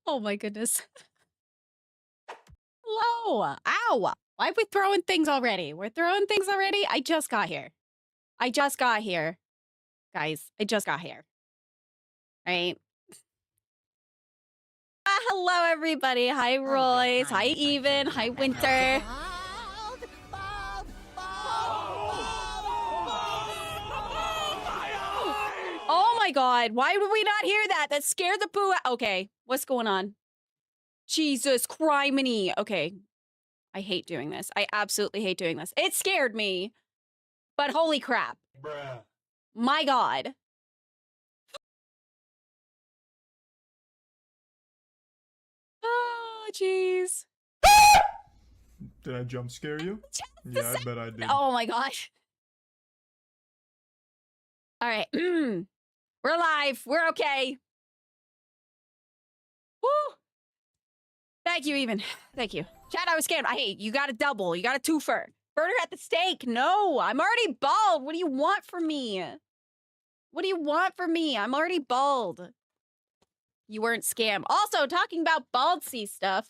Oh my goodness. Hello. Ow. Why are we throwing things already? We're throwing things already? I just got here. I just got here. Guys, I just got here. Right? Hello, everybody. Hi, Royce. Hi, Even. Hi, Winter. Oh my god. Why would we not hear that? That scared the poo out. Okay. What's going on? Jesus criminy. Okay. I hate doing this. I absolutely hate doing this. It scared me. But holy crap. Bruh. My god. Oh, jeez. Did I jump scare you? Yeah, I bet I did. Oh my gosh. All right. We're live. We're okay. Woo. Thank you, Even. Thank you. Chat, I was scared. Hey, you got a double. You got a twofer. Burner at the stake. No, I'm already bald. What do you want from me? What do you want from me? I'm already bald. You weren't scam. Also, talking about baldsy stuff.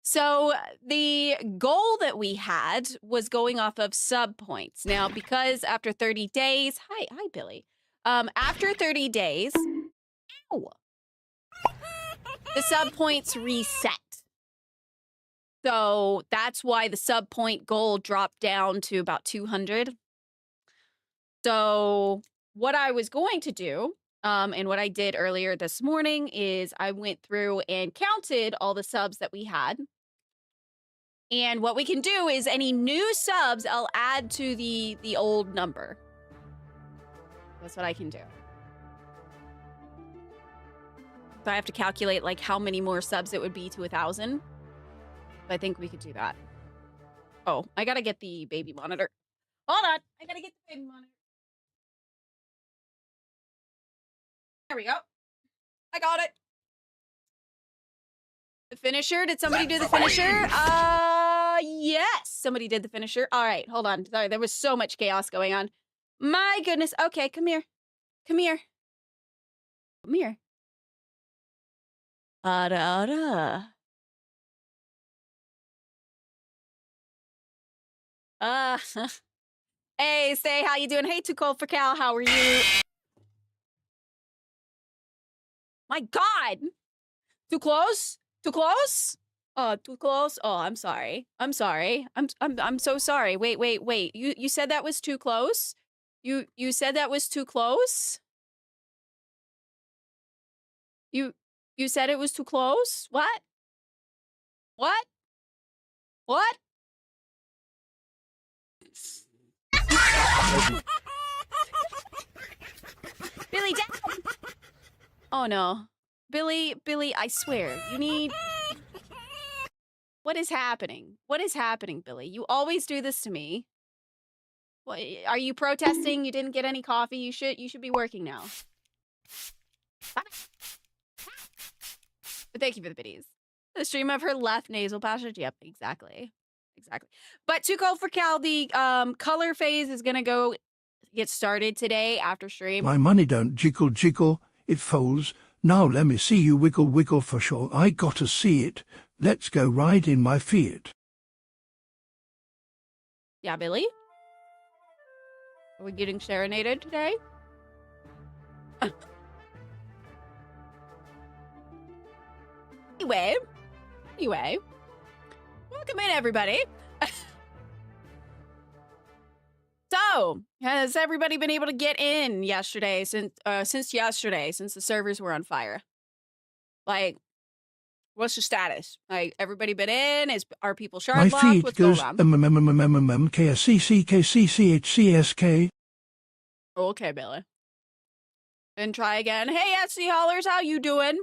So the goal that we had was going off of sub points. Now, because after 30 days, hi, Billy. After 30 days, ow, the sub points reset. So that's why the sub point goal dropped down to about 200. So what I was going to do, and what I did earlier this morning is I went through and counted all the subs that we had. And what we can do is any new subs, I'll add to the old number. That's what I can do. So I have to calculate like how many more subs it would be to 1,000. I think we could do that. Oh, I gotta get the baby monitor. Hold on, I gotta get the baby monitor. There we go. I got it. The finisher, did somebody do the finisher? Yes, somebody did the finisher. All right, hold on. Sorry, there was so much chaos going on. My goodness. Okay, come here. Come here. Come here. Hey, say, how you doing? Hey, Too Cold for Cal, how are you? My God. Too close? Too close? Oh, too close? Oh, I'm sorry. I'm sorry. I'm so sorry. Wait. You said that was too close? You said that was too close? You said it was too close? What? What? What? Billy, down! Oh no. Billy, I swear, you need... What is happening? What is happening, Billy? You always do this to me. What, are you protesting? You didn't get any coffee? You should be working now. But thank you for the biddies. The stream of her left nasal passage? Yep, exactly. But Too Cold for Cal, the color phase is gonna get started today after stream. My money don't jiggle, it folds. Now let me see you wiggle for sure. I gotta see it. Let's go ride in my Fiat. Yeah, Billy? Are we getting serenaded today? Anyway. Welcome in, everybody. So, has everybody been able to get in yesterday since yesterday, since the servers were on fire? Like, what's the status? Like, everybody been in? Are people shard My locked? feed What's goes going on? KSCCKCCHCSK. Okay, Billy. Then try again. Hey, SC Hollers, how you doing?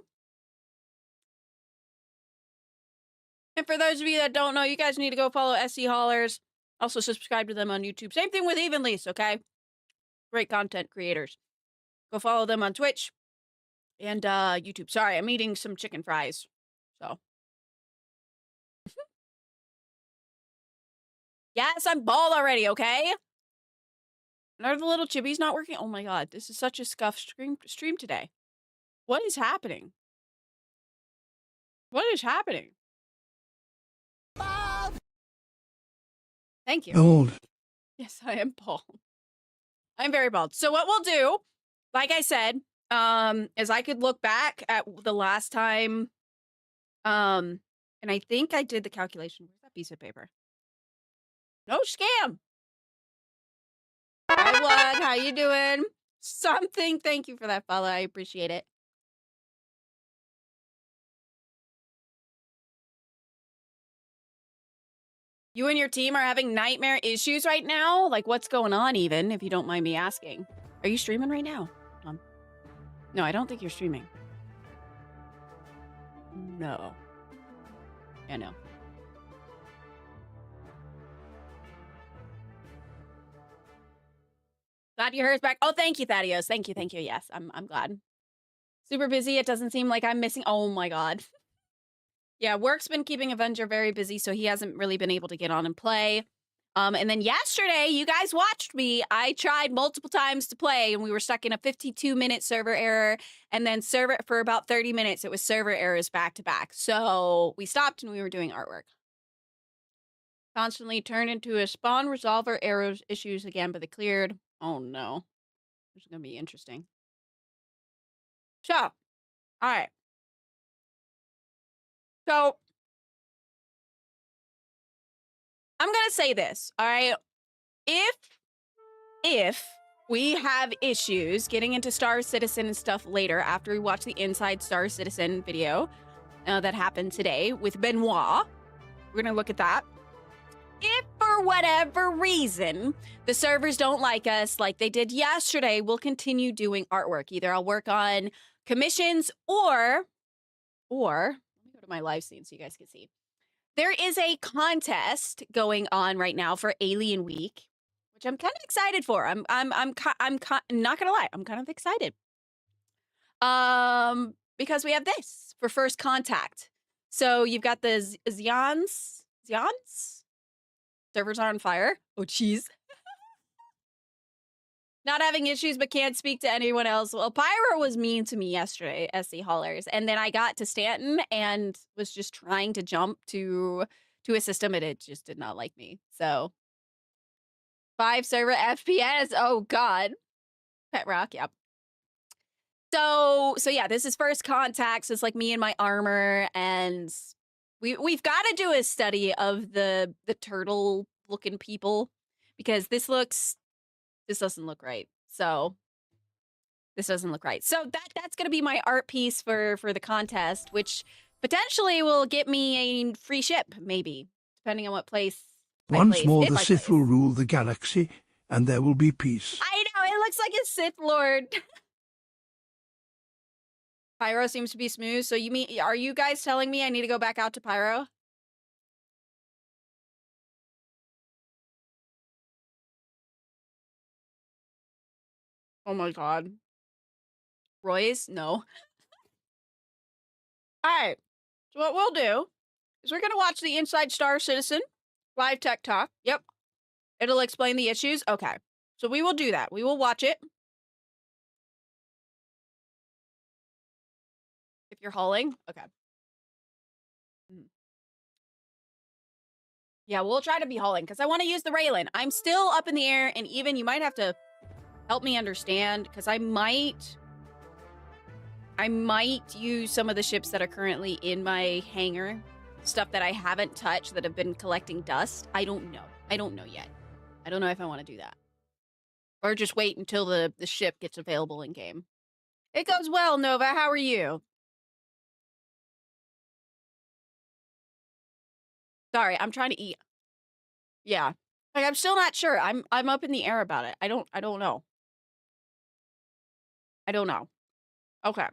And for those of you that don't know, you guys need to go follow SC Hollers. Also subscribe to them on YouTube. Same thing with Evenlease, okay? Great content creators. Go follow them on Twitch and YouTube. Sorry, I'm eating some chicken fries. So. Yes, I'm bald already, okay? And are the little chibis not working? Oh my god, this is such a scuffed stream today. What is happening? What is happening? Thank you. Old. Yes, I am bald. I'm very bald. So what we'll do, like I said, is I could look back at the last time, and I think I did the calculation. Where's that piece of paper? No scam. Hi, Vlad. How you doing? Something. Thank you for that follow. I appreciate it. You and your team are having nightmare issues right now? Like, what's going on, even, if you don't mind me asking? Are you streaming right now? No, I don't think you're streaming. No. Yeah, no. Glad you heard us back. Oh, thank you, Thaddeus. Thank you, thank you. Yes, I'm glad. Super busy. It doesn't seem like I'm missing. Oh my god. Yeah, work's been keeping Avenger very busy, so he hasn't really been able to get on and play. And then yesterday, you guys watched me. I tried multiple times to play, and we were stuck in a 52-minute server error, and then server for about 30 minutes. It was server errors back to back. So we stopped, and we were doing artwork. Constantly turned into a spawn resolver errors issues again, but they cleared. Oh no, this is gonna be interesting. So, all right. So, I'm gonna say this, all right? If we have issues getting into Star Citizen and stuff later after we watch the Inside Star Citizen video that happened today with Benoit, we're gonna look at that. If for whatever reason the servers don't like us like they did yesterday, we'll continue doing artwork. Either I'll work on commissions or let me go to my live scene so you guys can see. There is a contest going on right now for Alien Week, which I'm kind of excited for. I'm not gonna lie, I'm kind of excited. Because we have this for First Contact. So you've got the Xians? Servers are on fire. Oh, jeez. Not having issues, but can't speak to anyone else. Well, Pyro was mean to me yesterday, SC Haulers. And then I got to Stanton and was just trying to jump to a system, and it just did not like me. So 5 server FPS. Oh, God. Pet Rock, yep. So yeah, this is First Contact. So it's like me and my armor, and we've got to do a study of the turtle looking people, because this doesn't look right. So this doesn't look right. So that's gonna be my art piece for the contest, which potentially will get me a free ship, maybe, depending on what place. Once more the Sith will rule the galaxy, and there will be peace. I know, it looks like a Sith Lord. Pyro seems to be smooth. So are you guys telling me I need to go back out to Pyro? Oh my god. Royce? No. Alright. So what we'll do is we're gonna watch the Inside Star Citizen live tech talk. Yep. It'll explain the issues. Okay. So we will do that. We will watch it. If you're hauling. Okay. Yeah, we'll try to be hauling because I want to use the Railen. I'm still up in the air, and even you might have to help me understand, because I might use some of the ships that are currently in my hangar, stuff that I haven't touched that have been collecting dust. I don't know. I don't know yet. I don't know if I want to do that. Or just wait until the ship gets available in game. It goes well, Nova. How are you? Sorry, I'm trying to eat. Yeah. Like, I'm still not sure. I'm up in the air about it. I don't know. I don't know. Okay.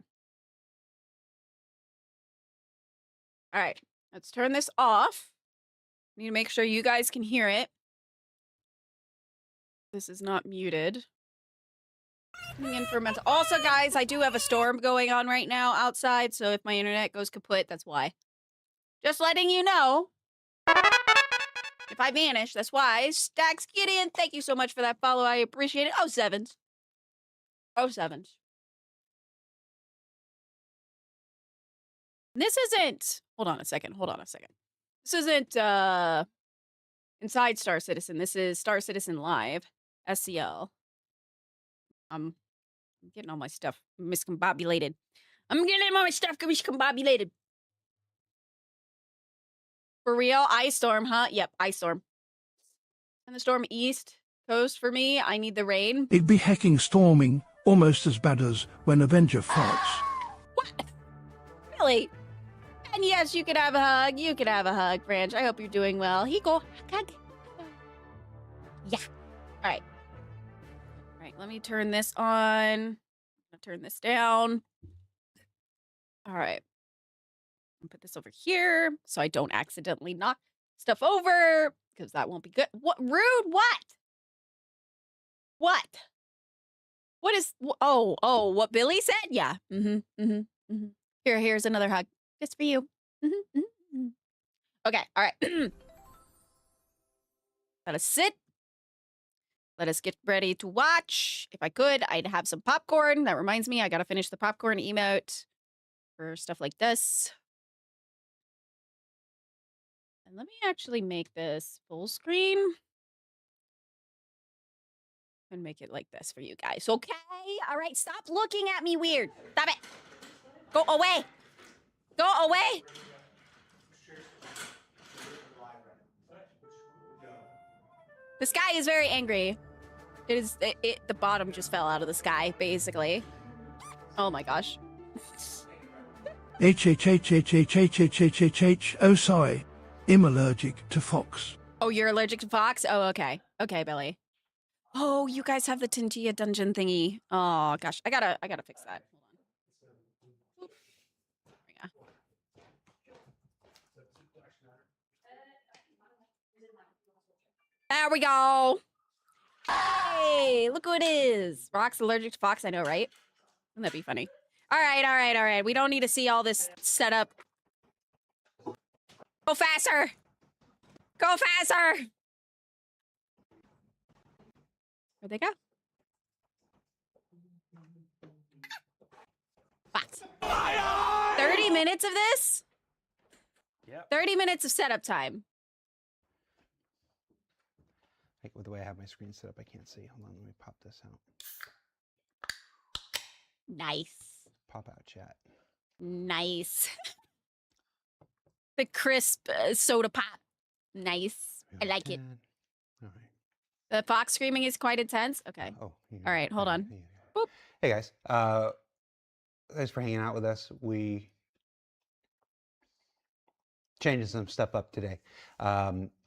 All right. Let's turn this off. Need to make sure you guys can hear it. This is not muted. Coming in for mental. Also, guys, I do have a storm going on right now outside, so if my internet goes kaput, that's why. Just letting you know. If I vanish, that's why. Stacks, get in. Thank you so much for that follow. I appreciate it. Oh, sevens. Oh, sevens. This isn't. Hold on a second. This isn't Inside Star Citizen. This is Star Citizen Live, SCL. I'm getting all my stuff miscombobulated. For real, Ice Storm, huh? Yep, Ice Storm. And the storm east coast for me. I need the rain. It'd be hecking storming, almost as bad as when Avenger farts. What? Really? And yes, you could have a hug. You could have a hug, Branch. I hope you're doing well. Hiko, hug. Yeah. All right. All right, let me turn this on. I'm gonna turn this down. All right. Put this over here so I don't accidentally knock stuff over because that won't be good. What? Rude? What? What? What is? Oh, what Billy said? Yeah. Here's another hug. Just for you. Okay. All right. Let us sit. Let us get ready to watch. If I could, I'd have some popcorn. That reminds me, I gotta finish the popcorn emote for stuff like this. And let me actually make this full screen. And make it like this for you guys, okay? All right, stop looking at me weird. Stop it. Go away. Go away. This guy is very angry. The bottom just fell out of the sky, basically. Oh my gosh. Oh, sorry. I'm allergic to fox. Oh, you're allergic to fox? Oh, okay. Okay, Billy. Oh, you guys have the Tintia dungeon thingy. Oh gosh, I gotta fix that. Hold on. Oop. There we go. Hey, look who it is. Rock's allergic to fox, I know, right? Wouldn't that be funny? All right. We don't need to see all this setup. Go faster. Go faster. Where'd they go? Fox. 30 minutes of this? Yep. 30 minutes of setup time. Like with the way I have my screen set up, I can't see. Hold on, let me pop this out. Nice. Pop out chat. Nice. The crisp soda pop. Nice. I like it. All right. The fox screaming is quite intense. Okay. Oh. All right, hold on. Boop. Hey guys. Thanks for hanging out with us. We changing some stuff up today.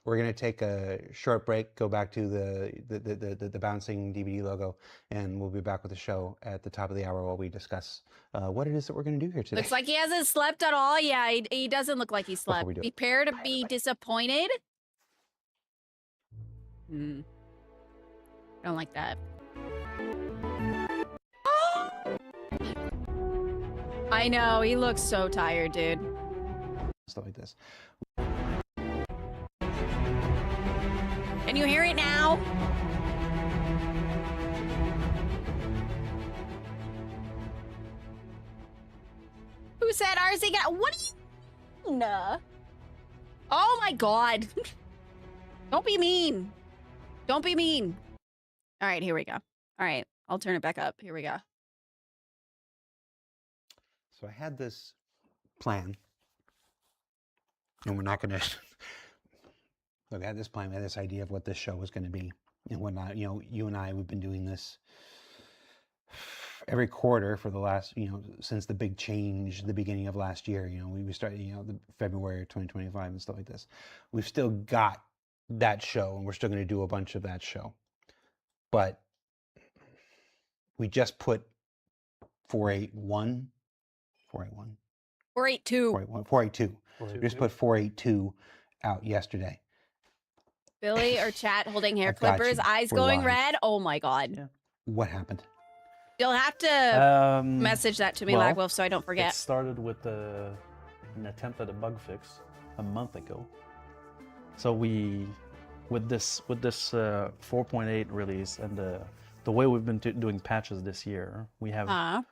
We're gonna take a short break, go back to the bouncing DVD logo, and we'll be back with the show at the top of the hour while we discuss what it is that we're gonna do here today. Looks like he hasn't slept at all. Yeah, he doesn't look like he slept. we do it. Prepare to be disappointed. I don't like that. I know, he looks so tired, dude. Stuff like this. Can you hear it now? Who said Arcee got? What do you mean? Oh my god. Don't be mean. Don't be mean. All right, here we go. All right, I'll turn it back up. Here we go. So I had this plan, and we're not gonna look. I had this plan, I had this idea of what this show was going to be and whatnot. You know, you and I, we've been doing this every quarter for the last, since the big change, the beginning of last year. We started, the February of 2025 and stuff like this. We've still got that show, and we're still going to do a bunch of that show. But we just put 482. We just put 482 out yesterday. Billy or chat holding hair clippers, eyes going red. Oh my god. Yeah. What happened? You'll have to message that to me, Lagwolf, so I don't forget. It started with an attempt at a bug fix a month ago. So with this 4.8 release and the way we've been doing patches this year, we have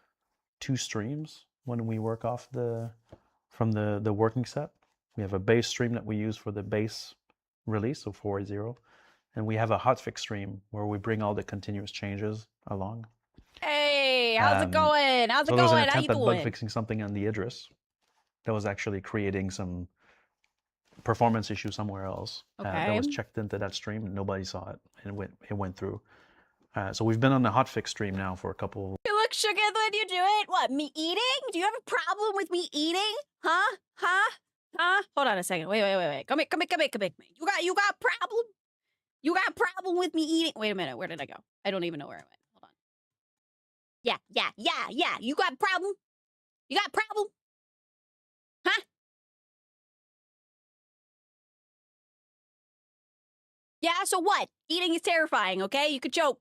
2 streams when we work off the the working set. We have a base stream that we use for the base release, so 4.0, and we have a hotfix stream where we bring all the continuous changes along. Hey, how's it going? How's it So there was an going? How you attempt at bug doing? fixing something on the Idris that was actually creating some performance issue somewhere else. That was Okay. checked into that stream. Nobody saw it, and it went through. So we've been on the hotfix stream now for a couple. You look shook when you do it. What, me eating? Do you have a problem with me eating? Huh? Huh? Huh? Hold on a second. Wait. Come here. You got problem? You got a problem with me eating? Wait a minute. Where did I go? I don't even know where I went. Hold on. Yeah. You got a problem? You got a problem? Huh? Yeah, so what? Eating is terrifying, okay? You could choke.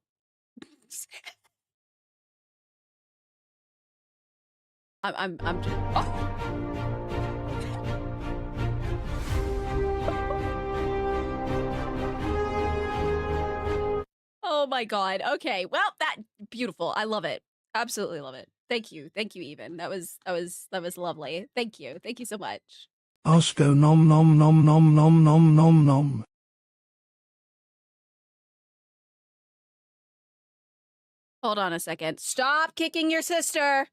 I'm just, oh. Oh my god. Okay. Well, that beautiful. I love it. Absolutely love it. Thank you. Thank you, Even. That was lovely. Thank you. Thank you so much. Osco nom nom nom nom nom nom nom nom. Hold on a second. Stop kicking your sister.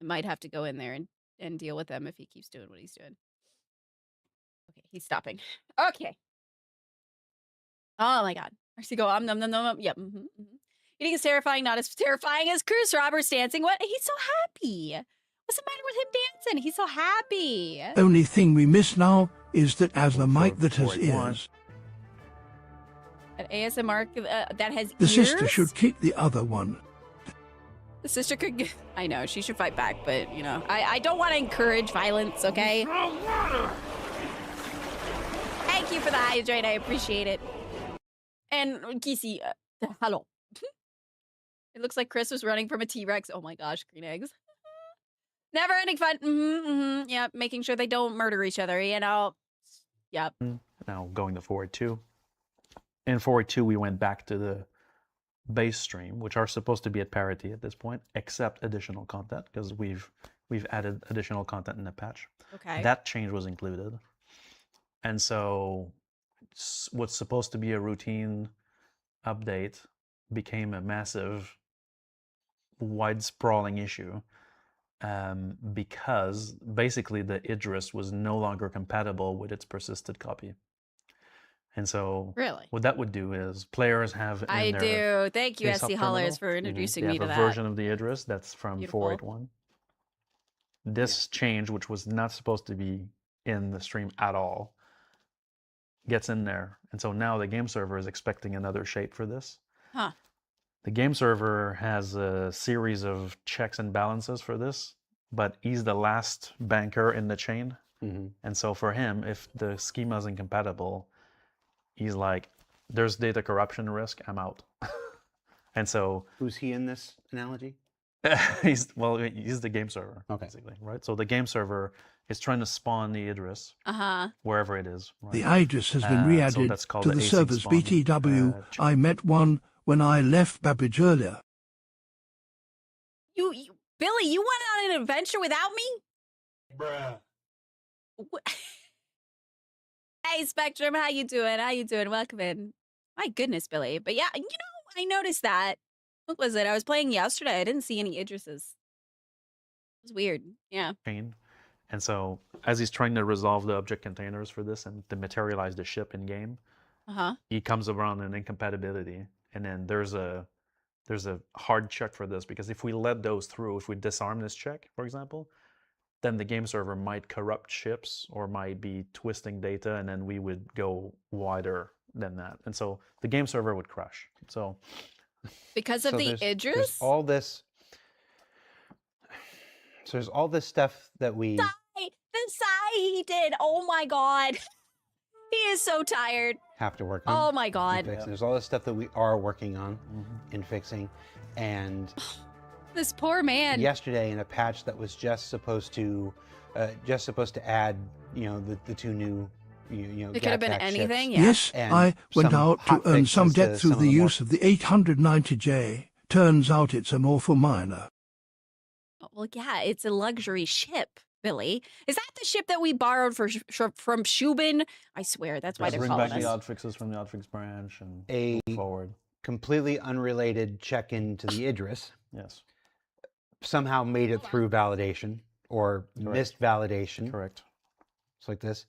I might have to go in there and deal with him if he keeps doing what he's doing. Okay, he's stopping. Okay. Oh my god. Arcee go, nom nom nom. Yep. Eating is terrifying, not as terrifying as Chris Roberts dancing. What? He's so happy. What's the matter with him dancing? He's so happy. Only thing we miss now is that as the mic that has ears, An ASMR that has the ears? sister should kick the other one. The sister could. I know she should fight back, but you know, I don't want to encourage violence. Okay. Thank you for the hydrate. I appreciate it. And Kisi, hello. It looks like Chris was running from a T-Rex. Oh my gosh, green eggs. Never ending fun. Yeah, making sure they don't murder each other. You know. Yep. Now going to 4.2. In 4.2, we went back to the base stream, which are supposed to be at parity at this point, except additional content, because we've added additional content in the patch. Okay. That change was included. And so what's supposed to be a routine update became a massive, wide sprawling issue because basically the Idris was no longer compatible with its persisted copy. And so Really? what that would do is players have in I their do. Thank you, face-up SC Hollers, terminal, for introducing they me have to a that. version of the Idris that's from Beautiful. 4.8.1. This change, which was not supposed to be in the stream at all, gets in there. And so now the game server is expecting another shape for this. Huh. The game server has a series of checks and balances for this, but he's the last banker in the chain. And so for him, if the schema is incompatible, he's like, there's data corruption risk, I'm out. And so Who's he in this analogy? he's the game server, Okay. basically, right? So the game server is trying to spawn the Idris wherever it is. Right? The Idris has been So re-added that's called to the the async server's spawn, BTW. I met one when I left Babbage earlier. You Billy, you went on an adventure without me? Bruh. Hey, Spectrum, how you doing? How you doing? Welcome in. My goodness, Billy. But yeah, you know, I noticed that. What was it? I was playing yesterday. I didn't see any Idrises. It was weird. Yeah. Chain. And so as he's trying to resolve the object containers for this and to materialize the ship in game, he comes around an incompatibility. And then there's a hard check for this, because if we let those through, if we disarm this check, for example, then the game server might corrupt ships or might be twisting data, and then we would go wider than that. And so the game server would crash. So because of the Idris? There's all this. So there's all this stuff that we. The sigh he did. Oh my god. He is so tired. Have to work on. Oh my god. There's all this stuff that we are working on in fixing, and this poor man. Yesterday, in a patch that was just supposed to add, the two new, It could have been anything. Yes, I went out to earn some debt through the use of the 890J Turns out it's a morpho minor. Oh, well, yeah, it's a luxury ship, Billy. Is that the ship that we borrowed from Shubin? I swear, that's why Yeah, they're bring calling back us. the odd fixes from the odd fix branch and A move forward. completely unrelated check-in to the Idris Yes, somehow made it through validation or missed validation. correct. It's like this.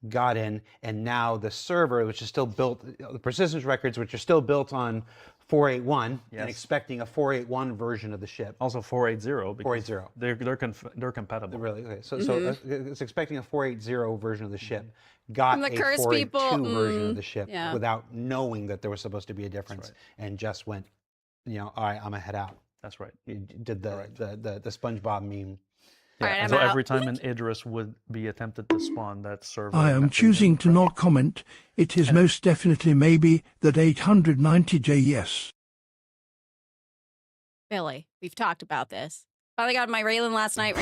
Got in, and now the server, which is still built, the persistence records, which are still built on 481, Yes. and expecting a 481 version of the ship. Also 480 because 480. they're compatible. Really? Okay. So it's expecting a 480 version of the ship. Got From the a cursed 482 people, version of the ship yeah. without knowing that there was supposed to be a difference, and just went, all right, I'm gonna head out. That's right. You did the SpongeBob meme. Yeah, Alright, and I'm so out. every time an Idris would be attempted to spawn, that server... I am message choosing would to crash. not comment. It is most definitely maybe that 890J yes. Billy, we've talked about this. Finally got my Railen last night.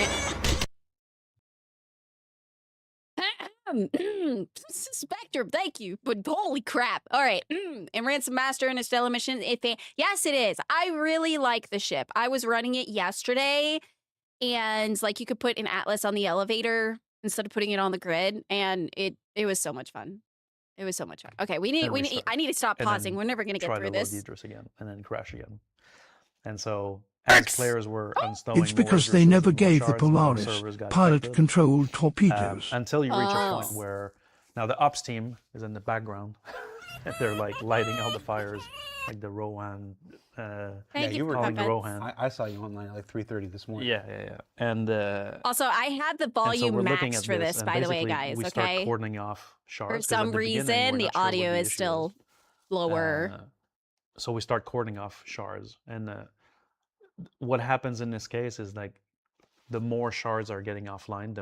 Spectrum, thank you. But holy crap. All right. And Ransom Master and Estella mission. Yes, it is. I really like the ship. I was running it yesterday, and like you could put an atlas on the elevator instead of putting it on the grid, and it was so much fun. It was so much fun. Okay, I need to stop And pausing. then We're never gonna get try through to load this. the Idris again, and then crash again. And so, as players were uninstalling It's because they more never Idrises and gave more the shards, more Polaris servers got affected. pilot-controlled torpedoes. Until you reach a Oh. point where now the ops team is in the background. And they're like lighting all the fires, like the Rohan. Thank you were calling the Puppets. Rohan. I saw you online at like 3:30 this morning. Yeah. And Also, I had the and so volume we're looking maxed at for this, and by the way, basically guys. we start Okay. cordoning off shards. For 'cause some at the beginning, reason, we're the not sure what audio the is issue still lower. So we start cordoning off shards, and what happens in this case is like the more shards are getting offline,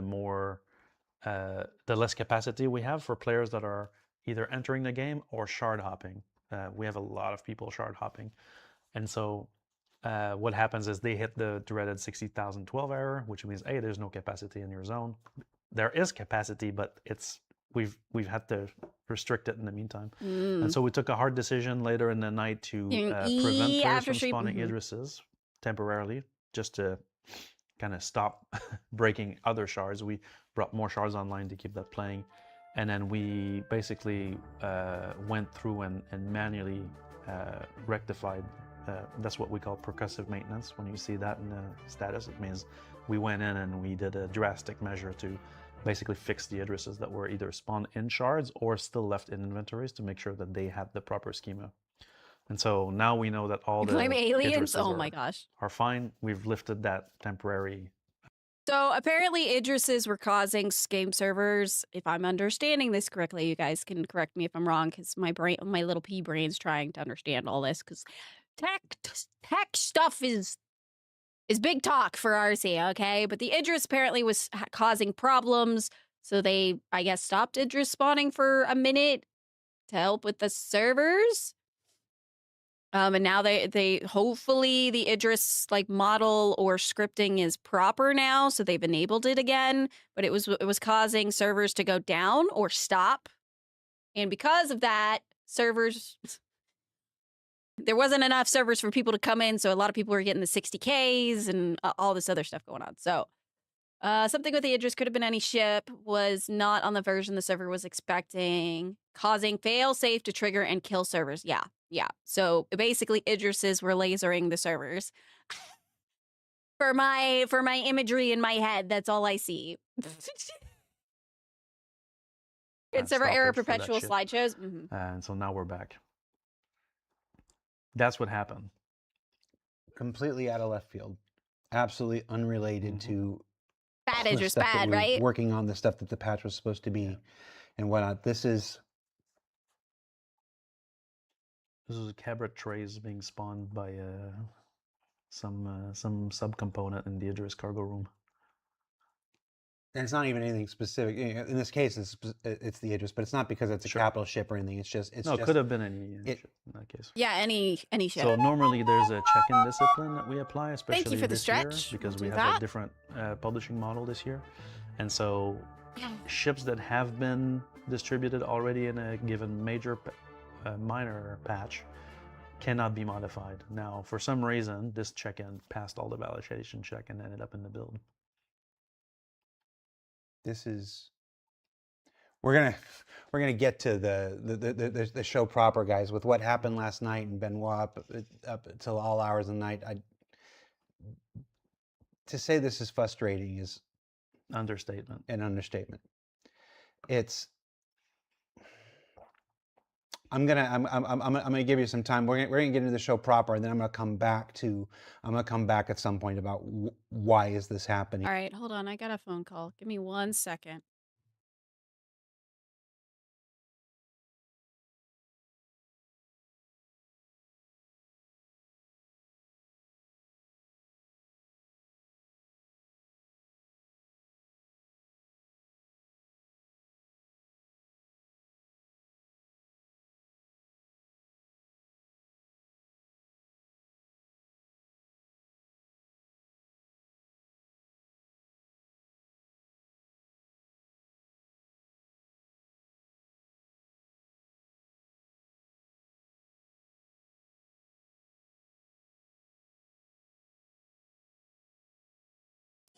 the less capacity we have for players that are either entering the game or shard hopping. We have a lot of people shard hopping, and so what happens is they hit the dreaded 60,012 error, which means A, there's no capacity in your zone. There is capacity, but we've had to restrict it in the meantime. And so we took a hard decision later in the night to prevent players after from stream. spawning Idrises temporarily, just to kind of stop breaking other shards. We brought more shards online to keep that playing. And then we basically went through and manually rectified. That's what we call percussive maintenance. When you see that in the status, it means we went in and we did a drastic measure to basically fix the Idrises that were either spawned in shards or still left in inventories to make sure that they had the proper schema. And so now we know that all the Blame aliens? Idrises Oh my gosh. are fine. We've lifted that temporary. So apparently Idrises were causing game servers. If I'm understanding this correctly, you guys can correct me if I'm wrong, because my little pea brain's trying to understand all this, because tech stuff is big talk for Arcee, okay? But the Idris apparently was causing problems, so they, I guess, stopped Idris spawning for a minute to help with the servers. And now they hopefully the Idris like model or scripting is proper now, so they've enabled it again. But it was causing servers to go down or stop, and because of that, there wasn't enough servers for people to come in, so a lot of people were getting the 60Ks and all this other stuff going on. So something with the Idris could have been any ship, was not on the version the server was expecting, causing fail-safe to trigger and kill servers. Yeah. So basically Idrises were lasering the servers. For my imagery in my head, that's all I see. Good server error, stoppage for that perpetual shit. slideshows. And so now we're back. That's what happened. Completely out of left field. Absolutely unrelated to Bad the Idris, stuff that bad, we were right? working on the stuff that the patch was supposed to be and whatnot. This is a Cabret trays being spawned by some subcomponent in the Idris cargo room. and it's not even anything specific. In this case, it's the Idris, but it's not because it's a capital ship or anything. It's just It just could have been any it- ship in that case. Yeah, any ship. So normally there's a check-in discipline that we apply, especially Thank you for the this year, stretch. because We'll we do have that. a different publishing model this year. And so ships that have been distributed already in a given major minor patch cannot be modified. Now, for some reason, this check-in passed all the validation check and ended up in the build. This is we're gonna get to the show proper, guys, with what happened last night and Benoit up until all hours of the night. To say this is frustrating is Understatement. an understatement. I'm gonna give you some time. We're gonna get into the show proper, and then I'm gonna come back at some point about why is this happening. All right, hold on. I got a phone call. Give me 1 second.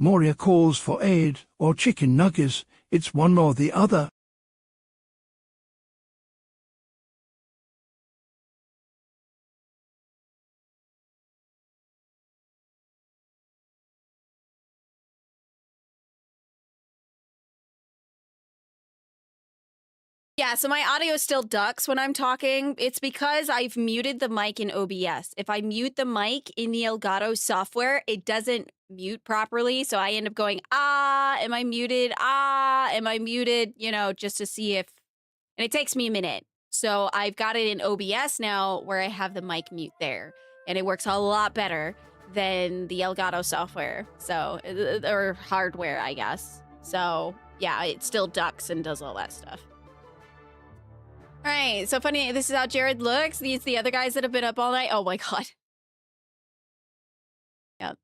Moria calls for aid or chicken nuggets. It's one or the other. Yeah, so my audio still ducks when I'm talking. It's because I've muted the mic in OBS. If I mute the mic in the Elgato software, it doesn't mute properly. So I end up going, am I muted? Am I muted? You know, just to see if, and it takes me a minute. So I've got it in OBS now where I have the mic mute there. And it works a lot better than the Elgato software. So, or hardware, I guess. So yeah, it still ducks and does all that stuff. All right, so funny, this is how Jared looks. These the other guys that have been up all night. Oh my god. Yep.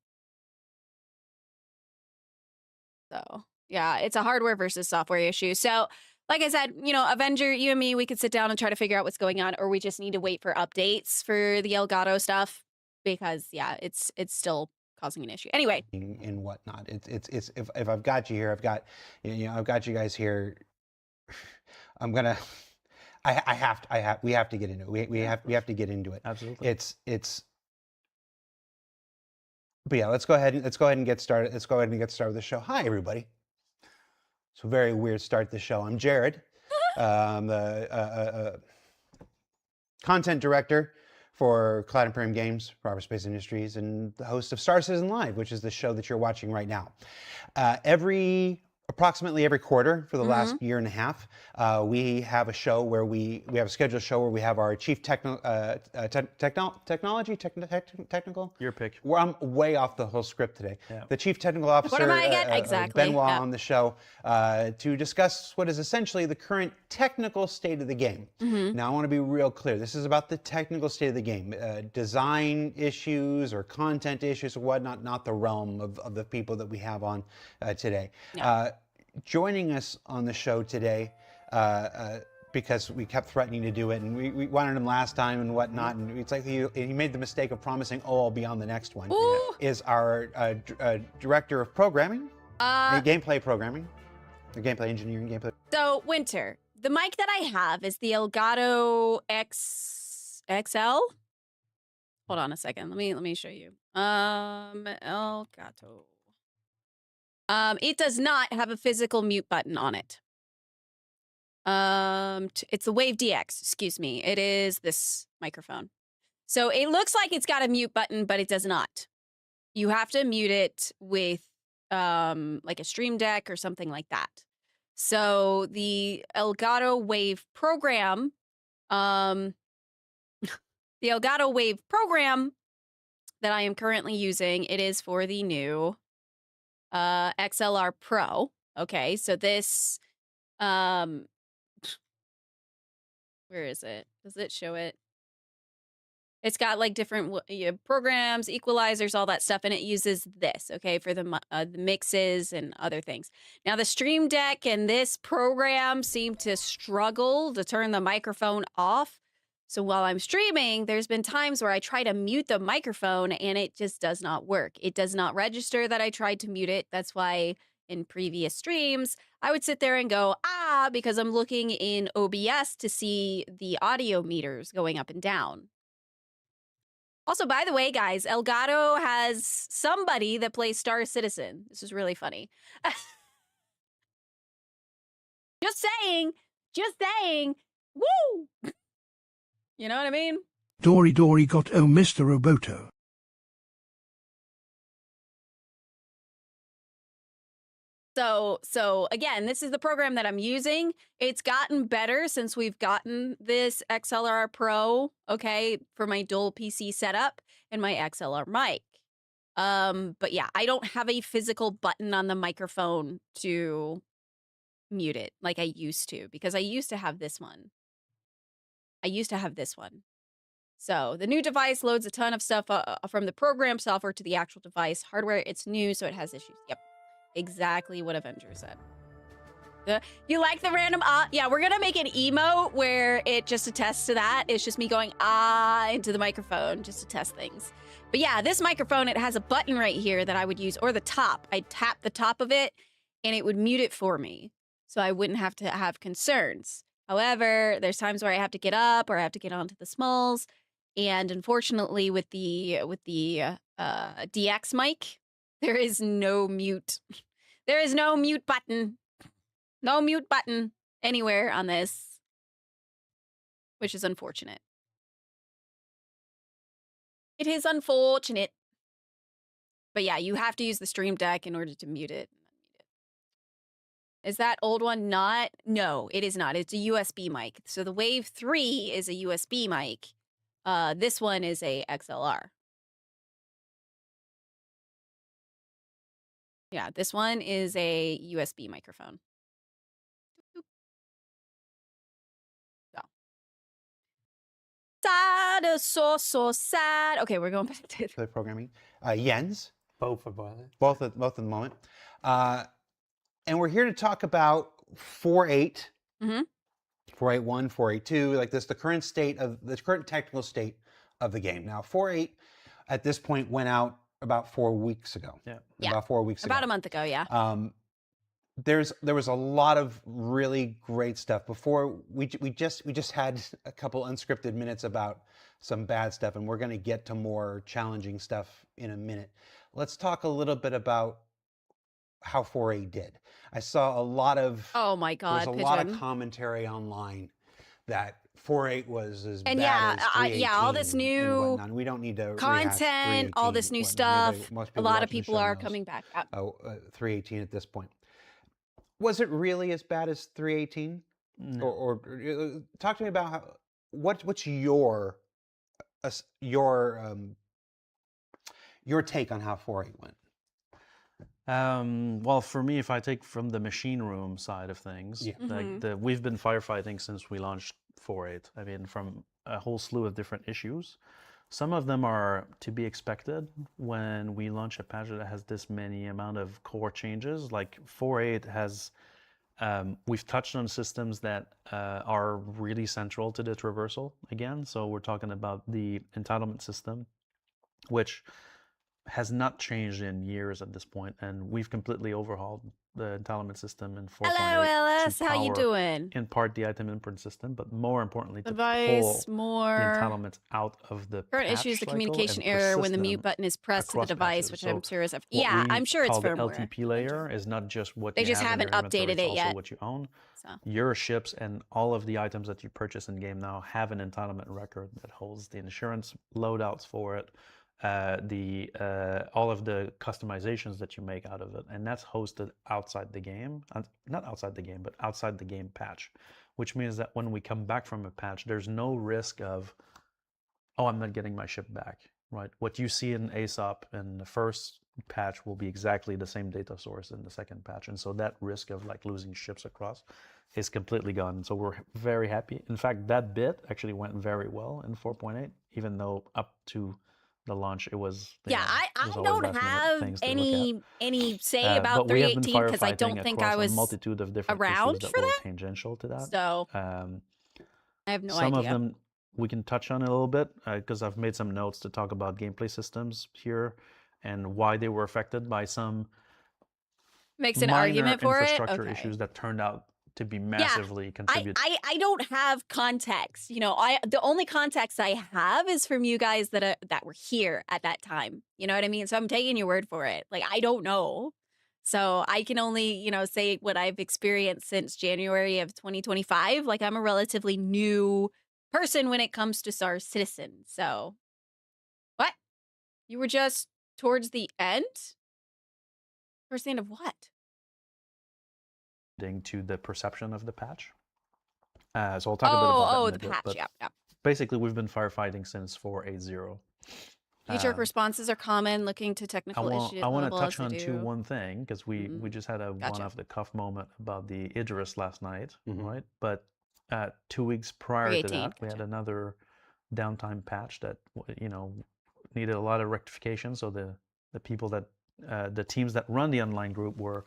So, yeah, it's a hardware versus software issue. So, like I said, you know, Avenger, you and me, we could sit down and try to figure out what's going on, or we just need to wait for updates for the Elgato stuff because, yeah, it's still causing an issue. Anyway, and whatnot. It's if I've got you here, I've got you guys here. We have to get into it. We have to get into it. Absolutely. But yeah, let's go ahead and get started. Let's go ahead and get started with the show. Hi, everybody. It's a very weird start to the show. I'm Jared, the content director for Cloud Imperium Games, Proper Space Industries, and the host of Star Citizen Live, which is the show that you're watching right now. Approximately every quarter for the last year and a half, we have a show where we have a scheduled show where we have our chief technical. Your pick. Well, I'm way off the whole script today. Yeah. The chief technical officer, what am I again? Exactly. Benoit, Yeah. on the show to discuss what is essentially the current technical state of the game. Now, I want to be real clear. This is about the technical state of the game, design issues or content issues or whatnot, not the realm of the people that we have on today. Yeah. Joining us on the show today, because we kept threatening to do it, and we wanted him last time and whatnot, and it's like he made the mistake of promising, I'll be on the next one, Ooh. is our director of programming, gameplay programming, gameplay engineering, gameplay. So, Winter, the mic that I have is the Elgato XL. Hold on a second. Let me show you. Elgato. It does not have a physical mute button on it. It's the Wave DX, excuse me. It is this microphone. So it looks like it's got a mute button, but it does not. You have to mute it with like a Stream Deck or something like that. So the Elgato Wave program, that I am currently using, it is for the new XLR Pro. Okay, so this where is it? Does it show it? It's got like different programs, equalizers, all that stuff, and it uses this, okay, for the mixes and other things. Now, the Stream Deck and this program seem to struggle to turn the microphone off. So while I'm streaming, there's been times where I try to mute the microphone and it just does not work. It does not register that I tried to mute it. That's why in previous streams, I would sit there and go, because I'm looking in OBS to see the audio meters going up and down. Also, by the way, guys, Elgato has somebody that plays Star Citizen. This is really funny. Just saying. Woo! You know what I mean? Dory got oh Mr. Roboto. So again, this is the program that I'm using. It's gotten better since we've gotten this XLR Pro, okay, for my dual PC setup and my XLR mic. But yeah, I don't have a physical button on the microphone to mute it like I used to, because I used to have this one. So the new device loads a ton of stuff from the program software to the actual device. Hardware, it's new, so it has issues. Yep. Exactly what Avenger said. You like the random yeah, we're gonna make an emote where it just attests to that. It's just me going into the microphone just to test things. But yeah, this microphone, it has a button right here that I would use, or the top. I'd tap the top of it and it would mute it for me, so I wouldn't have to have concerns. However, there's times where I have to get up or I have to get onto the smalls, and unfortunately with the DX mic, there is no mute. There is no mute button. No mute button anywhere on this, which is unfortunate. It is unfortunate. But yeah, you have to use the Stream Deck in order to mute it. Is that old one not? No, it is not. It's a USB mic. So the Wave 3 is a USB mic. This one is a XLR. Yeah, this one is a USB microphone. So. Sad, so sad. Okay, we're going back to the programming. Jens. Both are violent. Both at the moment. And we're here to talk about 4.8, 4.8.1, 4.8.2, like this, the current technical state of the game. Now, 4.8 at this point went out about 4 weeks ago. Yeah. About 4 weeks ago. About a month ago, yeah. There was a lot of really great stuff. Before we just had a couple unscripted minutes about some bad stuff, and we're going to get to more challenging stuff in a minute. Let's talk a little bit about how 4.8 did. I saw a lot of oh my god, there's a lot of commentary online that 4.8 was as and bad as 3.18 yeah, all this new we don't need to content, all this new stuff. A lot of people are coming back. 3.18 at this point. Was it really as bad as 3.18? No. Or talk to me about how, what's your take on how 4.8 went? Well, for me, if I take from the machine room side of things, we've been firefighting since we launched 4.8. I mean, from a whole slew of different issues. Some of them are to be expected when we launch a patch that has this many amount of core changes. Like 4.8 has, we've touched on systems that are really central to the traversal again. So we're talking about the entitlement system, which has not changed in years at this point, and we've completely overhauled the entitlement system in 4.8. Hello, LS. How you doing? In part, the item imprint system, but more importantly, to device, pull more the entitlements out of the current patch issues. The cycle communication and error when the persist mute them button is pressed to the across device, patches. which So I'm sure is a what I'm we sure it's call the firmware. LTP layer is not just what They you just have in haven't your inventory, updated it's it also yet. what you own. So. Your ships and all of the items that you purchase in game now have an entitlement record that holds the insurance loadouts for it. All of the customizations that you make out of it, and that's hosted outside the game, not outside the game, but outside the game patch, which means that when we come back from a patch, there's no risk of, oh, I'm not getting my ship back, right? What you see in ASOP in the first patch will be exactly the same data source in the second patch, and so that risk of like losing ships across is completely gone. So we're very happy. In fact, that bit actually went very well in 4.8, even though up to the launch, it was I don't have any say about 3.18 because I don't think I was a multitude of different around issues for were that. tangential to that. So I have no idea. Some of them we can touch on it a little bit because I've made some notes to talk about gameplay systems here and why they were affected by some Makes an minor argument for it. infrastructure Okay. issues that turned out to be massively contributed. I don't have context. You know, the only context I have is from you guys that were here at that time. You know what I mean? So I'm taking your word for it. Like, I don't know. So I can only, you know, say what I've experienced since January of 2025. Like, I'm a relatively new person when it comes to Star Citizen. So what? You were just towards the end? Towards the end of what? To the perception of the patch. So I'll talk a bit about that. Oh, in the a bit, patch. but Yeah. basically, we've been firefighting since 4.8.0. Knee-jerk responses are common, looking to technical issues. I want to touch on one thing because we just had a Gotcha. one-off-the-cuff moment about the Idris last night, Mhm. right? But 2 weeks prior to 318, that, we had gotcha. another downtime patch that needed a lot of rectification. So the people that the teams that run the online group were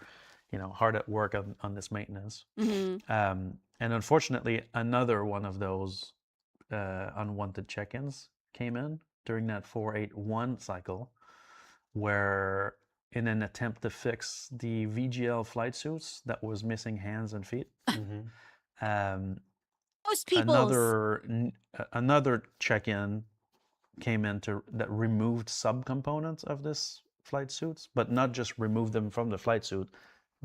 hard at work on this maintenance. Mm-hmm. And unfortunately, another one of those unwanted check-ins came in during that 4.8.1 cycle, where in an attempt to fix the VGL flight suits that was missing hands and feet, Most people. another check-in came in that removed subcomponents of this flight suits, but not just removed them from the flight suit,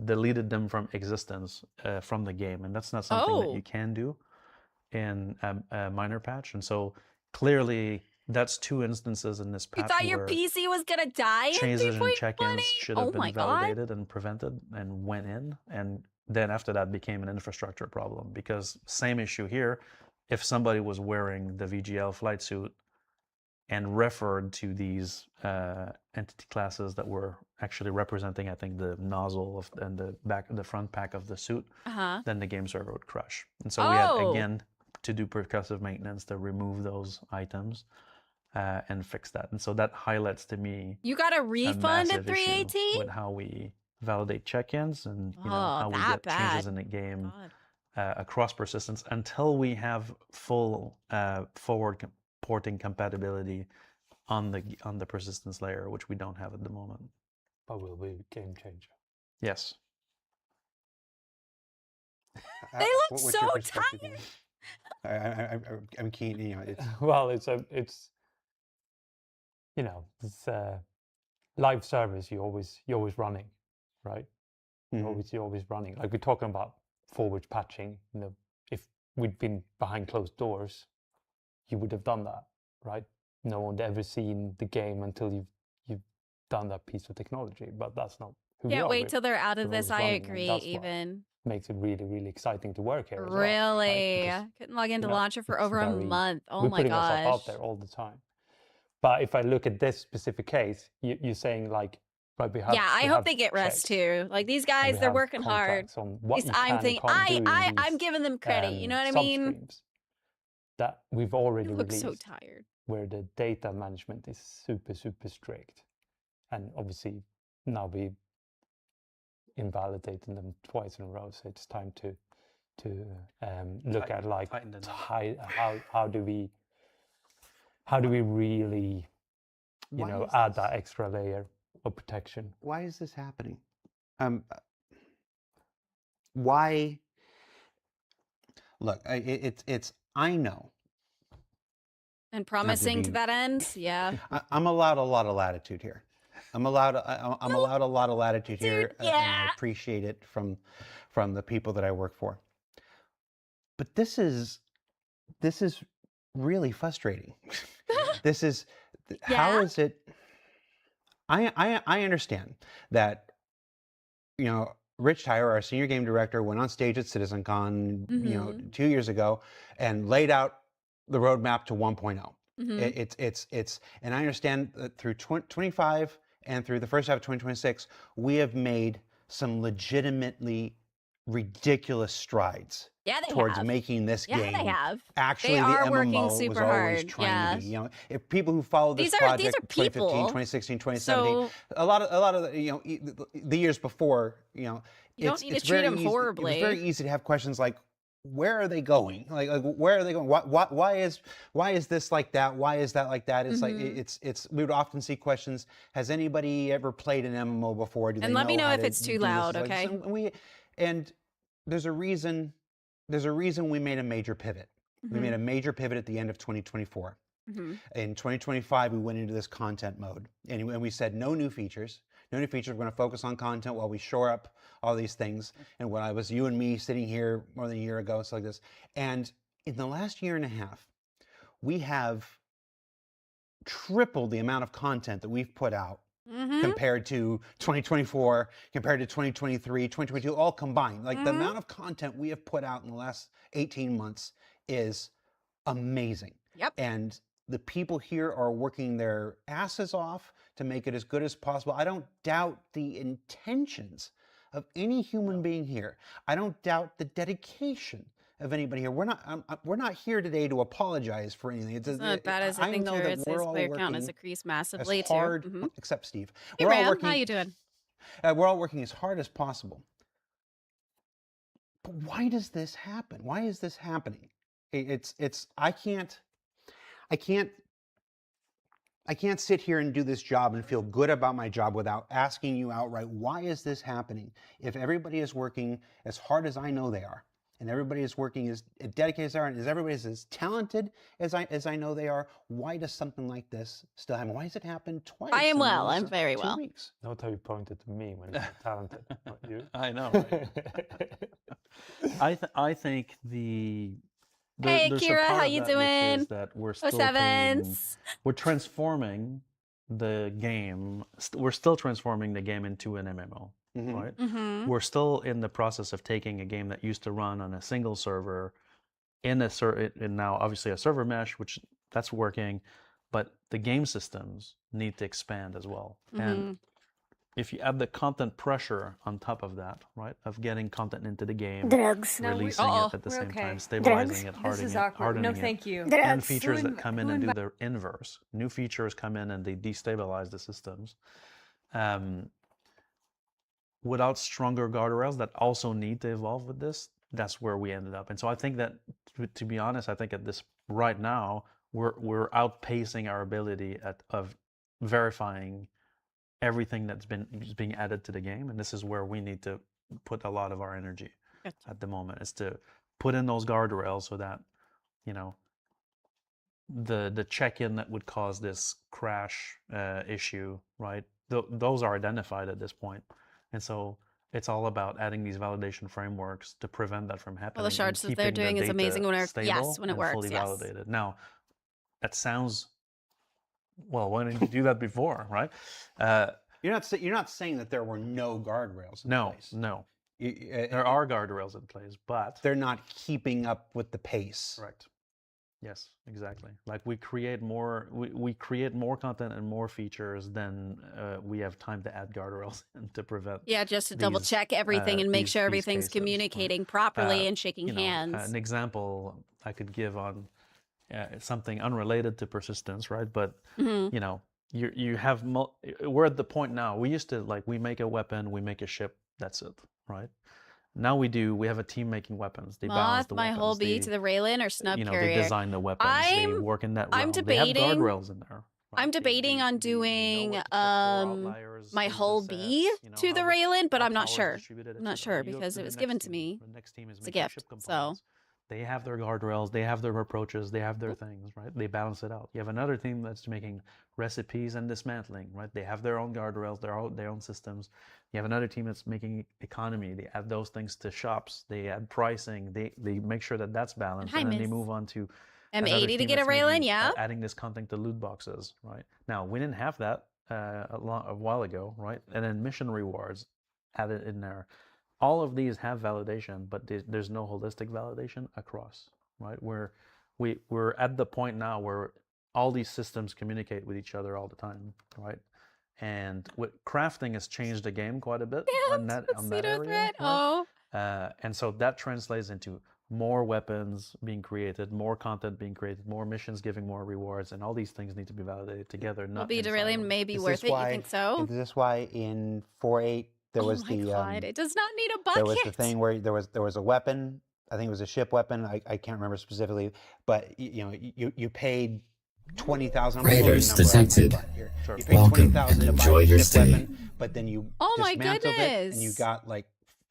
deleted them from existence from the game, and that's not something that you can do in a minor patch. And so clearly that's two instances in this patch. You thought your PC was gonna die in 3.20? Changes and check-ins should have been God. validated and prevented and went in, and then after that became an infrastructure problem, because same issue here. If somebody was wearing the VGL flight suit and referred to these entity classes that were actually representing, I think, the nozzle and the front pack of the suit, then the game server would crash. And so we had, again, to do percussive maintenance to remove those items and fix that. And so that highlights to me you got a refund at 318 with how we validate check-ins and how we get changes in the game across persistence until we have full forward porting compatibility on the persistence layer, which we don't have at the moment. But will be a game changer. Yes. They look so tired. I'm keen. It's Well, it's live service. You're always running, right? Mhm. You're always running. Like we're talking about forward patching. If we'd been behind closed doors, you would have done that, right? No one had ever seen the game until you've done that piece of technology. But that's not who we are. Can't wait till they're out of we're this. always I running, and agree. that's what Even makes it really, really exciting to work here. really, as well, right? couldn't log into you know, Launcher for it's over a very- month. Oh we're my putting ourselves gosh. out there all the time. But if I look at this specific case, you're saying like, right, we have. Yeah, I we hope have they get rest checks, too. Like these and guys, we they're have working hard. contracts on what At least you I'm can and thinking. can't do in I'm these, giving them credit. You know what I mean? substreams that we've already You look released, so tired. where the data management is super, super strict, and obviously now we invalidating them twice in a row. So it's time to look at like how do we really add that extra layer of protection. Why is this happening? Why? Look, it's I know. And promising to be- that end, yeah. I'm allowed a lot of latitude here. I'm allowed a lot of latitude here, and I yeah. appreciate it from the people that I work for. But this is really frustrating. This is how is it? I understand that Rich Tyler, our senior game director, went on stage at CitizenCon 2 years ago and laid out the roadmap to 1.0. It's and I understand that through 25 and through the first half of 2026, we have made some legitimately ridiculous strides Yeah, they towards have. making this Yeah, game they have. actually They the are MMO working was super always hard, trying to be. yes. If people who follow this These are project, people. 2015, 2016, 2017, So a lot of the years before, you don't need to treat them horribly. It was very easy to have questions like, where are they going? Like where are they going? Why is this like that? Why is that like that? It's like it's. We would often see questions. Has anybody ever played an MMO before? Do they And let me know how if to it's too do this? loud, Like, okay? and there's a reason. There's a reason we made a major pivot. We made a major pivot at the end of 2024. In 2025, we went into this content mode, and we said no new features. No new features. We're going to focus on content while we shore up all these things. And when I was you and me sitting here more than a year ago, it's like this. And in the last year and a half, we have tripled the amount of content that we've put out compared to 2024, compared to 2023, 2022, all combined. Like the amount of content we have put out in the last 18 months is amazing. Yep. And the people here are working their asses off to make it as good as possible. I don't doubt the intentions of any human being here. I don't doubt the dedication of anybody here. We're not here today to apologize for anything. It's not bad as I think know that we're all player count has working increased massively as hard, too. except Steve. Hey, We're all Ram, working. how you doing? We're all working as hard as possible. But why does this happen? Why is this happening? I can't sit here and do this job and feel good about my job without asking you outright, why is this happening? If everybody is working as hard as I know they are, and everybody is working as dedicated as they are, and everybody is as talented as I know they are, why does something like this still happen? Why has it happened twice? I am in well. less I'm than very 2 well. weeks? Note how you pointed to me when you're talented, not you. I know. I think Hey, there's a Kira, part how of you that which doing? is that we're Oh, still sevens. we're transforming the game. We're still transforming the game into an MMO, right? We're still in the process of taking a game that used to run on a single server in now obviously a server mesh, which that's working, but the game systems need to expand as well. And if you add the content pressure on top of that, right, of getting content into the game, Drugs. releasing Uh-oh. it at the We're same okay. time, stabilizing Drugs. it, This is hardening it, awkward. hardening No, it, thank you. and Drugs. features Who that come in who and do the inverse. New features come in and they destabilize the systems. Without stronger guardrails that also need to evolve with this, that's where we ended up. And so I think that, to be honest, I think at this right now, we're outpacing our ability of verifying everything that's being added to the game, and this is where we need to put a lot of our energy at the moment, is to put in those guardrails so that, you know, the check-in that would cause this crash issue, right? Those are identified at this point, and so it's all about adding these validation frameworks to prevent that from happening. Well, the shards and that they're keeping the doing is amazing data when it stable yes, when it and works. fully Yes. validated. Now, that sounds well. Why didn't you do that before, right? You're not saying that there were no guardrails in place. No. There are guardrails in place, but They're not keeping up with the pace. correct. Yes, exactly. Like we create more content and more features than we have time to add guardrails and to prevent. Yeah, just to double these, check everything and make these- sure these everything's cases, right? communicating properly and shaking You know, hands. an example I could give on something unrelated to persistence, right? But you know, you have we're at the point now. We used to we make a weapon, we make a ship, that's it, right? Now we have a team making weapons. They balance Moth, the my weapons. whole bee they, to the Railen or snub you know, carrier. they design the weapons. They work in that realm. I'm They debating- have guardrails in there. I'm debating on doing my whole bee to the Railen, but I'm not sure. I'm not sure because it was given to me. The next team is It's a making gift, ship so. components. They have their guardrails, they have their approaches, they have their things, right? They balance it out. You have another team that's making recipes and dismantling, right? They have their own guardrails, their own systems. You have another team that's making economy. They add those things to shops. They add pricing. They make sure that that's balanced, Hi, and then they miss. move on to M80 another to team get a that's making, Railen, yeah. adding this content to loot boxes, right? Now we didn't have that a while ago, right? And then mission rewards added in there. All of these have validation, but there's no holistic validation across, right? We're at the point now where all these systems communicate with each other all the time, right? And crafting has changed the game quite a bit on that area. Threat. Right? Oh, And so that translates into more weapons being created, more content being created, more missions giving more rewards, and all these things need to be validated together. will Not be in to Railen silos. may be Is worth this it. why- You think so? Is this why in 4.8 there Oh was my God, it does not need a bucket. there was the thing where there was a weapon I think it was a ship weapon. I can't remember specifically, but you paid 20,000. Raiders detected. You paid Welcome 20,000 and to buy enjoy a your ship stay. weapon, but then you Oh my dismantled it and you goodness. got like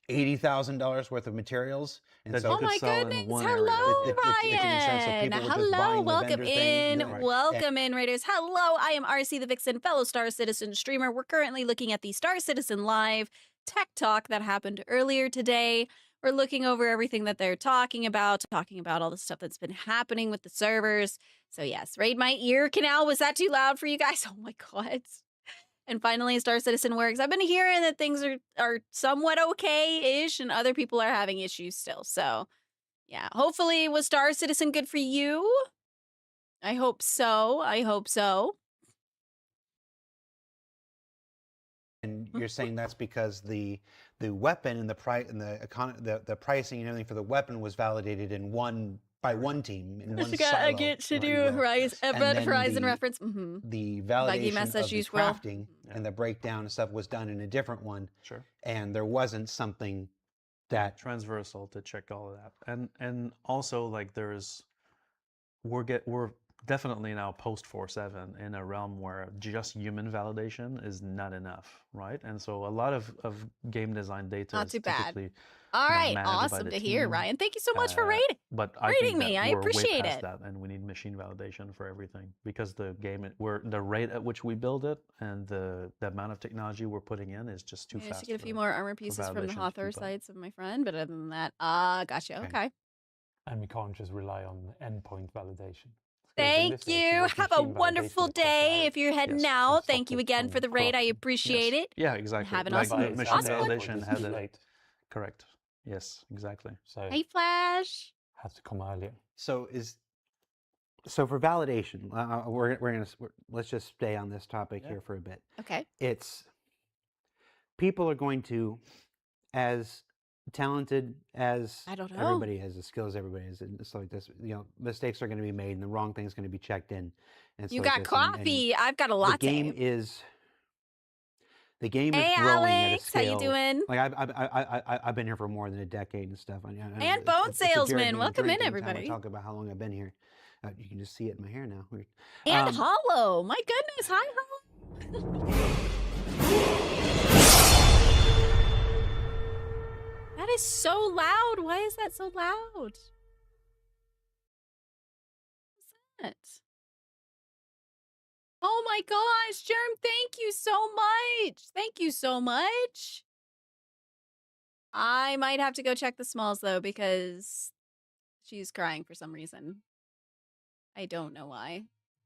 $80,000 worth of materials. And That so you Oh could my sell in goodness. one area. Hello, It didn't make sense, so Ryan. people were just Hello. buying the Welcome vendor thing. in. Right. Welcome in, Raiders. Hello. I am RcETheVixen, fellow Star Citizen streamer. We're currently looking at the Star Citizen Live Tech Talk that happened earlier today. We're looking over everything that they're talking about all the stuff that's been happening with the servers. So yes, raid my ear canal. Was that too loud for you guys? Oh my God. And finally, Star Citizen works. I've been hearing that things are somewhat okay-ish, and other people are having issues still. So, yeah. Hopefully, was Star Citizen good for you? I hope so. I hope so. And you're saying that's because the weapon and the price and the pricing and everything for the weapon was validated by one team in one silo. I get to do Horizon reference. The Buggy validation message of the usual. crafting and the breakdown and stuff was done in a different one, Sure. and there wasn't something that Transversal to check all of that, and also like we're definitely now post 4.7 in a realm where just human validation is not enough, right? And so a lot of game design data Not is too bad. typically All right. managed by awesome the to hear, team. Ryan. Thank you so much for raiding. But I Rating think that me. I we're appreciate way past it. that, and we need machine validation for everything because the rate at which we build it and the amount of technology we're putting in is just too I fast. to get a few for- more armor pieces from the validation to Hathor keep up. sites of my friend, but other than that, gotcha. Okay. And we can't just rely on endpoint validation. Thank you. Have a wonderful day. If you're heading Yes. out, thank you again for the raid. I appreciate it. Yeah, exactly. Have an Like awesome the day. machine Awesome one. validation had a correct. Yes, exactly. So Hey, Flash. has to come earlier. so for validation. Let's just stay on this topic here for a bit. Okay. It's people are going to, as talented as I don't know. everybody has, the skills everybody has, and stuff like this. Mistakes are going to be made, and the wrong thing's going to be checked in. And You stuff got like this, and coffee. I've got a the latte. game is Hey, growing at a Alex. How scale. you doing? Like I've been here for more than a decade and stuff. And it's Bone a Jared Salesman. thing, Welcome drink in, every time everybody. I talk about how long I've been here. You can just see it in my hair now. Weird. And Hollow. My goodness. Hi, Hollow. That is so loud. Why is that so loud? What's that? Oh my gosh, Germ, thank you so much. Thank you so much. I might have to go check the smalls though because she's crying for some reason. I don't know why.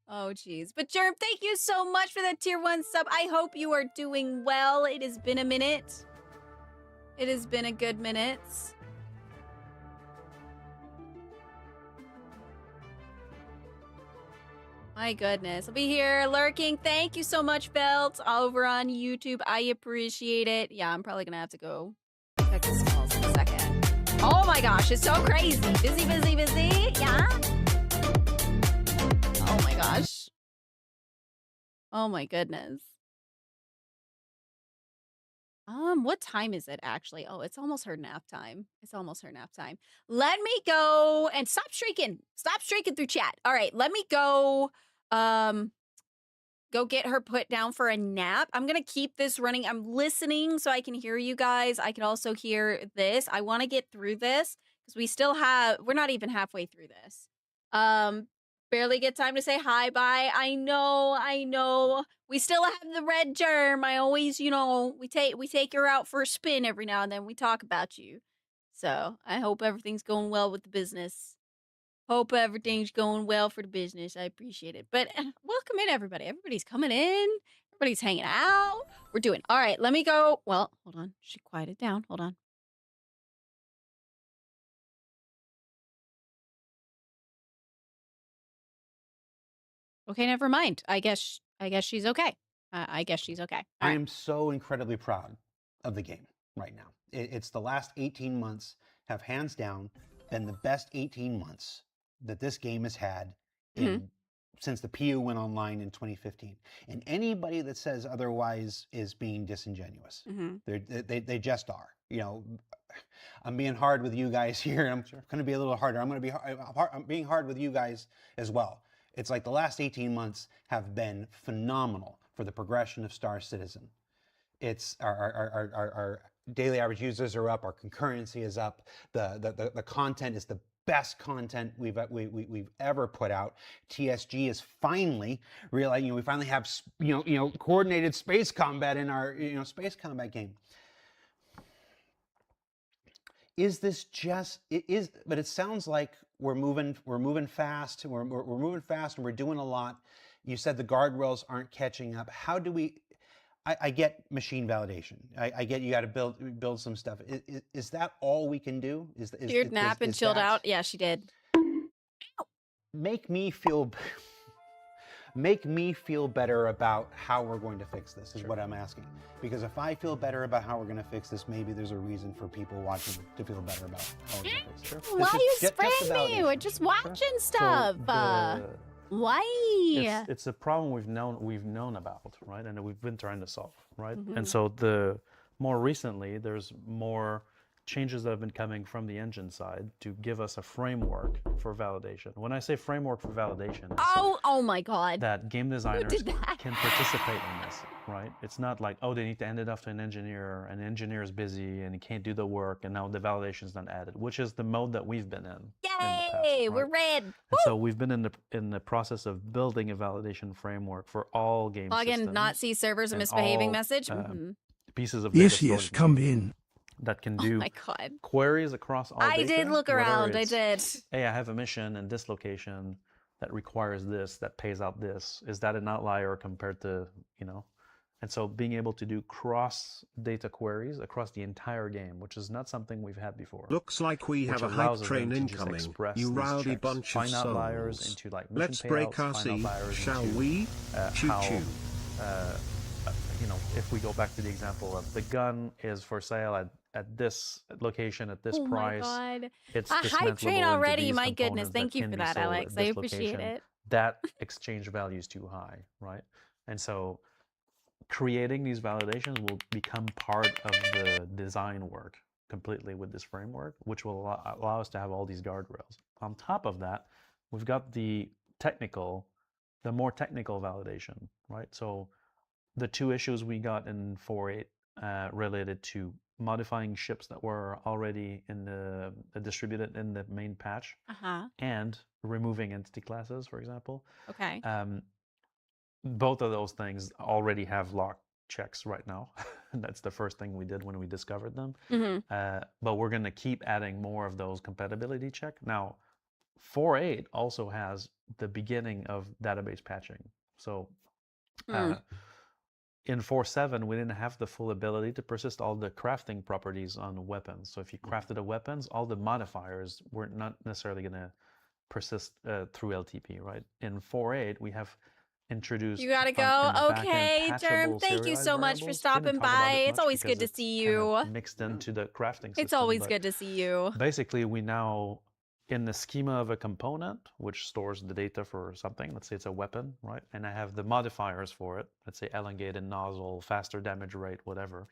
Oh geez. But Germ, thank you so much for that tier 1 sub. I hope you are doing well. It has been a minute. It has been a good minute. My goodness. I'll be here lurking. Thank you so much, Belt, over on YouTube. I appreciate it. Yeah, I'm probably going to have to go check the smalls in a second. Oh my gosh, it's so crazy. Busy, busy, busy. Yeah. Oh my gosh. Oh my goodness. What time is it actually? Oh, it's almost her nap time. It's almost her nap time. Let me go and stop streaking. Stop streaking through chat. All right, let me go go get her put down for a nap. I'm going to keep this running. I'm listening so I can hear you guys. I can also hear this. I want to get through this because we're not even halfway through this. Barely get time to say hi, bye. I know. We still have the red germ. I always, we take her out for a spin every now and then. We talk about you. So I hope everything's going well with the business. Hope everything's going well for the business. I appreciate it. But welcome in, everybody. Everybody's coming in. Everybody's hanging out. We're doing. All right, let me go. Well, hold on. She quieted down. Hold on. Okay, never mind. I guess she's okay. I guess she's okay. I am so incredibly proud of the game right now. It's the last 18 months have hands down been the best 18 months that this game has had since the PU went online in 2015. And anybody that says otherwise is being disingenuous. They just are. I'm being hard with you guys here. And I'm going to be a little harder. I'm being hard with you guys as well. It's like the last 18 months have been phenomenal for the progression of Star Citizen. It's our daily average users are up. Our concurrency is up. The content is the best content we've ever put out. TSG is finally realizing, we finally have coordinated space combat in our space combat game. Is this just but it sounds like we're moving fast. We're moving fast and we're doing a lot. You said the guardrails aren't catching up. How do we? I get machine validation. I get you got to build some stuff. Is that all we can do? Feared nap and chilled out. Yeah, she did. Make me feel better about how we're going to fix this is what I'm asking. Because if I feel better about how we're going to fix this, maybe there's a reason for people watching to feel better about how we're going to fix it. Why are you spraying me? We're just watching stuff. Why? It's a problem we've known about, right? And we've been trying to solve, right? And so more recently, there's more changes that have been coming from the engine side to give us a framework for validation. When I say framework for validation, oh my God, that game designers can participate in this, right? It's not like, they need to hand it off to an engineer, and the engineer is busy and he can't do the work, and now the validation is not added, which is the mode that we've been in. Yay, in the past, right? we're red. And so we've been in the process of building a validation framework for all game systems. Login, not see servers, a misbehaving all, message. Pieces of data Yes, come in. that can do Oh my God. queries across all I data. did look around. I did. Hey, I have a mission in this location that requires this, that pays out this. Is that an outlier compared to, And so being able to do cross data queries across the entire game, which is not something we've had before. Looks like we have a hype train incoming. You rowdy bunch of souls. Outliers into Let's break Arcee, shall we? Choo-choo. If we go back to the example of the gun is for sale at this location at this price. Oh my God. It's a hype train dismantleable already. into these My goodness. components Thank you can for be that, sold Alex. at I this appreciate location. it. That exchange value is too high, right? And so creating these validations will become part of the design work completely with this framework, which will allow us to have all these guardrails. On top of that, we've got the more technical validation, right? So the two issues we got in 4.8 related to modifying ships that were already distributed in the main patch and removing entity classes, for example. Okay. Both of those things already have lock checks right now. That's the first thing we did when we discovered them. But we're going to keep adding more of those compatibility check. Now, 4.8 also has the beginning of database patching. So in 4.7, we didn't have the full ability to persist all the crafting properties on weapons. So if you crafted a weapons, all the modifiers were not necessarily going to persist through LTP, right? In 4.8, we have introduced. You gotta go. Okay, Germ. Thank you so much for stopping by. It's always good to see you. Mixed into the crafting system. It's always good to see you. Basically, we now, in the schema of a component, which stores the data for something, let's say it's a weapon, right? And I have the modifiers for it, let's say elongated nozzle, faster damage rate, whatever.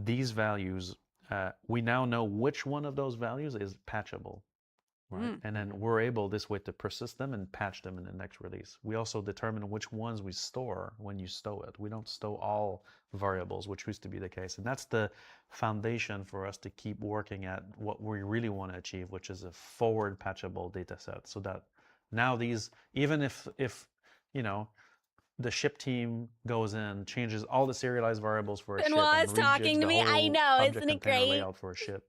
These values, we now know which one of those values is patchable, right? And then we're able this way to persist them and patch them in the next release. We also determine which ones we store when you stow it. We don't stow all variables, which used to be the case. And that's the foundation for us to keep working at what we really want to achieve, which is a forward patchable data set. So that now these, even if the ship team goes in, changes all the serialized variables for a ship, and talking to me, I know, isn't it great? Layout for a ship,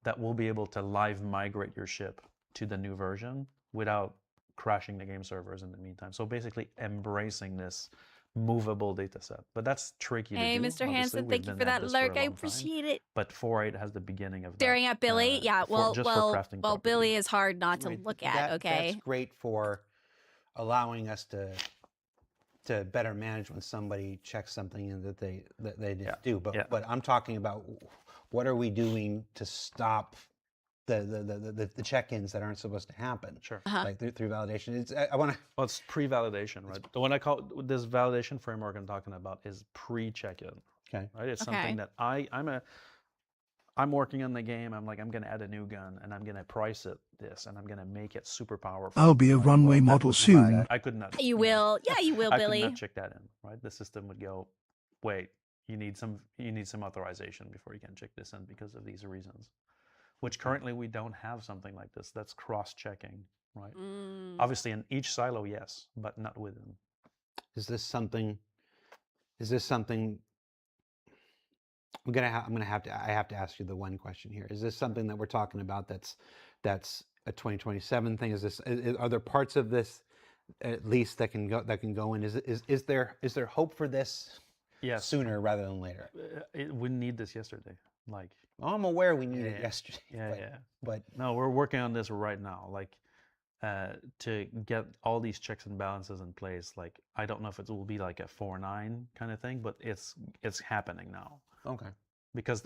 that we'll be able to live migrate your ship to the new version without crashing the game servers in the meantime. So basically embracing this movable data set. But that's tricky to do. Hey, Mr. Hansen, thank you for that lurk. I appreciate it. But 4.8 has the beginning of that. Staring at Billy? Yeah, well, Billy is hard not to look at, okay? That's great for allowing us to better manage when somebody checks something in that they didn't do. But I'm talking about what are we doing to stop the check-ins that aren't supposed to happen. Sure. Like through validation. Well, it's pre-validation, right? The one I call this validation framework I'm talking about is pre-check-in. Okay. Right? It's something that I'm I'm working on the game. I'm like, I'm going to add a new gun and I'm going to price it this and I'm going to make it super powerful. I'll be a runway model soon. I could not. You will. Yeah, you will, I Billy. could not check that in, right? The system would go, wait, you need some authorization before you can check this in because of these reasons. Which currently we don't have something like this. That's cross-checking, right? Obviously in each silo, yes, but not within. Is this something I have to ask you the one question here. Is this something that we're talking about that's a 2027 thing? Are there parts of this at least that can go in? Is there hope for this sooner rather than later? We need this yesterday. Like, I'm aware we need it yesterday. But no, we're working on this right now. Like, to get all these checks and balances in place. Like, I don't know if it will be like a 4.9 kind of thing, but it's happening now. Okay. Because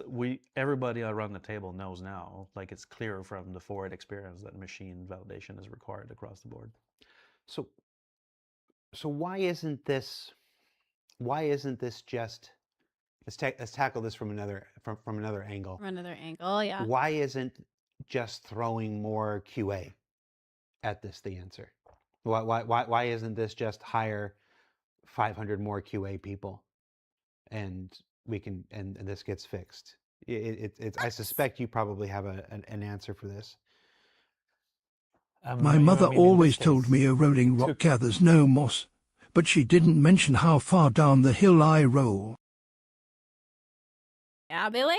everybody around the table knows now, like it's clear from the 4.8 experience that machine validation is required across the board. So why isn't this just, let's tackle this from another angle. From another angle, yeah. Why isn't just throwing more QA at this the answer? Why isn't this just hire 500 more QA people and this gets fixed? I suspect you probably have an answer for this. My mother always told me a rolling rock gathers no moss, but she didn't mention how far down the hill I roll. Yeah, Billy?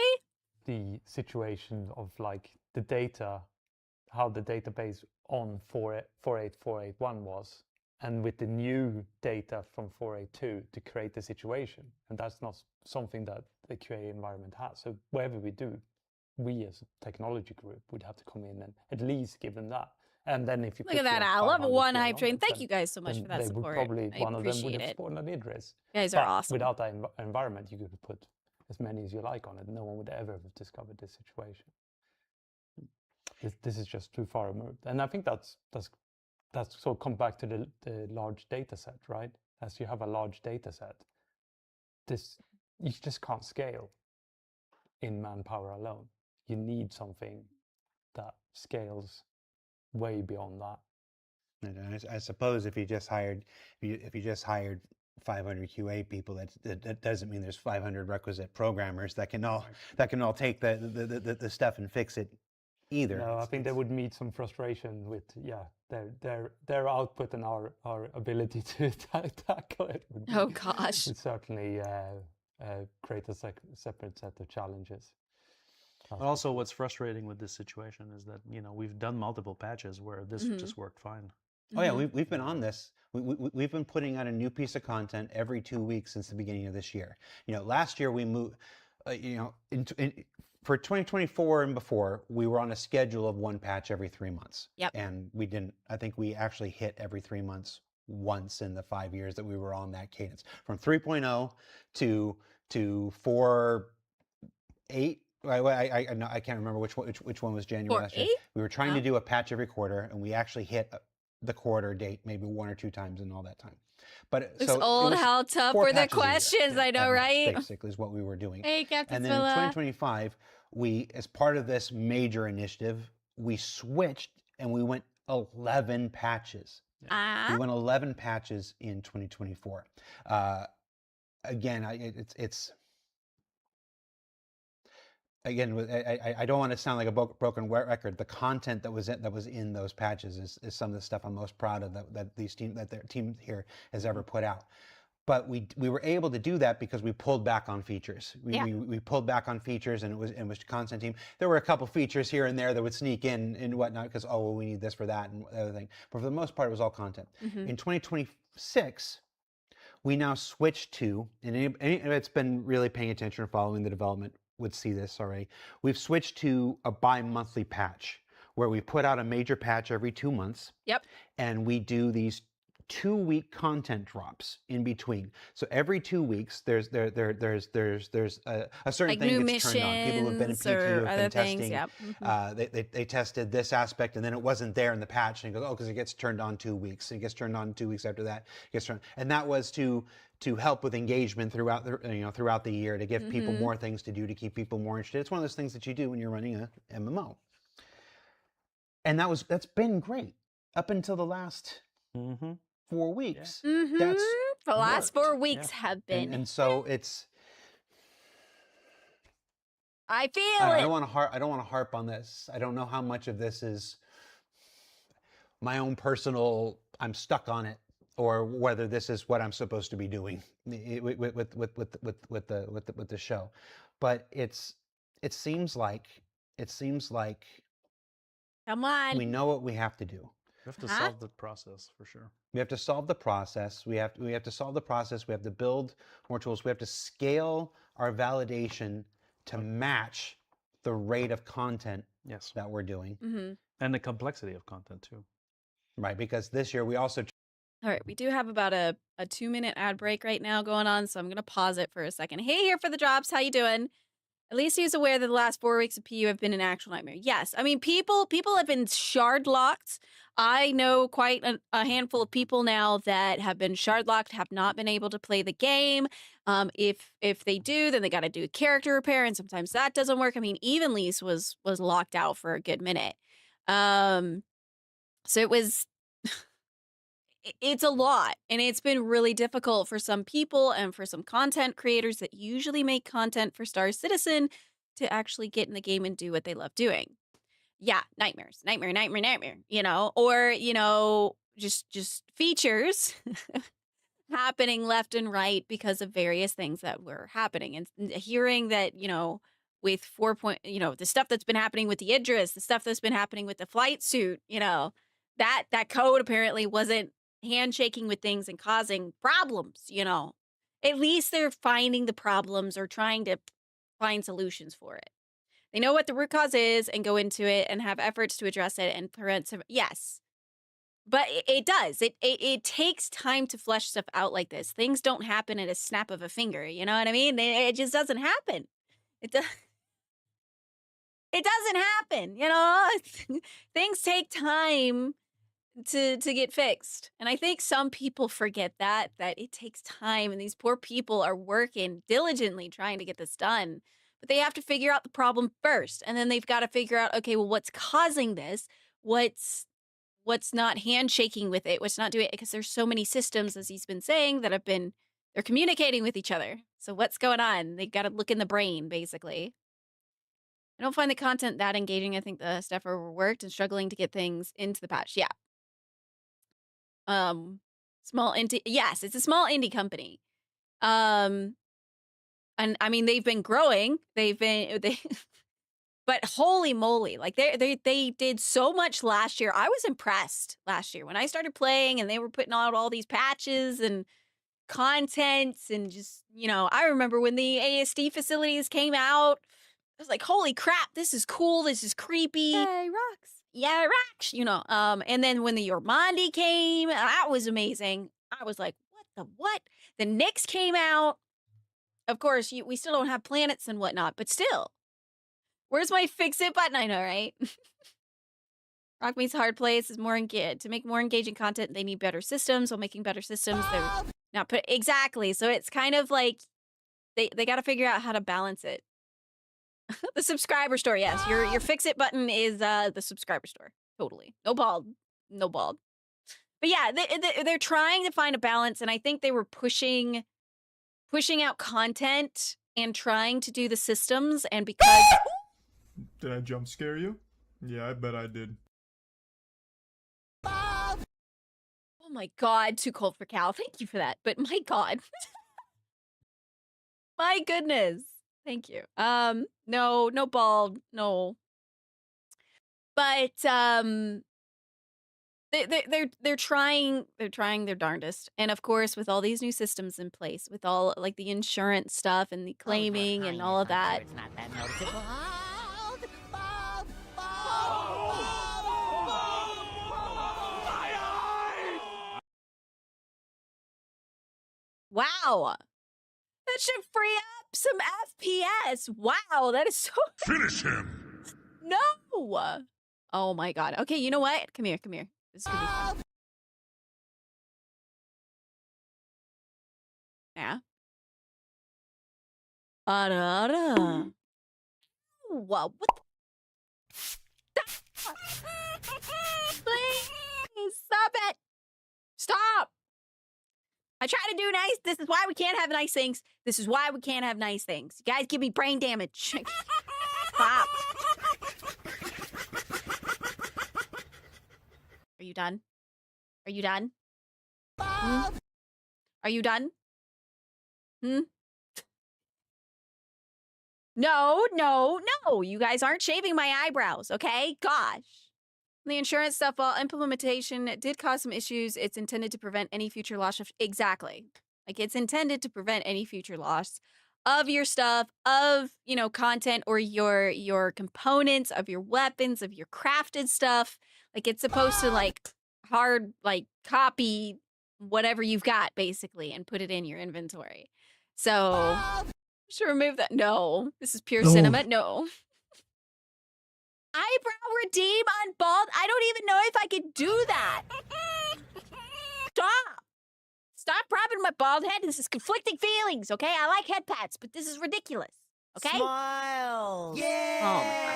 The situation of like the data, how the database on 4.8.4.8.1 was, and with the new data from 4.8.2 to create the situation. And that's not something that the QA environment has. So whatever we do, we as a technology group would have to come in and at least give them that. And then if you look at that, I love one hype train. Thank you guys so much for that support. Probably I one of them would appreciate have it. spawned an Idris. You guys are awesome. Without that environment, you could put as many as you like on it. No one would ever have discovered this situation. This is just too far removed. And I think that's so come back to the large data set, right? As you have a large data set, you just can't scale in manpower alone. You need something that scales way beyond that. And I suppose if you just hired 500 QA people, that doesn't mean there's 500 requisite programmers that can all take the stuff and fix it either. No, I think they would meet some frustration with their output and our ability to tackle it. Oh gosh! Would certainly create a separate set of challenges. Also, what's frustrating with this situation is that we've done multiple patches where this just worked fine. Oh yeah, we've been on this. We've been putting out a new piece of content every 2 weeks since the beginning of this year. Last year we moved. For 2024 and before, we were on a schedule of one patch every 3 months. Yep. And we didn't. I think we actually hit every 3 months once in the 5 years that we were on that cadence. From 3.0 to 4.8. I can't remember which one was January last year. We were trying to do a patch every quarter, and we actually hit the quarter date maybe 1 or 2 times in all that time. But it's old, how tough were the questions? I know, right? Basically, is what we were doing. Hey, Captain And then in 2025, we, as part of this major initiative, we switched and we went 11 patches. We went 11 patches in 2024. Again, I don't want to sound like a broken record. The content that was in those patches is some of the stuff I'm most proud of that their team here has ever put out. But we were able to do that because we pulled back on features. We pulled back on features, and it was content team. There were a couple features here and there that would sneak in and whatnot because we need this for that and the other thing. But for the most part, it was all content. In 2026. We now switch to, and anybody that's been really paying attention or following the development would see this already. We've switched to a bi-monthly patch where we put out a major patch every 2 months. Yep. And we do these 2-week content drops in between. So every 2 weeks, there's a certain Like thing new gets turned on. People who've been in missions PT or who have other been things. testing. Yep. Mhm. They tested this aspect, and then it wasn't there in the patch, and it goes, oh, because it gets turned on 2 weeks. It gets turned on 2 weeks after that. It gets turned, and that was to help with engagement throughout the year, to give people more things to do, to keep people more interested. It's one of those things that you do when you're running a MMO. And that's been great up until the last 4 weeks. That's the last worked. 4 weeks have been. And so it's. I feel I it. don't want to harp on this. I don't know how much of this is my own personal. I'm stuck on it, or whether this is what I'm supposed to be doing with the show. But it seems like. Come on. We know what we have to do. We have to solve the process for sure. We have to solve the process. We have to solve the process. We have to build more tools. We have to scale our validation to match the rate of content that we're doing. And the complexity of content too. Right, because this year we also. All right, we do have about a 2-minute ad break right now going on, so I'm going to pause it for a second. Hey, here for the drops. How you doing? At least he's aware that the last 4 weeks of PU have been an actual nightmare. Yes, I mean, people have been shard locked. I know quite a handful of people now that have been shard locked, have not been able to play the game. If they do, then they got to do character repair, and sometimes that doesn't work. I mean, Evenlease was locked out for a good minute. So it was. It's a lot, and it's been really difficult for some people and for some content creators that usually make content for Star Citizen to actually get in the game and do what they love doing. Yeah, nightmares, nightmare, or just features happening left and right because of various things that were happening, and hearing that with 4. The stuff that's been happening with the Idris, the stuff that's been happening with the flight suit, that code apparently wasn't handshaking with things and causing problems, At least they're finding the problems or trying to find solutions for it. They know what the root cause is and go into it and have efforts to address it and prevent some. Yes. But it does. It takes time to flesh stuff out like this. Things don't happen at a snap of a finger. You know what I mean? It just doesn't happen. It doesn't happen. Things take time to get fixed. And I think some people forget that it takes time, and these poor people are working diligently trying to get this done. But they have to figure out the problem first, and then they've got to figure out, okay, well, what's causing this? What's not handshaking with it? What's not doing it? Because there's so many systems, as he's been saying, that they're communicating with each other. So what's going on? They've got to look in the brain, basically. I don't find the content that engaging. I think the staff are overworked and struggling to get things into the patch. Yeah. Small indie. Yes, it's a small indie company. And I mean, they've been growing. But holy moly, like they did so much last year. I was impressed last year when I started playing, and they were putting out all these patches and contents, and just, I remember when the ASD facilities came out, I was like, holy crap, this is cool. This is creepy. Yay, rocks. Yeah, rocks, and then when the Yormandi came, that was amazing. I was like, what? The Nyx came out. Of course, we still don't have planets and whatnot, but still. Where's my fix it button? I know, right? Rock Meets Hard Place is to make more engaging content. They need better systems. While making better systems, they're not put exactly. So it's kind of like they got to figure out how to balance it. The subscriber store, yes. Your fix it button is the subscriber store. Totally. No bald. But yeah, they're trying to find a balance, and I think they were pushing out content and trying to do the systems, and because Did I jump scare you? Yeah, I bet I did. oh my god, too cold for Cal. Thank you for that. But my god. My goodness. Thank you. No bald, no. But they're trying their darndest. And of course, with all these new systems in place, with all like the insurance stuff and the claiming and all of that. It's not that noticeable. Wow. That should free up some FPS. Wow, that is so... Finish him! No! Oh my god. Okay, you know what? Come here, come here. This is gonna be fun. Yeah. Whoa, what the... Stop! Please, stop it! Stop! I try to do nice. This is why we can't have nice things. This is why we can't have nice things. You guys give me brain damage. Stop. Are you done? Are you done? Hmm? Are you done? Hmm? No, no, no. You guys aren't shaving my eyebrows, okay? Gosh. The insurance stuff, while implementation did cause some issues, it's intended to prevent any future loss of... Exactly. Like, it's intended to prevent any future loss of your stuff, of, you know, content or your components, of your weapons, of your crafted stuff. Like, it's supposed to, like, hard, like, copy whatever you've got, basically, and put it in your inventory. So, should remove that. No. This is pure cinema. No. Eyebrow redeem on bald? I don't even know if I could do that. Stop. Stop rubbing my bald head. This is conflicting feelings, okay? I like head pats, but this is ridiculous, okay? Smile. Yeah. Oh, my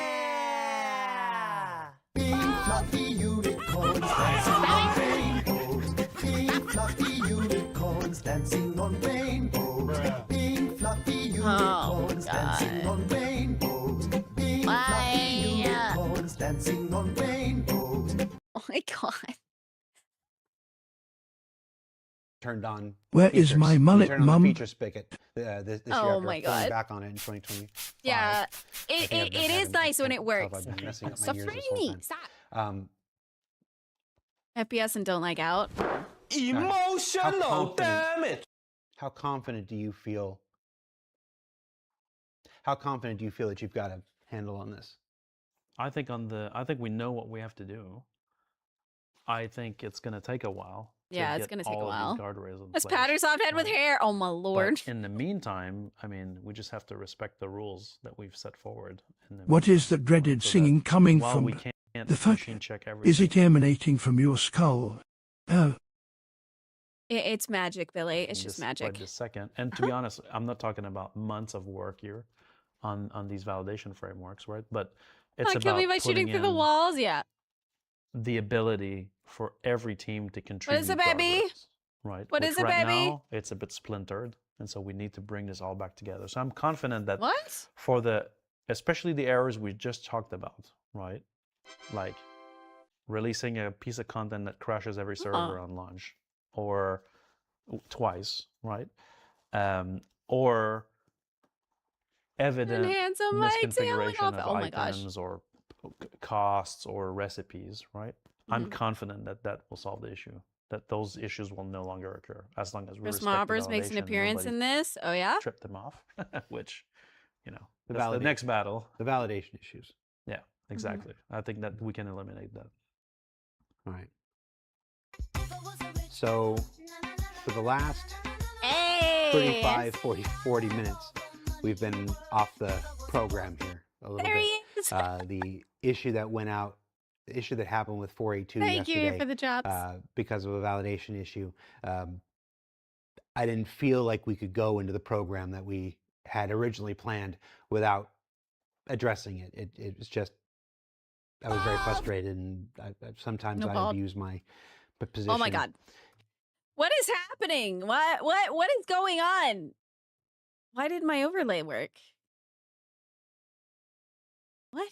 God. Pink fluffy unicorns dancing on rainbows. Pink fluffy unicorns dancing on rainbows. Pink fluffy unicorns dancing on rainbows. Pink fluffy unicorns dancing on rainbows. Oh my god. Turned on. Where is features. my We mullet, turned on the Mum? feature spigot this year Oh after my pulling God. back on it in 2020. Yeah, I think I've been it is having nice when a it of works. I've been messing up my Stop ears threatening this whole me. time. Stop. FPS and don't like out. Emotional damage. How confident do you feel? How confident do you feel that you've got a handle on this? I think we know what we have to do. I think it's going to take a while. Yeah, it's going to take a while. This powder soft head with hair. Oh my lord. But in the meantime, I mean, we just have to respect the rules that we've set forward. What is the dreaded singing coming while from? we can't The fuck? machine check everything. Is it emanating from your skull? Oh. It's magic, Billy. It's just magic. Right this second. And to be honest, I'm not talking about months of work here on these validation frameworks, right? But it's Not kill me by shooting through the walls. Yeah. The ability for every team to contribute. What is it, baby? Right. What Which is it, right baby? Now, it's a bit splintered, and so we need to bring this all back together. So I'm confident that What? for especially the errors we just talked about, right? Like releasing a piece of content that crashes every server on launch, or twice, right? Or evident Enhance on my tailing misconfiguration off. of Oh my gosh. items or costs or recipes, right? I'm confident that that will solve the issue. That those issues will no longer occur as long as we Chris respect the Mobbers makes an validation, appearance nobody in this. Oh yeah. Trip them off, which, you know, The that's the validation. next battle. The validation issues. Yeah, exactly. I think that we can eliminate that. All right. So for the last 35, 40 minutes, we've been off the program here a little There bit. he is. The issue that went out, the issue that happened with 482 Thank yesterday, you for the drops. because of a validation issue, I didn't feel like we could go into the program that we had originally planned without addressing it. It was just, I was very frustrated, and sometimes No I bald. abuse my position. Oh my god. What is happening? What is going on? Why did my overlay work? What?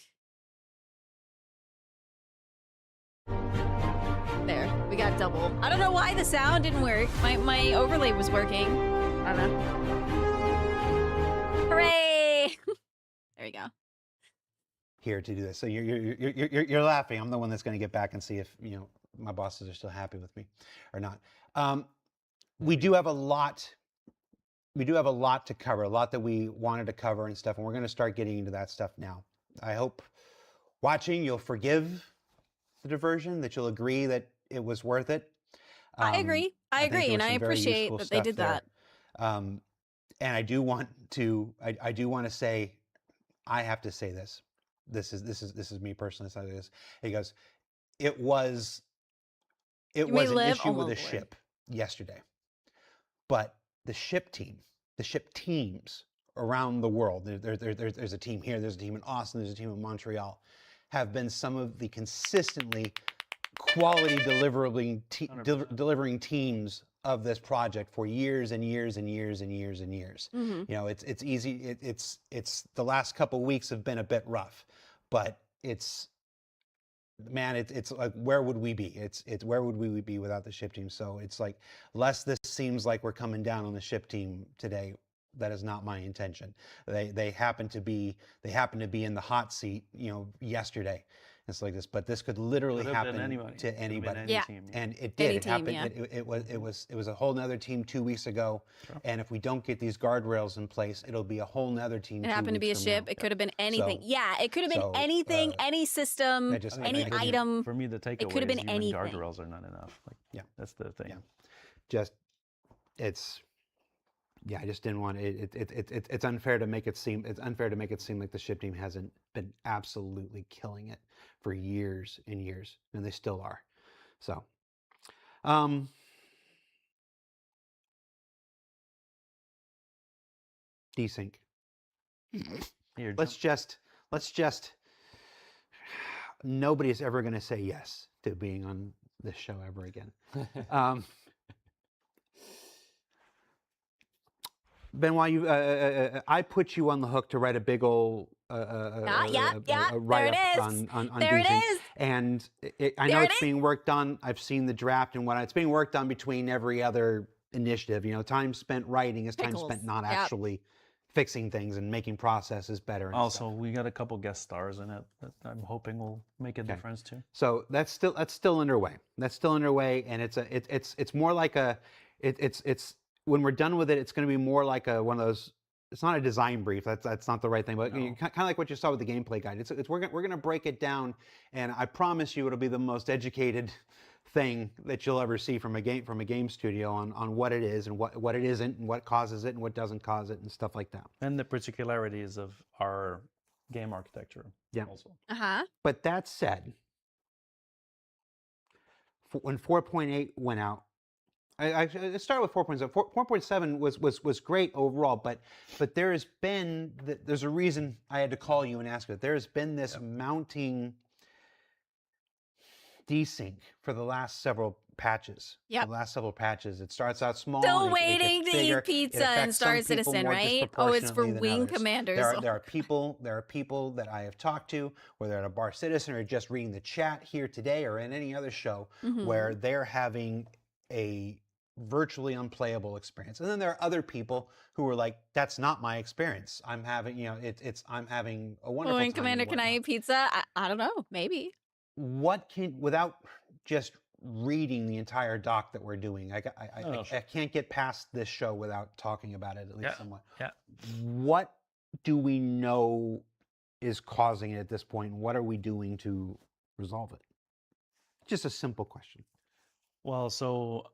There, we got double. I don't know why the sound didn't work. My overlay was working. I don't know. Hooray! There you go. Here to do this. So you're laughing. I'm the one that's going to get back and see if my bosses are still happy with me or not. We do have a lot. We do have a lot to cover. A lot that we wanted to cover and stuff, and we're going to start getting into that stuff now. I hope watching you'll forgive the diversion. That you'll agree that it was worth it. I agree. I think agree, there and was I some very appreciate useful that they stuff did there. that. And I do want to say, I have to say this. This is me personally saying this. He goes, it was an issue with a ship yesterday, but the ship teams around the world, there's a team here, there's a team in Austin, there's a team in Montreal, have been some of the consistently quality delivering teams of this project for years and years and years and years and years. You know, it's easy. It's the last couple weeks have been a bit rough, but it's like, where would we be? It's where would we be without the ship team? So it's like, lest this seems like we're coming down on the ship team today, that is not my intention. They happen to be in the hot seat, you know, yesterday. It's like this, but this could literally happen to anybody. Any team, and it did. Any It team, happened. yeah. It was a whole nother team 2 weeks ago. Sure. And if we don't get these guardrails in place, it'll be a whole nother team. It happened to be a ship. It could have been anything. So- Yeah, it could have been anything, any system, any item. For me, the takeaway could have been is even anything. guardrails are not enough. Like, Yeah. that's the thing. Yeah. I just didn't want it's unfair to make it seem like the ship team hasn't been absolutely killing it for years and years, and they still are. So desync. Let's just nobody's ever going to say yes to being on this show ever again. Benoit, I put you on the hook to write a big old write-up on There it desync. is. And I know it's being worked on. I've seen the draft and whatnot. It's being worked on between every other initiative. You know, time spent writing is time spent not actually fixing things and making processes better. And Also, we got a couple guest stars in it that I'm hoping will make a difference too. So that's still underway. And it's more like it's when we're done with it, it's going to be more like one of those. It's not a design brief. That's not the right thing. But kind of like what you saw with the gameplay guide. We're going to break it down, and I promise you, it'll be the most educated thing that you'll ever see from a game studio on what it is and what it isn't and what causes it and what doesn't cause it and stuff like that. And the particularities of our game architecture. Yeah. Also. But that said, when 4.8 went out. I started with 4.7. 4.7 was great overall, but there's a reason I had to call you and ask you. There's been this mounting desync for the last several patches. Yep. The last several patches. It starts out small. Still and waiting it to bigger. eat pizza in Star Citizen, right? Oh, it's for wing commanders. There are people that I have talked to, whether at a Bar Citizen or just reading the chat here today or in any other show, where they're having a virtually unplayable experience. And then there are other people who are like, that's not my experience. I'm having, I'm having a wonderful Wing time. commander, can I eat pizza? I don't know, maybe. Without just reading the entire doc that we're doing, I can't get past this show without talking about it at least somewhat. Yeah. What do we know is causing it at this point? And what are we doing to resolve it? Just a simple question. Well, so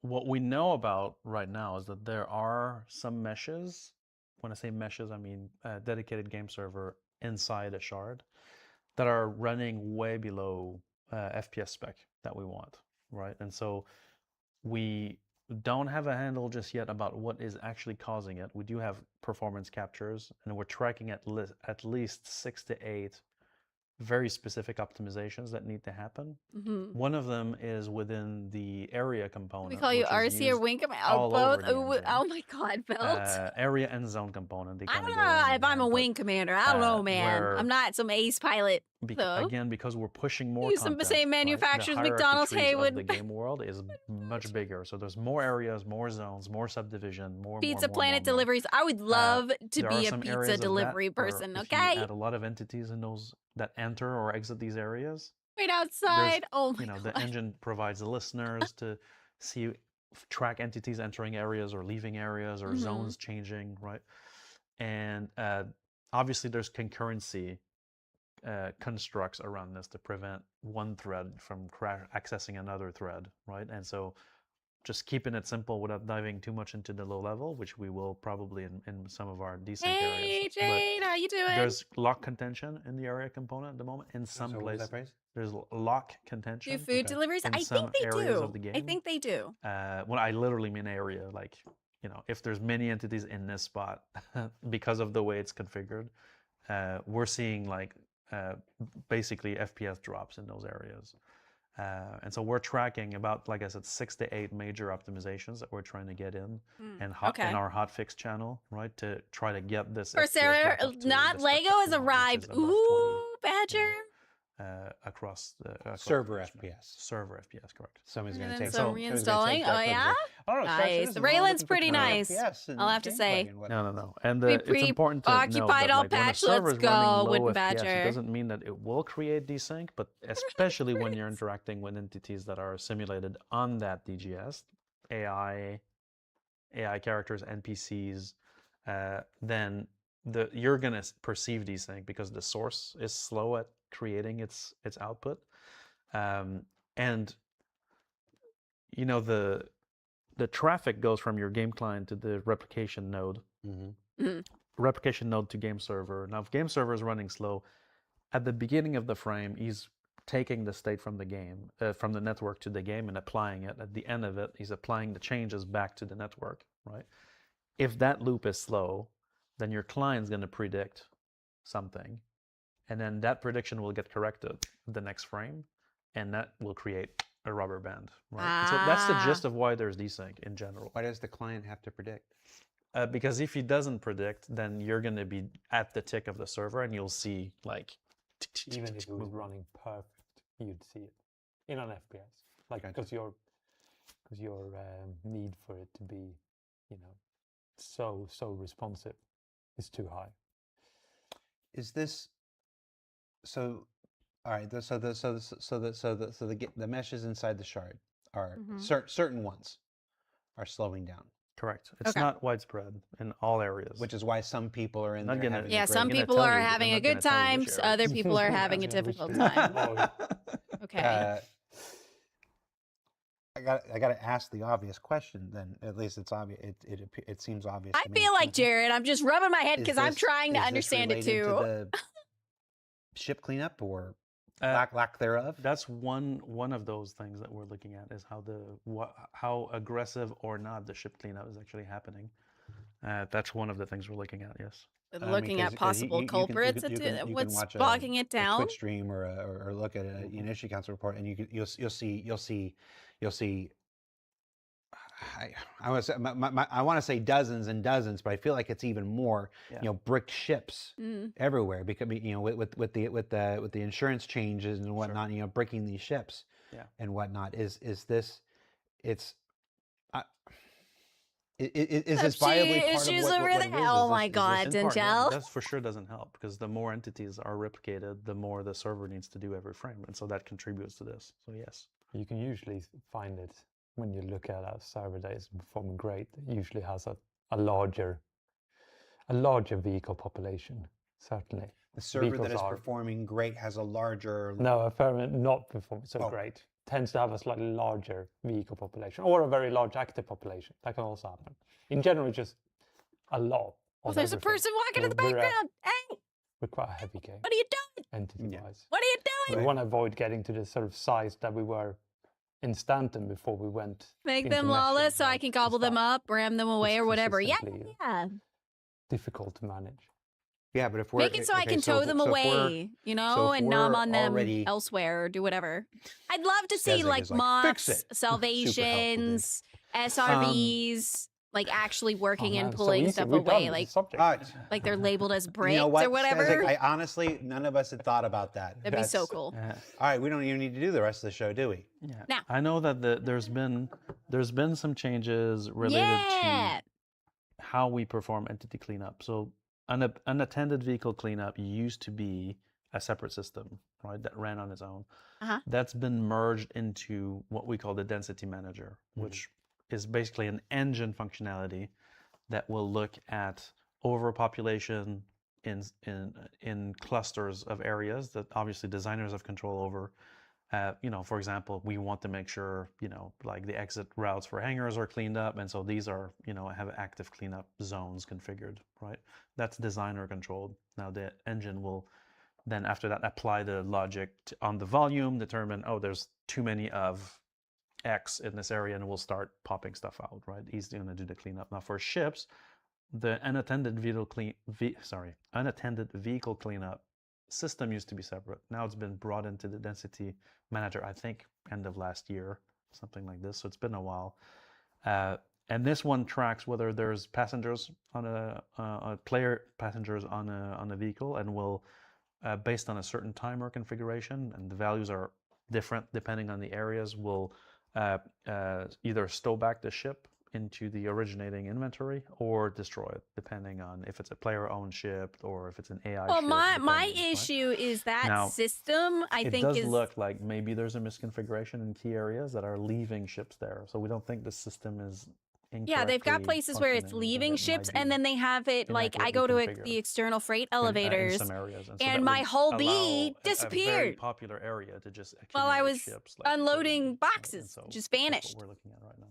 what we know about right now is that there are some meshes. When I say meshes, I mean a dedicated game server inside a shard that are running way below FPS spec that we want, right? And so we don't have a handle just yet about what is actually causing it. We do have performance captures, and we're tracking at least 6 to 8 very specific optimizations that need to happen. One of them is within the area component. We call you Arcee or Wing Commander. Oh, both. Oh my God, Belt. Area and zone component. I don't know if I'm a Wing Commander. I don't know, man. I'm not some ace pilot. Again, because we're pushing more use some same manufacturers, McDonald's, Haywood. The game world is much bigger, so there's more areas, more zones, more subdivision, more Pizza Planet deliveries. I would love to be a pizza delivery person. Okay. You add a lot of entities in those that enter or exit these areas. Right outside. Oh my God. The engine provides the listeners to track entities entering areas or leaving areas or zones changing, right? And obviously there's concurrency constructs around this to prevent one thread from accessing another thread, right? And so just keeping it simple without diving too much into the low level, which we will probably in some of our desync Hey, areas. Jade, how you doing? There's lock contention in the area component at the moment. In some So what was places, that phrase? there's lock contention. Do food deliveries? in I some think they areas do. of the game. I think they do. Well, I literally mean area. Like, you know, if there's many entities in this spot, because of the way it's configured, we're seeing like basically FPS drops in those areas. And so we're tracking about, like I said, 6 to 8 major optimizations that we're trying to get in in our hotfix channel, right, to try to get this. Corsair, not Lego, has arrived. Ooh, Badger. Across the Server FPS. Server FPS, correct. Somebody's going to And take some reinstalling. Oh yeah, nice. The Railen's pretty nice. I'll have to say. No. And We it's important to know occupied that, all like, when a patch. Let's server's running go, low Wooden FPS, Badger. it doesn't mean that it will create desync, but especially when you're interacting with entities that are simulated on that DGS, AI characters, NPCs, then you're going to perceive desync because the source is slow at creating its output, and you know the traffic goes from your game client to the replication node, replication node to game server. Now, if game server is running slow, at the beginning of the frame, he's taking the state from the game, from the network to the game and applying it. At the end of it, he's applying the changes back to the network, right? If that loop is slow, then your client's going to predict something, and then that prediction will get corrected the next frame, and that will create a rubber band, right? So that's the gist of why there's desync in general. Why does the client have to predict? Because if he doesn't predict, then you're going to be at the tick of the server, and you'll see like even if it was running perfect, you'd see it in an FPS, like because your need for it to be, you know, so responsive is too high. Is this so? All right. The meshes inside the shard are certain ones are slowing down. Correct. It's not widespread in all areas, which is why some people are in there having yeah, some people are having a good time, other people are having a difficult time. Okay. I got to ask the obvious question. Then at least it's obvious. It seems obvious. I feel like Jared. I'm just rubbing my head because I'm trying to understand it too. To the ship cleanup or lack thereof. That's one of those things that we're looking at, is how aggressive or not the ship cleanup is actually happening. That's one of the things we're looking at. Yes. Looking at possible culprits. What's bogging it down? Twitch stream or look at an initial council report, and you'll see. I want to say dozens and dozens, but I feel like it's even more. Yeah. You know, bricked ships everywhere because, you know, with the insurance changes and whatnot. You know, bricking these ships and whatnot. Is this viably part of what it is? Oh my God, Denzel. That for sure doesn't help, because the more entities are replicated, the more the server needs to do every frame, and so that contributes to this. So yes, you can usually find it when you look at a server that is performing great. It usually has a larger vehicle population. Certainly, the server that is performing great has a larger. No, a server not performing so great tends to have a slightly larger vehicle population, or a very large active population. That can also happen. In general, just a lot. Well, there's a person walking in the background. Hey! We're quite a heavy game. What are you doing? Entity-wise. What are you doing? We want to avoid getting to the sort of size that we were in Stanton before we went. Make them lawless so I can gobble them up, ram them away, or whatever. Yeah. Difficult to manage. Yeah, but if we're make it so I can tow them away, you know, and nom on them elsewhere or do whatever. I'd love to see like mobs, salvations, SRVs, like actually working and pulling stuff away, like they're labeled as breaks or whatever. I honestly, none of us had thought about that. That'd be so cool. All right, we don't even need to do the rest of the show, do we? Yeah. Now, I know that there's been some changes related to how we perform entity cleanup. So unattended vehicle cleanup used to be a separate system, right, that ran on its own. That's been merged into what we call the density manager, which is basically an engine functionality that will look at overpopulation in clusters of areas that obviously designers have control over, You know, for example, we want to make sure, you know, like the exit routes for hangars are cleaned up, and so these are, you know, have active cleanup zones configured, right? That's designer controlled. Now the engine will then after that apply the logic on the volume, determine, oh, there's too many of X in this area, and we'll start popping stuff out, right? He's going to do the cleanup. Now for ships, the unattended vehicle cleanup system used to be separate. Now it's been brought into the density manager, I think end of last year, something like this. So it's been a while. And this one tracks whether there's passengers on a player passengers on a vehicle, and will based on a certain timer configuration, and the values are different depending on the areas, will either stow back the ship into the originating inventory or destroy it, depending on if it's a player-owned ship or if it's an AI well, ship. my issue is that Now, system, it does look like maybe there's a misconfiguration in key areas that are leaving ships there. So we don't think the system is yeah, they've got places where it's leaving ships, and then they have it like I go to the external freight elevators, in some areas, and, so and my whole bee a very disappeared popular area to just while I was ships, like, unloading boxes, so just that's vanished. what we're looking at right now.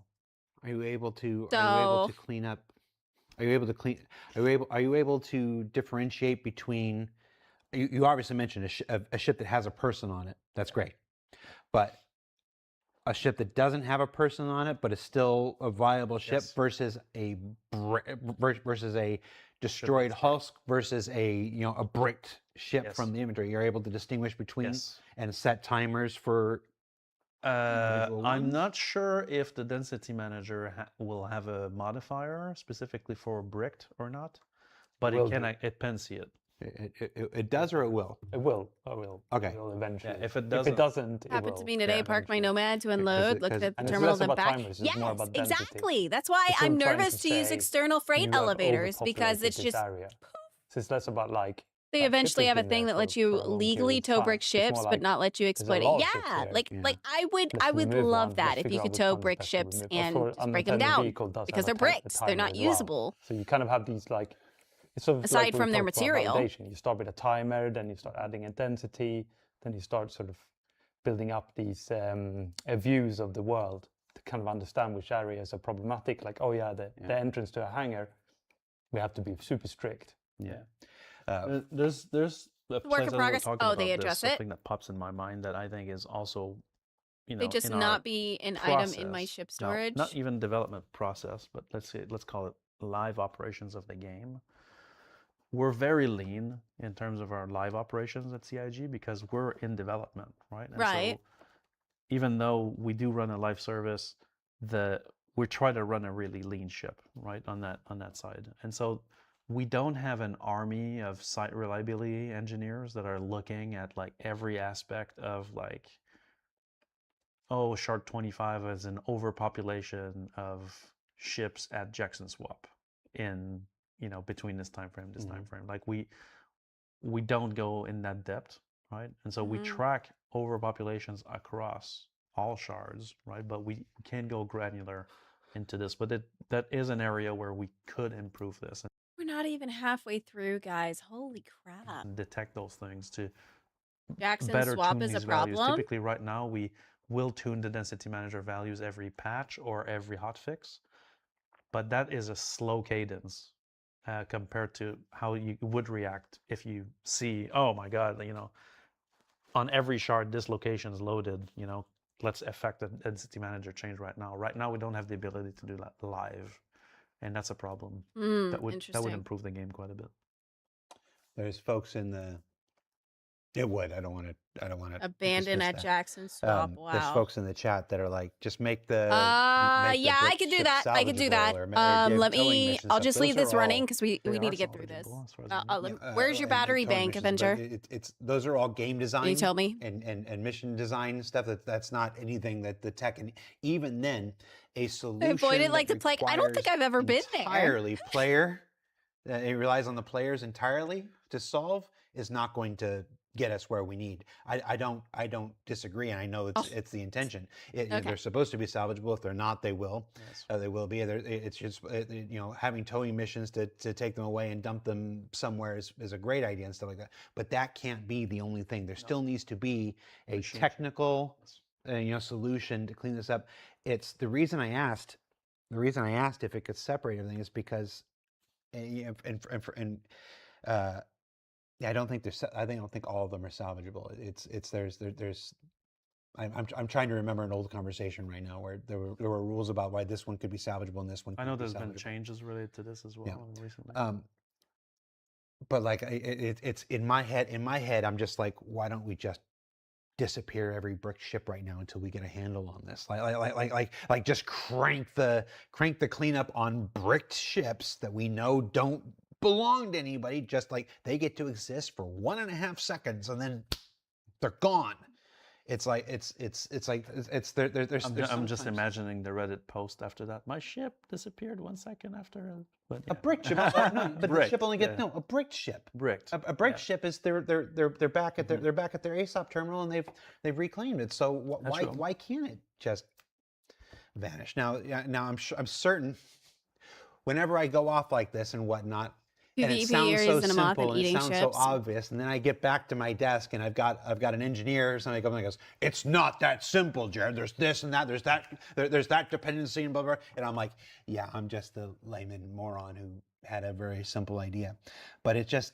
Are you able to So- clean up? Are you able to differentiate between? You obviously mentioned a ship that has a person on it. That's great, but a ship that doesn't have a person on it but is still a viable ship versus a destroyed husk versus a bricked ship from the inventory. You're able to distinguish between and set timers for. I'm not sure if the density manager will have a modifier specifically for bricked or not, but it can see it. It does, or it will. It will. It will. Okay. It will eventually. Yeah, if it doesn't, it Happened will. to me today. Yeah, parked my eventually. Nomad to unload. Looked at the and it's terminals less and about back. timers, it's more Yes, about density. exactly. That's why It's I'm all trying nervous to use say external freight you have elevators because overpopulated it's this just area. So it's less about like. they that eventually ship have has a been thing there that lets for you a long legally period of tow brick time. It's more ships, but like not let you there's a exploit it. lot of ships Yeah, there. like Let's I would remove love one. that Let's if you figure out could which tow one's brick best to ships remove. and Also, just break them unattended down vehicle does because have they're a bricks. timer They're not as well. usable. So you kind of have these like. It's sort of Aside like from we their talked about material. validation. You start with a timer, then you start adding intensity, then you start sort of building up these views of the world to kind of understand which areas are problematic. Like, oh yeah, the entrance to a hangar, we have to be super strict. Yeah. There's a Work in progress. Oh, they address it. Something that pops in my mind that I think is also, They just in our not be an item in my process. ship No, storage. not even development process, but let's call it live operations of the game. We're very lean in terms of our live operations at CIG because we're in development, right? And Right. so even though we do run a live service, we try to run a really lean ship, right, on that side. And so we don't have an army of site reliability engineers that are looking at like every aspect of like, oh, Shard 25 is an overpopulation of ships at Jackson Swap in between this time frame, time frame. Like we don't go in that depth, right? And so we track overpopulations across all shards, right? But we can go granular into this. But that is an area where we could improve this We're not even halfway through, guys. Holy crap. and detect those things to Jackson better swap tune is a these values. problem. Typically, right now we will tune the density manager values every patch or every hotfix, but that is a slow cadence compared to how you would react if you see, oh my God, on every shard this location is loaded. Let's affect the density manager change right now. Right now we don't have the ability to do that live, and that's a problem. That would improve the game quite a bit. There's folks in the. It would. I don't want to. Abandon at Jackson Swap. Wow. There's folks in the chat that are like, just make the. Yeah, I could do that. I could do that. Let me. I'll just leave this running because we need to get through this. Where's your battery bank, Avenger? Those are all game design. Can you tell me? And mission design stuff. That's not anything that the tech. And even then, a solution. I avoided like the plague. I don't think I've ever been there. Entirely player. It relies on the players entirely to solve is not going to get us where we need. I don't disagree, and I know it's the intention. Okay. They're supposed to be salvageable. If they're not, they will. Yes. They will be. It's just having towing missions to take them away and dump them somewhere is a great idea and stuff like that. But that can't be the only thing. There still needs to be a technical solution to clean this up. It's the reason I asked. The reason I asked if it could separate everything is because, I don't think I don't think all of them are salvageable. I'm trying to remember an old conversation right now where there were rules about why this one could be salvageable and this one. I know couldn't be there's been salvageable. changes related to this as well recently. But like it's in my head, I'm just like, why don't we just disappear every brick ship right now until we get a handle on this? Like just crank the cleanup on bricked ships that we know don't belong to anybody. Just like they get to exist for 1.5 seconds and then they're gone. It's like I'm just imagining the Reddit post after that. My ship disappeared 1 second after a brick ship. No, but the ship only gets a bricked ship. Bricked. A bricked ship is they're back at they're back at their ASOP terminal and they've reclaimed it. So why can't it just vanish? Now I'm certain whenever I go off like this and whatnot. And it sounds so simple and it sounds so obvious, and then I get back to my desk and I've got an engineer or something comes and goes, "It's not that simple, Jared. There's this and that. There's that dependency and blah blah." And I'm like, "Yeah, I'm just a layman moron who had a very simple idea," but it's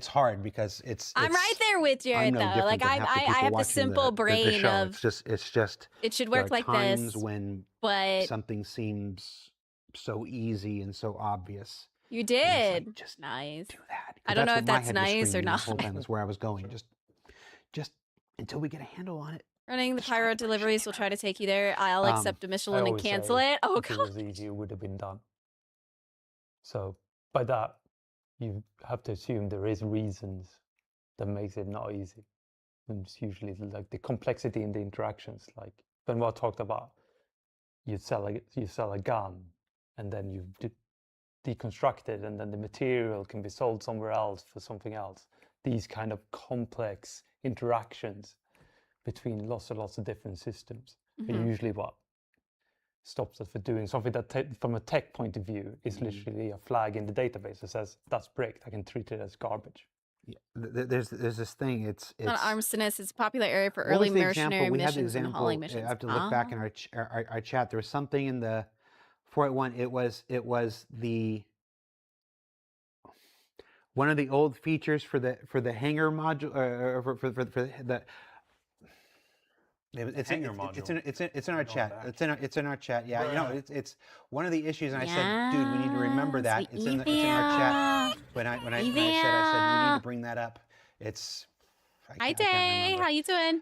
hard because I'm right there with Jared though. Like I have the simple brain of it's just it should work like this. When something seems so easy and so obvious. You did. Like, just nice. Do that. I don't know if that's nice or not. The whole time that's where I was going. Just until we get a handle on it. Running the pyro deliveries will try to take you there. I'll accept a Michelin and cancel it. Oh god. If it was easy, it would have been done. So by that, you have to assume there is reasons that makes it not easy. And it's usually like the complexity in the interactions. Like Benoit talked about, you sell a gun, and then you deconstruct it, and then the material can be sold somewhere else for something else. These kind of complex interactions between lots of different systems are usually what stops us from doing something that from a tech point of view is literally a flag in the database that says that's bricked. I can treat it as garbage. Yeah. There's this thing. It's not Armstoness. It's a popular area for early mercenary missions and hauling missions. I have to look back in our chat. There was something in the 481, it was the one of the old features for the hangar module for the it's in our chat. It's in our chat. Yeah, it's one of the issues, and I said, dude, we need to remember that. It's in our chat. When I said we need to bring that up. Hi Day, how you doing?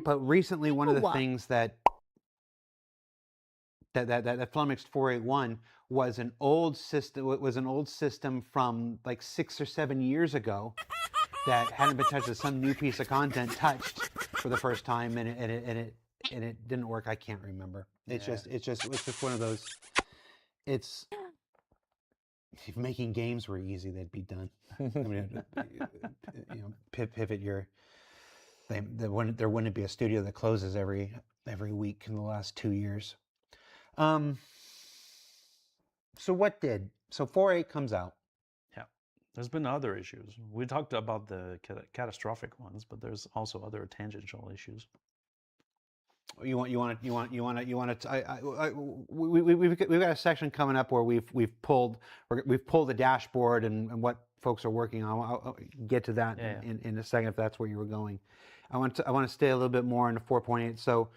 But recently one of the things that flummoxed 481 was an old system from like 6 or 7 years ago that hadn't been touched with some new piece of content touched for the first time, and it didn't work. I can't remember. It's just one of those. It's if making games were easy, they'd be done. I mean, pivot your. There wouldn't be a studio that closes every week in the last 2 years. So 4.8 comes out. Yeah, there's been other issues. We talked about the catastrophic ones, but there's also other tangential issues. We've got a section coming up where we've pulled the dashboard and what folks are working on. I'll get to that in a second if that's where you were going. I want to stay a little bit more into 4.8. So.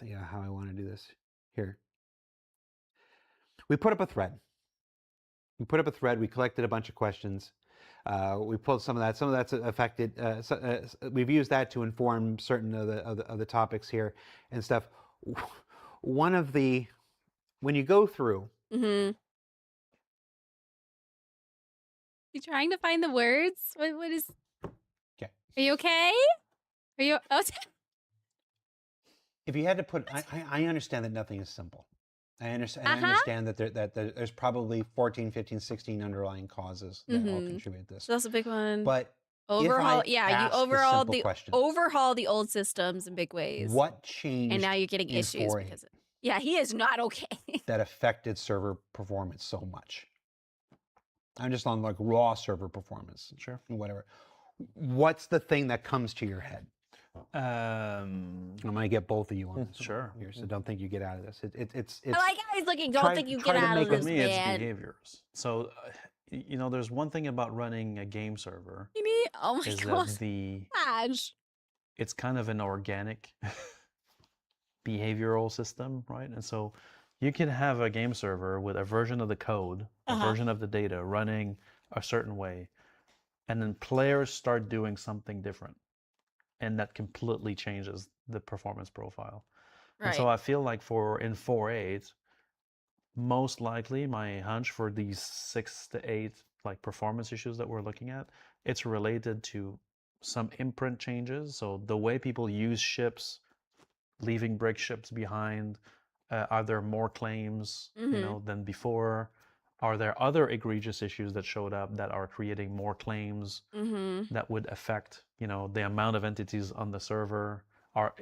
Yeah, how I want to do this here. We put up a thread. We collected a bunch of questions. We pulled some of that. Some of that's affected. We've used that to inform certain of the topics here and stuff. One of the when you go through. You trying to find the words? What is? Okay. Are you okay? Are you? Oh. If you had to put, I understand that nothing is simple. I understand that there's probably 14, 15, 16 underlying causes that all contribute to this. So that's a big one. But overhaul, if I you ask overhaul the old systems in big ways. What changed? And now you're getting issues because he is not okay. that affected server performance so much. I'm just on like raw server performance. Sure. Whatever. What's the thing that comes to your head? I'm gonna get both of you on this. Sure. Here, so don't think you get out of this. It's I like how he's looking. Don't think you get out of this, me, man. it's behaviors. So, there's one thing about running a game server. Oh my god. It's kind of an organic behavioral system, right? And so you can have a game server with a version of the code, a version of the data running a certain way, and then players start doing something different. And that completely changes the performance profile. Right. And so I feel like in 4.8, most likely my hunch for these 6 to 8 like performance issues that we're looking at, it's related to some imprint changes. So the way people use ships, leaving brick ships behind, are there more claims than before? Are there other egregious issues that showed up that are creating more claims that would affect, the amount of entities on the server?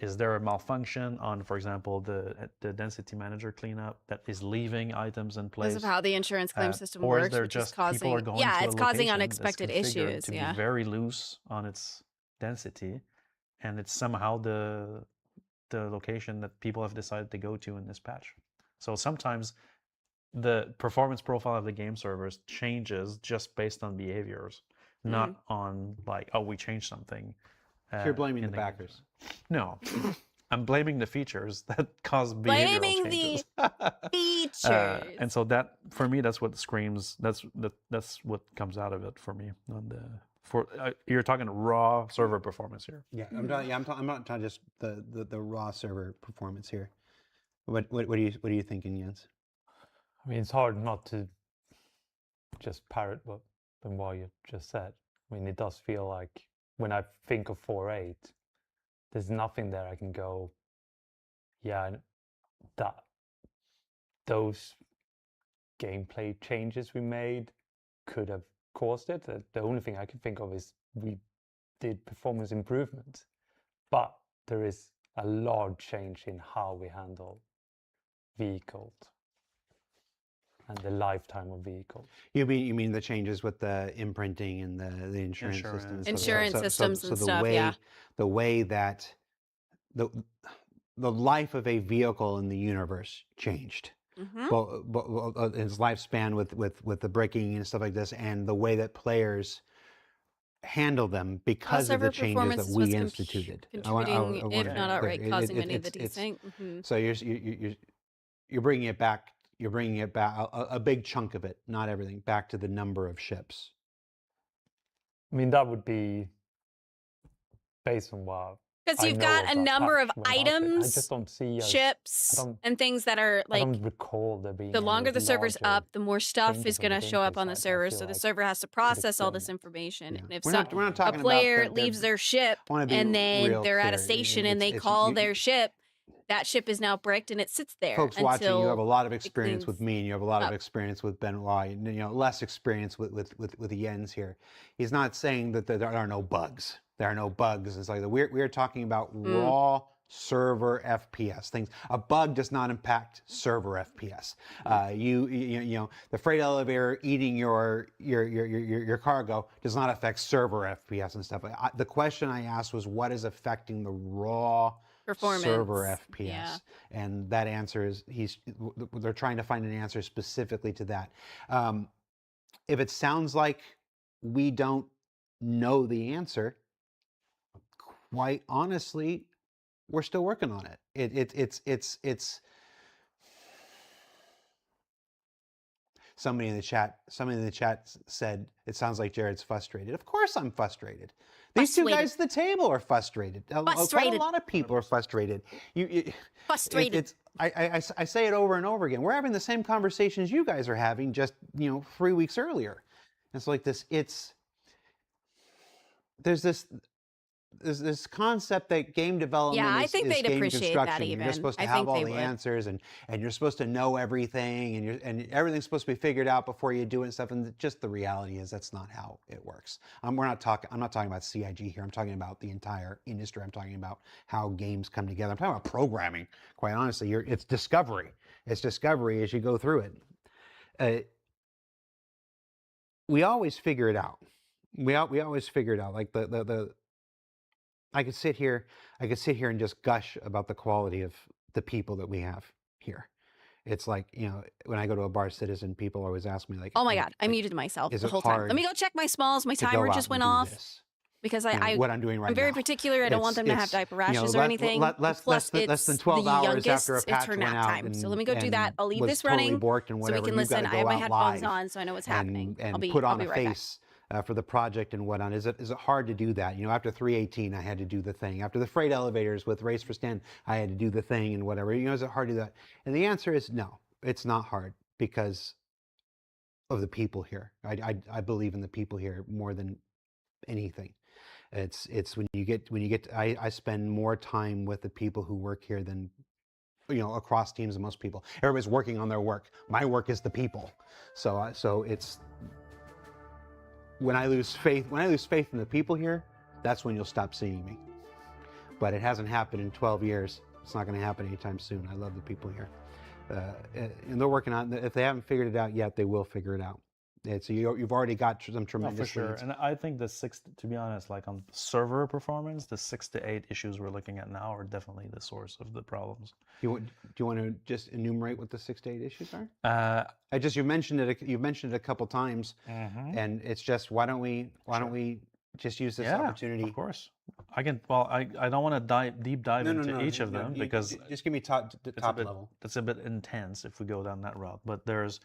Is there a malfunction on, for example, the density manager cleanup that is leaving items in place? Because of how the insurance claim system works, or is there which just is causing, people are going to it's causing unexpected issues. To be very loose on its density, and it's somehow the location that people have decided to go to in this patch. So sometimes the performance profile of the game servers changes just based on behaviors, not on like, oh, we changed something. You're blaming the backers. No, I'm blaming the features that cause behavioral changes. The features. And so that, for me, that's what screams. That's what comes out of it for me. You're talking raw server performance here. Yeah, I'm not talking just the raw server performance here. What are you thinking, Jens? I mean, it's hard not to just parrot what you just said. I mean, it does feel like when I think of 4.8, there's nothing there I can go, yeah, that those gameplay changes we made could have caused it. The only thing I can think of is we did performance improvement, but there is a large change in how we handle vehicles and the lifetime of vehicles. You mean the changes with the imprinting and the insurance systems? Insurance systems and stuff, The way that the life of a vehicle in the universe changed. But its lifespan with the bricking and stuff like this, and the way that players handle them because of the changes that we instituted. Contributing, if not outright causing many of the desync. So you're bringing it back. You're bringing it back, a big chunk of it, not everything, back to the number of ships. I mean, that would be based on what. Because you've got a number of items, I just don't see ships, and things that are like. I don't recall there being. The longer the server's up, the more stuff is going to show up on the server. So the server has to process all this information. And if a player leaves their ship and then they're at a station and they call their ship, that ship is now bricked and it sits there. Folks watching, you have a lot of experience with me, and you have a lot of experience with Benoit. Less experience with Jens here. He's not saying that there are no bugs. There are no bugs. It's like we're talking about raw server FPS things. A bug does not impact server FPS. The freight elevator eating your cargo does not affect server FPS and stuff. The question I asked was, what is affecting the raw performance server FPS? And that answer is they're trying to find an answer specifically to that. If it sounds like we don't know the answer, quite honestly, we're still working on it. It's somebody in the chat said it sounds like Jared's frustrated. Of course I'm frustrated. These two guys at the table are frustrated. Quite a lot of people are frustrated. Frustrated. I say it over and over again. We're having the same conversations you guys are having just 3 weeks earlier. It's like this. There's this concept that game development I is, think is they'd game appreciate that construction. You're even. just supposed to I have think all they the would. answers, and you're supposed to know everything, and everything's supposed to be figured out before you do it and stuff. And just the reality is that's not how it works. I'm not talking about CIG here. I'm talking about the entire industry. I'm talking about how games come together. I'm talking about programming. Quite honestly, it's discovery. It's discovery as you go through it. We always figure it out. We always figure it out. Like I could sit here and just gush about the quality of the people that we have here. It's like, when I go to a Bar Citizen, people always ask me like, oh my God, I muted myself the whole time. Let me go check my smalls. My timer just went off because what I'm doing right now. I'm very particular. I don't want them to have diaper rashes or anything. Less than 12 hours after a patch went out. Time. So let me go do that. I'll leave this running so we can listen. I have my headphones on, so I know what's happening. And I'll be put on right a face for the project and whatnot. Is it hard to do that? After 318, I had to do the thing. After the freight elevators with Race for Stand, I had to do the thing and whatever. Is it hard to do that? And the answer is no, it's not hard because of the people here. I believe in the people here more than anything. It's when you get I spend more time with the people who work here than across teams than most people. Everybody's working on their work. My work is the people. So it's when I lose faith in the people here, that's when you'll stop seeing me. But it hasn't happened in 12 years. It's not going to happen anytime soon. I love the people here. And they're working on it. If they haven't figured it out yet, they will figure it out. So you've already got some tremendous for sure. leads. And I think to be honest, like on server performance, the 6 to 8 issues we're looking at now are definitely the source of the problems. Do you want to just enumerate what the 6 to 8 issues are? You mentioned it a couple times, and it's just why don't we just use this opportunity? Of course, I can. Well, I don't want to deep dive into each of them because just give me top level. That's a bit intense if we go down that route. But there's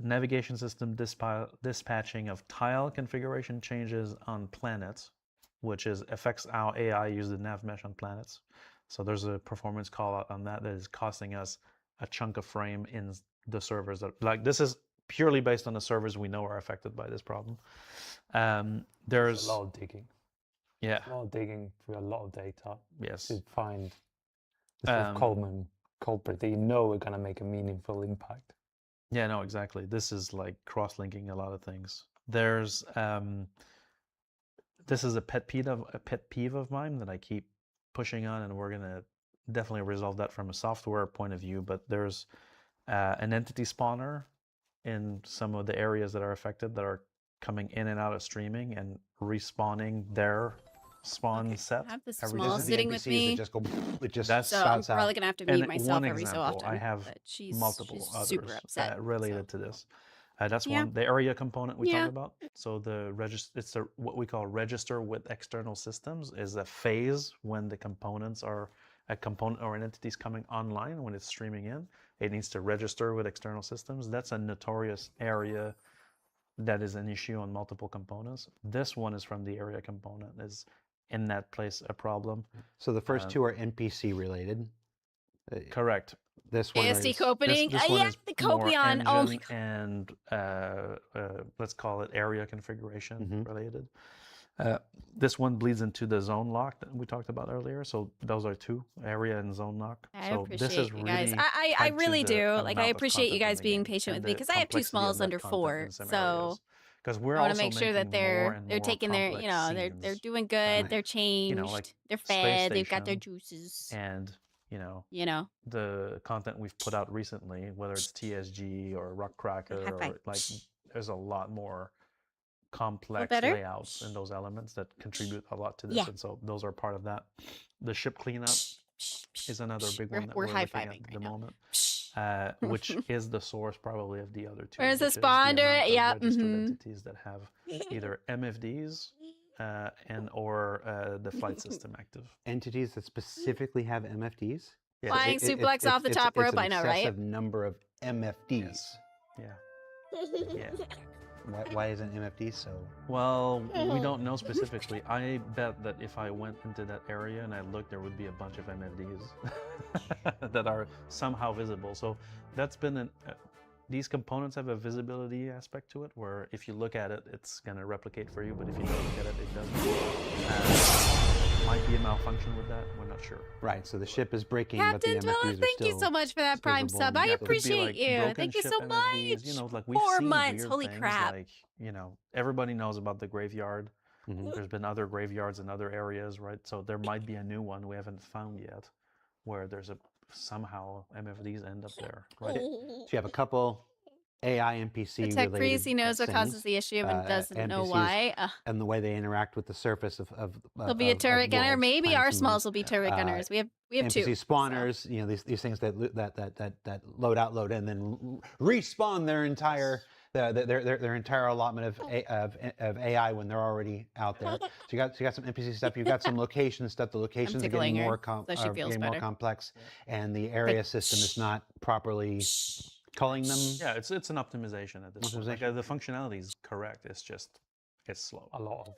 navigation system dispatching of tile configuration changes on planets, which affects how AI use the nav mesh on planets. So there's a performance call out on that is costing us a chunk of frame in the servers this is purely based on the servers we know are affected by this problem. There's a lot of digging. Yeah. A lot of digging for a lot of data. Yes. To find the sort of culprit that are going to make a meaningful impact. Yeah, no, exactly. This is like cross-linking a lot of things. There's this is a pet peeve of mine that I keep pushing on, and we're gonna definitely resolve that from a software point of view. But there's an entity spawner in some of the areas that are affected that are coming in and out of streaming and respawning their spawn set. I have the small sitting with me. So I'm probably gonna have to mute myself every so often. I have multiple others super upset related to this. That's one. The area component we talked about. So it's what we call register with external systems is a phase when the components are a component or an entity is coming online when it's streaming in. It needs to register with external systems. That's a notorious area that is an issue on multiple components. This one is from the area component. Is in that place a problem. So the first two are NPC related. Correct. This one ASD is copiing. The copion. Oh my God. And let's call it area configuration related. This one bleeds into the zone lock that we talked about earlier. So those are two, area and zone lock. I so appreciate this is you really guys. I really do. Like I amount of appreciate you content guys in the being game patient and with me the because I have two complexity smalls of that under content 4. in some So areas. Because we're I want to also make sure that making more and they're more taking their complex they're scenes. doing good. They're changed. Like they're Space fed. They've got their Station juices. And the content we've put out recently, whether it's TSG or Rock Cracker, or like there's a lot more complex layouts in those elements that contribute a lot to this, and so those are part of that. The ship cleanup is another big one that we're looking at the moment, which is the source probably of the other two. Where's the spawner? Yeah. Entities that have either MFDs or the flight system active. Entities that specifically have MFDs? Yeah. Flying suplex off the top rope, I know, right? It's an excessive number of MFDs. Yeah. Why isn't MFD so? Well, we don't know specifically. I bet that if I went into that area and I looked, there would be a bunch of MFDs that are somehow visible. So that's been these components have a visibility aspect to it, where if you look at it, it's going to replicate for you, but if you don't look at it, it doesn't. Might be a malfunction with that. We're not sure. Right. So the ship is breaking, Captain but the Dweller, MFDs are thank you still so much for that Prime visible. sub. I Yeah, it could be, appreciate like, you. broken Thank you ship so MFDs, much. You know, like we've 4 seen months. weird Holy things, crap. Like, you know, everybody knows about the graveyard. There's been other graveyards in other areas, right? So there might be a new one we haven't found yet, where there's somehow MFDs end up there, right? So you have a couple AI NPC The tech related priest, he knows what things, causes the issue and doesn't know NPCs, why. and the way they interact with the surface of He'll be a turret gunner. worlds, Maybe planets, our and smalls moons. will be turret gunners. We have NPC 2. spawners, you know, these things that load out, load in, then respawn their entire their entire allotment of AI when they're already out there. So you got some NPC stuff. You've got some location stuff. The locations are getting more complex, and the area system is not properly culling them. Yeah, it's an optimization at this point. Like, the functionality is correct. It's just it's slow. A lot of.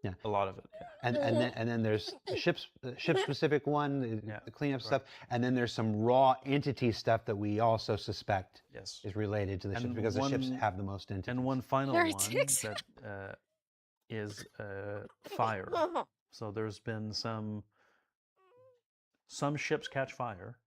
Yeah, a lot of it. Yeah. And then there's the ship specific one, the cleanup stuff, and then there's some raw entity stuff that we also suspect is related to the ships, because the ships have the most entities. And one final one that is fire. So there's been some ships catch fire,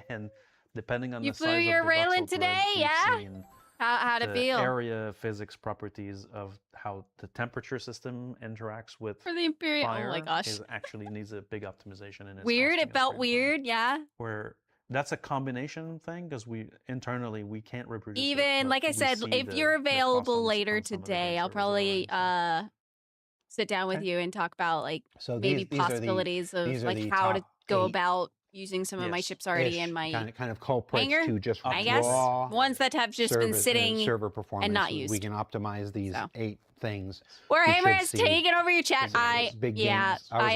and depending on you the flew size your of the Railen voxel today, probes, yeah? we've seen How'd it the feel? area physics properties of how the temperature system interacts with For the Imperial, fire oh my gosh. actually needs a big optimization in its Weird, costing it felt aspect. weird, yeah. Where that's a combination thing, because internally we can't reproduce Even, like I said, if you're available later today, I'll probably sit down with you and talk about like maybe possibilities of like how to go about using some of my ships already in my kind of culprits hangar, to just I guess. Ones that have just been sitting server performance, and not used. We can optimize these 8 things. Warhammer has taken over your chat. I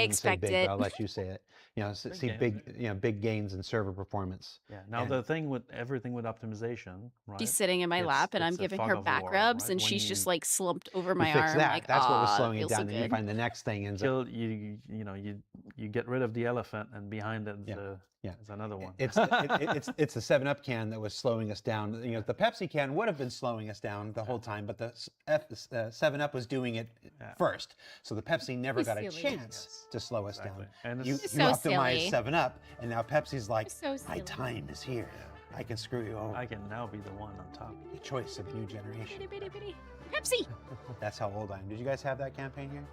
expected it. I'll let you say it. You know, see big gains in server performance. Yeah. Now the thing with everything with optimization, right? She's sitting in my lap and I'm giving her back rubs, and she's just like slumped over my arm. Like, that's what was slowing it feels down. so Then you find the next thing ends up. You get rid of the elephant, and behind it is another one. It's the 7-Up can that was slowing us down. You know, the Pepsi can would have been slowing us down the whole time, but the 7-Up was doing it first. So the Pepsi never got a chance to slow us down. And you optimized 7-Up, and now Pepsi's like, my time is here. I can screw you over. I can now be the one on top. The choice of new generation. Pepsi. That's how old I am. Did you guys have that campaign here?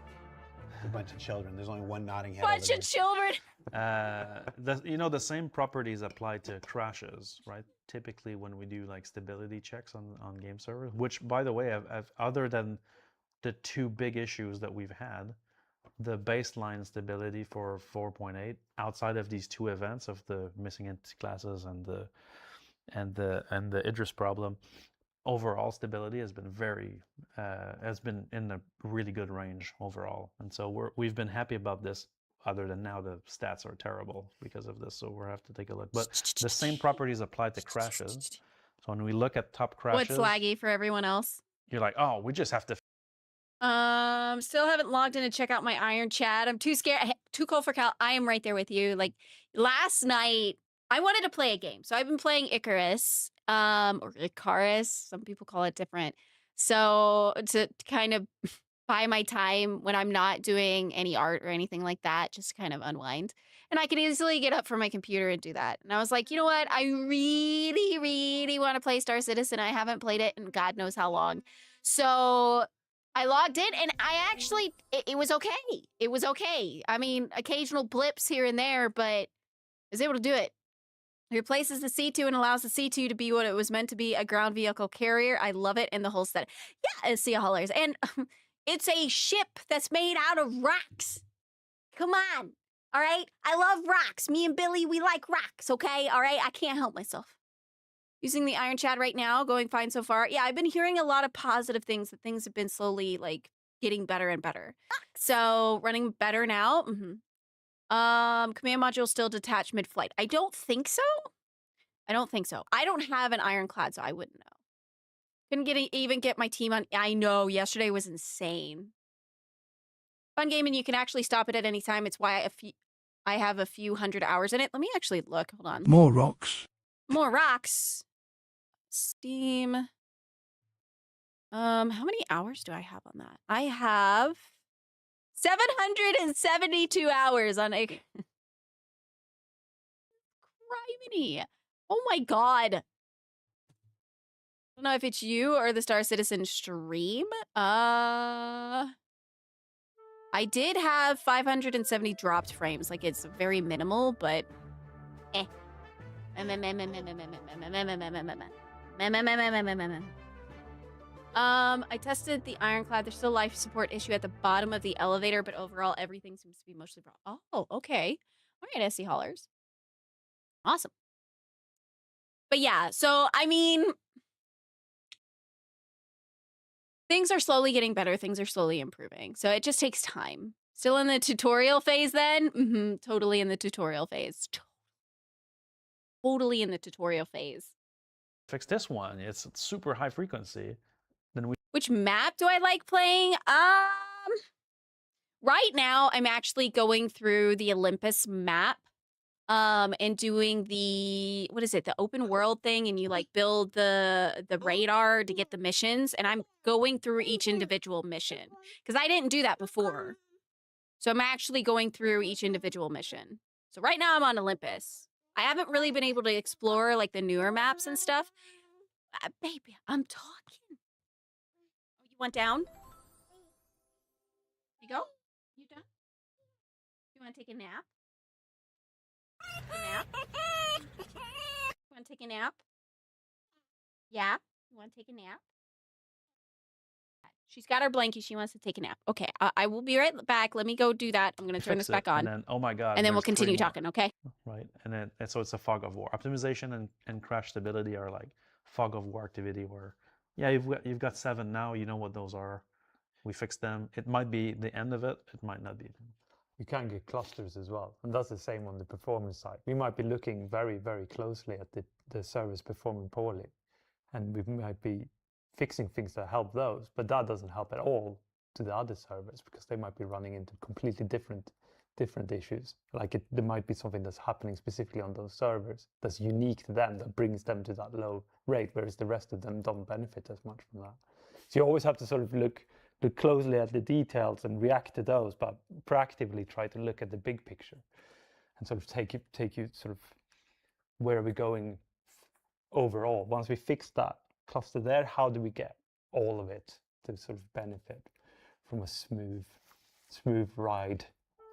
A bunch of children. There's only one nodding head. Bunch of children. The same properties apply to crashes, right? Typically, when we do like stability checks on game servers, which, by the way, other than the 2 big issues that we've had, the baseline stability for 4.8, outside of these 2 events of the missing entity classes and the Idris problem, overall stability has been in a really good range overall, and so we've been happy about this. Other than now, the stats are terrible because of this, so we'll have to take a look. But the same properties apply to crashes. So when we look at top crashes, what's laggy for everyone else? You're like, oh, we just have to. Still haven't logged in to check out my Iron chat. I'm too scared. Too cold for Cal. I am right there with you. Like last night, I wanted to play a game, so I've been playing Icarus. Or Icarus, some people call it different. So to kind of buy my time when I'm not doing any art or anything like that, just kind of unwind. And I can easily get up from my computer and do that. And I was like, you know what? I really, really want to play Star Citizen. I haven't played it in God knows how long. So I logged in and I actually, it was okay. It was okay. I mean, occasional blips here and there, but I was able to do it. It replaces the C2 and allows the C2 to be what it was meant to be, a ground vehicle carrier. I love it. And the whole set. Yeah, it's Sea Haulers. And it's a ship that's made out of rocks. Come on. All right? I love rocks. Me and Billy, we like rocks, okay? All right? I can't help myself. Using the Iron Chat right now, going fine so far. Yeah, I've been hearing a lot of positive things, that things have been slowly, like, getting better and better. So, running better now. Command module still detached mid-flight. I don't think so. I don't have an ironclad, so I wouldn't know. Couldn't even get my team on. I know, yesterday was insane. Fun game, and you can actually stop it at any time. It's why I have a few hundred hours in it. Let me actually look. Hold on. More rocks. More rocks. Steam. How many hours do I have on that? I have 772 hours on a criminy. Oh my god. I don't know if it's you or the Star Citizen stream. I did have 570 dropped frames. Like, it's very minimal, but eh. I tested the Ironclad. There's still a life support issue at the bottom of the elevator, but overall everything seems to be mostly brought. Oh, okay. All right, SC Haulers. Awesome. But yeah, so I mean, things are slowly getting better. Things are slowly improving. So it just takes time. Still in the tutorial phase then? Totally in the tutorial phase. Totally in the tutorial phase. Fix this one. It's super high frequency. Then we. Which map do I like playing? Right now I'm actually going through the Olympus map. And doing the, what is it, the open world thing, and you like build the radar to get the missions, and I'm going through each individual mission because I didn't do that before. So I'm actually going through each individual mission. So right now I'm on Olympus. I haven't really been able to explore like the newer maps and stuff. Baby, I'm talking. Oh, you went down? You go? You done? You want to take a nap? A nap? You want to take a nap? Yeah? You want to take a nap? She's got her blankie. She wants to take a nap. Okay, I will be right back. Let me go do that. I'm going to turn this back on. And then, oh my god. And then we'll there's continue 3 more. talking, okay? Right. And so it's a fog of war. Optimization and crash stability are like fog of war activity where, yeah, you've got 7 now. You know what those are. We fixed them. It might be the end of it. It might not be. You can get clusters as well. And that's the same on the performance side. We might be looking very, very closely at the servers performing poorly. And we might be fixing things that help those, but that doesn't help at all to the other servers because they might be running into completely different issues. Like there might be something that's happening specifically on those servers that's unique to them that brings them to that low rate, whereas the rest of them don't benefit as much from that. So you always have to sort of look closely at the details and react to those, but proactively try to look at the big picture and sort of take you sort of where are we going overall. Once we fix that cluster there, how do we get all of it to sort of benefit from a smooth ride?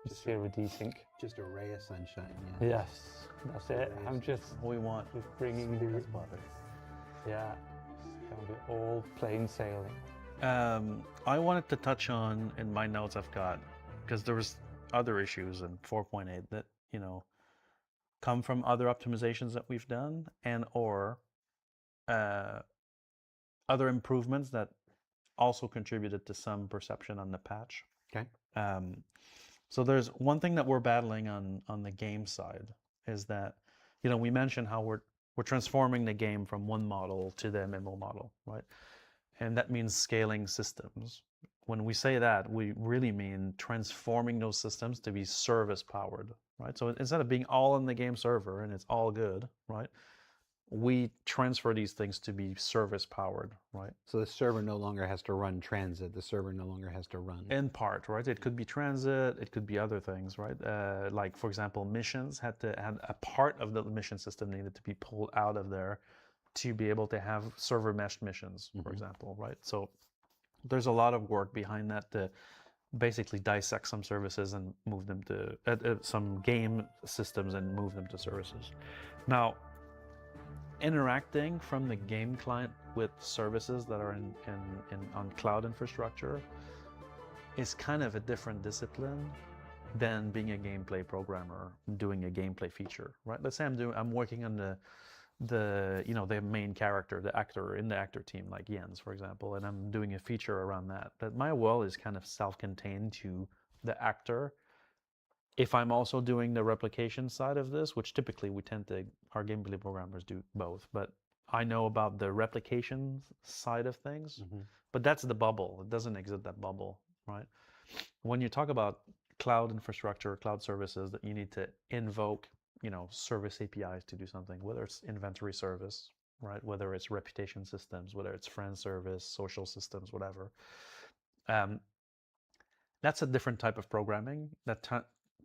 Just here with desync. Just a ray of sunshine. Yeah. Yes, that's it. I'm just we want just bringing these. Yeah, it's gonna be all plain sailing. I wanted to touch on in my notes I've got, because there was other issues in 4.8 that, you know, come from other optimizations that we've done and or other improvements that also contributed to some perception on the patch. Okay. So there's one thing that we're battling on the game side is that, you know, we mentioned how we're transforming the game from one model to the MMO model, right? And that means scaling systems. When we say that, we really mean transforming those systems to be service powered, right? So instead of being all in the game server and it's all good, right? We transfer these things to be service powered, right? So the server no longer has to run transit. The server no longer has to run. In part, right? It could be transit. It could be other things, right? Like, for example, missions had a part of the mission system needed to be pulled out of there to be able to have server meshed missions, for example, right? So there's a lot of work behind that to basically dissect some services and move them to some game systems and move them to services. Now, interacting from the game client with services that are on cloud infrastructure is kind of a different discipline than being a gameplay programmer doing a gameplay feature, right? Let's say I'm working on the main character, the actor in the actor team, like Jens, for example, and I'm doing a feature around that. But my world is kind of self-contained to the actor. If I'm also doing the replication side of this, which typically our gameplay programmers do both, but I know about the replication side of things, but that's the bubble. It doesn't exist, that bubble, right? When you talk about cloud infrastructure, cloud services that you need to invoke, service APIs to do something, whether it's inventory service, right? Whether it's reputation systems, whether it's friend service, social systems, whatever. That's a different type of programming that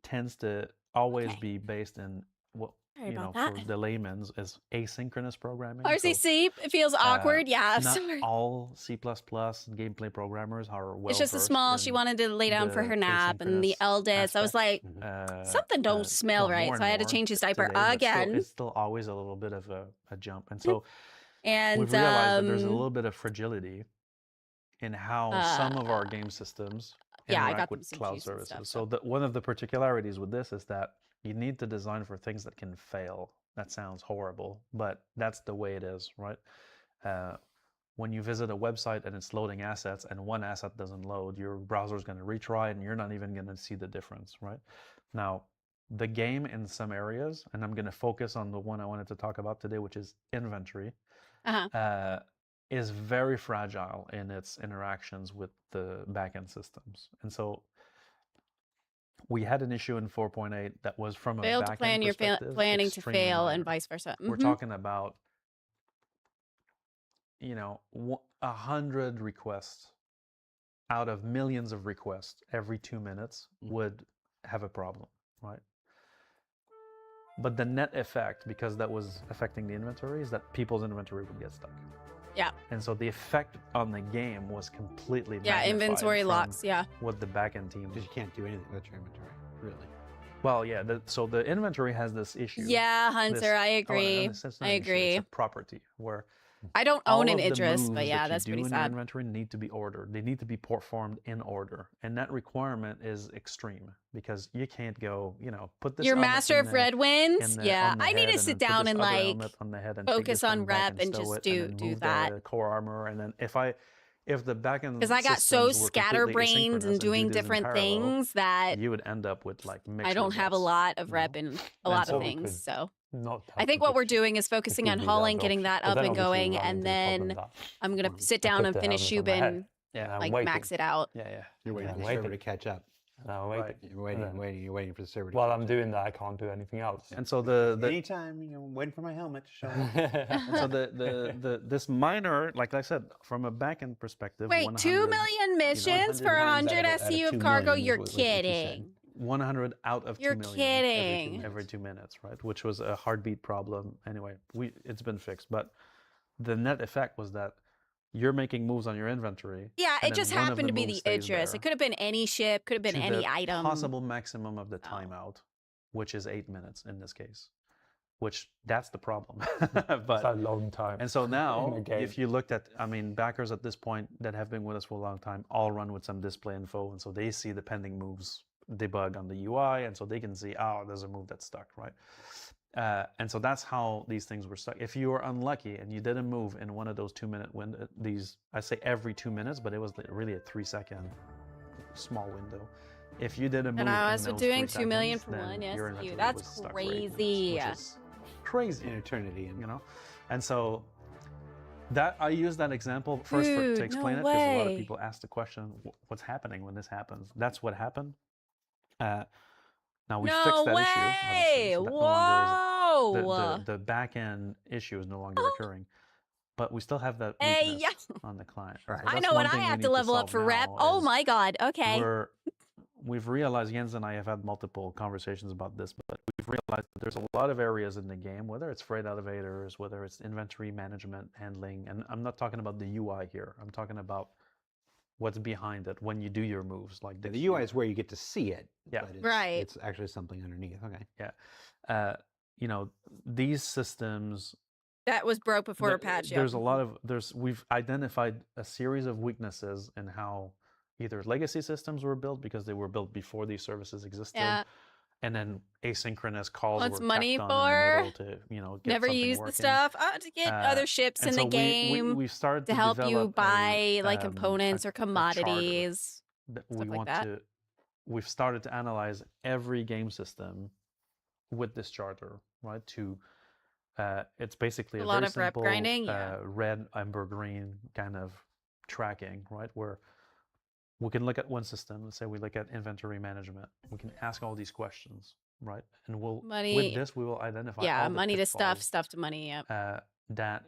tends to always be based in what for the layman's is asynchronous programming. RCC, it feels awkward. Yeah, not sorry. all C++ gameplay programmers are well. It's just a small. She wanted to lay down for her nap, and the eldest. I was like, something don't smell right, so I had to change his diaper again. It's still always a little bit of a jump, and so and we've realized that there's a little bit of fragility in how some of our game systems interact with cloud services. So one of the particularities with this is that you need to design for things that can fail. That sounds horrible, but that's the way it is, right? When you visit a website and it's loading assets and one asset doesn't load, your browser is going to retry and you're not even going to see the difference, right? Now, the game in some areas, and I'm going to focus on the one I wanted to talk about today, which is inventory, is very fragile in its interactions with the backend systems. And so we had an issue in 4.8 that was from a failed to plan, you're planning to fail, minor. and vice versa. We're talking about, 100 requests out of millions of requests every 2 minutes would have a problem, right? But the net effect, because that was affecting the inventory, is that people's inventory would get stuck. Yeah. And so the effect on the game was completely magnified inventory from locks. Yeah. What the backend team. Because you can't do anything with your inventory, really. Well, yeah. So the inventory has this issue. Yeah, Hunter, I agree. I agree. It's a property where I don't own an Idris, but yeah, that's pretty sad. sad. Your inventory need to be ordered. They need to be performed in order, and that requirement is extreme because you can't go, put this. Your master of red wins. Yeah, I need to sit down and focus on rep and just do that. Core armor, and then if the backend, because I got so scatterbrained and doing different things that you would end up with I don't have a lot of rep in a lot of things. So I think what we're doing is focusing on hauling, getting that up and going, and then I'm gonna sit down and finish Shubin, max it out. Yeah. You're waiting for the server to catch up. No, You're waiting for the server to While catch I'm doing that, I can't do anything else. And so anytime, waiting for my helmet to show up. And so this minor, like I said, from a backend perspective. Wait, 2 million missions for 100 SCU of cargo? You're kidding. 100 out of 2 million. You're kidding. Every 2 minutes, right? Which was a heartbeat problem. Anyway, it's been fixed. But the net effect was that you're making moves on your inventory. Yeah, it just happened to be the Idris. It could have been any ship, could have been any item. Possible maximum of the timeout, which is 8 minutes in this case. Which that's the problem. But it's a long time. And so now, if you looked at, backers at this point that have been with us for a long time, all run with some display info, and so they see the pending moves debug on the UI, and so they can see, there's a move that's stuck, right? And so that's how these things were stuck. If you were unlucky and you did a move in one of those 2 minute window, I say every 2 minutes, but it was really a 3 second small window. If you did a move, and I was doing 2 million for one, yes, that's crazy. Which is crazy. An eternity, and so that I use that example first to explain it, because a lot of people ask the question, what's happening when this happens? That's what happened. Now we fixed that issue. Whoa! The back end issue is no longer occurring, but we still have that weakness on the client. Right. I know what I have to level up for rep. Oh my god! Okay. We've realized, Jens and I have had multiple conversations about this, but we've realized that there's a lot of areas in the game, whether it's freight elevators, whether it's inventory management, handling, and I'm not talking about the UI here. I'm talking about what's behind it when you do your moves. Like the UI is where you get to see it. Yeah, right. It's actually something underneath. Okay. Yeah, these systems that was broke before a patch. There's a lot of we've identified a series of weaknesses in how either legacy systems were built because they were built before these services existed, and then asynchronous calls were money tacked for on in the middle to get never use working. the stuff to get other ships in the game. We've started to help you buy components or commodities. We've started to analyze every game system with this charter, right? It's basically a lot very of rep simple grinding, red, amber, green kind of tracking, right? Where we can look at one system. Let's say we look at inventory management. We can ask all these questions, right? And with this we will identify. Money to stuff to money. Yep. That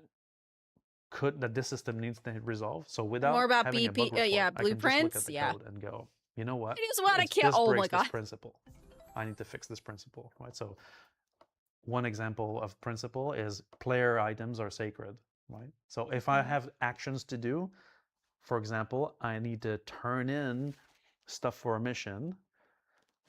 that this system needs to resolve. So without More about having a bug BP, report, yeah, I can just look at blueprints, the yeah. code and go, you know what? I just want to kill. This Oh my breaks this god. principle. I need to fix this principle, right? So one example of principle is player items are sacred, right? So if I have actions to do, for example, I need to turn in stuff for a mission,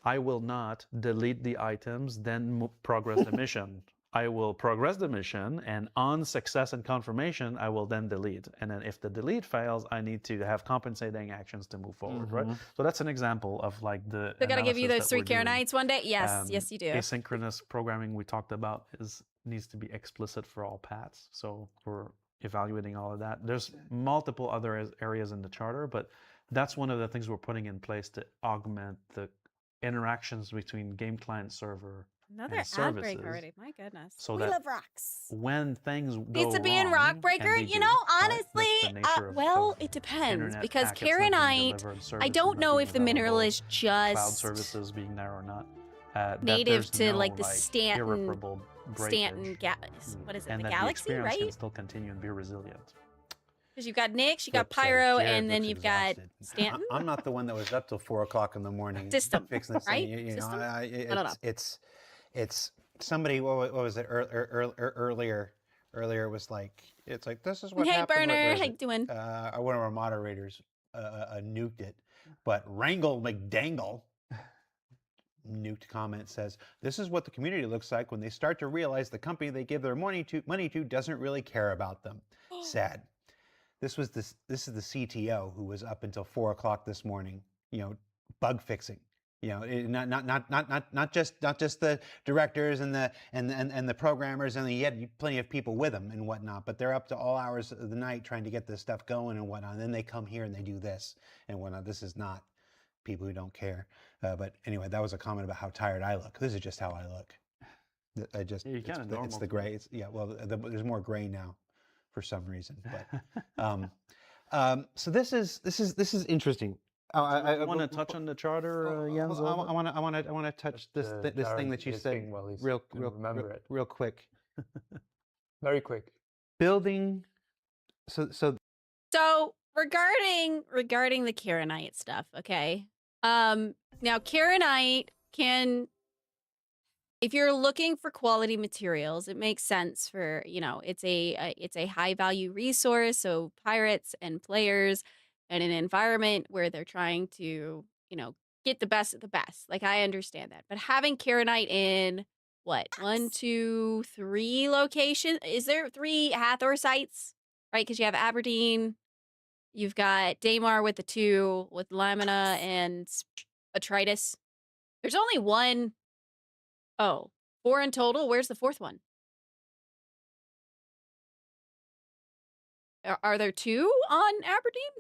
I will not delete the items, then progress the mission. I will progress the mission, and on success and confirmation, I will then delete. And then if the delete fails, I need to have compensating actions to move forward, right? So that's an example of like the They're gonna give you those 3 care Karenites one day? Yes, yes you do. Asynchronous programming we talked about needs to be explicit for all paths. So we're evaluating all of that. There's multiple other areas in the charter, but that's one of the things we're putting in place to augment the interactions between game client server Another and ad services. break already. My goodness. So We that love rocks. when things go Needs to be in wrong, Rock Breaker. and they You do, know, right? honestly, That's the nature well, of it depends internet because packets not being Karenite, delivered, I services don't not know being if the mineral available, is cloud just services being there or not. That native there's to no, like the Stanton, irreparable breakage, what is it, and the that Galaxy, the experience right? can still continue and be resilient. Because you've got Nyx, you got Flip side, Pyro, Jared and then looks you've got exhausted. Stanton. I'm not the one that was up till 4 o'clock in the morning System, fixing this right? thing. You know, System? I don't know. It's somebody. What was it earlier? Earlier it was like it's like this is what Hey, happened. Burner, how you doing? One of our moderators nuked it, but Wrangle McDangle nuked comment says this is what the community looks like when they start to realize the company they give their money to doesn't really care about them. Sad. This is the CTO who was up until 4 o'clock this morning, you know, bug fixing. You know, not just the directors and the programmers, and he had plenty of people with him and whatnot, but they're up to all hours of the night trying to get this stuff going and whatnot. And then they come here and they do this and whatnot. This is not people who don't care. But anyway, that was a comment about how tired I look. This is just how I look. I just it's the gray. It's, yeah, well, there's more gray now for some reason. But so this is interesting. I want to touch on the charter, Jens. I want to touch this thing that you said real quick. Very quick. Building. So regarding the Karenite stuff, okay. Now Karenite can, if you're looking for quality materials, it makes sense for, you know, it's a high value resource. So pirates and players in an environment where they're trying to, you know, get the best of the best. Like, I understand that. But having Karenite in, what, 1, 2, 3 locations? Is there 3 Hathor sites? Right? Because you have Aberdeen, you've got Daymar with the 2, with Lamina and Atritus. There's only 1. Oh, 4 in total? Where's the 4th one? Are there 2 on Aberdeen?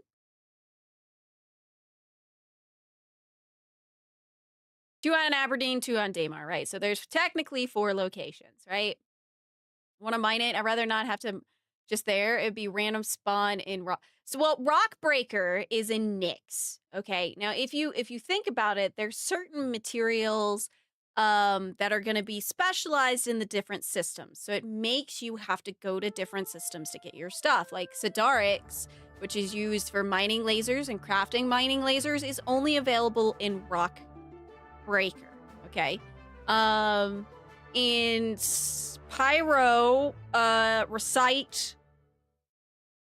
Two on Aberdeen, 2 on Daymar, right? So there's technically 4 locations, right? Want to mine it? I'd rather not have to just there. It'd be random spawn in rock. So, well, Rock Breaker is in Nyx. Okay. Now, if you think about it, there's certain materials that are going to be specialized in the different systems. So it makes you have to go to different systems to get your stuff. Like Sidarix, which is used for mining lasers and crafting mining lasers, is only available in Rock Breaker. Okay. In Pyro, Recite,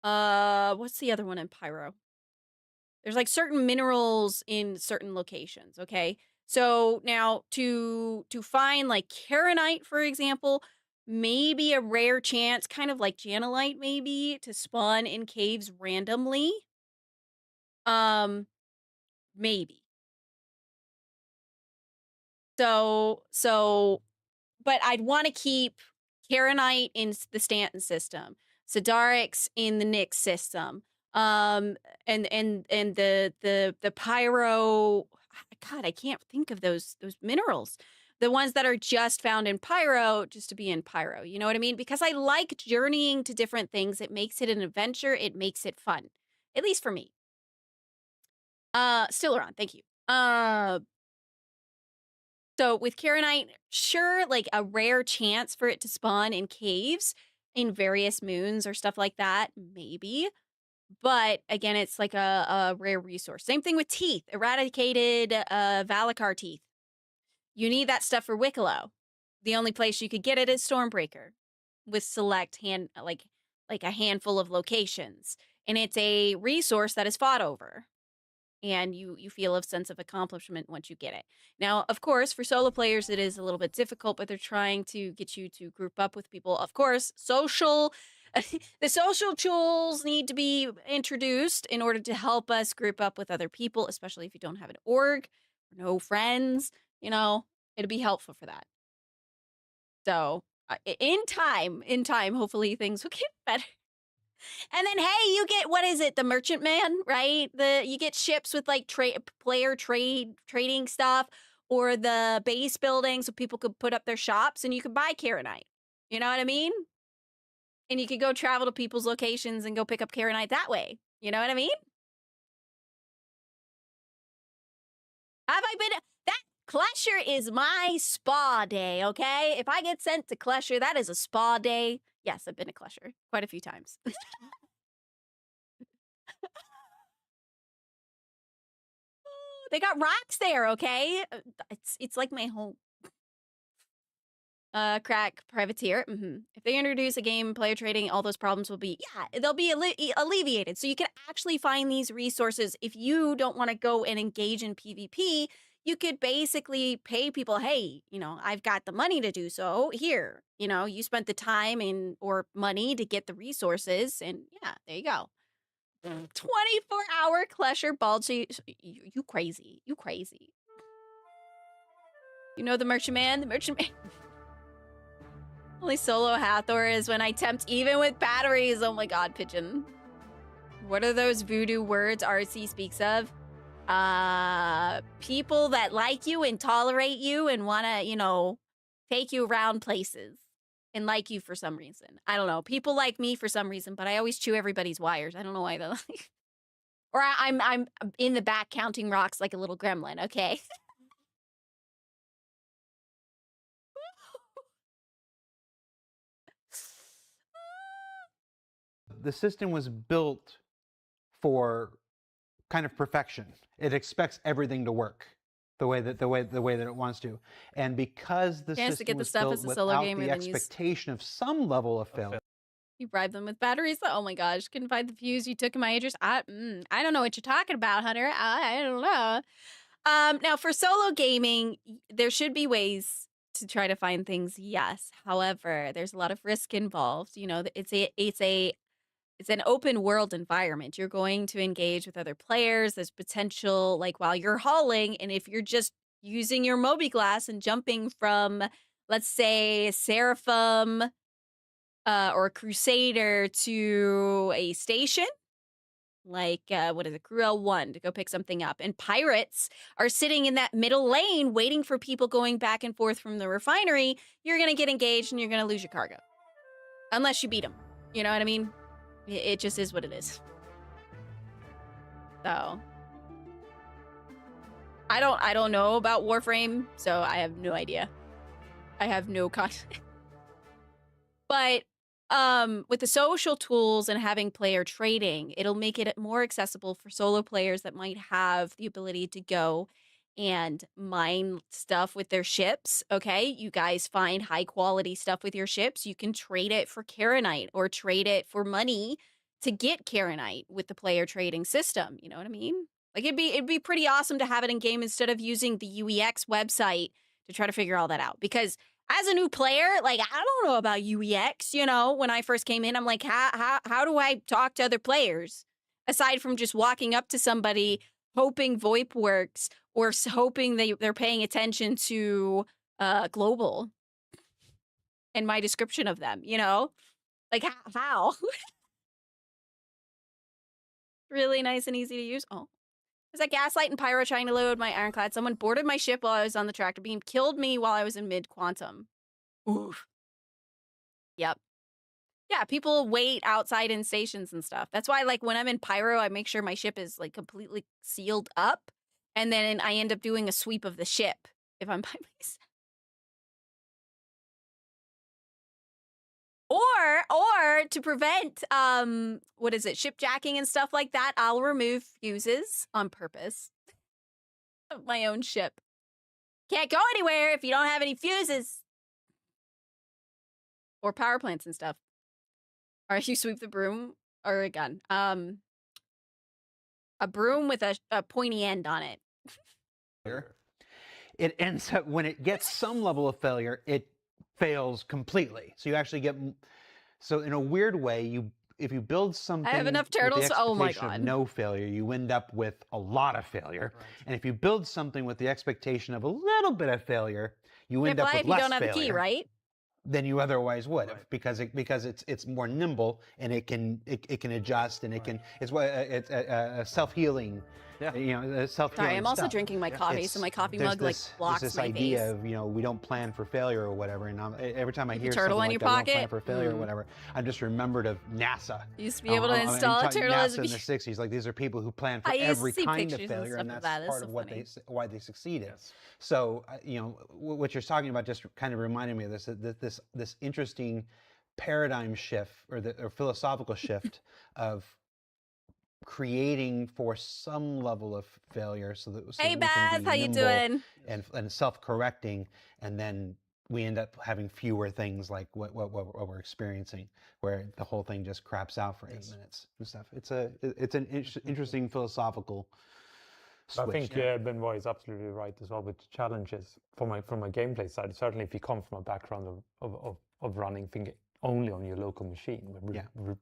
what's the other one in Pyro? There's like certain minerals in certain locations, okay? So now to find like Karenite, for example, maybe a rare chance, kind of like Janelite maybe, to spawn in caves randomly. Maybe. So, but I'd want to keep Karenite in the Stanton system, Sidarix in the Nyx system, and the Pyro. God, I can't think of those minerals. The ones that are just found in Pyro, just to be in Pyro. You know what I mean? Because I like journeying to different things. It makes it an adventure. It makes it fun, at least for me. Still around. Thank you. So with Karenite, sure, like a rare chance for it to spawn in caves, in various moons or stuff like that, maybe. But again, it's like a rare resource. Same thing with teeth. Eradicated Valakar teeth. You need that stuff for Wicklow. The only place you could get it is Stormbreaker, with select like a handful of locations, and it's a resource that is fought over, and you feel a sense of accomplishment once you get it. Now, of course, for solo players, it is a little bit difficult, but they're trying to get you to group up with people. Of course, the social tools need to be introduced in order to help us group up with other people, especially if you don't have an org, no friends, you know, it'd be helpful for that. So in time, hopefully things will get better. And then, hey, you get, what is it? The merchantman, right? You get ships with like trading stuff, or the base building so people could put up their shops and you could buy Karenite. You know what I mean? And you could go travel to people's locations and go pick up Karenite that way. You know what I mean? Have I been... That Klesher is my spa day, okay? If I get sent to Klesher, that is a spa day. Yes, I've been to Klesher quite a few times. They got rocks there, okay? It's like my home. Crack privateer. If they introduce a game player trading, all those problems will be, they'll be alleviated. So you can actually find these resources. If you don't want to go and engage in PvP, you could basically pay people, hey, you know, I've got the money to do so. Here, you know, you spent the time or money to get the resources, and yeah, there you go. 24-hour Klesher bald. So you crazy. You crazy. You know the merchantman? The merchantman. Only solo Hathor is when I tempt even with batteries. Oh my god, Pigeon. What are those voodoo words Arcee speaks of? People that like you and tolerate you and want to, you know, take you around places and like you for some reason. I don't know. People like me for some reason, but I always chew everybody's wires. I don't know why they're like... Or I'm in the back counting rocks like a little gremlin, okay? The system was built for kind of perfection. It expects everything to work the way that it wants to, and because the system was built without the expectation of some level of failure. You bribe them with batteries? Oh my gosh, couldn't find the fuse you took in my address. I don't know what you're talking about, Hunter. I don't know. Now, for solo gaming, there should be ways to try to find things, yes. However, there's a lot of risk involved. You know, it's an open world environment. You're going to engage with other players. There's potential, like while you're hauling, and if you're just using your Moby Glass and jumping from, let's say, Seraphim or Crusader to a station, like, what is it, Cruel 1, to go pick something up, and pirates are sitting in that middle lane waiting for people going back and forth from the refinery, you're going to get engaged and you're going to lose your cargo. Unless you beat them. You know what I mean? It just is what it is. So I don't know about Warframe, so I have no idea. I have no context. But with the social tools and having player trading, it'll make it more accessible for solo players that might have the ability to go and mine stuff with their ships. Okay, you guys find high quality stuff with your ships. You can trade it for Karenite or trade it for money to get Karenite with the player trading system. You know what I mean? Like it'd be pretty awesome to have it in game instead of using the UEX website to try to figure all that out. Because as a new player, like, I don't know about UEX, you know, when I first came in, I'm like, how do I talk to other players? Aside from just walking up to somebody, hoping VoIP works, or hoping they're paying attention to Global and my description of them, you know? Like, how? Really nice and easy to use. Oh. There's a gaslight and pyro trying to load my ironclad. Someone boarded my ship while I was on the tractor beam, killed me while I was in mid-quantum. Oof. Yep. Yeah, people wait outside in stations and stuff. That's why, like, when I'm in pyro, I make sure my ship is, like, completely sealed up. And then I end up doing a sweep of the ship if I'm by myself. Or to prevent what is it, shipjacking and stuff like that, I'll remove fuses on purpose of my own ship. Can't go anywhere if you don't have any fuses. Or power plants and stuff. Or if you sweep the broom or a gun. A broom with a pointy end on it. It ends up, when it gets some level of failure, it fails completely. So you actually get, so in a weird way, if you build something I have enough turtles. with the Oh my expectation god. of no failure, you end up with a lot of failure. Right. And if you build something with the expectation of a little bit of failure, you end up with less failure. If you don't have the key, right? Than you otherwise would, because it's more nimble and it can adjust and it's a self-healing. Yeah. You know, self-healing. Sorry, I'm also stuff. drinking my coffee, so my coffee mug blocks my face. There's this idea of, we don't plan for failure or whatever, and every time I hear turtle something in like your that, pocket? we don't plan for failure or whatever, I'm just remembered of NASA. You used to be able to install a turtle as NASA in the 60s. Like, these are people who plan for I used to every see kind of pictures and failure, stuff and of that's that. That's part so of what funny. why they succeeded. So, what you're talking about just kind of reminded me of this interesting paradigm shift or philosophical shift of creating for some level of failure so that hey we Beth, can be how you nimble doing? and self-correcting, and then we end up having fewer things like what we're experiencing, where the whole thing just craps out for 8 minutes and stuff. It's an interesting philosophical switch. I think Benoit is absolutely right as well with challenges from a gameplay side. Certainly, if you come from a background of running things only on your local machine, we're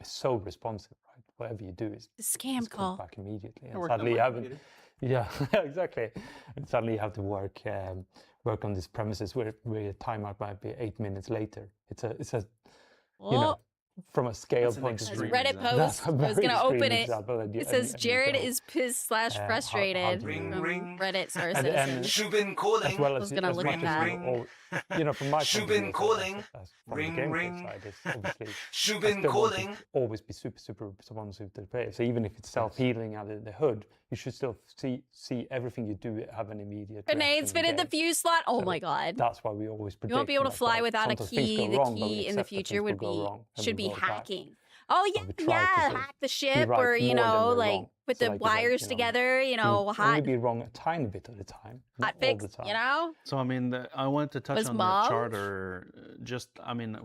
so responsive, right? Whatever you do is the scam call back immediately. And suddenly you have exactly. And suddenly you have to work on these premises where your timeout might be 8 minutes later. It's a from a scale point of view. Reddit post. I was going to open it. It says Jared is pissed / frustrated from Reddit sources. Shubin calling. As well as, I was going to look at that. From my Shubin calling. Ring. Obviously, Shubin calling. Always be super responsive to the player. So even if it's self-healing under the hood, you should still see everything you do have an immediate. Grenades fit in the fuse slot. Oh my god. That's why we always predict. You won't be able to fly without a key. The key in the future should be hacking. Oh yeah, hack the ship or like put the wires together. Only be wrong a tiny bit of the time. Hot fix. So I mean, I wanted to touch on the charter.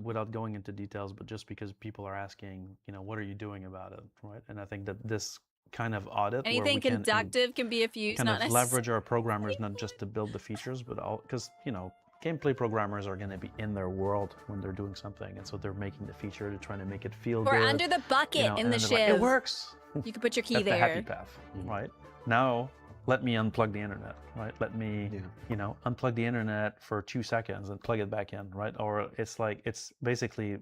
Without going into details, but just because people are asking, what are you doing about it, right? And I think that this kind of audit, anything conductive can be a fuse, kind of leverage our programmers not just to build the features, but because gameplay programmers are going to be in their world when they're doing something, and so they're making the feature to trying to make it feel good. Or under the bucket in the ship. It works. You can put your key That's there. the happy path, right? Now, let me unplug the internet, right? Let me, unplug the internet for 2 seconds and plug it back in, right? Or it's basically,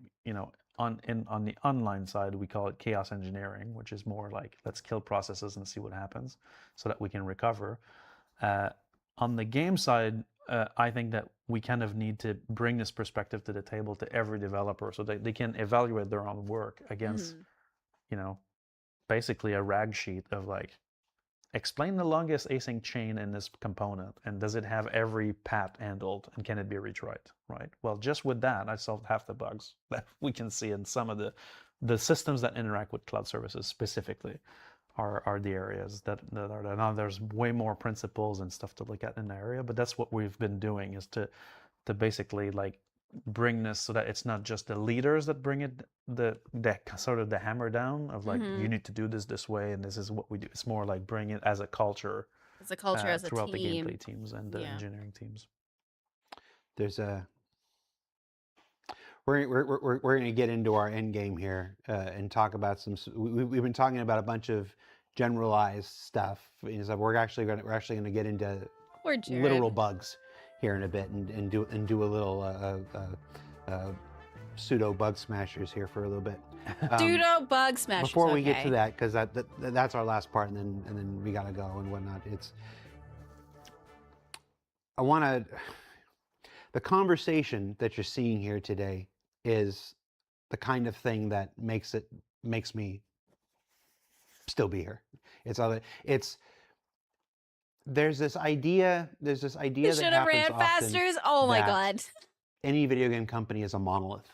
on the online side, we call it chaos engineering, which is more like let's kill processes and see what happens so that we can recover. On the game side, I think that we kind of need to bring this perspective to the table to every developer so that they can evaluate their own work against, basically a rag sheet of like, explain the longest async chain in this component, and does it have every path handled, and can it be retried, right? Well, just with that, I solved half the bugs that we can see in some of the systems that interact with cloud services specifically are the areas that are there. Now there's way more principles and stuff to look at in the area, but that's what we've been doing, is to basically like bring this so that it's not just the leaders that bring it, the sort of the hammer down of like, you need to do this way and this is what we do. It's more like bring it as a culture. As a culture, as a throughout team. the gameplay teams and the engineering teams. There's we're going to get into our end game here and talk about some. We've been talking about a bunch of generalized stuff. We're actually going to get into literal bugs here in a bit and do a little pseudo bug smashers here for a little bit. Pseudo bug smashers. Before we get to that, because that's our last part, and then we got to go and whatnot. The conversation that you're seeing here today is the kind of thing that makes me still be here. There's this idea that should have ran faster. Oh my god. Any video game company is a monolith.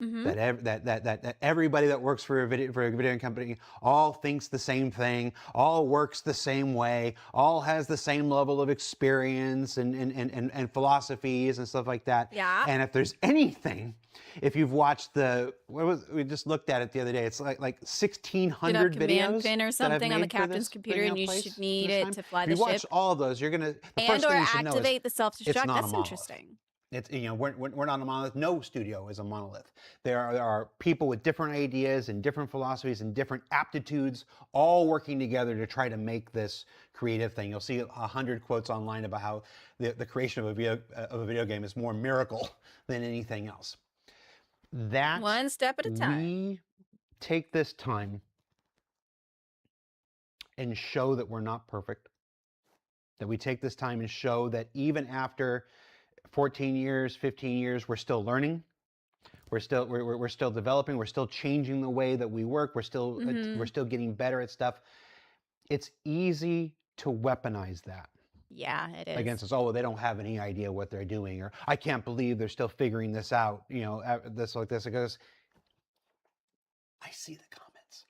That everybody that works for a video game company all thinks the same thing, all works the same way, all has the same level of experience and philosophies and stuff like that. Yeah. And if there's anything, if you've watched we just looked at it the other day, it's like 1,600 videos. Command pin or something on the captain's computer, and you should need it to fly the ship. If you watch all of those, you're gonna and or activate the self-destruct. That's interesting. It's, we're not a monolith. No studio is a monolith. There are people with different ideas and different philosophies and different aptitudes, all working together to try to make this creative thing. You'll see 100 quotes online about how the creation of a video game is more miracle than anything else. That one step at a time. We take this time and show that we're not perfect. That we take this time and show that even after 14 years, 15 years, we're still learning. We're still developing. We're still changing the way that we work. We're still getting better at stuff. It's easy to weaponize that. Yeah, it is. Against us. Oh, well, they don't have any idea what they're doing, or I can't believe they're still figuring this out. This like this. It goes. I see the comments.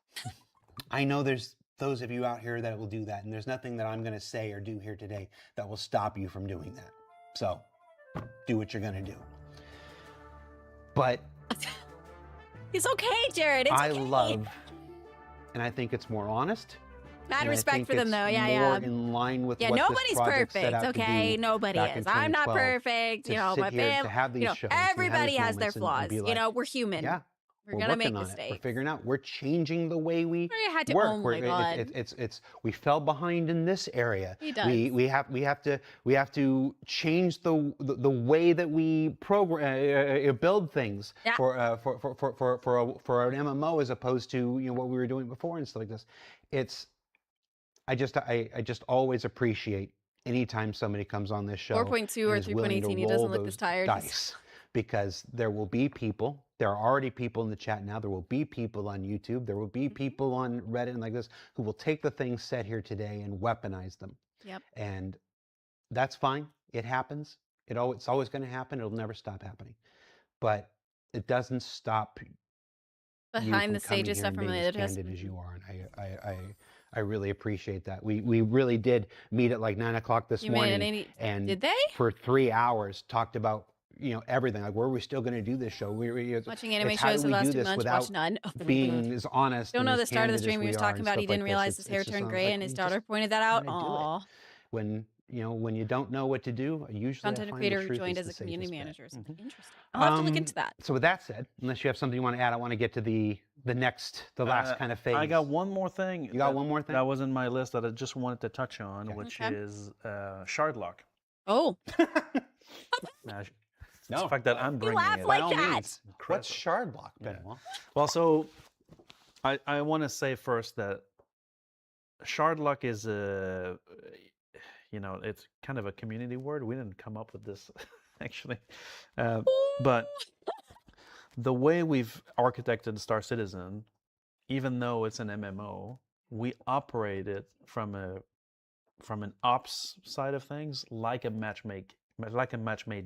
I know there's those of you out here that will do that, and there's nothing that I'm going to say or do here today that will stop you from doing that. So. Do what you're gonna do. But it's okay, Jared. It's I okay. love, and I think it's more honest. Mad respect for them, though. More in line with what nobody's this project perfect. set out Okay, to do nobody is. I'm not perfect. My family. Everybody has their flaws. Like, we're human. Yeah. We're gonna make mistakes. We're figuring out. We're changing the way we work. Oh my God. We fell behind in this area. He does. We have to change the way that we program build things for an MMO as opposed to what we were doing before and stuff like this. I just always appreciate anytime somebody comes on this show. 4.2 or 3.18. He doesn't look this tired. Dice, because there will be people. There are already people in the chat now. There will be people on YouTube. There will be people on Reddit and like this who will take the things said here today and weaponize them. Yep. And that's fine. It happens. It's always going to happen. It'll never stop happening. But it doesn't stop behind the stages stuff from the other as you are, and I really appreciate that. We really did meet at like 9 o'clock this morning. And did they? For 3 hours talked about everything. Like, were we still going to do this show? Watching anime shows for the last 2 months, watch none. Being as honest. Don't know the start of the stream he was talking about. He didn't realize his hair turned gray, and his daughter pointed that out. Aww. When you don't know what to do, usually content creator who joined as a community manager. Interesting. I'll have to look into that. So with that said, unless you have something you want to add, I want to get to the last kind of phase. I got one more thing. You got one more thing? That was in my list that I just wanted to touch on, which is shard lock. Oh. The fact that I'm bringing it. Like that. What's shard lock, Benoit? Yeah. Well, so I want to say first that shard lock is it's kind of a community word. We didn't come up with this actually, but the way we've architected Star Citizen, even though it's an MMO, we operate it from an ops side of things like a match-made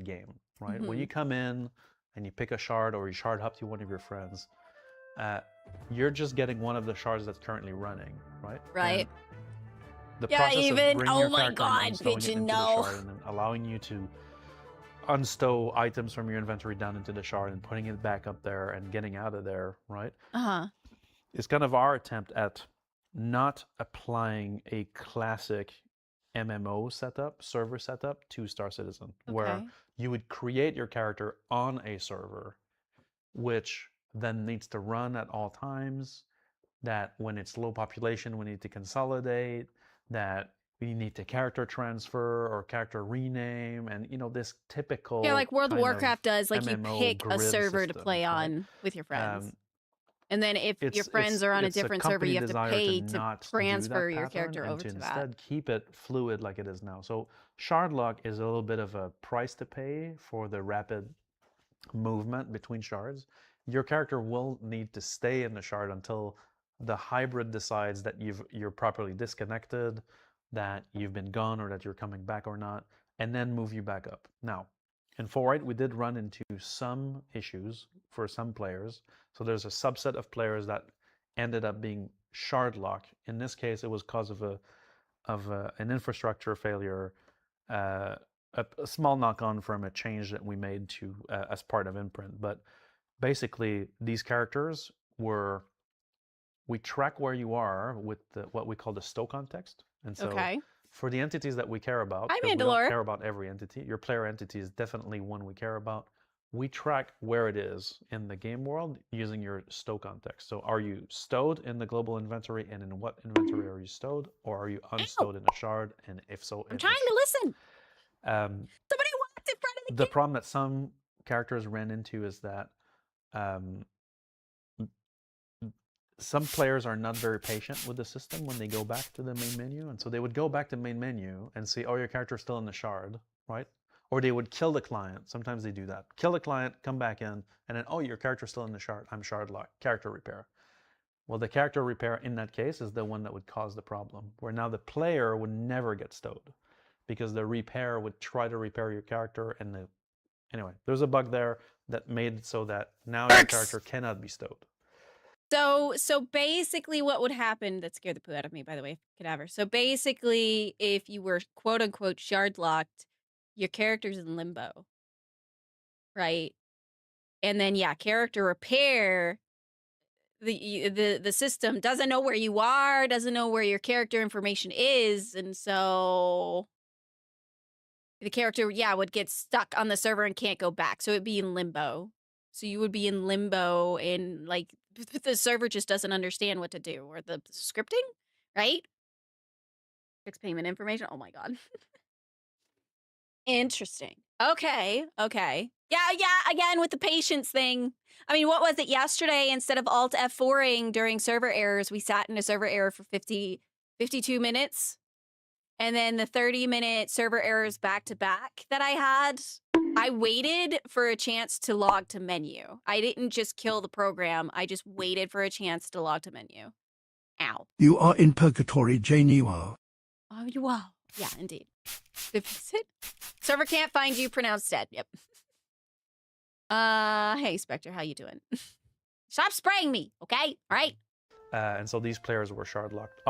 game, right? When you come in and you pick a shard or you shard hop to one of your friends, you're just getting one of the shards that's currently running, right? Right. And the process of bringing oh your my character God, and stowing it Pigeon, into no. the shard and then allowing you to unstow items from your inventory down into the shard and putting it back up there and getting out of there, right? It's kind of our attempt at not applying a classic MMO setup, server setup to Star Citizen, where you would create your character on a server, which then needs to run at all times, that when it's low population, we need to consolidate, that we need to character transfer or character rename, and this typical like World of Warcraft does, like MMO you pick a server system, to play on with your friends. And then if your friends are on a different server, you have to pay to transfer your character over to that. Instead, keep it fluid like it is now. So shard lock is a little bit of a price to pay for the rapid movement between shards. Your character will need to stay in the shard until the hybrid decides that you're properly disconnected, that you've been gone, or that you're coming back or not, and then move you back up. Now, In 4.8, we did run into some issues for some players. So there's a subset of players that ended up being shard locked. In this case, it was because of an infrastructure failure, a small knock-on from a change that we made to as part of imprint. But basically, these characters we track where you are with what we call the stow context. And so for the entities that we care about, Hi, we don't Mandalore. care about every entity. Your player entity is definitely one we care about. We track where it is in the game world using your stow context. So are you stowed in the global inventory, and in what inventory are you stowed? Or are you unstowed in a shard? And if so, I'm trying to listen. Somebody walked in front of the problem that some characters ran into is that some players are not very patient with the system when they go back to the main menu. And so they would go back to the main menu and see, oh, your character's still in the shard, right? Or they would kill the client. Sometimes they do that. Kill the client, come back in, and then, oh, your character's still in the shard. I'm shard locked. Character repair. Well, the character repair in that case is the one that would cause the problem, where now the player would never get stowed because the repair would try to repair your character. And anyway, there's a bug there that made it so that now your character cannot be stowed. So basically what would happen, that scared the poo out of me, by the way, cadaver. So basically, if you were quote unquote shard locked, your character's in limbo, right? And then character repair, the system doesn't know where you are, doesn't know where your character information is, and so the character would get stuck on the server and can't go back. So it'd be in limbo. So you would be in limbo, and like the server just doesn't understand what to do, or the scripting, right? Fixed payment information. Oh my god. Interesting. Okay. Yeah, again with the patience thing. I mean, what was it yesterday? Instead of Alt F4ing during server errors, we sat in a server error for 52 minutes. And then the 30-minute server errors back to back that I had, I waited for a chance to log to menu. I didn't just kill the program. I just waited for a chance to log to menu. Ow. You are in purgatory, Jane, you are. Oh, you are. Yeah, indeed. Server can't find you, pronounced dead. Yep. Hey, Spectre, how you doing? Stop spraying me, okay? All right? And so these players were shard locked.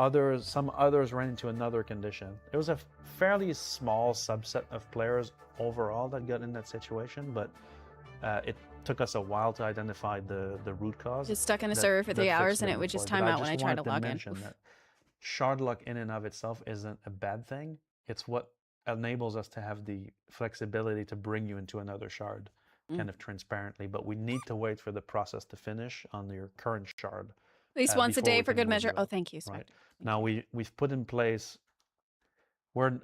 Some others ran into another condition. It was a fairly small subset of players overall that got in that situation, but it took us a while to identify the root cause. Just stuck in a server for 3 hours, and it would just time out when I tried to log in. That shard lock in and of itself isn't a bad thing. It's what enables us to have the flexibility to bring you into another shard kind of transparently, but we need to wait for the process to finish on your current shard. At least once a day for good measure. Oh, thank you, Spectre. Right. Now we've put in place. We are in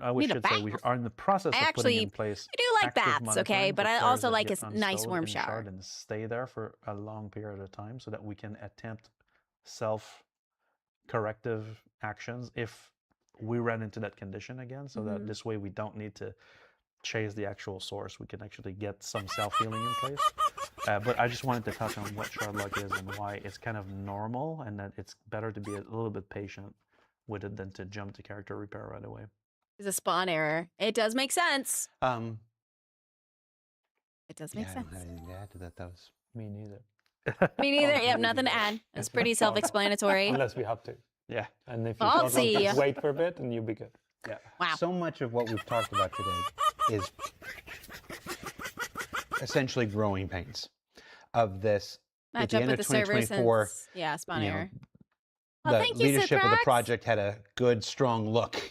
the process of putting in place. I do like baths, okay, but I also like a nice warm shower and stay there for a long period of time so that we can attempt self-corrective actions if we run into that condition again. So that this way we don't need to chase the actual source. We can actually get some self-healing in place. But I just wanted to touch on what shard lock is and why it's kind of normal, and that it's better to be a little bit patient with it than to jump to character repair right away. It's a spawn error. It does make sense. It does make sense. I don't have anything to add to that. That was me neither. Me neither. Yep, nothing to add. It's pretty self-explanatory. Unless we have to. Yeah. And if you don't, just wait for a bit and you'll be good. Yeah. Wow. So much of what we've talked about today is essentially growing pains of this. Match up with the server since, spawn error. The leadership of the project had a good, strong look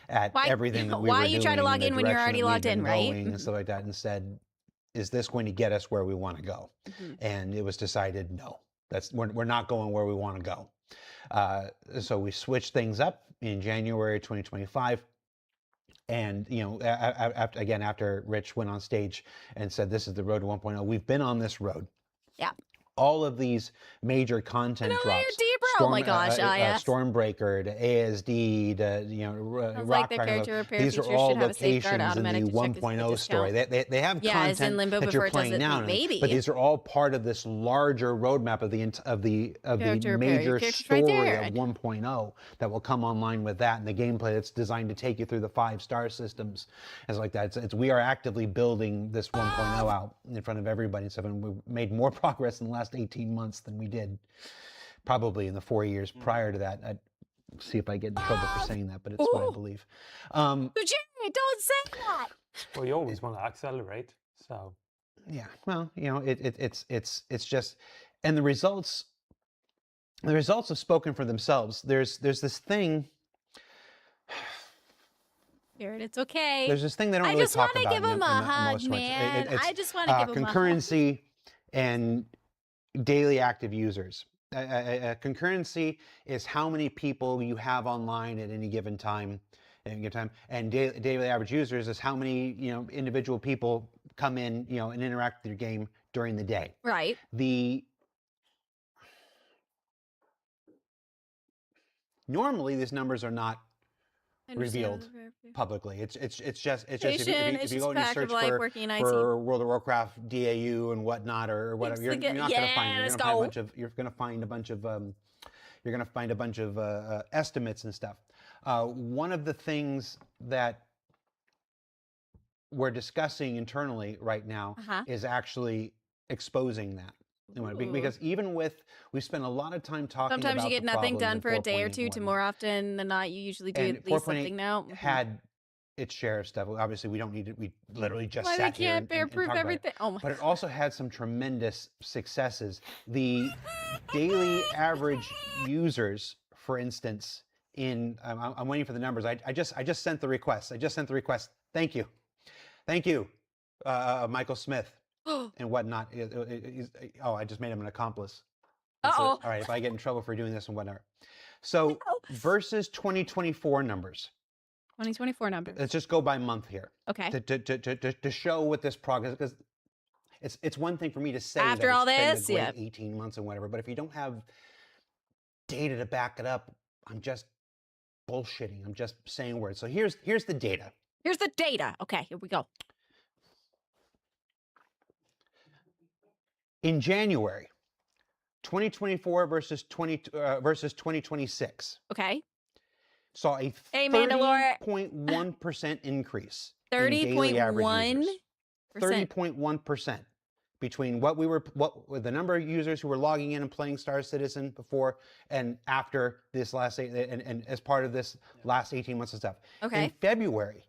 at everything that we were doing. Why you try to log in when you're already logged in, right? And stuff like that, and said, is this going to get us where we want to go? And it was decided, no, we're not going where we want to go. So we switched things up in January 2025. And, after Rich went on stage and said, this is the road to 1.0, we've been on this road. Yeah. All of these major content drops Oh my gosh, Stormbreaker, to ASD, to Sounds Rock like their Cracker. character repair These are feature all should have a safeguard locations in the automatic to check his 1.0 story. discount. They have Yeah, it's in content limbo that before you're it does playing it. now, Maybe. but these are all part of this larger roadmap of the Character repair. major Your character's story right there. of 1.0 that will come online with that, and the gameplay that's designed to take you through the 5-star systems, and like that. We are actively building this 1.0 out in front of everybody, and we've made more progress in the last 18 months than we did probably in the 4 years prior to that. I'd see if I get in trouble for saying that, but it's what I believe. Jerry, don't say that. Well, you always want to accelerate, so. Yeah, well, it's just, and the results have spoken for themselves. There's this thing. Jared, it's okay. There's this thing they don't really talk about. I just want to give him a hug, man. I just want to give him a hug. Concurrency and daily active users. Concurrency is how many people you have online at any given time. And daily average users is how many individual people come in and interact with your game during the day. Right. Normally these numbers are not revealed publicly. It's just if you go and you search for World of Warcraft DAU and whatnot or whatever, you're not going to find. You're going to find a bunch of estimates and stuff. One of the things that we're discussing internally right now is actually exposing that. Because even we spent a lot of time talking about sometimes you get nothing done for a day or two to more often than not. You usually do at least something now. Had its share of stuff. Obviously, we don't need it. We literally just Why sat they here can't bear proof everything. Oh my. But it also had some tremendous successes. The daily average users, for instance, I'm waiting for the numbers. I just sent the request. Thank you, Michael Smith. And whatnot. I just made him an accomplice. All right, if I get in trouble for doing this and whatever. So versus 2024 numbers. 2024 numbers. Let's just go by month here. Okay. To show what this progress, because it's one thing for me to say after that all it's this, been a great 18 months and whatever, but if you don't have data to back it up, I'm just bullshitting. I'm just saying words. So here's the data. Here's the data. Okay, here we go. In January, 2024 versus 2026. Okay. Saw a 30.1% increase. 30.1%. 30.1% between what the number of users who were logging in and playing Star Citizen before and after this and as part of this last 18 months of stuff. Okay. In February,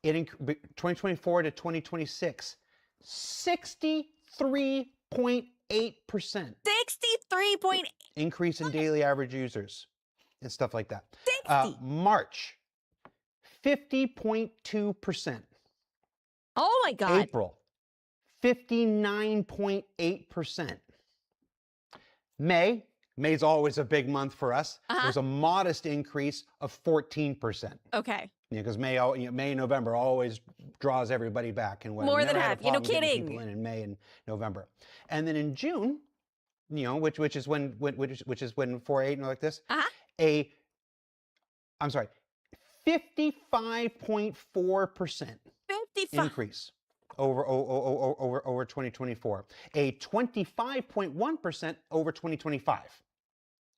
2024 to 2026, 63.8%. 63.8 increase in daily average users and stuff like that. 60. March, 50.2%. Oh my God. April, 59.8%. May's always a big month for us. There's a modest increase of 14%. Okay. Because May and November always draws everybody back and more than half. You're no kidding. People in May and November, and then in June, which is when 4.8 and like this, 55.4% increase over 2024, a 25.1% over 2025.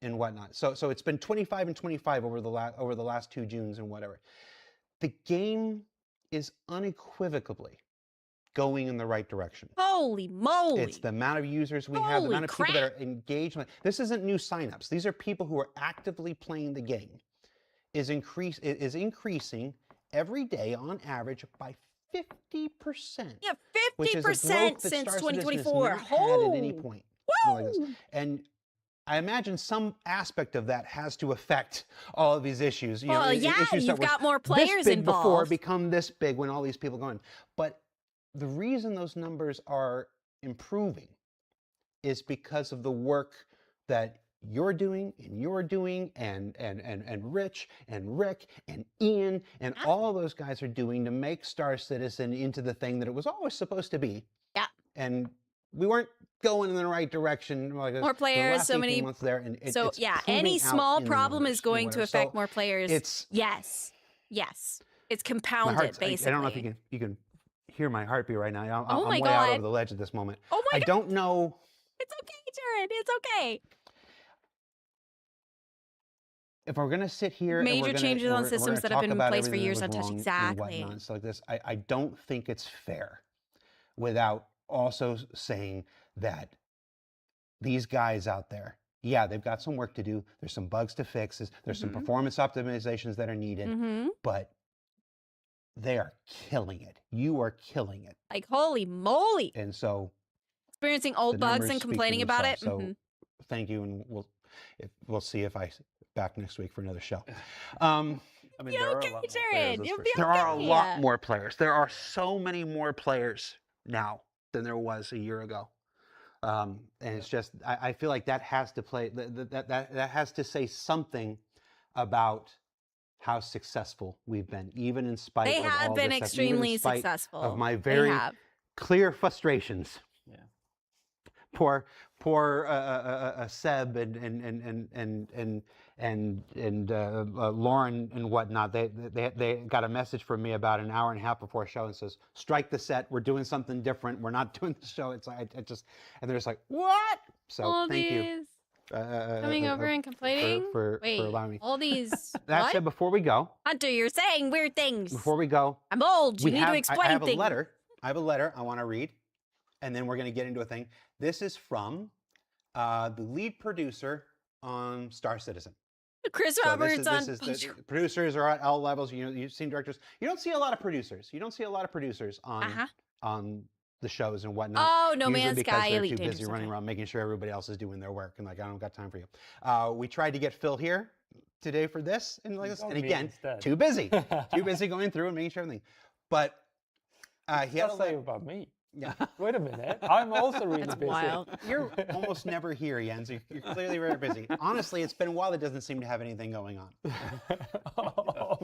And whatnot. So it's been 25 and 25 over the last 2 Junes and whatever. The game is unequivocally going in the right direction. Holy moly! It's the amount of users we have, the amount of people that are engaged. This isn't new signups. These are people who are actively playing the game. Is increasing every day on average by 50%. Yeah, 50% since 2024. Had at any point. Whoa! And I imagine some aspect of that has to affect all of these issues. Issues you've got more players this big involved. Before become this big when all these people go in. But the reason those numbers are improving is because of the work that you're doing and Rich and Rick and Ian and all those guys are doing to make Star Citizen into the thing that it was always supposed to be. Yeah. And we weren't going in the right direction. Like More players, last so 18 many. months there, and So it's yeah, proving any out small in the problem numbers is and going to whatever. affect So more players. It's yes. It's my compounded heart's, basically. I don't know if you can hear my heartbeat right now. Oh my I'm way out God. over the ledge at this moment. Oh my I God. don't know. It's okay, Jared. It's okay. If we're gonna sit here, and Major we're gonna, changes and on we're systems gonna that have talk been in about place for everything years that was untouched. wrong and Exactly. whatnot, stuff like this, I don't think it's fair, without also saying that these guys out there, yeah, they've got some work to do. There's some bugs to fix. There's some performance optimizations that are needed, but they are killing it. You are killing it. Like, holy moly. And so Experiencing old the bugs numbers and speak for complaining about it. themselves. So thank you, and we'll see if I back next week for another show. I mean, You're there okay, are a lot more Jared. players, that's You'll for be sure. There are a okay. lot more players. There are so many more players now than there was a year ago. And it's just, I feel like that has to play, that has to say something about how successful we've been, even in spite They of have all been this stuff, extremely even in spite successful. of my They very have. clear frustrations. Yeah. Poor Seb and Lauren and whatnot. They got a message from me about an hour and a half before a show and says, "Strike the set. We're doing something different. We're not doing the show." It's like and they're just like, "What?" So All thank you. these coming over and complaining. for Wait, allowing me. all these. That what? said, before we go, Hunter, you're saying weird things. before we go, I'm old. You need to explain I have things. a letter. I have a letter I want to read, and then we're going to get into a thing. This is from the lead producer on Star Citizen. Chris So Roberts this is the producers are at all levels. You know, you've seen directors. You don't see a lot of producers. You don't see a lot of producers on the shows and whatnot. Oh, No usually Man's because Sky, they're Elite too Dangerous, busy running okay. around making sure everybody else is doing their work, and like I don't got time for you. We tried to get Phil here today for this, and like this, and again, too busy going through and making sure everything. But he had a say about me. Yeah. Wait a minute. I'm also really That's busy. wild. You're almost never here, Jens. You're clearly very busy. Honestly, it's been a while. It doesn't seem to have anything going on.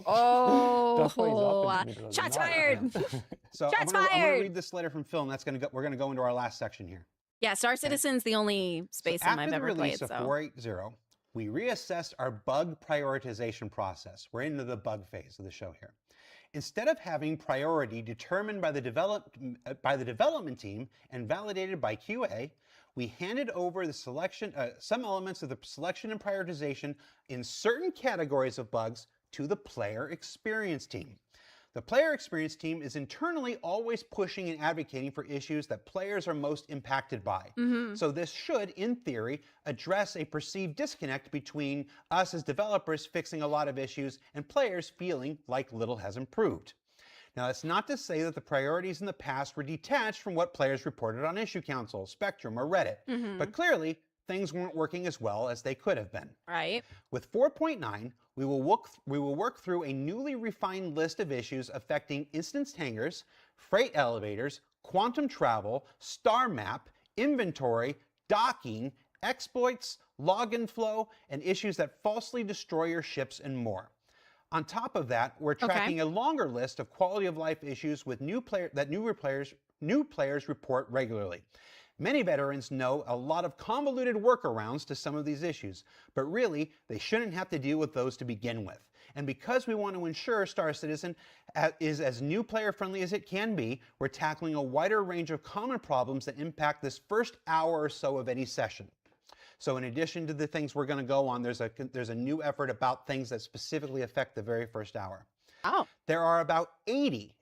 Oh, shots shots fired. So Shots I'm gonna fired. read this letter from Phil, and we're gonna go into our last section here. Yeah, Star Citizen's the only space sim I've After the ever release played. of So 4.8.0, we reassessed our bug prioritization process. We're into the bug phase of the show here. Instead of having priority determined by the development team and validated by QA, we handed over the selection, some elements of the selection and prioritization in certain categories of bugs to the player experience team. The player experience team is internally always pushing and advocating for issues that players are most impacted by. So this should, in theory, address a perceived disconnect between us as developers fixing a lot of issues and players feeling like little has improved. Now, that's not to say that the priorities in the past were detached from what players reported on Issue Council, Spectrum, or Reddit, but clearly, things weren't working as well as they could have been. right. With 4.9, we will work through a newly refined list of issues affecting instance hangars, freight elevators, quantum travel, star map, inventory, docking, exploits, login flow, and issues that falsely destroy your ships and more. On top of that, we're tracking a longer list of quality of life issues with new players report regularly. Many veterans know a lot of convoluted workarounds to some of these issues, but really, they shouldn't have to deal with those to begin with. And because we want to ensure Star Citizen is as new player friendly as it can be, we're tackling a wider range of common problems that impact this first hour or so of any session. So in addition to the things we're going to go on, there's a new effort about things that specifically affect the very first hour. Oh. There are about 80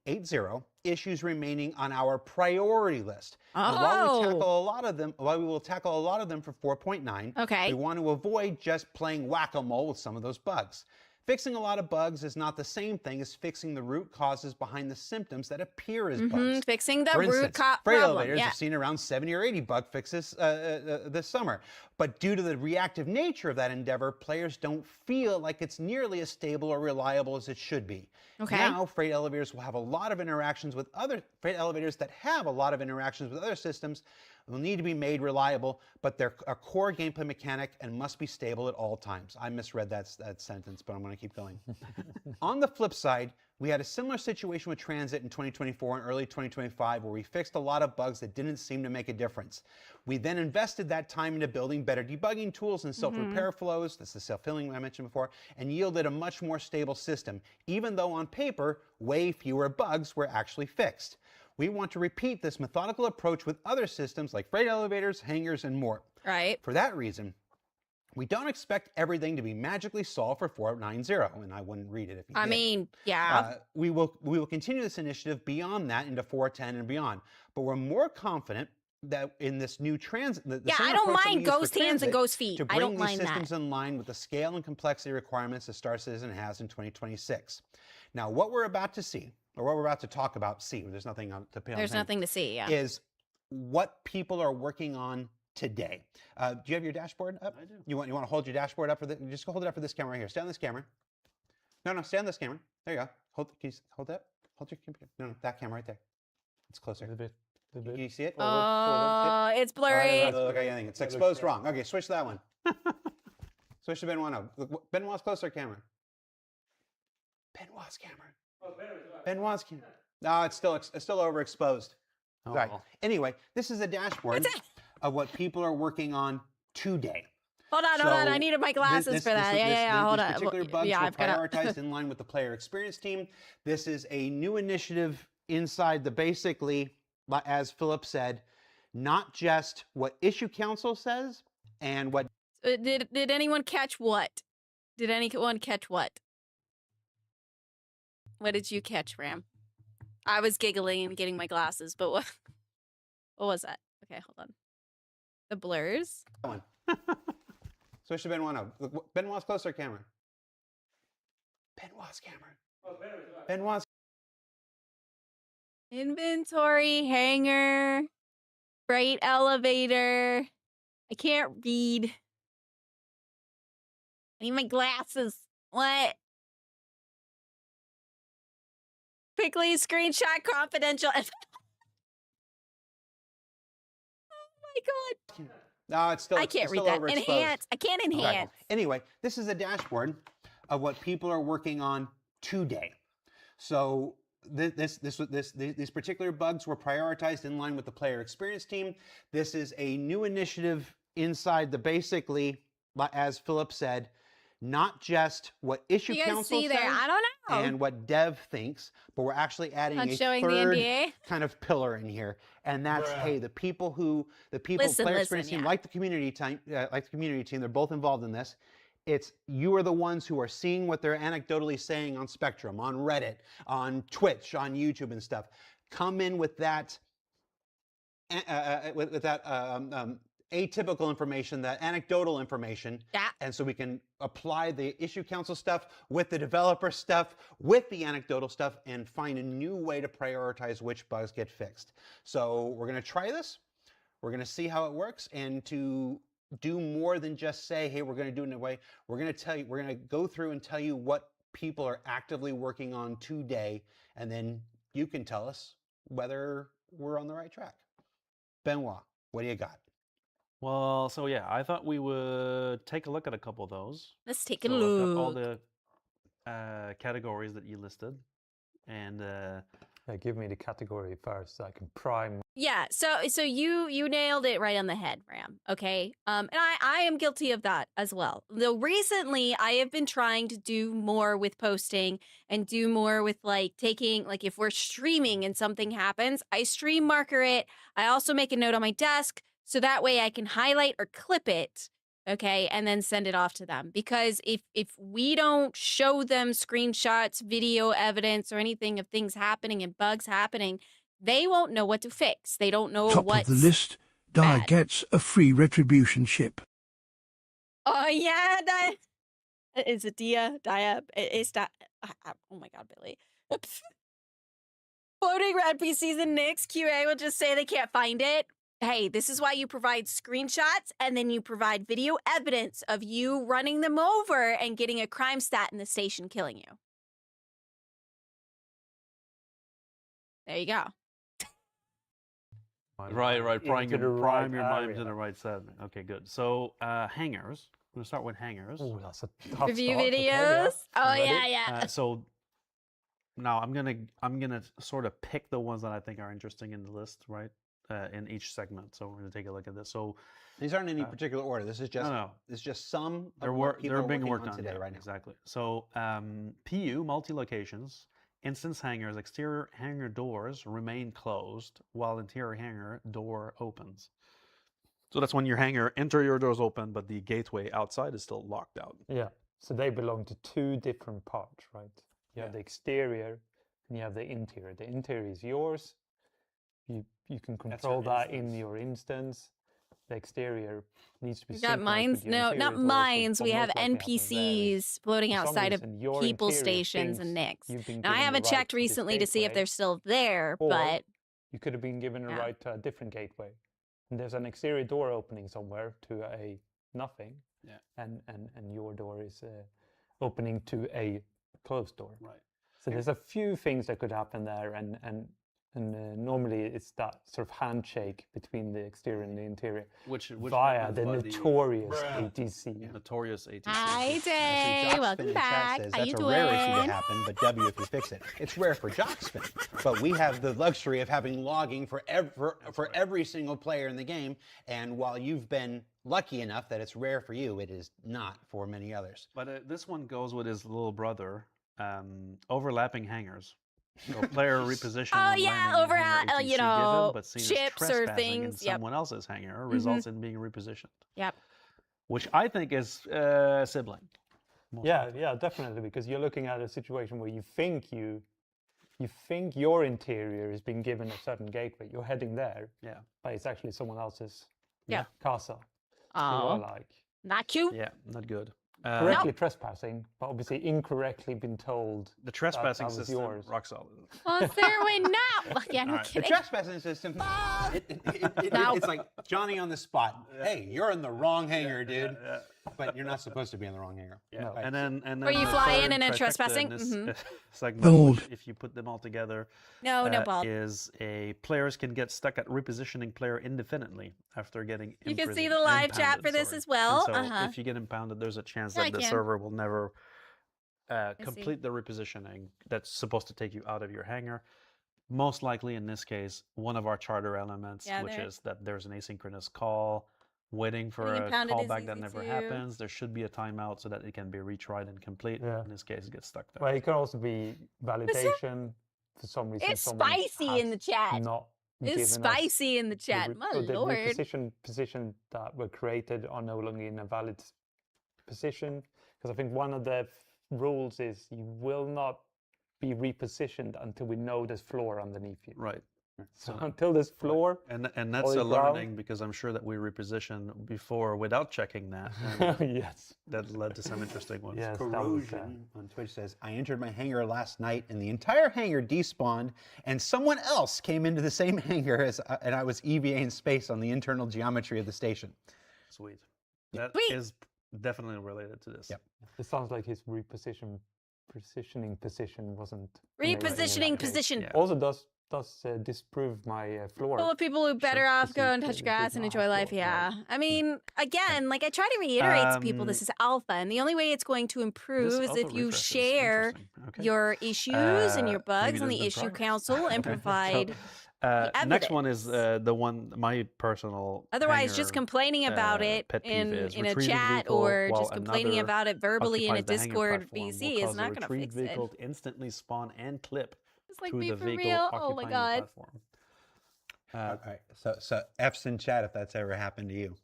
issues remaining on our priority list. And while we tackle a lot of them for 4.9, we want to avoid just playing whack-a-mole with some of those bugs. Fixing a lot of bugs is not the same thing as fixing the root causes behind the symptoms that appear as bugs. Fixing the For root instance, cause freight problem. elevators have seen around 70 or 80 bug fixes this summer. But due to the reactive nature of that endeavor, players don't feel like it's nearly as stable or reliable as it should be. Now, freight elevators that have a lot of interactions with other systems will need to be made reliable, but they're a core gameplay mechanic and must be stable at all times. I misread that sentence, but I'm going to to keep going. On the flip side, we had a similar situation with Transit in 2024 and early 2025 where we fixed a lot of bugs that didn't seem to make a difference. We then invested that time into building better debugging tools and self-repair flows, that's the self-healing I mentioned before, and yielded a much more stable system, even though on paper, way fewer bugs were actually fixed. We want to repeat this methodical approach with other systems like freight elevators, hangars, and more. Right. For that reason, we don't expect everything to be magically solved for 490, and I wouldn't read it if you did. I mean, yeah. We will continue this initiative beyond that into 410 and beyond, but we're more confident that in this new transit, I don't mind ghost hands and ghost feet. I don't mind that. To bring these systems in line with the scale and complexity requirements that Star Citizen has in 2026. Now, what we're about to see, or what we're about to talk about, there's nothing to pay on. There's nothing to see, yeah. Is what people are working on today. Do you have your dashboard up? I do. You want to hold your dashboard up for this? Just hold it up for this camera right here. Stay on this camera. No, stay on this camera. There you go. Can you hold that? Hold your computer. No, that camera right there. It's closer. A bit. Can you see it? It's blurry. Okay, I think it's exposed wrong. Okay, switch to that one. Switch to Benoit now. Benoit's closer camera. Benoit's camera. Benoit's camera. No, it's still overexposed. Oh, Right. well. Anyway, this is a dashboard of what people are working on today. Hold on. I needed my glasses for that. Hold on. These particular bugs were I've got prioritized in line with the player experience team. This is a new initiative inside the basically, as Philip said, not just what issue council says and what. Did anyone catch what? Did anyone catch what? What did you catch, Ram? I was giggling and getting my glasses, but what was that? Okay, hold on. The blurs. One. Switch to Benoit now. Benoit's closer camera. Benoit's camera. Benoit's. Inventory, hanger, freight elevator. I can't read. I need my glasses. What? Quickly screenshot confidential. Oh my god. No, it's still. I can't read that. Enhance. I can't enhance. Okay. Anyway, this is a dashboard of what people are working on today. So these particular bugs were prioritized in line with the player experience team. This is a new initiative inside the basically, as Philip said, not just what issue council says I don't know. and what dev thinks, but we're actually adding a third kind of pillar in here, and that's hey, the people player experience team, like the community team, they're both involved in this. It's you are the ones who are seeing what they're anecdotally saying on Spectrum, on Reddit, on Twitch, on YouTube and stuff. Come in with that atypical information, that anecdotal information, and so we can apply the issue council stuff with the developer stuff, with the anecdotal stuff, and find a new way to prioritize which bugs get fixed. So we're going to try this. We're going to see how it works, and to do more than just say, hey, we're going to do it in a way. We're going to tell you, we're going to go through and tell you what people are actively working on today, and then you can tell us whether we're on the right track. Benoit, what do you got? Well, so yeah, I thought we would take a look at a couple of those. Let's take a I've got look. all the categories that you listed, and give me the category first so I can prime. Yeah, so you nailed it right on the head, Ram. Okay, and I am guilty of that as well. Though recently I have been trying to do more with posting and do more with taking if we're streaming and something happens, I stream marker it. I also make a note on my desk so that way I can highlight or clip it. Okay, and then send it off to them. Because if we don't show them screenshots, video evidence, or anything of things happening and bugs happening, they won't know what to fix. They don't know what's Top of the list, Dia gets a free retribution ship. Oh yeah, is it Dia? It's that. Oh my god, Billy. Floating red PCs and Nick's QA will just say they can't find it. Hey, this is why you provide screenshots and then you provide video evidence of you running them over and getting a crime stat in the station killing you. There you go. Right. Prime your mind to the right setting. Okay, good. So hangars, going to start with hangers. Oh, that's a tough Review start. Okay, videos. Oh Ready? yeah. So now I'm gonna sort of pick the ones that I think are interesting in the list, right? In each segment. So we're gonna take a look at this. So These aren't in any particular order. This is just no. This is just some they're of what people they're are being working worked on on today, yeah, right now. Exactly. So PU multi-locations, instance hangers, exterior hanger doors remain closed while interior hanger door opens. So that's when your hanger interior doors open, but the gateway outside is still locked out. Yeah. So they belong to two different parts, right? You have the exterior and you have the interior. The interior is yours. You can control that in your instance. The exterior needs to be We got synchronized mines. with your No, interior not doors, so mines. what We have most likely happens there is, NPCs floating for some outside of reason, your people interior stations and thinks nicks. you've been Now, I given the haven't right checked to this recently to see if gateway, they're still there, or but you could have been given a Yeah. right to a different gateway. And there's an exterior door opening somewhere to a nothing. Yeah. And your door is opening to a closed door. Right. So there's a few things that could happen there, and normally it's that sort of handshake between the exterior and the interior, Which via happens the by notorious ATC. notorious ATC. Hi, Actually, Day. Jockspin Welcome in chat back. says How that's you a doing? rare issue to happen, but W if you fix it. It's rare for Jockspin, but we have the luxury of having logging for every single player in the game. And while you've been lucky enough that it's rare for you, it is not for many others. But this one goes with his little brother, overlapping hangers. So player reposition. Oh, when yeah, landing in hanger overlap, ATC you know, given, but seen as ships or trespassing things, in yep. someone else's hanger results in being repositioned. Yep. Which I think is sibling. Yeah, definitely, because you're looking at a situation where you think your interior is being given a certain gateway. You're heading there, Yeah. but it's actually someone else's Yeah. casa. So Oh, you're like not cute. Yeah, not good. correctly trespassing, but obviously incorrectly been told The trespassing that was system, yours. rock solid. Well, it's their way now. Yeah, no All right. The kidding. trespassing system, it's like Johnny on the spot. Hey, you're in the wrong hanger, dude. But you're not supposed to be in the wrong hanger. Yeah. No. And then Or you the fly in third and then trifecta trespassing. in this, Mhm. segment, Bold. which, if you put them all together, No, no ball. is a players can get stuck at repositioning player indefinitely after getting You can see imprisoned- the live chat impounded, for this sorry. as well. And so Uh-huh. if you get impounded, there's a chance Yeah, that I the can. server will never see. complete the repositioning that's supposed to take you out of your hangar. Most likely in this case, one of our charter elements, Yeah, which there- is that there's an asynchronous call waiting for Getting a impounded is callback that easy never too. happens. There should be a timeout so that it can be retried and complete. Yeah. In this case, it gets stuck there. Well, it can also be validation for some reason. It's someone spicy in has the chat. Not It's given us spicy in the the chat. re- My or the lord. position that were created are no longer in a valid position. Because I think one of the rules is you will not be repositioned until we know there's floor underneath you. Right. So until there's floor, And that's a Solid ground. learning because I'm sure that we repositioned before without checking that. And yes, that led to some interesting ones. yes, that was, Corrosion on Twitch says, I entered my hangar last night and the entire hangar despawned and someone else came into the same hangar and I was EVA in space on the internal geometry of the station. Sweet. That Sweet. is definitely related to this. Yep. it sounds like his positioning position wasn't amazing in that Repositioning case. position. Yeah. Also does disprove my floor. Full of people who better Sure, off because go you and did- touch did grass and not enjoy have life. floor, Yeah. right. I mean, again, like I try to reiterate to people, this is alpha, and the only way it's going to improve This is if alpha you refresh is share interesting. Okay. your issues and your Maybe bugs on there's the been issue progress. council and Okay. provide. Next one is evidence. the one my personal. Otherwise, just hanger, complaining about it pet peeve in is a retrieving chat vehicle or while just complaining another about it verbally in a occupies the hangar Discord platform will VC is cause the not going to retrieved fix it. vehicle to instantly spawn and clip It's like, to be the for vehicle real? occupying Oh my the god. platform. All right, so F's in chat if that's ever happened to you.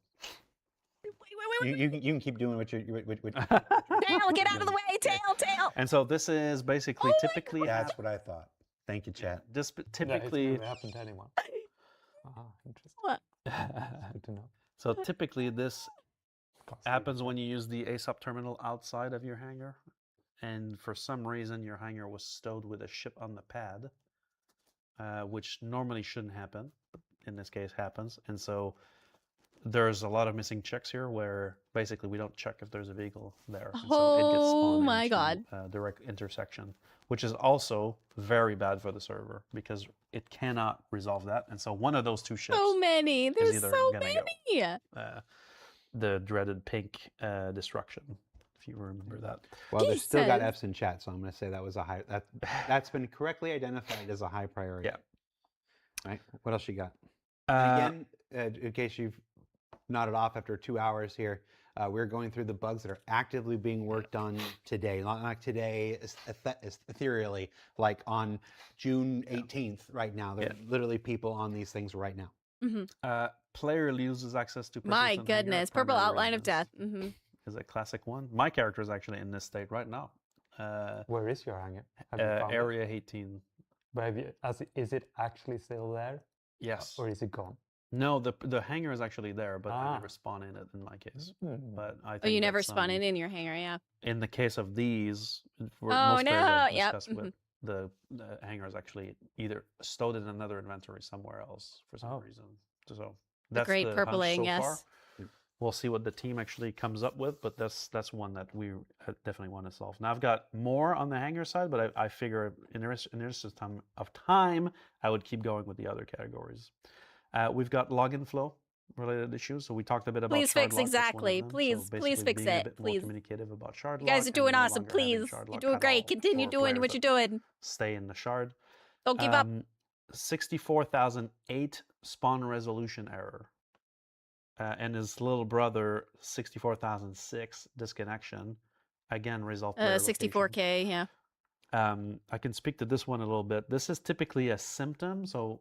Wait. You can keep doing what you're. Tail, get out of the way. Tail. And so this is basically Oh my typically That's what I thought. Thank you, chat. this Yeah, it's typically never happened to anyone. Interesting. What? Good to know. so typically this Classic. happens when you use the ASOP terminal outside of your hangar, and for some reason your hangar was stowed with a ship on the pad, which normally shouldn't happen, but in this case happens. And so there's a lot of missing checks here where basically we don't check if there's a vehicle there. And so it gets Oh spawned my into, God. direct intersection, which is also very bad for the server because it cannot resolve that. And so one of those two ships So many. There's either so gonna many. go. the dreaded pink destruction, if you remember that. Well, there's still got Jesus. F's in chat, so I'm going to say that was a high. That's been correctly identified as a high priority. Yeah. Right. What else you got? Uh, And again, in case you've nodded off after 2 hours here, we're going through the bugs that are actively being worked on today. Not like today, ethereally, like on June 18th right now. There are literally people on these things right now. Mm-hmm. Player loses access to My persistent hanger goodness, at purple primary outline of ranges. death. Mm-hmm. Is a classic one. My character is actually in this state right now. Where is your hanger? Have you found it? Area 18. But have you, is it actually still there? Yes. Or is it gone? No, the hanger is actually there, but I never spawn in it in my case. But I think Oh, you never that's, spawn it in your hangar, yeah. In the case of these, for Oh, most players no, I've yep, discussed with, the hanger is actually either stowed in another inventory somewhere else for some reason. So that's great the hunt purpling, so yes. far. We'll see what the team actually comes up with, but that's one that we definitely want to solve. Now I've got more on the hanger side, but I figure in the interest of time, I would keep going with the other categories. We've got login flow related issues. So we talked a bit about Please shard fix, lock, that's one of exactly. them. Please, So please basically fix being it, a bit more please. communicative about shard You guys lock are and doing no awesome, longer having please. shard You're lock doing at great. all Continue for doing what players you're that doing. Stay in the shard. Don't give up. 64,008 spawn resolution error. And his little brother, 64,006 disconnection. Again, resolve player location. 64K, yeah. I can speak to this one a little bit. This is typically a symptom, so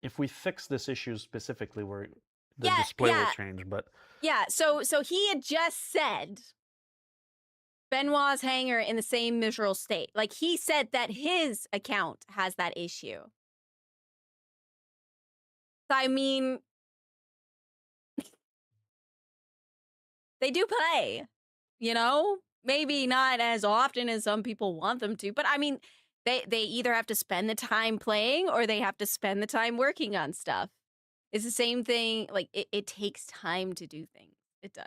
if we fix this issue specifically, the display will change. But yeah, so he had just said Benoit's hanger in the same miserable state. Like, he said that his account has that issue. So, I mean, they do play, you know? Maybe not as often as some people want them to, but I mean, they either have to spend the time playing or they have to spend the time working on stuff. It's the same thing. Like, it takes time to do things. It does.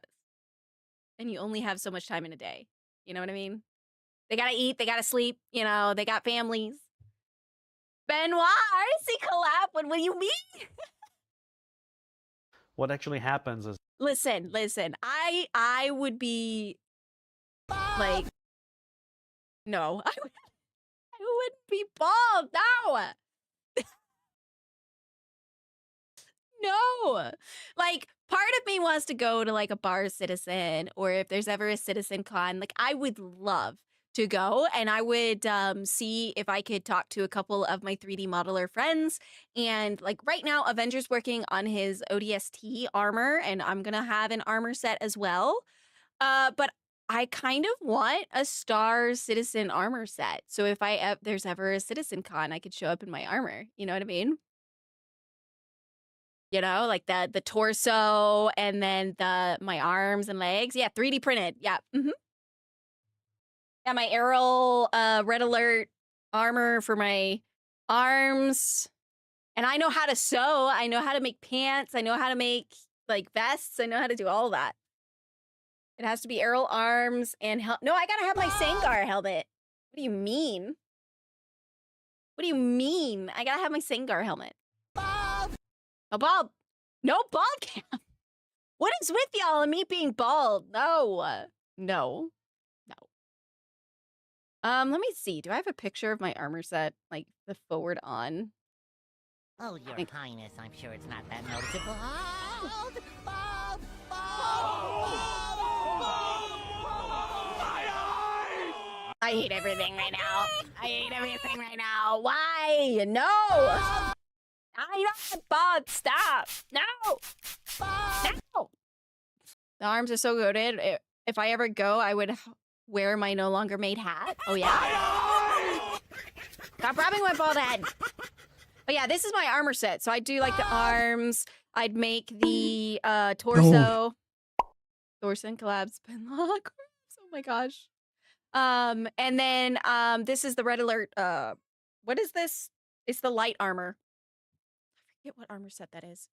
And you only have so much time in a day. You know what I mean? They gotta eat, they gotta sleep, you know, they got families. Benoit, Arcee collab, what do you mean? what actually happens is Listen, I would be like, no, I wouldn't be bald, no. No, like, part of me wants to go to like a bar citizen, or if there's ever a citizen con, like, I would love to go, and I would see if I could talk to a couple of my 3D modeler friends. And like right now, Avenger's working on his ODST armor, and I'm gonna have an armor set as well. But I kind of want a Star Citizen armor set. So if there's ever a citizen con, I could show up in my armor. You know what I mean? You know, like the torso and then my arms and legs. Yeah, 3D printed. Yeah. Yeah, my Aerial Red Alert armor for my arms. And I know how to sew. I know how to make pants. I know how to make like vests. I know how to do all that. It has to be Aerial arms and no, I gotta have my Sangar helmet. What do you mean? What do you mean? I gotta have my Sangar helmet. A bald. No bald cam. What is with y'all and me being bald? No. No. Let me see. Do I have a picture of my armor set, like the forward on? Oh, Your Highness, I'm sure it's not that noticeable. I hate everything right now. I hate everything right now. Why? No. I don't bald. Stop. No. No. The arms are so goated. If I ever go, I would wear my no longer made hat. Oh, yeah? Stop robbing my bald head. Oh, yeah, this is my armor set. So I do, like, the arms. I'd make the torso. Thorson collabs. Oh, my gosh. And then this is the Red Alert. What is this? It's the light armor. I forget what armor set that is.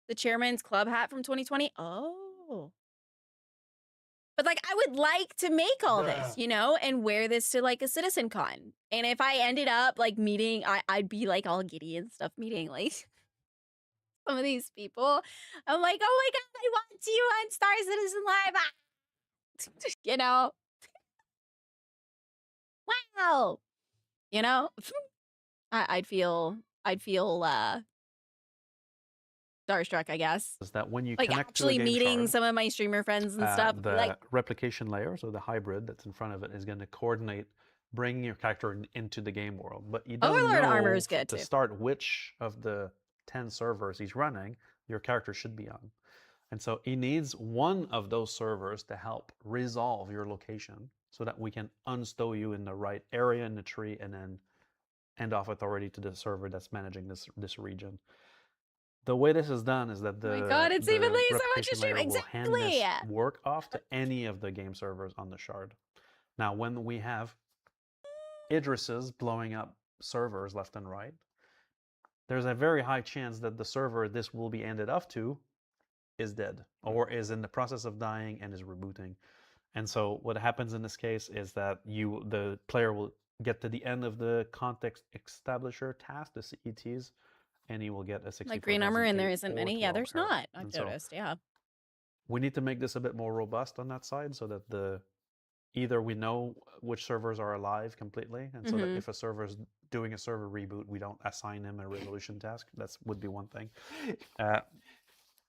The Chairman's Club hat from 2020. Oh. But, like, I would like to make all this, you know, and wear this to, like, a citizen con. And if I ended up, like, meeting, I'd be, like, all giddy and stuff, meeting, like, some of these people. I'm like, oh my god, I watch you on Star Citizen Live. Ah! You know, wow. You know, I'd feel starstruck, I guess. Is that when you Like connect actually to a game meeting shard, some of my streamer friends and stuff. the Like, replication layer, so the hybrid that's in front of it, is going to coordinate bringing your character into the game world. But you don't Overlord know armor is good to too. start which of the 10 servers he's running your character should be on. And so he needs one of those servers to help resolve your location so that we can unstow you in the right area in the tree and then hand off authority to the server that's managing this region. The way this is done is that the oh my god, it's evenly so much replication stream. layer will hand Exactly. this work off to any of the game servers on the shard. Now, when we have Idrises blowing up servers left and right, there's a very high chance that the server this will be handed off to is dead or is in the process of dying and is rebooting. And so what happens in this case is that the player will get to the end of the context establisher task, the CETs, and he will get a 64,000 Like green armor, and there K isn't or many. Yeah, 12 there's arrows. not. I've And so noticed. Yeah. we need to make this a bit more robust on that side so that either we know which servers are alive completely, and so that if a server's doing a server reboot, we don't assign him a resolution task. That would be one thing.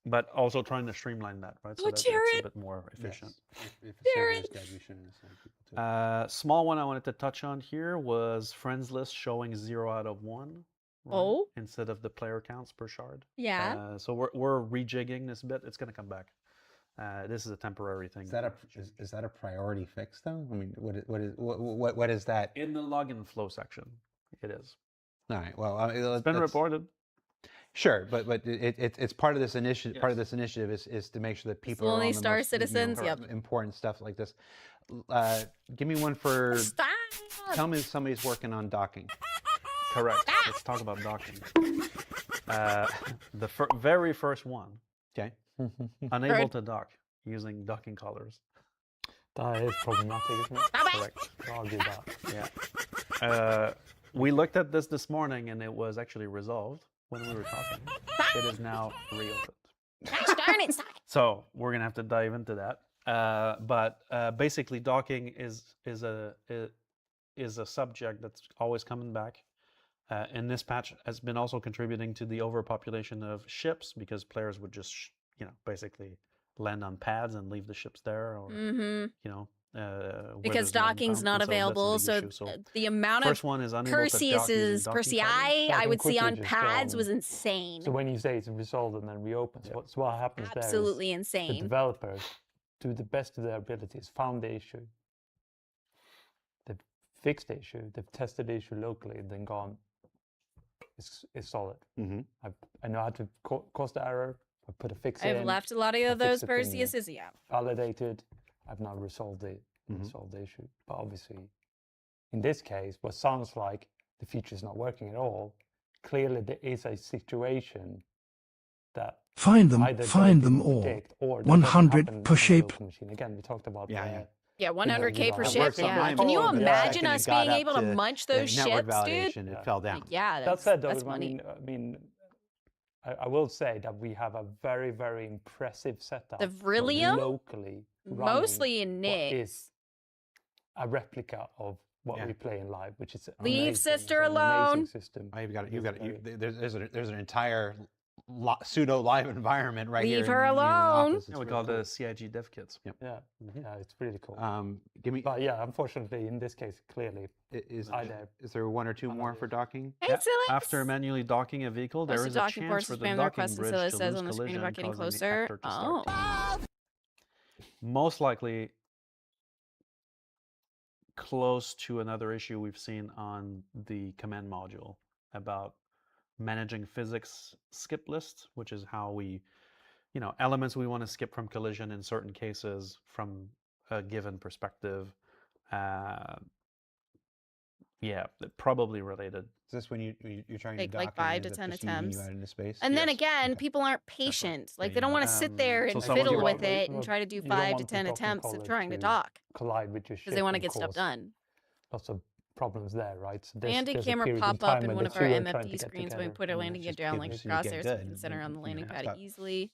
But also trying to streamline that, right? So that it's a bit more efficient. Yes. If a server is dead, we shouldn't assign people to. Small one I wanted to touch on here was friends list showing 0 out of 1. Right? Instead of the player counts per shard. Yeah. So we're rejigging this bit. It's going to come back. This is a temporary thing. Is that a priority fix though? I mean, what is that? In the login flow section, it is. All right. Well, it's been reported. Sure, but it's part of this initiative. Yes. Part of this initiative is to make sure that people are on the Star most, Citizens. Important stuff like this. Give me one for. Stop. Tell me somebody's working on docking. Correct. Let's talk about docking. The very first one. Okay. Unable to dock using docking collars. That is problematic, isn't it? Correct. I'll argue that. Yeah. We looked at this morning, and it was actually resolved when we were talking. It is now reopened. Gosh darn it! Stop. So we're gonna have to dive into that. But basically, docking is a subject that's always coming back. And this patch has been also contributing to the overpopulation of ships because players would just, basically land on pads and leave the ships there, or because docking's not available. So the amount of Perseus, I would see on pads was insane. So when you say it's resolved and then reopens, what happens there? Absolutely insane. The developers, to the best of their abilities, found the issue. They've fixed the issue. They've tested the issue locally, and then gone. It's solid. I know how to cause the error. I put a fix in. I've left a lot of those Perseuses. Yeah. Validated. I've now resolved the issue. But obviously, in this case, what sounds like the feature is not working at all. Clearly, there is a situation that find them all. 100 per ship. Again, we talked about. Yeah, 100K per ship. Yeah. Can you imagine us being able to munch those ships, dude? It fell down. Yeah, that said, though, that's money. I will say that we have a very, very impressive setup. The Vrillium? Locally. Mostly in Nick. Is a replica of what we play in live, which is leave sister alone. System. Oh, you've got it. There's an entire pseudo live environment right here. Leave her alone. We call the CIG dev kits. Yep. Yeah, it's really cool. But unfortunately, in this case, clearly, is there one or two more for docking? Hey, after manually docking a vehicle, there is a chance for the docking bridge to lose says on the screen collision, about getting causing the closer. actor to start. Most likely close to another issue we've seen on the command module about managing physics skip lists, which is how we, elements we want to skip from collision in certain cases from a given perspective. Probably related. Is this when you're trying to dock like 5 to 10 attempts? Space? And then again, people aren't patient. Like they don't want to sit there and fiddle with it and try to do 5 to 10 attempts of trying to dock. Collide with your ship because they want to get stuff done. Lots of problems there, right? So Landing there's a camera period pop time up in when one the of our two are trying to MFD get screens when we together. put our Yeah, landing gear just down get- like just so you get crosshairs good, in the and center then on the you landing have pad stuff. easily.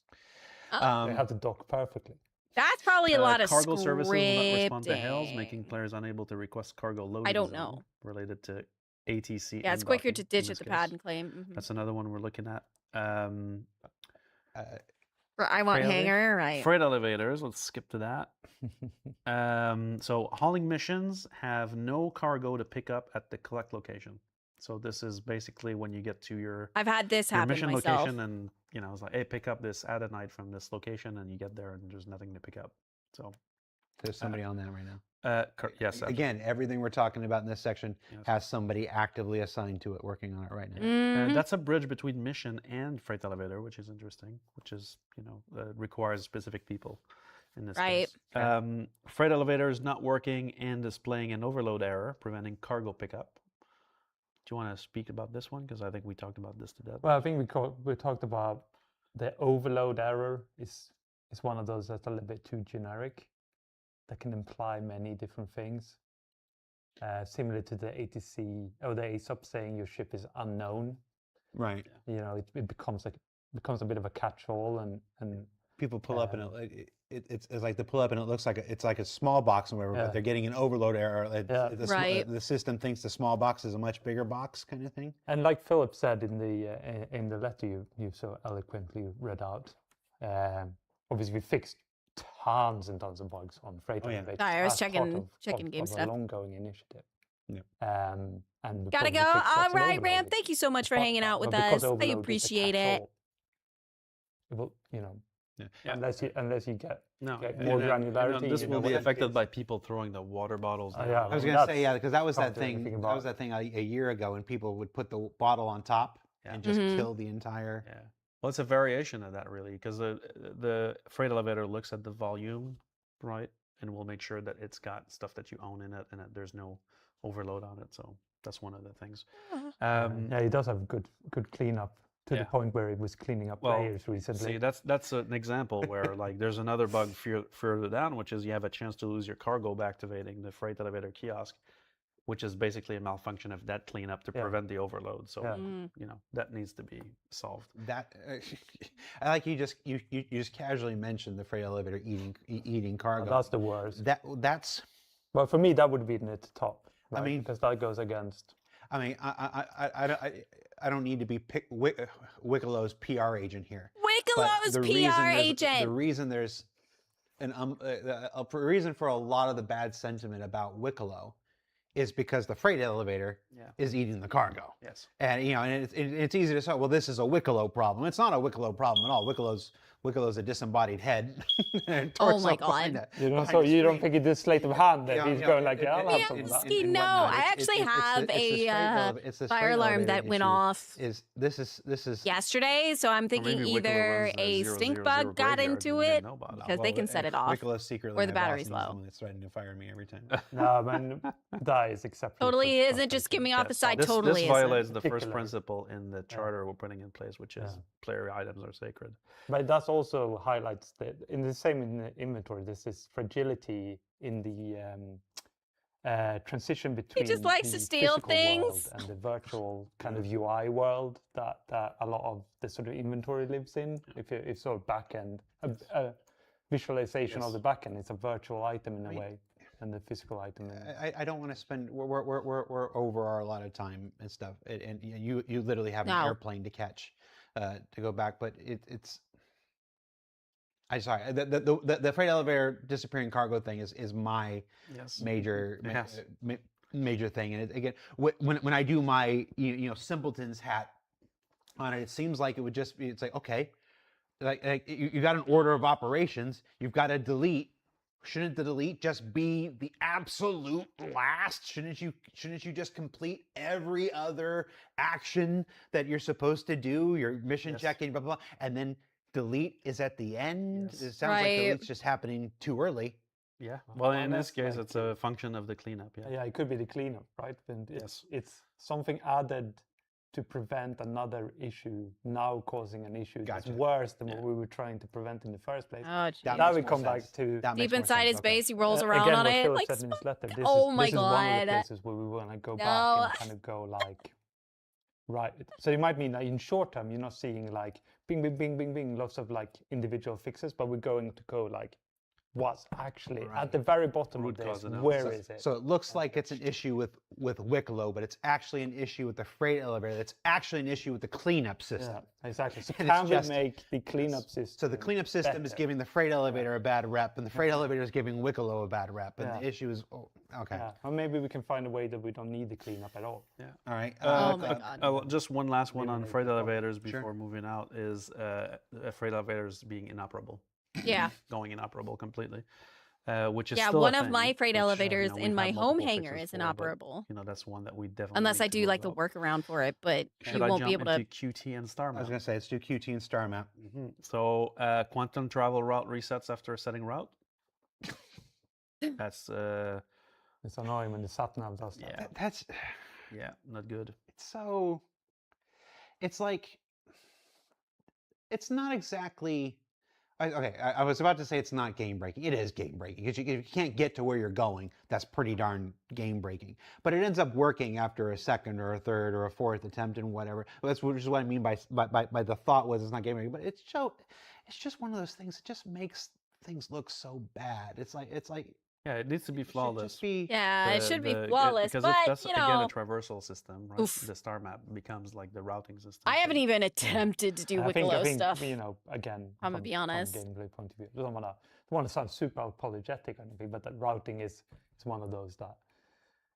They have to dock perfectly. That's probably a lot of Cargo scripting. services will not respond to hails, making players unable to request cargo loading. I don't zone know. Related to ATC. Yeah, it's quicker in to ditch this at the case. pad and claim. Mhm. That's another one we're looking at. I want Freight hanger, right? Freight elevators. Let's skip to that. So hauling missions have no cargo to pick up at the collect location. So this is basically when you get to your I've had this happen mission myself. location, and it's like, hey, pick up this Adenite from this location, and you get there and there's nothing to pick up. So There's somebody on that right now. yes. Again, everything we're talking about in this section has somebody actively assigned to it, working on it right now. Mhm. That's a bridge between mission and freight elevator, which is interesting. Which is requires specific people in this Right. case. Freight elevator is not working and displaying an overload error, preventing cargo pickup. Do you want to speak about this one? Because I think we talked about this to death. Well, I think we talked about the overload error is one of those that's a little bit too generic. That can imply many different things. Similar to the ATC or the ASOP saying your ship is unknown. Right. It becomes a bit of a catch-all, and people pull up and it's like they pull up and it looks like it's like a small box and whatever, but they're getting an overload error. The system thinks the small box is a much bigger box, kind of thing. And like Philip said in the letter you so eloquently read out, obviously we fixed tons and tons of bugs on freight elevators. Sorry, I was as part checking game of stuff. an ongoing initiative. Yeah. And we Gotta probably go. fixed All lots of right, Ram. overloading. Thank you so much for But- hanging out with but because us. I overload is a appreciate it. catch-all, it will, unless you get more granularity. This will be affected by people throwing the water bottles down. I was going to say, because that was that thing. That was that thing a year ago when people would put the bottle on top and just kill the entire. Yeah. Well, it's a variation of that, really, because the freight elevator looks at the volume, right, and will make sure that it's got stuff that you own in it and that there's no overload on it. So that's one of the things. Yeah, he does have good cleanup to the point where he was cleaning up players recently. See, that's an example where like there's another bug further down, which is you have a chance to lose your cargo by activating the freight elevator kiosk, which is basically a malfunction of that cleanup to prevent the overload. So that needs to be solved. That I like you just casually mentioned the freight elevator eating cargo. That's the worst. That's. Well, for me, that would be the top. Right? I mean, because that goes against. I mean, I don't need to be Wickelow's PR agent here. Wickelow's PR agent. The reason there's a reason for a lot of the bad sentiment about Wickelow is because the freight elevator is eating the cargo. Yes. And and it's easy to say, well, this is a Wickelow problem. It's not a Wickelow problem at all. Wickelow's a disembodied head. Oh my God. So you don't think it's a sleight of hand that he's going like, I'll have some of that. No, I actually have a fire alarm that went off This is yesterday, so I'm thinking either a stink bug got into it because they can set it off, or the battery's low. That's threatening to fire me every time. No, man, that is acceptable. Totally isn't. Just get me off the side. Totally This violates isn't. the first principle in the charter we're putting in place, which is player items are sacred. But that also highlights that in the same inventory, this is fragility in the transition between He just likes to steal physical things world and the virtual kind of UI world that a lot of the sort of inventory lives in. If sort of backend, a visualization of the backend, it's a virtual item in a way, and the physical item. I don't want to spend. We're over our allotted time and stuff, and you literally have an airplane to catch, to go back. But it's. I'm sorry. The freight elevator disappearing cargo thing is my major major thing. And again, when I do my simpleton's hat on it, it seems like it would just be. It's like, okay, like you got an order of operations. You've got to delete. Shouldn't the delete just be the absolute last? Shouldn't you just complete every other action that you're supposed to do? Your mission checking, blah blah blah, and then delete is at the end. It sounds like delete's just happening too early. Yeah. Well, in this case, it's a function of the cleanup. Yeah, it could be the cleanup, right? And it's something added to prevent another issue now causing an issue that's Gotcha. worse than what we were trying to prevent in the first place. Oh, That Now makes we more come sense. back to That makes deep more inside sense, his okay. base, he rolls around again, on what it Philip like. said in his letter. This Oh is, my this is one of the God. places where we want to go No. back and kind of go like, right. So it might mean that in short term, you're not seeing like bing, bing, bing, bing, bing, lots of like individual fixes, but we're going to go like, what's actually at the very bottom Root of cause this? analysis. Where is it? So it looks like it's an issue with Wicklow, but it's actually an issue with the freight elevator. It's actually an issue with the cleanup system. Yeah, exactly. So And can it's we just- make the cleanup system? So the cleanup system is better? giving the freight elevator a bad rep, and the freight elevator is giving Wicklow a bad rep, and Yeah. the issue is okay. Yeah, or maybe we can find a way that we don't need the cleanup at all. Yeah. All right. Oh my God. Just one last one on Maybe freight make a elevators Sure. before moving out is freight elevators being inoperable, Yeah. going inoperable completely, which is Yeah, still a one of thing, my freight which, elevators we in my have home multiple hangar fixes is for, but, inoperable. that's one that we definitely Unless need I to do move like the out. workaround for it, but Should you I won't jump be able into to. QT and star I was map? gonna say let's do QT and star map. So quantum travel route resets after setting route. That's It's annoying when the sat nav does that. yeah, That's yeah, not good. so. It's like. It's not exactly. I was about to say it's not game breaking. It is game breaking because if you can't get to where you're going, that's pretty darn game breaking. But it ends up working after a second or a third or a fourth attempt and whatever. That's which is what I mean by the thought was it's not game breaking. But it's just one of those things. It just makes things look so bad. It's like Yeah, it needs to be it should flawless. just be Yeah, it should be The- flawless, because but that's you again know, a traversal system, right? Oof. The star map becomes like the routing system. I so- haven't even attempted to do I Wicklow think, stuff. you know, again, I'm gonna be honest. From a gameplay point of view, I don't want to sound super apologetic or anything, but that routing is one of those that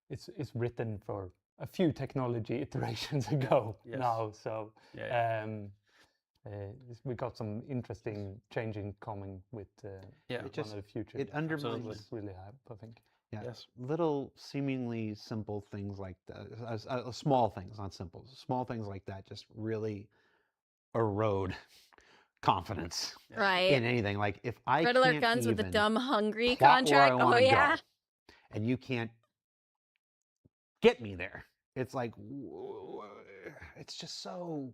it's written for a few technology iterations ago Yes. now. So Yeah, we got some interesting changing coming with Yeah. one It just- of the future. it undermines- was really hype, I think. Yeah, Yes. little seemingly simple things like that, small things, not simple, small things like that just really erode confidence Right. in anything. Like if I Red alert can't guns with the even dumb hungry plot where I contract. Oh wanna yeah. go, and you can't get me there, it's like it's just so.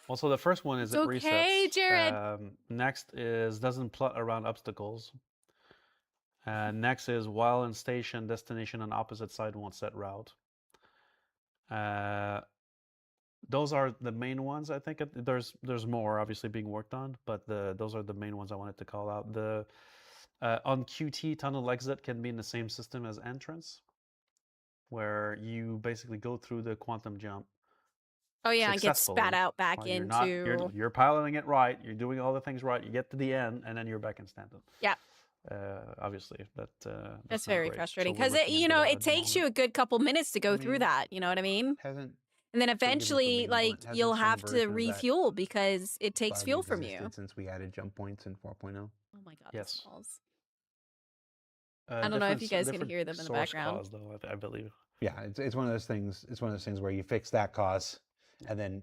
Also, the first one is It's it okay, resets. Jared. Next is doesn't plot around obstacles. Next is while in station, destination on opposite side won't set route. Those are the main ones. I think there's more obviously being worked on, but those are the main ones I wanted to call out. The on QT, tunnel exit can be in the same system as entrance, where you basically go through the quantum jump. Oh yeah, and get successfully, spat out back while into. you're piloting it right. You're doing all the things right. You get to the end, and then you're back in stand-up. Yeah. Obviously, that's That's not very great. frustrating So we're because looking you into know that it at the takes you a moment. good couple minutes to go through mean, that. You know what I mean? Hasn't And then give me something eventually, to like want. Hasn't you'll some have to version of that refuel because it takes cloud fuel from you. existed since we added jump points in 4.0? Oh my god. Yes. These balls. I don't know if Different you guys can different hear them in the source background. cause, though, I believe. Yeah, it's one of those things. It's one of those things where you fix that cause, and then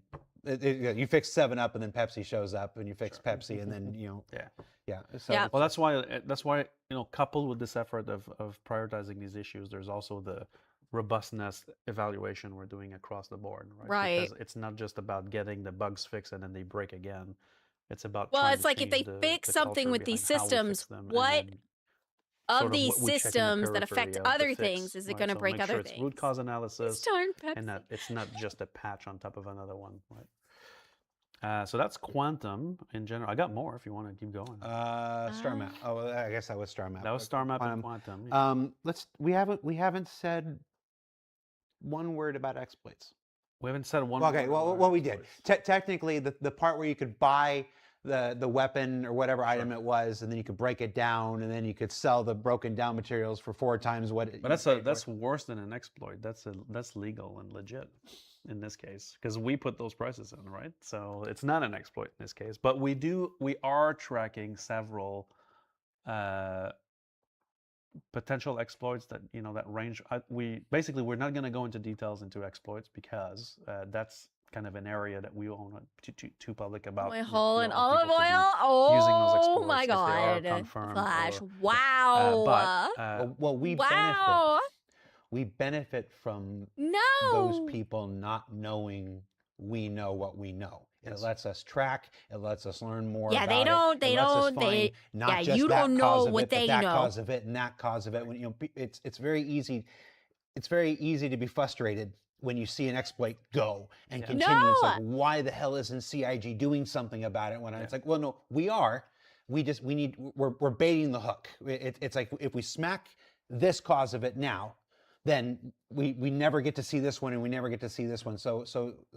you fix 7-Up, and then Pepsi shows up, and you fix Pepsi, and then Yeah. So Yeah. Well, that's why coupled with this effort of prioritizing these issues, there's also the robustness evaluation we're doing across the board, right? Right. Because it's not just about getting the bugs fixed and then they break again. It's about Well, trying it's to like if they change the fix something culture with these behind how we fix systems, them, and what then of sort these what we check in the systems that affect periphery of the other fix, things is it right? going to So break make other sure it's things? root cause analysis, Darn Pepsi. and that it's not just a patch on top of another one, right? So that's quantum in general. I got more if you want to keep going. Star Map. Oh, well, I guess that was Star Map. That was Star Map and Quantum. Yeah. We haven't said one word about exploits. We haven't said one. Okay, word well, about we did. exploits. Technically, the part where you could buy the weapon or whatever item it was, and then you could break it down, and then you could sell the broken down materials for 4 times what. But that's worse than an exploit. That's legal and legit in this case because we put those prices in, right? So it's not an exploit in this case. But we are tracking several potential exploits that that range. We're not going to go into details into exploits because that's kind of an area that we won't too public about. My hole in people olive to be oil. using those Oh my exploits if they are god. confirmed Flash. or- Wow. but well, we wow. We benefit from those people not knowing we know what we know. It lets us track. It lets us learn more. Yeah, about they don't. It. They It lets us don't. find They. not Yeah, just you that don't cause know of what it, but they that know. cause of it and that cause of it. When, it's very easy. It's very easy to be frustrated when you see an exploit go and continue. No. It's like, why the hell isn't CIG doing something about it? When it's like, well, no, we are. We're baiting the hook. It's like if we smack this cause of it now, then we never get to see this one, and we never get to see this one. So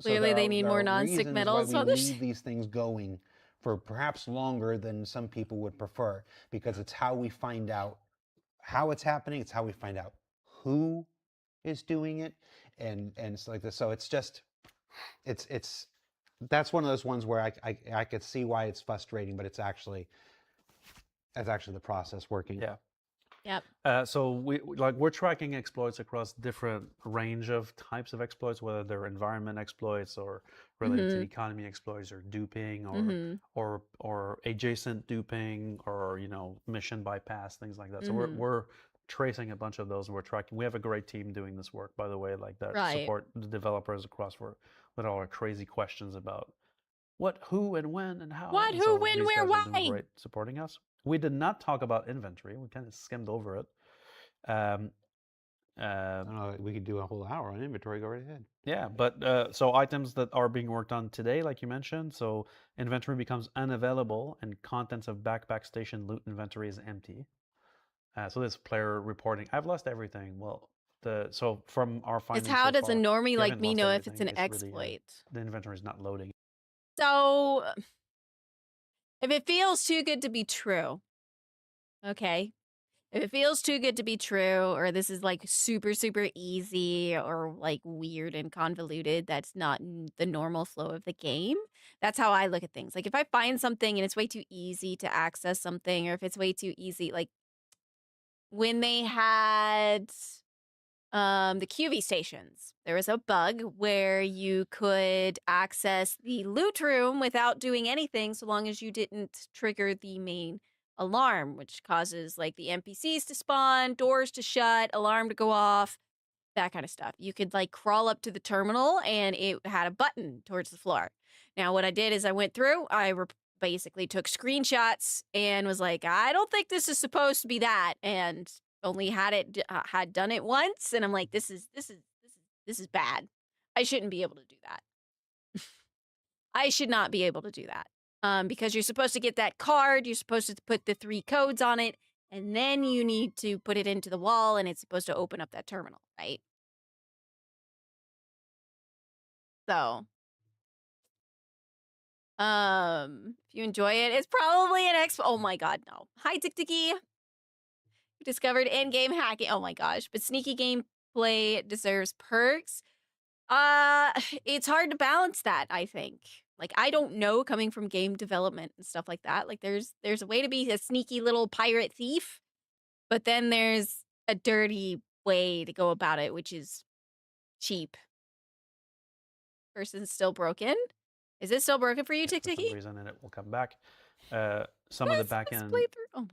Clearly they need more non-stick metals. Why we leave these things going for perhaps longer than some people would prefer, because it's how we find out how it's happening. It's how we find out who is doing it, and it's like this. So it's just it's that's one of those ones where I could see why it's frustrating, but it's actually the process working. Yeah. Yep. So we're tracking exploits across different range of types of exploits, whether they're environment exploits or related to the economy exploits, or duping, or adjacent duping, or mission bypass, things like that. So we're tracing a bunch of those. We're tracking. We have a great team doing this work, by the way, like that support the developers across with all our crazy questions about what, who, and when, and how. What, And who, so when, these where, guys are why? doing great supporting us. We did not talk about inventory. We kind of skimmed over it. I don't know, we could do a whole hour on inventory. Go right ahead. Yeah, but so items that are being worked on today, like you mentioned, so inventory becomes unavailable and contents of backpack station loot inventory is empty. So this player reporting, I've lost everything. Well, so from our findings, It's how so does a far, normie you like haven't me lost know if it's everything. an Really, exploit? the inventory is not loading. So, if it feels too good to be true, okay. If it feels too good to be true, or this is like super, super easy, or like weird and convoluted, that's not the normal flow of the game. That's how I look at things. Like if I find something and it's way too easy to access something, or if it's way too easy, like when they had the QV stations, there was a bug where you could access the loot room without doing anything, so long as you didn't trigger the main alarm, which causes like the NPCs to spawn, doors to shut, alarm to go off, that kind of stuff. You could like crawl up to the terminal and it had a button towards the floor. Now what I did is I went through, basically took screenshots and was like, I don't think this is supposed to be that, and only had done it once, and I'm like, this is bad. I shouldn't be able to do that. I should not be able to do that. Because you're supposed to get that card, you're supposed to put the 3 codes on it, and then you need to put it into the wall, and it's supposed to open up that terminal, right? So, if you enjoy it, it's probably an oh my god, no. Hi, Tick-Ticky. Discovered in-game hacking. Oh my gosh, but sneaky gameplay deserves perks. It's hard to balance that, I think. Like, I don't know, coming from game development and stuff like that. Like, there's a way to be a sneaky little pirate thief, but then there's a dirty way to go about it, which is cheap. Person's still broken. Is it still broken for you, Tick-Ticky? For some reason, and it will come back. Some of the back-end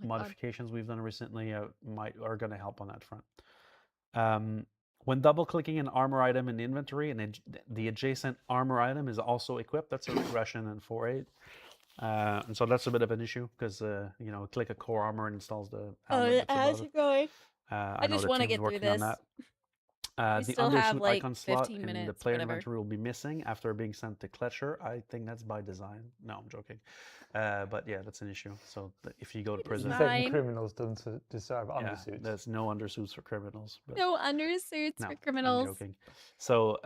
modifications we've done recently are going to help on that front. When double-clicking an armor item in the inventory, and the adjacent armor item is also equipped, that's a regression in 4.8. And so that's a bit of an issue, because click a core armor and installs the helmet. How's it going? I just want to get through this. The still have, undersuit like, icon slot 15 in the minutes, player whatever. inventory will be missing after being sent to Kletcher. I think that's by design. No, I'm joking. But yeah, that's an issue. So if you go to prison, Fine. Criminals don't deserve undersuits. There's no undersuits for criminals. But No undersuits for criminals. I'm joking. So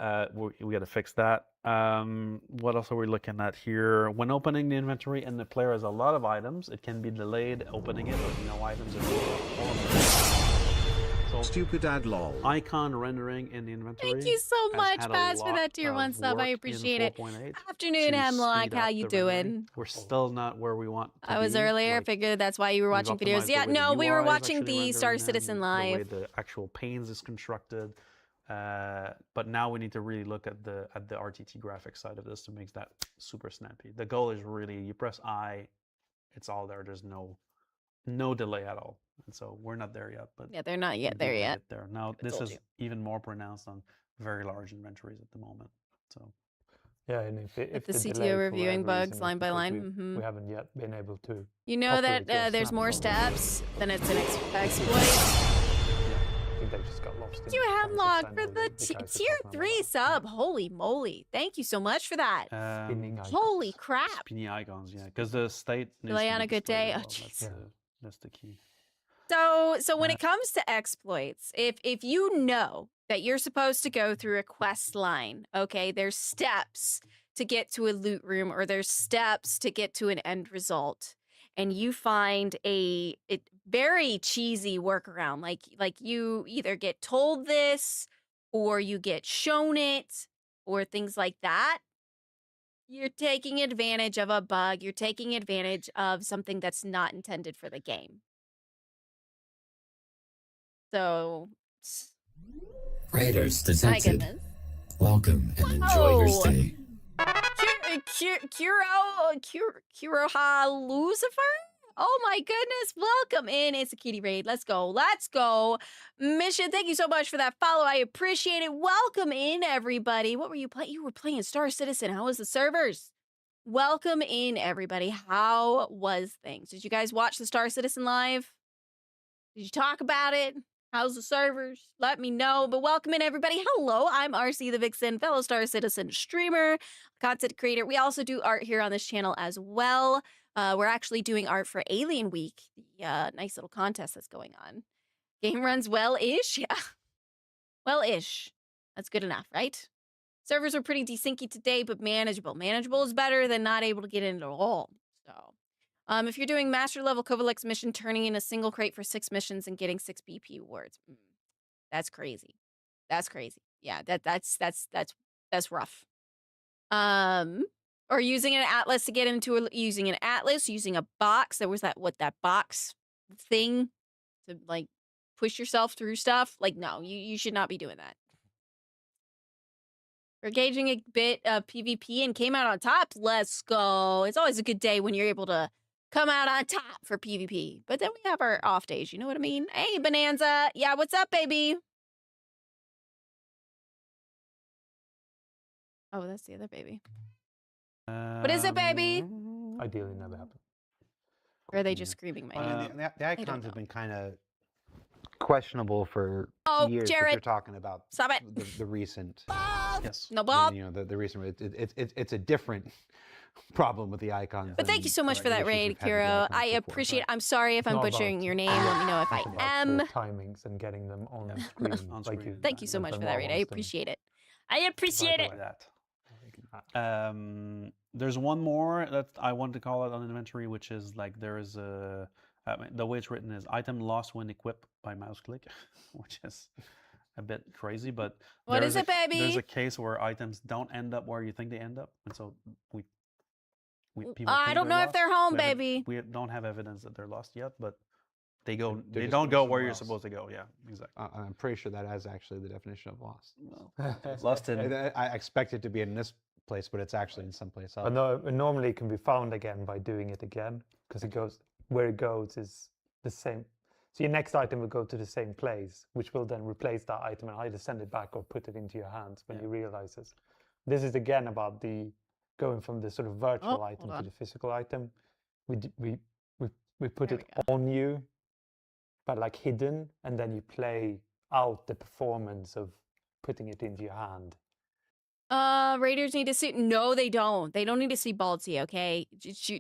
we got to fix that. What else are we looking at here? When opening the inventory and the player has a lot of items, it can be delayed opening it with no items. So, stupid ad lol. Icon rendering in the inventory. Thank you so much, Baz, for that tier 1 sub. I appreciate it. Afternoon, Hemlock. How you doing? We're still not where we want to I was be. earlier. I figured that's why you were watching videos. Yeah, no, we were watching the Star Citizen live. The way the actual panes is constructed. But now we need to really look at the RTT graphics side of this to make that super snappy. The goal is really, you press I, it's all there. There's no no delay at all. And so we're not there yet. But Yeah, they're not yet we there will yet. get there. Now, I this told is you. even more pronounced on very large inventories at the moment. So Yeah, and if the delay CTO for reviewing whatever bugs reason is line by because line. we haven't yet been able to. You know that populate your there's more snapshot. steps than it's an exploit. I think they just got lost. Thank you, Hemlock, for the tier 3 sub. Holy moly. Thank you so much for that. Spinning icons. Holy crap. Spinny icons, yeah, because the state. needs Delay to on be a good displayed day. as Oh, well. jeez. That's the key. So when it comes to exploits, if you know that you're supposed to go through a quest line, okay, there's steps to get to a loot room or there's steps to get to an end result, and you find a very cheesy workaround, like you either get told this or you get shown it or things like that, you're taking advantage of a bug, you're taking advantage of something that's not intended for the game. So, Raiders my detected. goodness. Welcome and enjoy your Oh. stay. Kuroha Lucifer? Oh my goodness, welcome in. It's a kitty raid. Let's go. Let's go. Mission, thank you so much for that follow. I appreciate it. Welcome in, everybody. What were you playing? You were playing Star Citizen. How was the servers? Welcome in, everybody. How was things? Did you guys watch the Star Citizen live? Did you talk about it? How's the servers? Let me know. But welcome in, everybody. Hello, I'm RC the fellow Star Citizen streamer, content creator. We also do art here on this channel as well. We're actually doing art for Alien Week, the nice little contest that's going on. Game runs well-ish? Yeah. Well-ish. That's good enough, right? Servers are pretty desynchy today, but manageable. Manageable is better than not able to get in at all. So, if you're doing master level Kovalex mission, turning in a single crate for 6 missions and getting 6 BP awards, that's crazy. That's crazy. Yeah, that's rough. Or using an atlas to get into using an atlas, using a box. There was that box thing to like push yourself through stuff. Like, no, you should not be doing that. We're gauging a bit of PvP and came out on top. Let's go. It's always a good day when you're able to come out on top for PvP. But then we have our off days, you know what I mean? Hey, Bonanza. Yeah, what's up, baby? Oh, that's the other baby. What is it, baby? Ideally never happen. Or are they just screaming my name? The icons have been kind of questionable for years. Jared, you're talking about stop it. The recent. Yes. No, Bob. You know, the recent. It's a different problem with the icons. But thank you so much for that raid, Kiro. I appreciate it. I'm sorry if I'm butchering your name. Let me know if I am. Timings and getting them on screen. Thank you so much for that raid. I appreciate it. I appreciate it. There's one more that I want to call it on inventory, which is like there is a the way it's written is item lost when equipped by mouse click, which is a bit crazy. But what is it, baby? There's a case where items don't end up where you think they end up, and so people I don't know if they're home, baby. We don't have evidence that they're lost yet, but they go. They don't go where you're supposed to go. Yeah, exactly. I'm pretty sure that is actually the definition of lost. Lost in. I expect it to be in this place, but it's actually in some place else. But no, normally it can be found again by doing it again, because it goes where it goes is the same. So your next item will go to the same place, which will then replace that item and either send it back or put it into your hands when you realize this. This is again about the going from the sort of virtual item to the physical item. We put it on you, but like hidden, and then you play out the performance of putting it into your hand. Raiders need to see. No, they don't. They don't need to see Balti, okay?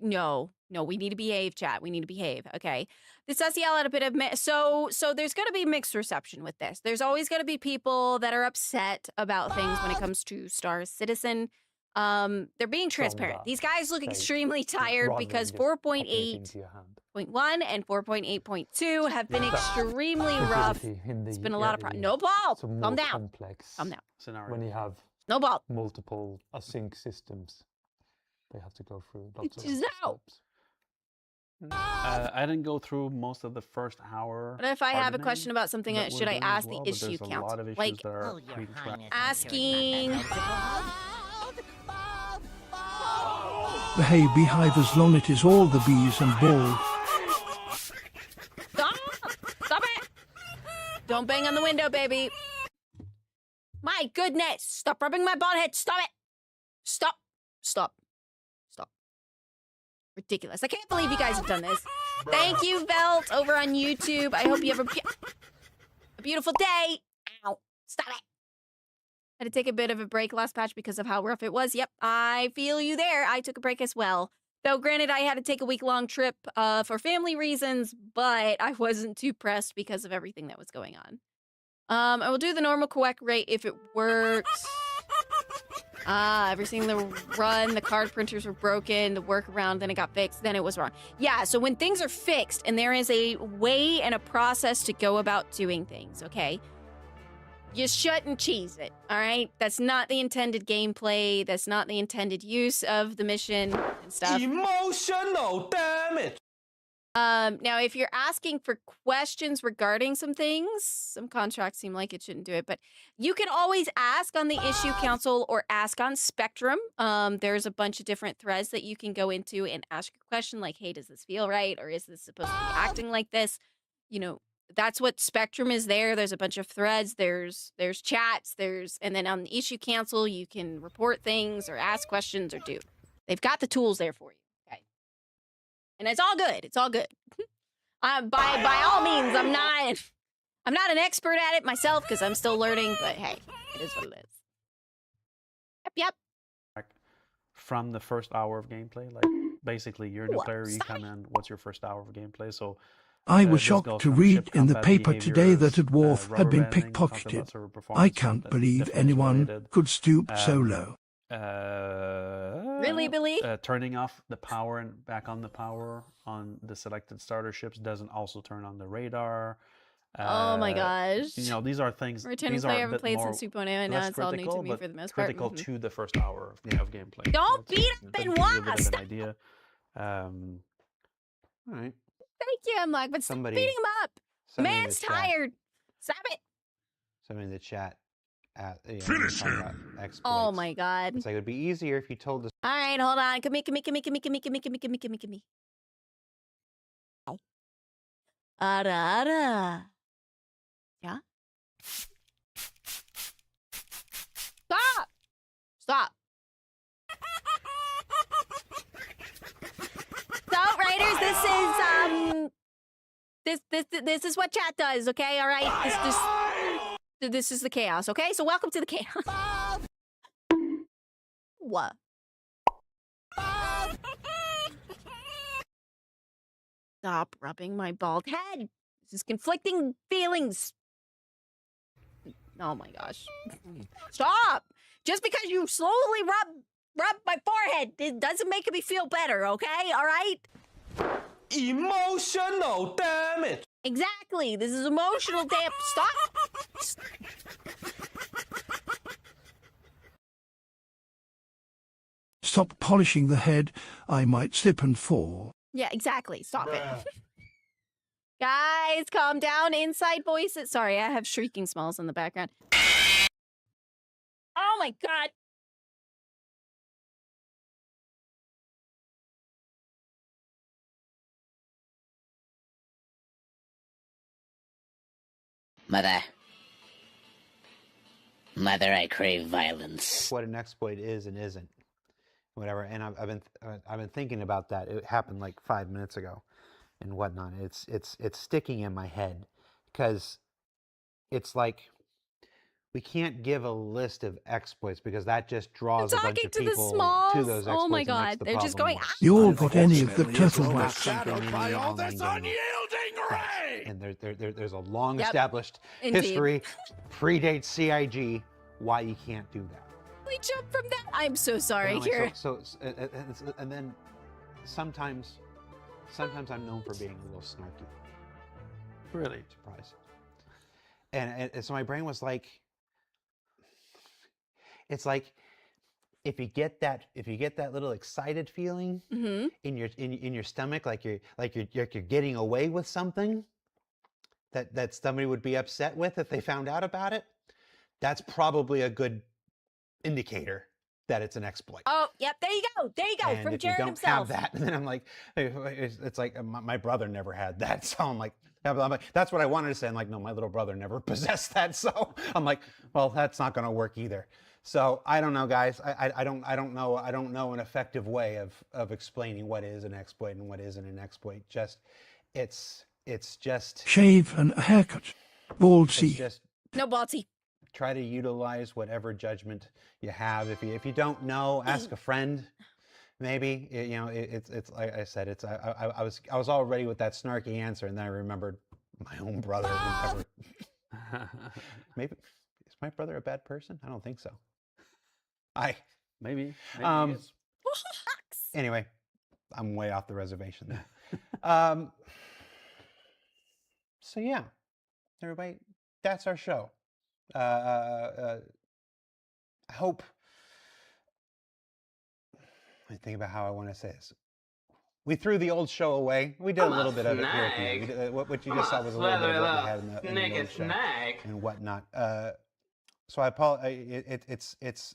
No, we need to behave, chat. We need to behave, okay? This does yell at a bit of... So there's going to be mixed reception with this. There's always going to be people that are upset about things when it comes to Star Citizen. They're being transparent. These guys look extremely tired because 4.8.1 and 4.8.2 have been extremely rough. It's been a lot of problems. No ball. Calm down. Complex Calm down. Scenario. When you have multiple async systems, they have to go through lots of steps. I didn't go through most of the first hour. But if I have a question about something, should I ask the issue count? Like asking. The hay beehive as long it is all the bees and ball. Don't bang on the window, baby. My goodness. Stop rubbing my bald head. Stop it. Stop. Stop. Stop. Ridiculous. I can't believe you guys have done this. Thank you, Velt, over on YouTube. I hope you have a beautiful day. Ow. Stop it. Had to take a bit of a break last patch because of how rough it was. Yep, I feel you there. I took a break as well. Though, granted, I had to take a week-long trip for family reasons, but I wasn't too pressed because of everything that was going on. I will do the normal correct rate if it works. Everything the run, the card printers were broken, the workaround, then it got fixed, then it was wrong. Yeah, so when things are fixed and there is a way and a process to go about doing things, okay? You shouldn't cheese it, all right? That's not the intended gameplay. That's not the intended use of the mission and stuff. Emotional damage. Now, if you're asking for questions regarding some things, some contracts seem like it shouldn't do it, but you can always ask on the issue council or ask on Spectrum. There's a bunch of different threads that you can go into and ask your question, like, hey, does this feel right? Or is this supposed to be acting like this? You know, that's what Spectrum is there. There's a bunch of threads, there's chats, and then on the issue council, you can report things or ask questions or do. They've got the tools there for you. And it's all good. It's all good. By all means, I'm not an expert at it myself because I'm still learning, but hey, it is what it is. Yep. From the first hour of gameplay, like basically you're a new player, you come in, what's your first hour of gameplay? So I was shocked to read in the paper today that a dwarf had been pickpocketed. I can't believe anyone could stoop so low. Really, Billy? Turning off the power and back on the power on the selected starter ships doesn't also turn on the radar. Oh my gosh. You know, these are things. Returning player, I haven't played since 2.0, and now it's all new to me for the most part. Critical to the first hour of gameplay. Don't beat up and wasp! An idea. All right. Thank you, I'm like, but stop beating him up. Man's tired. Stop it. Somebody in the chat. Finish him! Oh my god. It's like, it would be easier if you told us. All right, hold on. Come me. Ara. Yeah? Stop! Stop. So, Raiders, this is what chat does, okay? All right? This is the chaos, okay? So welcome to the chaos. What? Stop rubbing my bald head. This is conflicting feelings. Oh my gosh. Stop! Just because you slowly rub my forehead, it doesn't make me feel better, okay? All right? Emotional damage. Exactly. This is emotional damage. Stop. Stop polishing the head. I might slip and fall. Yeah, exactly. Stop it. Guys, calm down. Inside voices. Sorry, I have shrieking smells in the background. Oh my god. Mother, I crave violence. What an exploit is and isn't, whatever. And I've been thinking about that. It happened like 5 minutes ago, and whatnot. It's sticking in my head because it's like we can't give a list of exploits because that just draws a bunch of people to those exploits. Oh my god, they're just going. You all got any of the turtle wax? By all this unyielding ray! And there's a long established history, predates CIG, why you can't do that. We jump from that. I'm so sorry. Here. And then sometimes I'm known for being a little snarky. Really? Surprise. And so my brain was like, it's like if you get that little excited feeling in your stomach, like you're getting away with something that somebody would be upset with if they found out about it, that's probably a good indicator that it's an exploit. Oh, yep, there you go. And from if Jared you don't himself. have that, and then I'm like, it's like my brother never had that, so I'm like, Yeah, but I'm like, that's what I wanted to say. I'm like, no, my little brother never possessed that. So I'm like, well, that's not going to work either. So I don't know, guys. I don't know an effective way of explaining what is an exploit and what isn't an exploit. Just it's just shave and a haircut. Ballsy. Just no ballsy. Try to utilize whatever judgment you have. If you don't know, ask a friend. Maybe it's like I said. I was all ready with that snarky answer, and then I remembered my own brother. Maybe is my brother a bad person? I don't think so. Maybe he is. Anyway, I'm way off the reservation there. So yeah, everybody, that's our show. I hope. I think about how I want to say this. We threw the old show away. We did a little bit of it here at the end. What you just saw was a little bit of what we had in the old show and whatnot. So I apologize.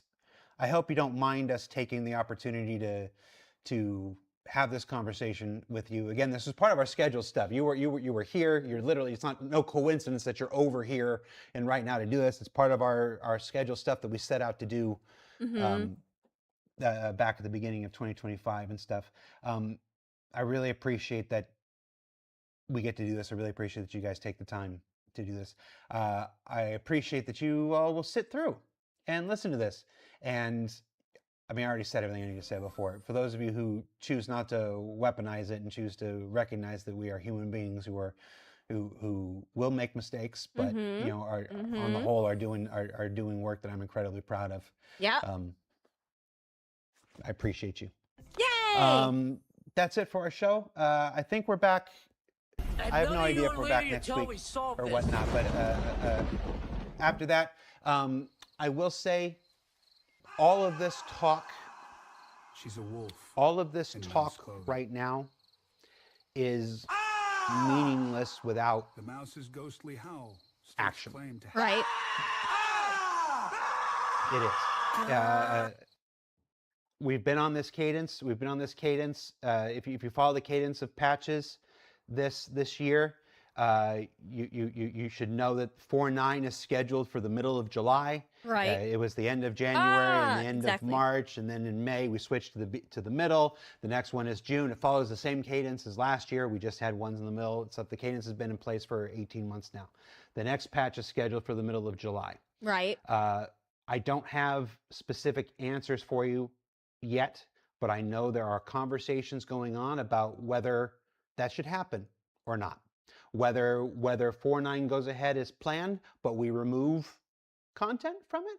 I hope you don't mind us taking the opportunity to have this conversation with you. Again, this is part of our scheduled stuff. You were here. You're literally. It's no coincidence that you're over here and right now to do this. It's part of our scheduled stuff that we set out to do. Back at the beginning of 2025 and stuff. I really appreciate that we get to do this. I really appreciate that you guys take the time to do this. I appreciate that you all will sit through and listen to this. And I mean, I already said everything I need to say before. For those of you who choose not to weaponize it and choose to recognize that we are human beings who will make mistakes, but are on the whole are doing work that I'm incredibly proud of. Yeah. I appreciate you. Yay! That's it for our show. I think we're back. I have no idea if we're back next week or whatnot, but after that, I will say all of this talk. She's a wolf. All of this talk right now is meaningless without the mouse's ghostly howl. Action. Right. It is. We've been on this cadence. If you follow the cadence of patches this year, you should know that 4.9 is scheduled for the middle of July. Right. It was the end of January and the end of March, and then in May we switched to the middle. The next one is June. It follows the same cadence as last year. We just had ones in the middle. So the cadence has been in place for 18 months now. The next patch is scheduled for the middle of July. Right. I don't have specific answers for you yet, but I know there are conversations going on about whether that should happen or not. Whether 4.9 goes ahead as planned, but we remove content from it.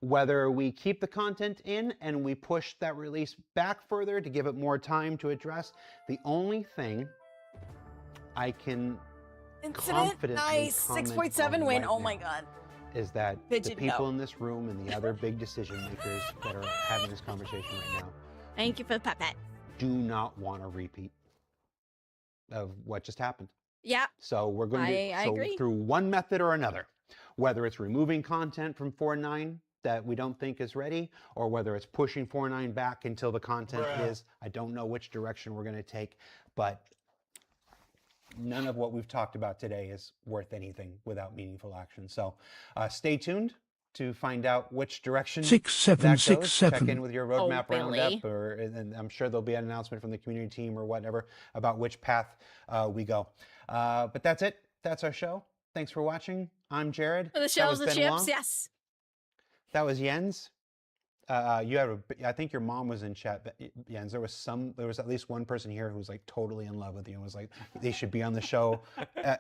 Whether we keep the content in and we push that release back further to give it more time to address. The only thing I can confidently nice 6.7 win. Oh my god. Is that the people in this room and the other big decision makers that are having this conversation right now. Thank you for the pet. Do not want a repeat of what just happened. Yeah. So we're going to agree. Through one method or another, whether it's removing content from 4.9 that we don't think is ready, or whether it's pushing 4.9 back until the content is. I don't know which direction we're going to take, but none of what we've talked about today is worth anything without meaningful action. So stay tuned to find out which direction 6767. Check in with your roadmap roundup, and I'm sure there'll be an announcement from the community team or whatever about which path we go. But that's it. That's our show. Thanks for watching. I'm Jared. For the shelves of chips, yes. That was Jens. I think your mom was in chat, Jens. There was at least one person here who was like totally in love with you and was like, they should be on the show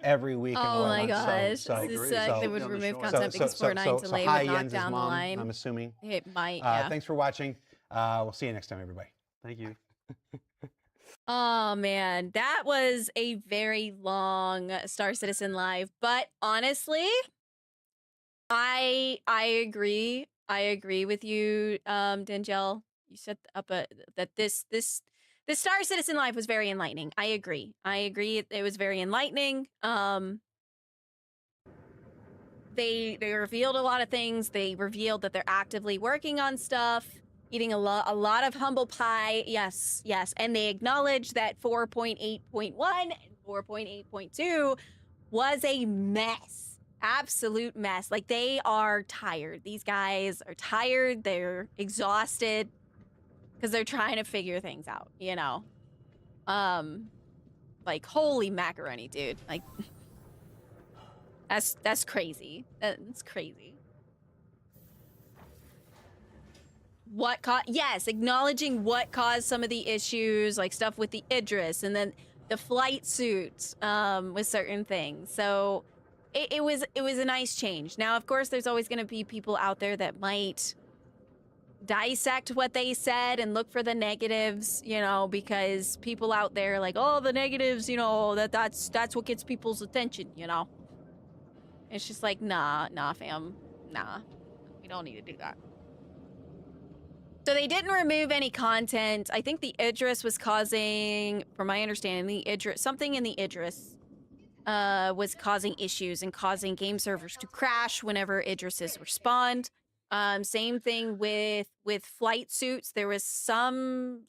every week. Oh my gosh. They would remove content because 4.9 delay would knock down the line. I'm assuming. It might, yeah. Thanks for watching. We'll see you next time, everybody. Thank you. Oh man, that was a very long Star Citizen live, but honestly, I agree. I agree with you, Dangel. You set up that this Star Citizen live was very enlightening. I agree. It was very enlightening. They revealed a lot of things. They revealed that they're actively working on stuff, eating a lot of humble pie. Yes, and they acknowledged that 4.8.1 and 4.8.2 was a mess. Absolute mess. Like, they are tired. These guys are tired. They're exhausted because they're trying to figure things out, you know? Like, holy macaroni, dude. Like, that's crazy. That's crazy. Yes, acknowledging what caused some of the issues, like stuff with the Idris, and then the flight suit with certain things. So it was a nice change. Now, of course, there's always going to be people out there that might dissect what they said and look for the negatives, you know, because people out there like, oh, the negatives, you know, that's what gets people's attention, you know. It's just like, nah, fam, nah, we don't need to do that. So they didn't remove any content. I think the Idris was causing, from my understanding, something in the Idris was causing issues and causing game servers to crash whenever Idrises respond. Same thing with flight suits. There was something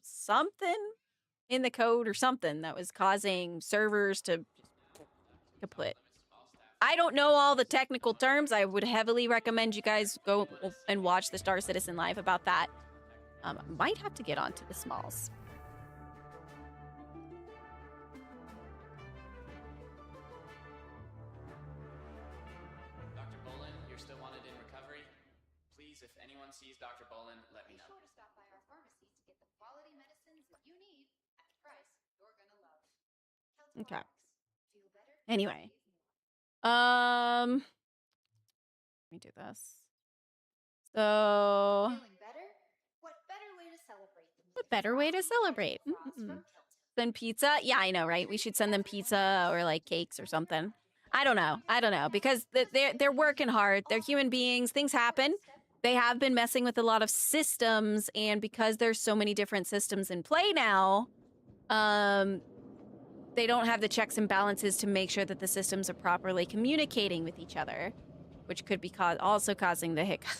in the code or something that was causing servers to kaput. I don't know all the technical terms. I would heavily recommend you guys go and watch the Star Citizen Live about that. Might have to get onto the smalls. Dr. Bolin, you're still wanted in recovery. Please, if anyone sees Dr. Bolin, let me know. Be sure to stop by our pharmacy to get the quality medicines that you need at the price you're gonna love. Okay. Feel better? Anyway. Let me do this. So... Feeling better? What better way to celebrate than What better way to celebrate? Send pizza? Yeah, I know, right? We should send them pizza or like cakes or something. I don't know, because they're working hard. They're human beings. Things happen. They have been messing with a lot of systems, and because there's so many different systems in play now, they don't have the checks and balances to make sure that the systems are properly communicating with each other, which could be also causing the hiccup.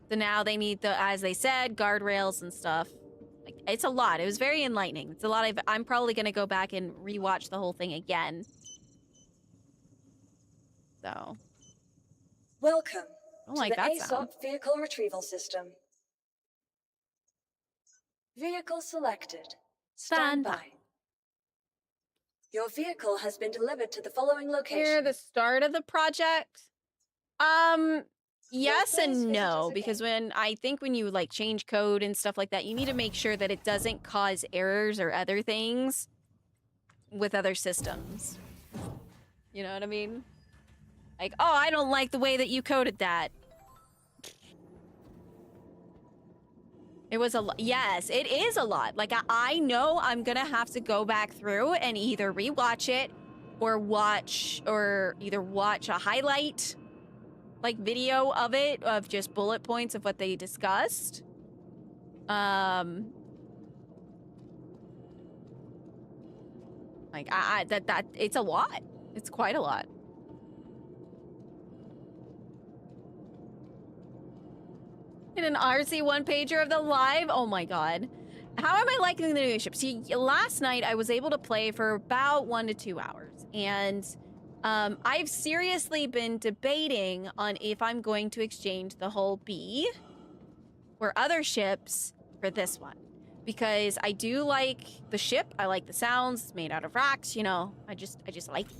So now they need as they said, guardrails and stuff. Like, it's a lot. It was very enlightening. It's a lot of, I'm probably going to go back and rewatch the whole thing again. So. Welcome I don't like to that the sound. ASOP Vehicle Retrieval System. Vehicle selected. Stand by. Your vehicle has been delivered to the following location. Near the start of the project? Yes and no, because when you like change code and stuff like that, you need to make sure that it doesn't cause errors or other things with other systems. You know what I mean? Like, oh, I don't like the way that you coded that. It was a lot. Yes, it is a lot. Like, I know I'm gonna have to go back through and either rewatch it or either watch a highlight like video of it, of just bullet points of what they discussed. Like it's a lot. It's quite a lot. In an Arcee one-pager of the live? Oh my god. How am I liking the new ship? See, last night I was able to play for about 1 to 2 hours, and I've seriously been debating on if I'm going to exchange the whole B or other ships for this one. Because I do like the ship, I like the sounds, it's made out of rocks, you know, I just like it.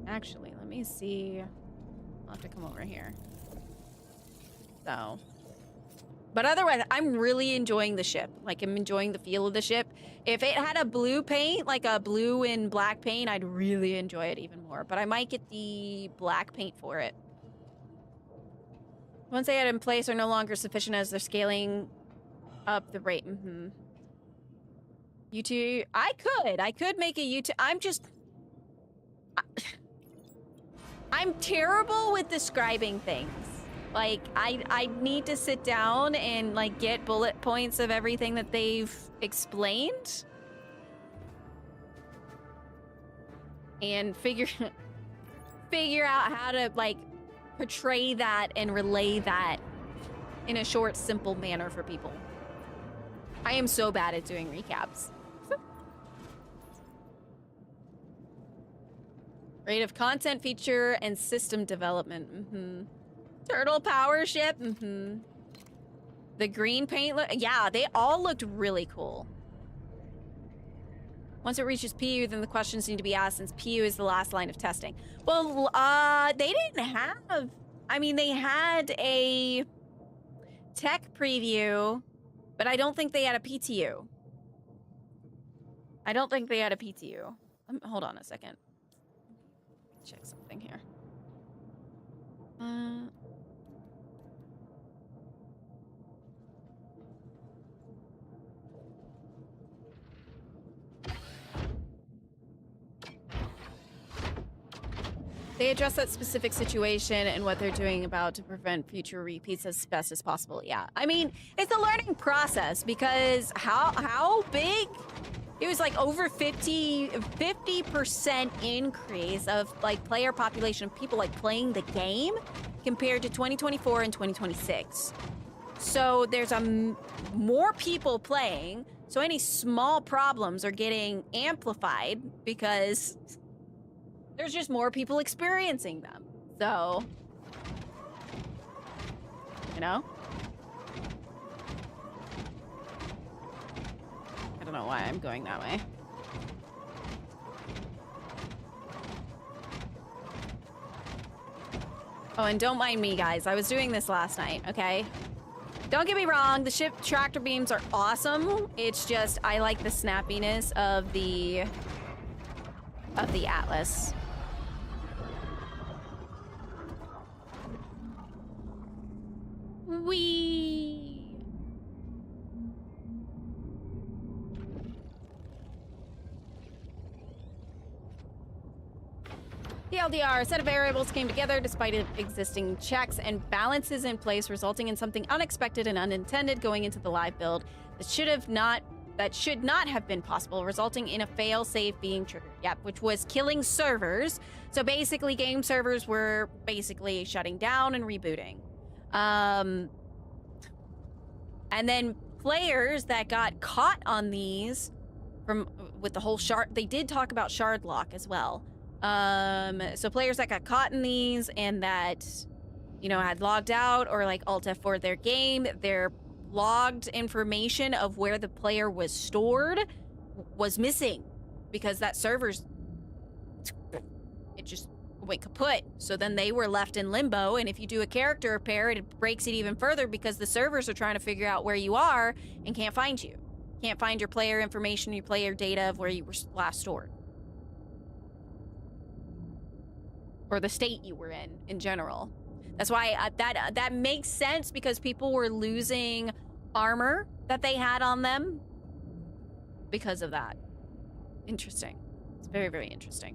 Actually, let me see. I'll have to come over here. So. But otherwise, I'm really enjoying the ship. Like, I'm enjoying the feel of the ship. If it had a blue paint, like a blue and black paint, I'd really enjoy it even more. But I might get the black paint for it. Once they had in place are no longer sufficient as they're scaling up the rate. YouTube, I could make a YouTube. I'm terrible with describing things. Like, I need to sit down and, like, get bullet points of everything that they've explained. And figure out how to, like, portray that and relay that in a short, simple manner for people. I am so bad at doing recaps. Rate of content feature and system development. Turtle power ship. The green paint look. Yeah, they all looked really cool. Once it reaches PU, then the questions need to be asked since PU is the last line of testing. Well, they didn't have... I mean, they had a tech preview, but I don't think they had a PTU. I don't think they had a PTU. Hold on a second. Check something here. They address that specific situation and what they're doing about to prevent future repeats as best as possible. Yeah, I mean, it's a learning process because how big? It was like over 50% increase of like player population, people like playing the game compared to 2024 and 2026. So there's more people playing. So any small problems are getting amplified because there's just more people experiencing them. So, you know? I don't know why I'm going that way. Oh, and don't mind me, guys. I was doing this last night, okay? Don't get me wrong, the ship tractor beams are awesome. It's just, I like the snappiness of the Atlas. Whee! The LDR, a set of variables came together despite existing checks and balances in place, resulting in something unexpected and unintended going into the live build that should not have been possible, resulting in a fail-safe being triggered. Yep, which was killing servers. So basically, game servers were basically shutting down and rebooting. And then players that got caught on these with the whole shard, they did talk about shard lock as well. So players that got caught in these and that, you know, had logged out or like Alt F4 their game, their logged information of where the player was stored was missing because that server's, it just went kaput. So then they were left in limbo, and if you do a character repair, it breaks it even further because the servers are trying to figure out where you are and can't find you. Can't find your player information, your player data of where you were last stored. Or the state you were in general. That's why that makes sense because people were losing armor that they had on them because of that. Interesting. It's very, very interesting.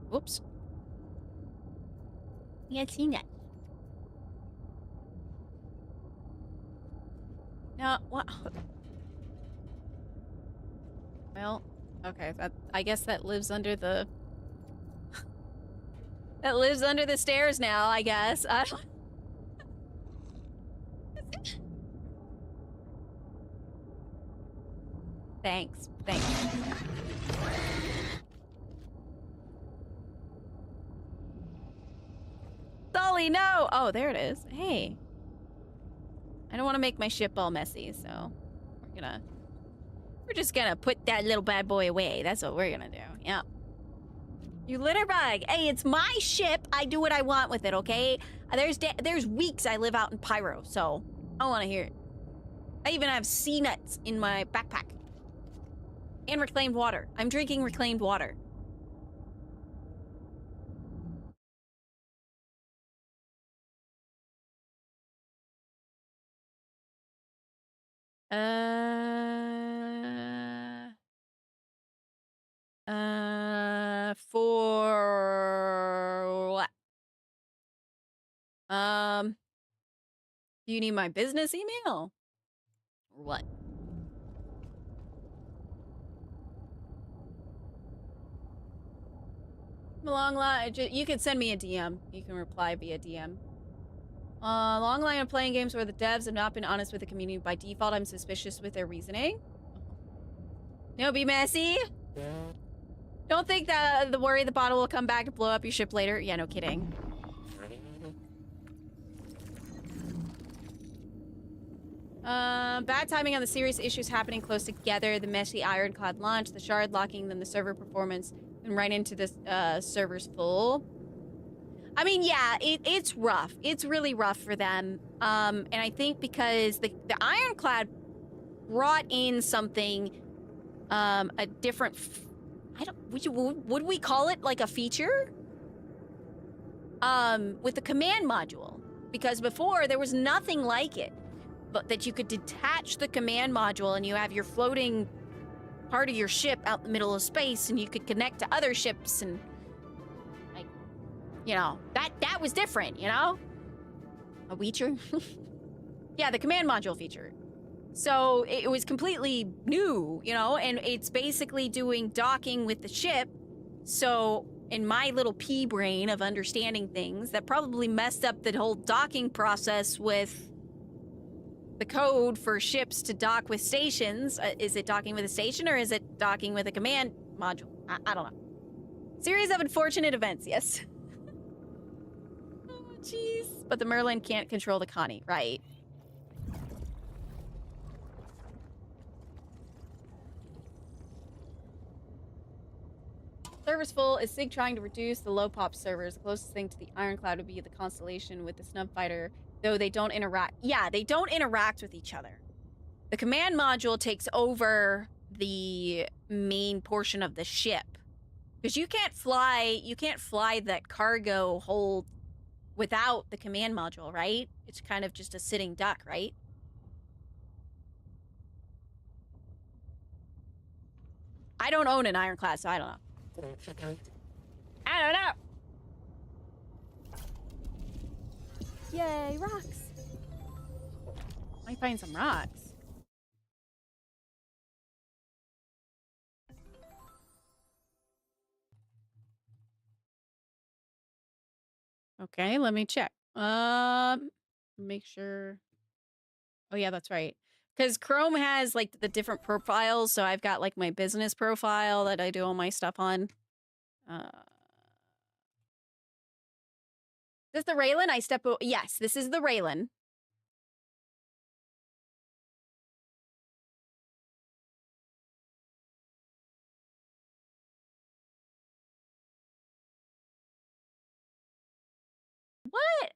Whoops. Yeah, I've seen that. No, what? Well, okay. I guess that lives under the... that lives under the stairs now, I guess. Thanks. Sully, no! Oh, there it is. Hey. I don't want to make my ship all messy, so we're just gonna put that little bad boy away. That's what we're gonna do. Yeah. You litter bug. Hey, it's my ship. I do what I want with it, okay? There's weeks I live out in Pyro, so I don't want to hear it. I even have sea nuts in my backpack. And reclaimed water. I'm drinking reclaimed water. For what? Do you need my business email? Or what? Long line. You can send me a DM. You can reply via DM. Long line of playing games where the devs have not been honest with the community. By default, I'm suspicious with their reasoning. No, be messy. Don't think that the worry the bottle will come back and blow up your ship later. Yeah, no kidding. Bad timing on the serious issues happening close together. The messy ironclad launch, the shard locking, then the server performance, and right into the server's full. I mean, yeah, it's rough. It's really rough for them. And I think because the ironclad brought in something, a different, would we call it like a feature? With the command module. Because before, there was nothing like it. But that you could detach the command module and you have your floating part of your ship out in the middle of space and you could connect to other ships and, like, you know, that was different, you know? A feature? Yeah, the command module feature. So it was completely new, you know, and it's basically doing docking with the ship. So in my little pea brain of understanding things, that probably messed up the whole docking process with the code for ships to dock with stations. Is it docking with a station or is it docking with a command module? I don't know. Series of unfortunate events, yes. Oh, jeez. But the Merlin can't control the Connie, right? Servers full. Is SIG trying to reduce the low pop servers? The closest thing to the Ironclad would be the Constellation with the Snub Fighter, though they don't interact. Yeah, they don't interact with each other. The command module takes over the main portion of the ship. Because you can't fly that cargo hold without the command module, right? It's kind of just a sitting duck, right? I don't own an Ironclad, so I don't know. I don't know. Yay, rocks. Might find some rocks. Okay, let me check. Make sure. Oh yeah, that's right. Because Chrome has like the different profiles, so I've got like my business profile that I do all my stuff on. Is this the Railen? Yes, this is the Railen. What?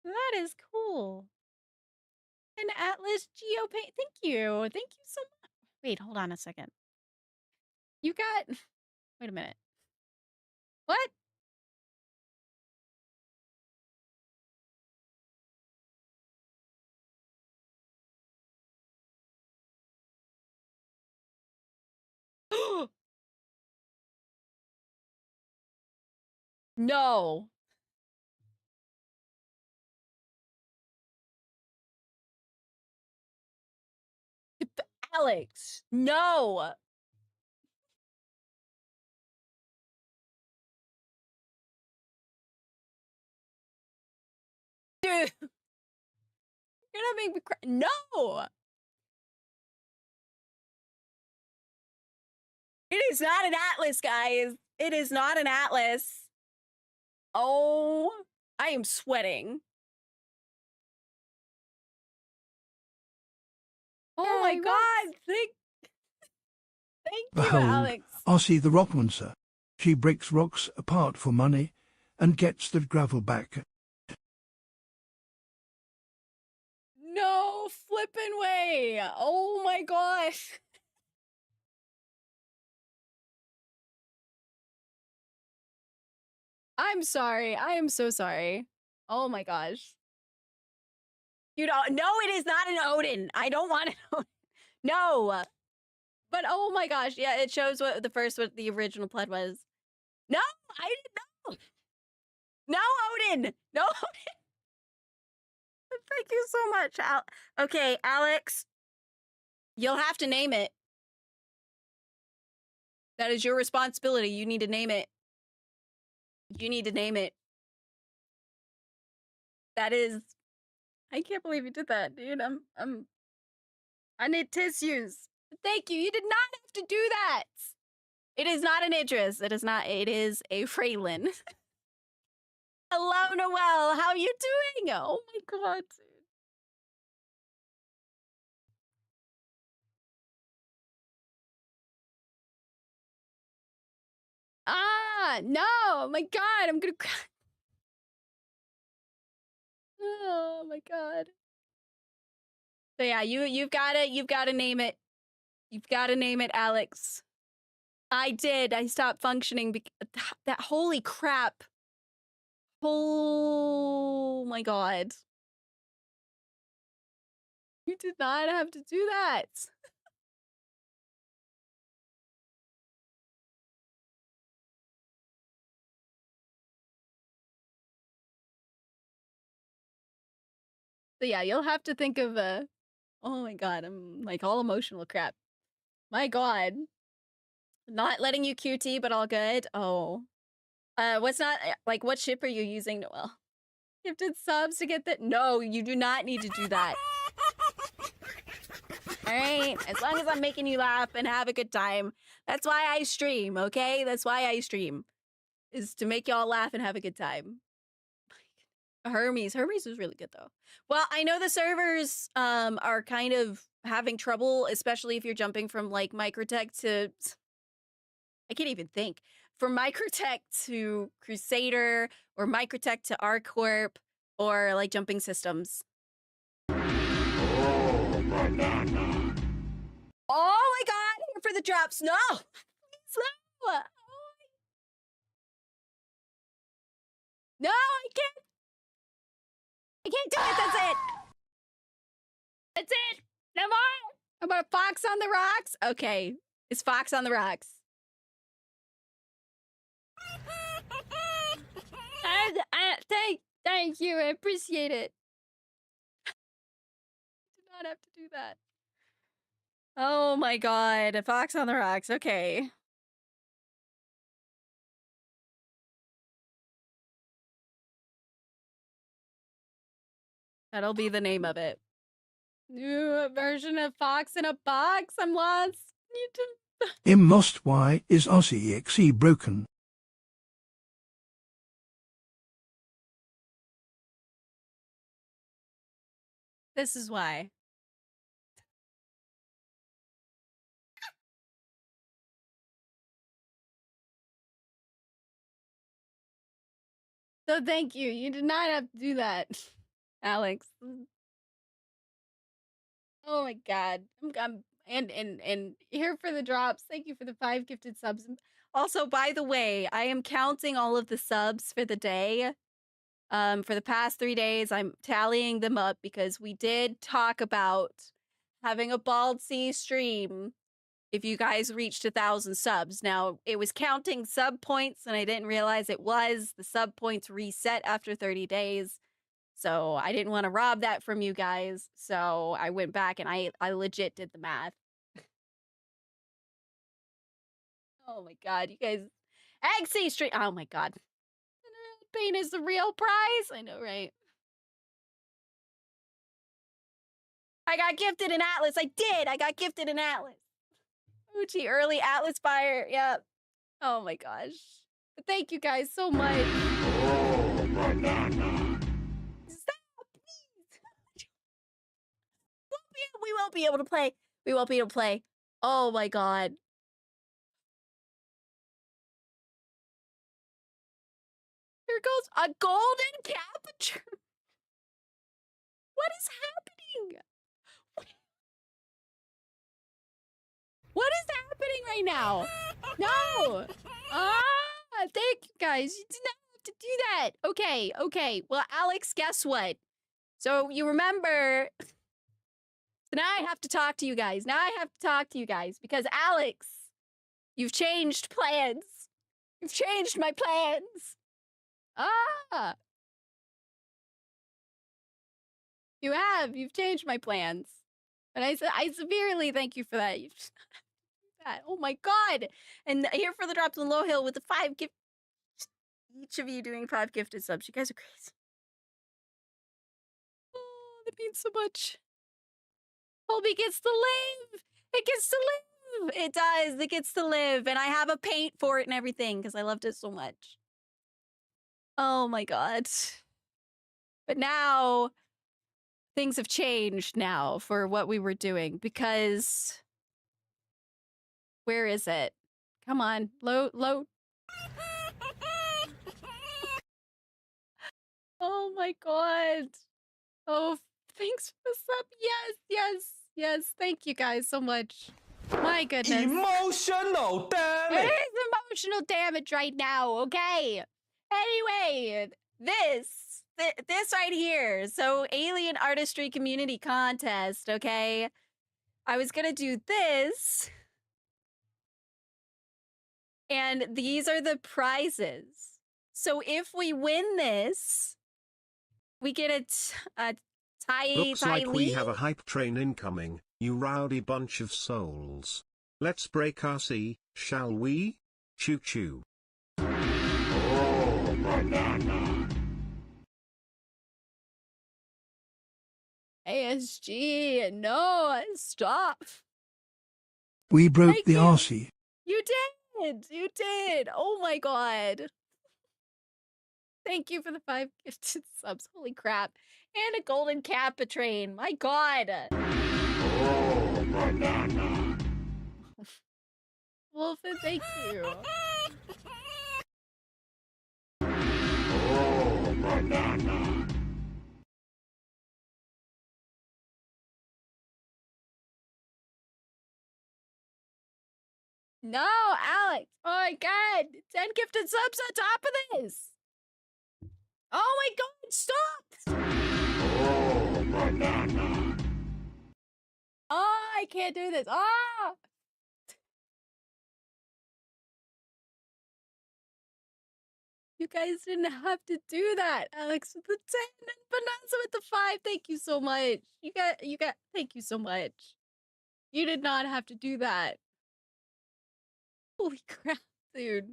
That is cool. An Atlas Geopaint. Thank you. Thank you so much. Wait, hold on a second. You got... Wait a minute. What? No. Alex, no. Dude. You're gonna make me cry. No. It is not an Atlas, guys. It is not an Atlas. Oh, I am sweating. Oh my God. Thank you, Behold, Alex. Arcee the Rockmancer. She breaks rocks apart for money and gets the gravel back. No flippin' way. Oh my gosh. I'm sorry. I am so sorry. Oh my gosh. You don't. No, it is not an Odin. I don't want an Odin. No. But oh my gosh. Yeah, it shows what the original plot was. No, I didn't know. No, Odin. No, Odin. Thank you so much. Okay, Alex. You'll have to name it. That is your responsibility. You need to name it. You need to name it. That is... I can't believe you did that, dude. I need tissues. Thank you. You did not have to do that. It is not an Idris. It is not. It is a Railen. Hello, Noelle. How are you doing? Oh my god, dude. Ah, no. Oh my god, I'm gonna cry. Oh my god. So yeah, you've gotta name it. You've gotta name it, Alex. I did. I stopped functioning because that holy crap. Oh my god. You did not have to do that. So yeah, you'll have to think of oh my god, I'm like all emotional crap. My god. Not letting you QT, but all good. Oh. What's not like what ship are you using, Noelle? Gifted subs to get that? No, you do not need to do that. Alright? As long as I'm making you laugh and have a good time. That's why I stream, okay? That's why I stream. Is to make y'all laugh and have a good time. Hermes was really good though. Well, I know the servers are kind of having trouble, especially if you're jumping from like Microtech to I can't even think. From Microtech to Crusader or Microtech to ArcCorp or like jumping systems. Oh my god, here for the drops. No. Please no. No, I can't. I can't do it. That's it. That's it. No more. How about Fox on the Rocks? Okay. It's Fox on the Rocks. Thank you. I appreciate it. Do not have to do that. Oh my god. Fox on the Rocks. Okay. That'll be the name of it. New version of Fox in a Box. I'm lost. In most why is ArceeTheVixen broken? This is why. So thank you. You did not have to do that, Alex. Oh my god. I'm and here for the drops. Thank you for the 5 gifted subs. Also, by the way, I am counting all of the subs for the day. For the past 3 days, I'm tallying them up because we did talk about having a Bald Sea stream if you guys reached 1,000 subs. Now, it was counting sub points, and I didn't realize it was. The sub points reset after 30 days. So I didn't want to rob that from you guys. So I went back and I legit did the math. Oh my god, you guys. Arcee stream. Oh my god. Pain is the real prize. I know, right? I got gifted an Atlas. I did. I got gifted an Atlas. Uchi early Atlas buyer. Yep. Oh my gosh. But thank you guys so much. Oh, banana. Stop, please. We won't be able to play. We won't be able to play. Oh my god. Here goes a golden capture. What is happening? What is happening right now? No. Thank you guys. You did not have to do that. Okay, okay. Well, Alex, guess what? So you remember. So now I have to talk to you guys. Now I have to talk to you guys because Alex, you've changed plans. You've changed my plans. You have. You've changed my plans. And I severely thank you for that. that. Oh my god. And here for the drops on Low Hill with the 5 gift. Each of you doing 5 gifted subs. You guys are crazy. Oh, that means so much. Colby gets to live. It gets to live. It does. It gets to live. And I have a paint for it and everything because I loved it so much. Oh my god. But now things have changed now for what we were doing because where is it? Come on. Load. Oh my god. Oh, thanks for the sub. Yes. Thank you guys so much. My goodness. Emotional damage. It is emotional damage right now, okay? Anyway, this right here. So, Alien Artistry Community Contest, okay? I was gonna do this. And these are the prizes. So, if we win this, we get a Looks like we have a hype train incoming, you rowdy bunch of souls. Let's break Arcee, shall we? Choo choo. Oh, banana. ASG, no, stop. We broke Thank the you. Arcee. You did. Oh my god. Thank you for the 5 gifted subs. Holy crap. And a golden kappa train. My god. Oh, banana. Wolfen, thank you. Oh, banana. No, Alex. Oh my god. 10 gifted subs on top of this. Oh my god, stop. Oh, banana. Oh, I can't do this. Oh. You guys didn't have to do that. Alex with the 10 and Vanessa with the 5. Thank you so much. You got thank you so much. You did not have to do that. Holy crap, dude.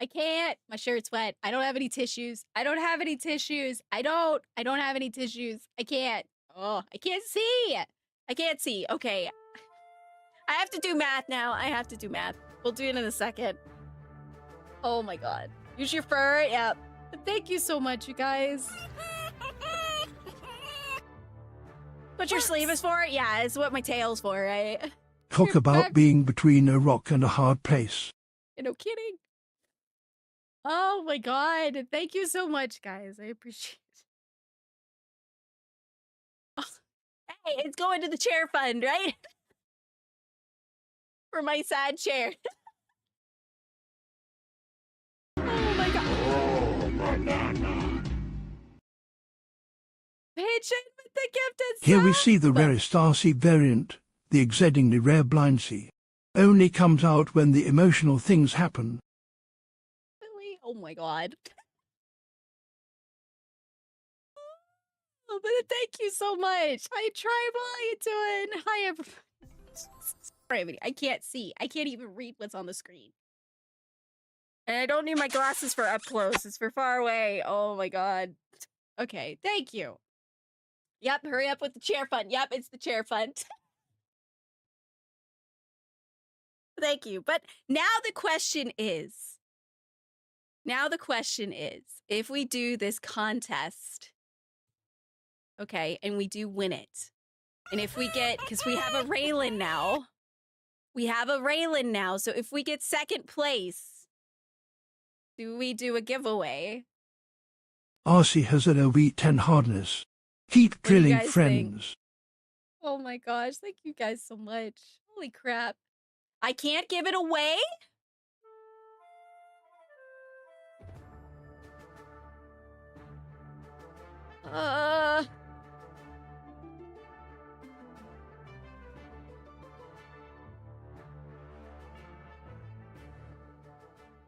I can't. My shirt's wet. I don't have any tissues. I don't have any tissues. I don't have any tissues. I can't. Oh, I can't see. I can't see. Okay. I have to do math now. I have to do math. We'll do it in a second. Oh my god. Use your fur. Yep. Thank you so much, you guys. What your sleeve is for? Yeah, it's what my tail's for, right? Talk about being between a rock and a hard place. No kidding. Oh my god. Thank you so much, guys. I appreciate it. Oh, hey, it's going to the chair fund, right? For my sad chair. Oh my god. Oh, banana. Pigeon with the gifted Here we sub. see the rarest Arcee variant, the exceedingly rare Blindsea. Only comes out when the emotional things happen. Really? Oh my god. Oh, but thank you so much. Hi, Tribal. How you doing? Hi, everyone. I can't see. I can't even read what's on the screen. And I don't need my glasses for up close. It's for far away. Oh my god. Okay, thank you. Yep, hurry up with the chair fund. Yep, it's the chair fund. Thank you. But now the question is, if we do this contest, okay, and we do win it, and if we get, because we have a Railen now, so if we get second place, do we do a giveaway? Arcee has an elite 10 hardness. Keep What do you drilling, guys friends. think? Oh my gosh, thank you guys so much. Holy crap. I can't give it away?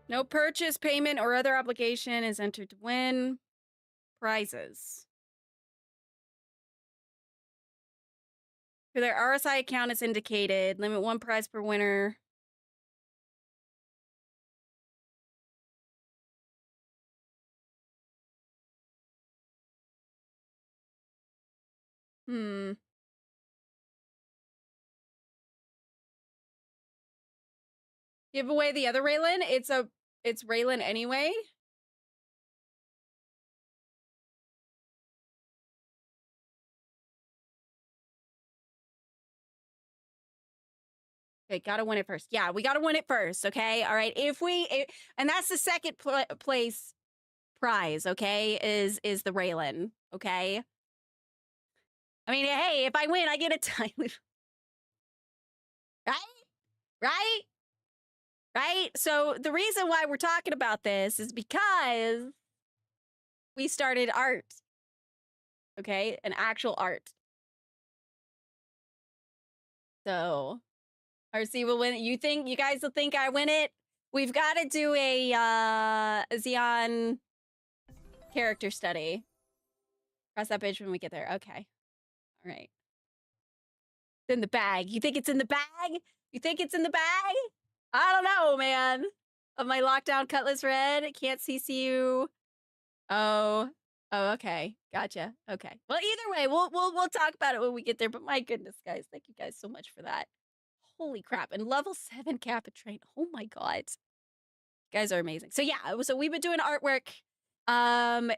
No purchase, payment, or other obligation is entered to win prizes. For their RSI account is indicated. Limit 1 prize per winner. Give away the other Railen? It's Railen anyway. Okay, gotta win it first. Yeah, we gotta win it first, okay? All right, and that's the second place prize, okay, is the Railen, okay? I mean, hey, if I win, I get a time. Right? Right? So the reason why we're talking about this is because we started art, okay? An actual art. So, Arcee will win it. You guys will think I win it? We've got to do a Xeon character study. Cross that bridge when we get there. Okay. All right. It's in the bag. You think it's in the bag? You think it's in the bag? I don't know, man. Of my lockdown Cutlass Red. Can't CC you. Oh, okay. Gotcha. Okay. Well, either way, we'll talk about it when we get there. But my goodness, guys, thank you guys so much for that. Holy crap. And level 7 Kappa train. Oh my god. You guys are amazing. So yeah, so we've been doing artwork. And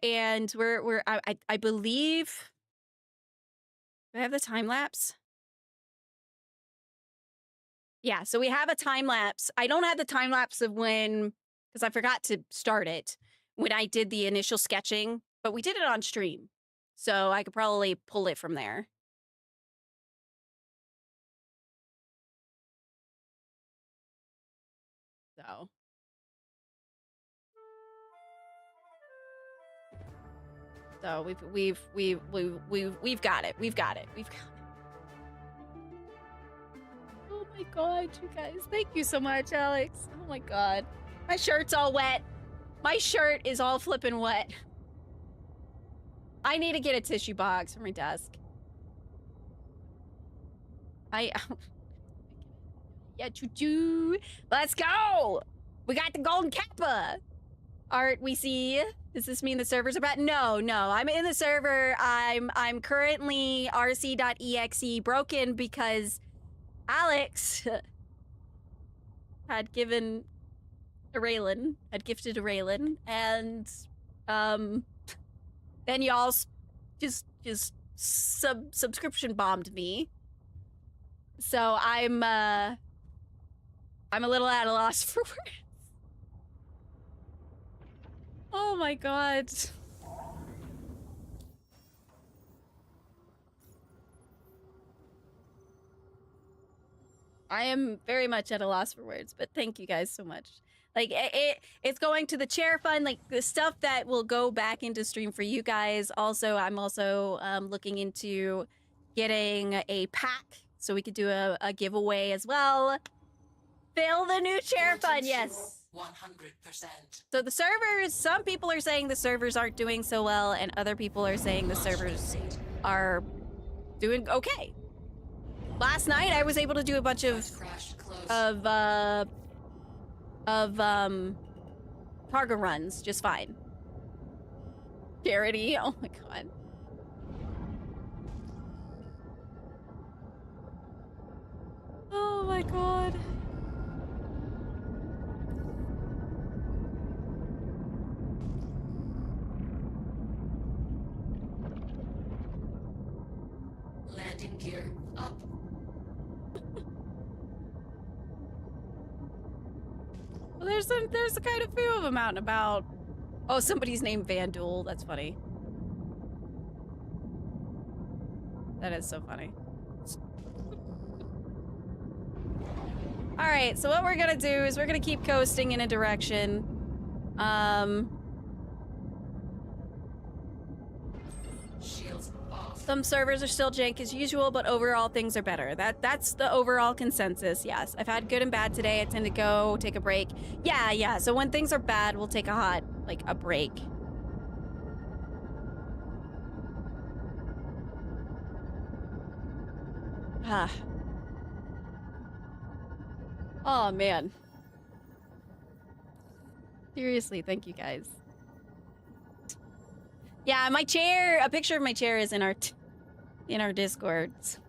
I believe do I have the time lapse? Yeah, so we have a time lapse. I don't have the time lapse of when, because I forgot to start it when I did the initial sketching, but we did it on stream. So I could probably pull it from there. So we've got it. We've got it. Oh my god, you guys. Thank you so much, Alex. Oh my god. My shirt's all wet. My shirt is all flipping wet. I need to get a tissue box for my desk. Yeah, choo-choo. Let's go! We got the golden kappa! Art we see. Does this mean the servers are bad? No, I'm in the server. I'm currently Arcee.exe broken because Alex had given a Railen, had gifted a Railen, and then y'all just subscription bombed me. So I'm a little at a loss for words. Oh my god. I am very much at a loss for words, but thank you guys so much. Like, it's going to the chair fund, like, the stuff that will go back into stream for you guys. Also, I'm also looking into getting a pack so we could do a giveaway as well. Fill the new chair fund, yes. 100%. So the servers, some people are saying the servers aren't doing so well, and other people are saying the servers are doing okay. Last night, I was able to do a bunch of cargo runs just fine. Charity, oh my god. Oh my god. Landing gear up. Well, there's a kind of few of them out and about. Oh, somebody's named Vandul. That's funny. That is so funny. All right, so what we're gonna do is we're gonna keep coasting in a direction. Shields off. Some servers are still jank as usual, but overall things are better. That's the overall consensus, yes. I've had good and bad today. I tend to go take a break. Yeah. So when things are bad, we'll take a break. Oh, man. Seriously, thank you guys. Yeah, my chair, a picture of my chair is in our Discords.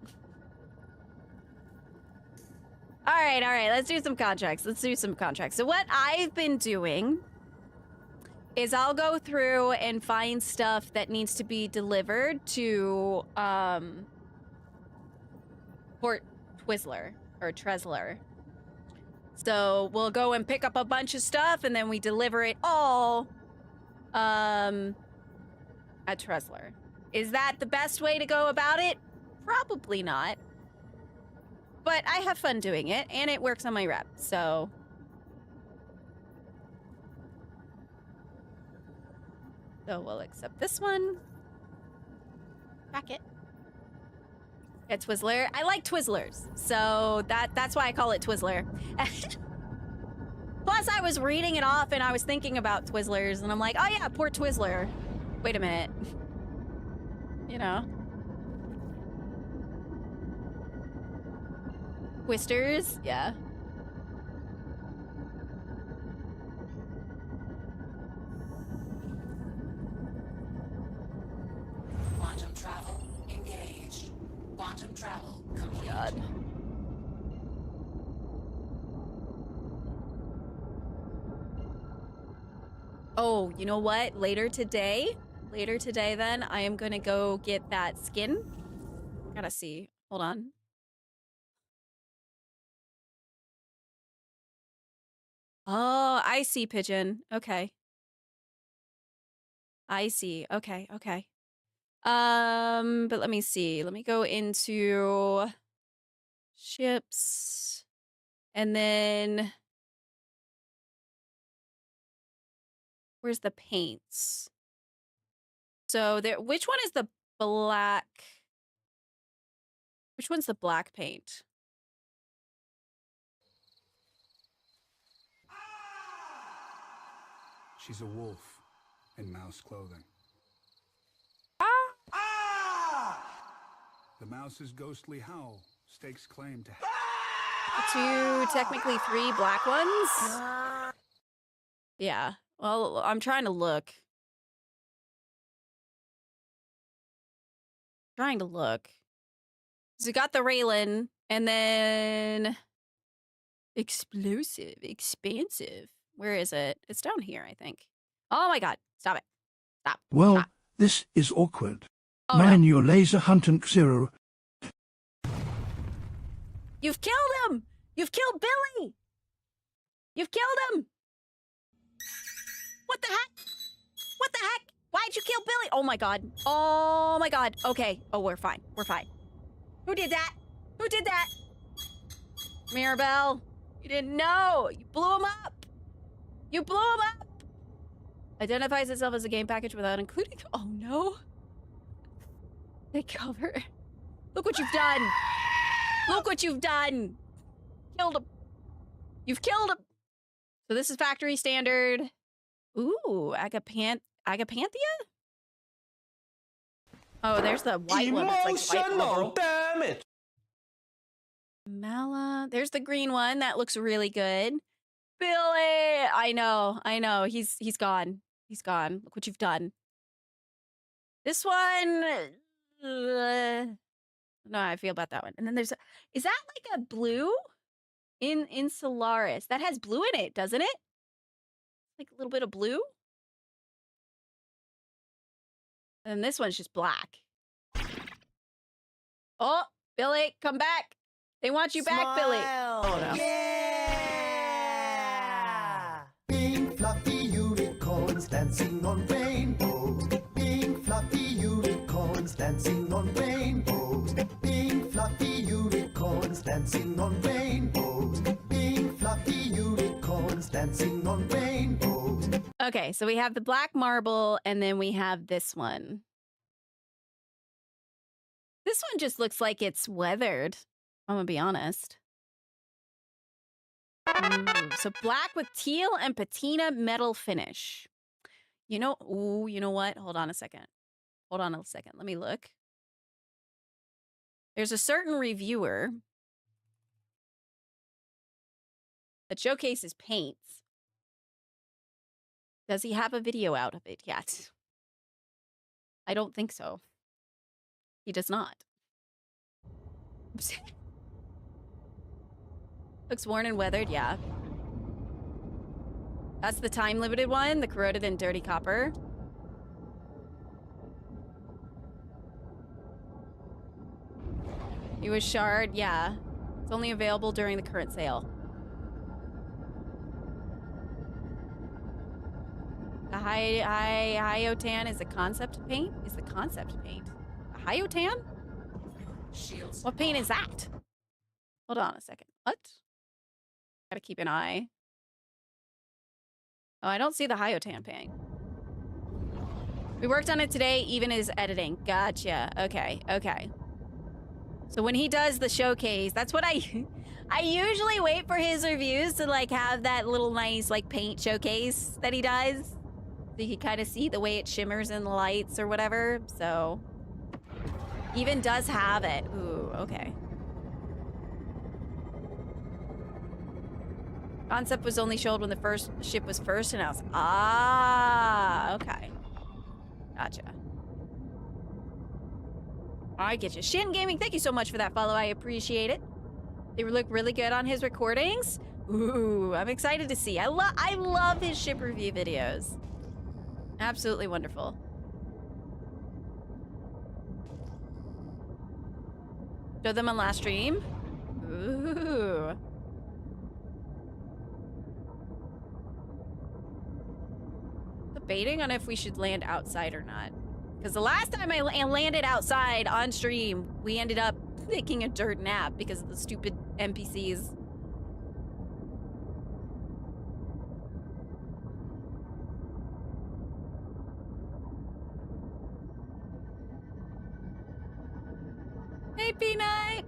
All right, let's do some contracts. So what I've been doing is I'll go through and find stuff that needs to be delivered to Port Twizzler or Trezler. So we'll go and pick up a bunch of stuff and then we deliver it all at Trezler. Is that the best way to go about it? Probably not. But I have fun doing it and it works on my rep, so. So we'll accept this one. Back it. Yeah, Twizzler. I like Twizzlers, so that's why I call it Twizzler. Plus, I was reading it off and I was thinking about Twizzlers, and I'm like, oh yeah, Port Twizzler. Wait a minute. You know. Twisters, yeah. Quantum travel engaged. Quantum travel complete. God. Oh, you know what? Later today then, I am gonna go get that skin. Gotta see. Hold on. Oh, I see, Pigeon. Okay. I see. Okay. But let me see. Let me go into ships. And then where's the paints? So there, which one is the black? Which one's the black paint? She's a wolf in mouse clothing. The mouse's ghostly howl stakes claim to 2, technically 3 black ones. Yeah. Well, I'm trying to look. So we got the Railen, and then explosive, expansive. Where is it? It's down here, I think. Oh my god. Stop it. Stop. Well, Stop. this is awkward. Oh, Mine no. your laser huntant zero. You've killed him! You've killed Billy! You've killed him! What the heck? What the heck? Why'd you kill Billy? Oh my god. Oh my god. Okay. Oh, we're fine. We're fine. Who did that? Who did that? Mirabelle. You didn't know. You blew him up. You blew him up. Identifies itself as a game package without including... Oh no. They cover. Look what you've done. Look what you've done. Killed him. You've killed him. So this is factory standard. Ooh, Agapanthia? Oh, there's the white one. It's like white damage. Mala. There's the green one. That looks really good. Billy. I know. He's gone. He's gone. Look what you've done. This one. No, I feel about that one. And then there's is that like a blue in Solaris? That has blue in it, doesn't it? Like a little bit of blue. And then this one's just black. Oh, Billy, come back. They want you back, Billy. Oh no. Yeah! Pink fluffy unicorns dancing on rainbows. Pink fluffy unicorns dancing on rainbows. Pink fluffy unicorns dancing on rainbows. Pink fluffy unicorns dancing on rainbows. Okay, so we have the black marble, and then we have this one. This one just looks like it's weathered. I'm gonna be honest. Ooh, so black with teal and patina metal finish. You know what? Hold on a second. Let me look. There's a certain reviewer that showcases paints. Does he have a video out of it yet? I don't think so. He does not. Looks worn and weathered, yeah. That's the time-limited one, the corroded and dirty copper. It was shard, yeah. It's only available during the current sale. The Hyotan is a concept paint? Is the concept paint? A Hyotan? Shields. What paint is that? Hold on a second. What? Gotta keep an eye. Oh, I don't see the Hyotan paint. We worked on it today, even his editing. Gotcha. Okay, okay. So when he does the showcase, that's what I usually wait for his reviews to like have that little nice like paint showcase that he does. So you can kind of see the way it shimmers in the lights or whatever. So even does have it. Ooh, okay. Concept was only showed when the first ship was first announced. Ah, okay. Gotcha. I get you. Shin Gaming, thank you so much for that follow. I appreciate it. They look really good on his recordings. Ooh, I'm excited to see. I love his ship review videos. Absolutely wonderful. Show them on last stream. Ooh. Debating on if we should land outside or not. Because the last time I landed outside on stream, we ended up taking a dirt nap because of the stupid NPCs. Hey, Peanut!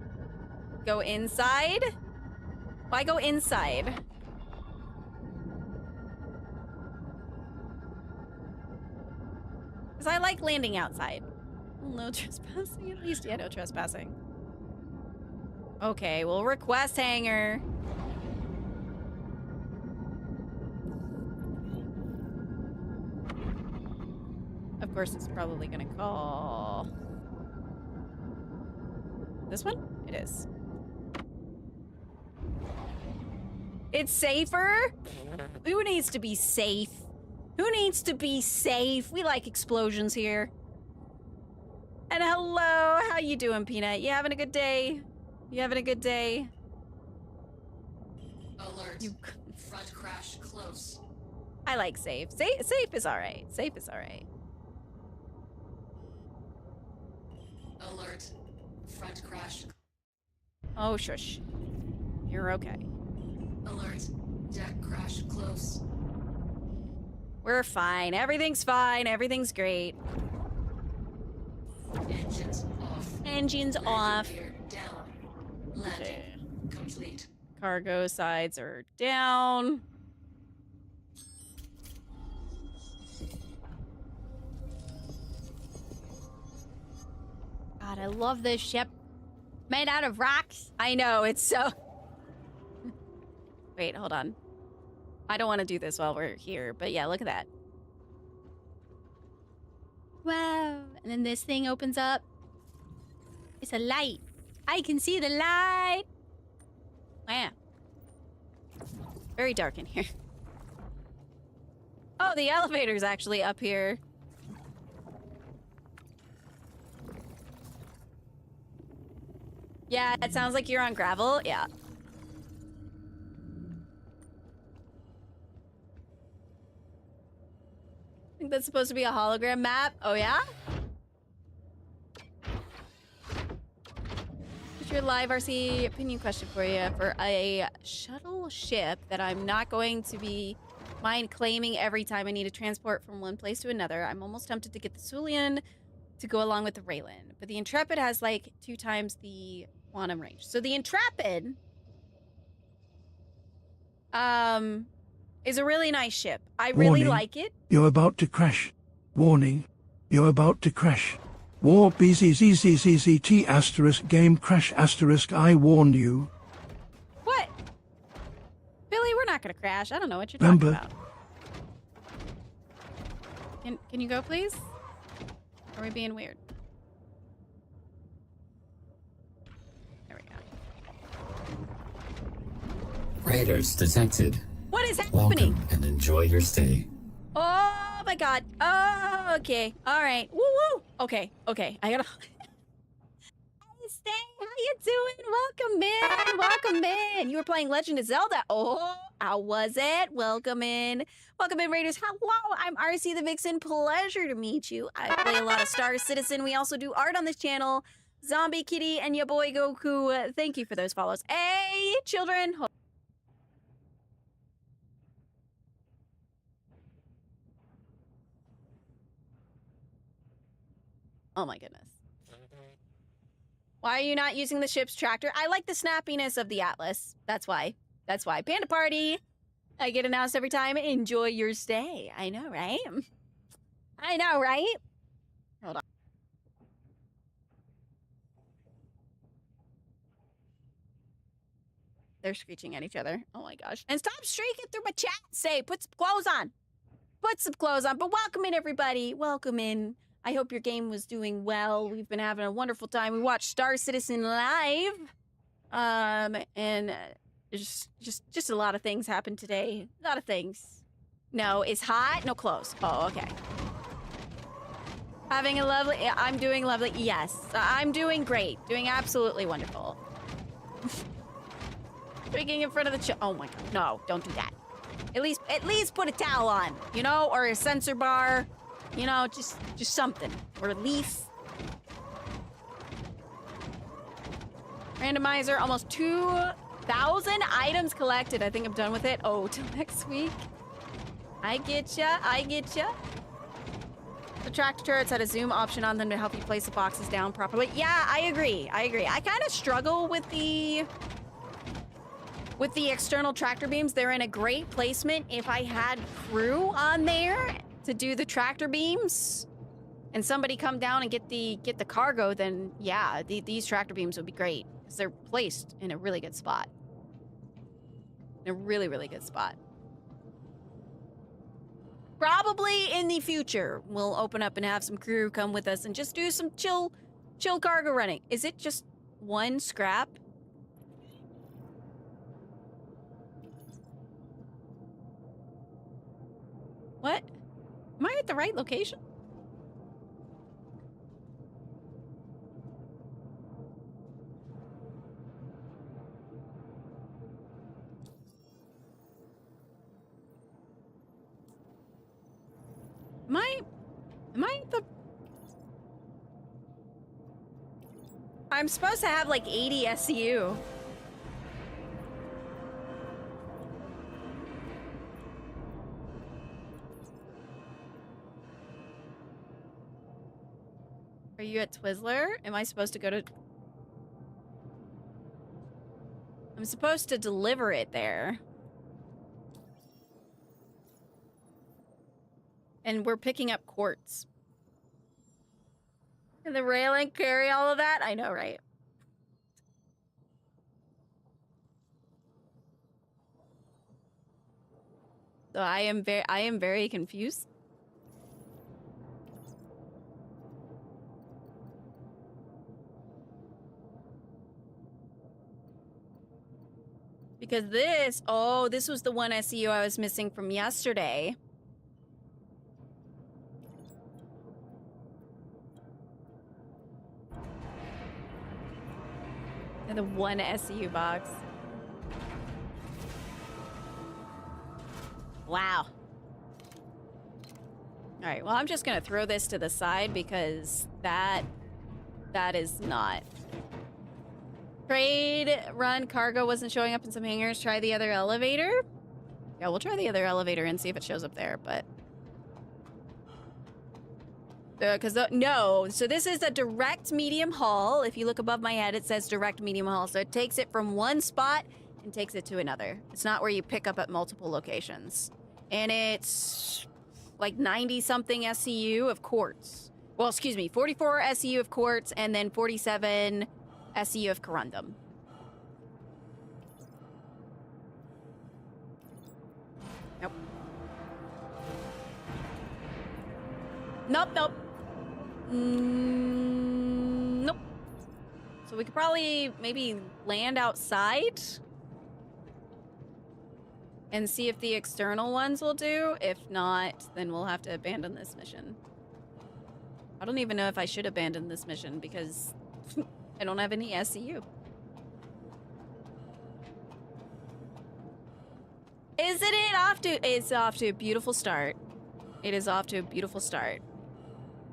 Go inside? Why go inside? Because I like landing outside. No trespassing, at least. Yeah, no trespassing. Okay, we'll request hangar. Of course, it's probably gonna call... This one? It is. It's safer? Who needs to be safe? Who needs to be safe? We like explosions here. And hello, how you doing, Peanut? You having a good day? You having a good day? Alert. Front crash close. I like safe. Safe is all right. Safe is all right. Alert. Front crash. Oh, shush. You're okay. Alert. Deck crash close. We're fine. Everything's fine. Everything's great. Engines off. Engines off. Gear down. Landing complete. Cargo sides are down. God, I love this ship. Made out of rocks. I know, it's so... Wait, hold on. I don't want to do this while we're here, but yeah, look at that. Wow. And then this thing opens up. It's a light. I can see the light. Wow. Very dark in here. Oh, the elevator's actually up here. Yeah, it sounds like you're on gravel. Yeah. I think that's supposed to be a hologram map. Oh, yeah? What's your live RC opinion question for you? For a shuttle ship that I'm not going to be mind claiming every time I need to transport from one place to another, I'm almost tempted to get the Sulian to go along with the Railen. But the Intrepid has like 2 times the quantum range. So the Intrepid is a really nice ship. I really like it. You're about to crash. Warning. You're about to crash. War BZZZZT asterisk game crash asterisk I warned you. What? Billy, we're not gonna crash. I don't know what you're Remember? talking about. Can you go, please? Are we being weird? There we go. Raiders detected. What is happening? Welcome and enjoy your stay. Oh my god. Oh, okay. All right. Woo woo. Okay. Okay. I gotta. Hey, Stay. How you doing? Welcome in. Welcome in. You were playing Legend of Zelda. Oh, how was it? Welcome in. Welcome in, Raiders. Hello. I'm ArceeTheVixen. Pleasure to meet you. I play a lot of Star Citizen. We also do art on this channel. Zombie Kitty and your boy Goku. Thank you for those follows. Hey, children. Oh my goodness. Why are you not using the ship's tractor? I like the snappiness of the Atlas. That's why. That's why. Panda Party. I get announced every time. Enjoy your stay. I know, right? I know, right? Hold on. They're screeching at each other. Oh my gosh. And stop streaking through my chat. Say, put some clothes on. Put some clothes on. But welcome in, everybody. Welcome in. I hope your game was doing well. We've been having a wonderful time. We watched Star Citizen live. And just a lot of things happened today. A lot of things. No, it's hot. No clothes. Oh, okay. Having a lovely... I'm doing lovely. Yes, I'm doing great. Doing absolutely wonderful. Drinking in front of the... Oh my god. No, don't do that. At least put a towel on, you know, or a sensor bar. You know, just something. Or at least... Randomizer, almost 2,000 items collected. I think I'm done with it. Oh, till next week. I get ya. I get ya. The tractor turrets had a zoom option on them to help you place the boxes down properly. Yeah, I agree. I agree. I kind of struggle with the external tractor beams. They're in a great placement. If I had crew on there to do the tractor beams and somebody come down and get the cargo, then yeah, these tractor beams would be great because they're placed in a really good spot. In a really, really good spot. Probably in the future, we'll open up and have some crew come with us and just do some chill cargo running. Is it just one scrap? What? Am I at the right location? Am I at the... I'm supposed to have like 80 SCU. Are you at Twizzler? Am I supposed to go to... I'm supposed to deliver it there. And we're picking up quartz. Can the Railen carry all of that? I know, right? So I am very confused. Because this was the one SEU I was missing from yesterday. And the one SEU box. Wow. All right, well, I'm just gonna throw this to the side because that is not. Trade run cargo wasn't showing up in some hangars. Try the other elevator. Yeah, we'll try the other elevator and see if it shows up there, but... no, so this is a direct medium haul. If you look above my head, it says direct medium haul. So it takes it from one spot and takes it to another. It's not where you pick up at multiple locations. And it's like 90-something SCU of quartz. Well, excuse me, 44 SCU of quartz and then 47 SCU of corundum. Nope. Nope, nope. Nope. So we could probably maybe land outside and see if the external ones will do. If not, then we'll have to abandon this mission. I don't even know if I should abandon this mission because I don't have any SCU. Isn't it off to? It's off to a beautiful start. It is off to a beautiful start.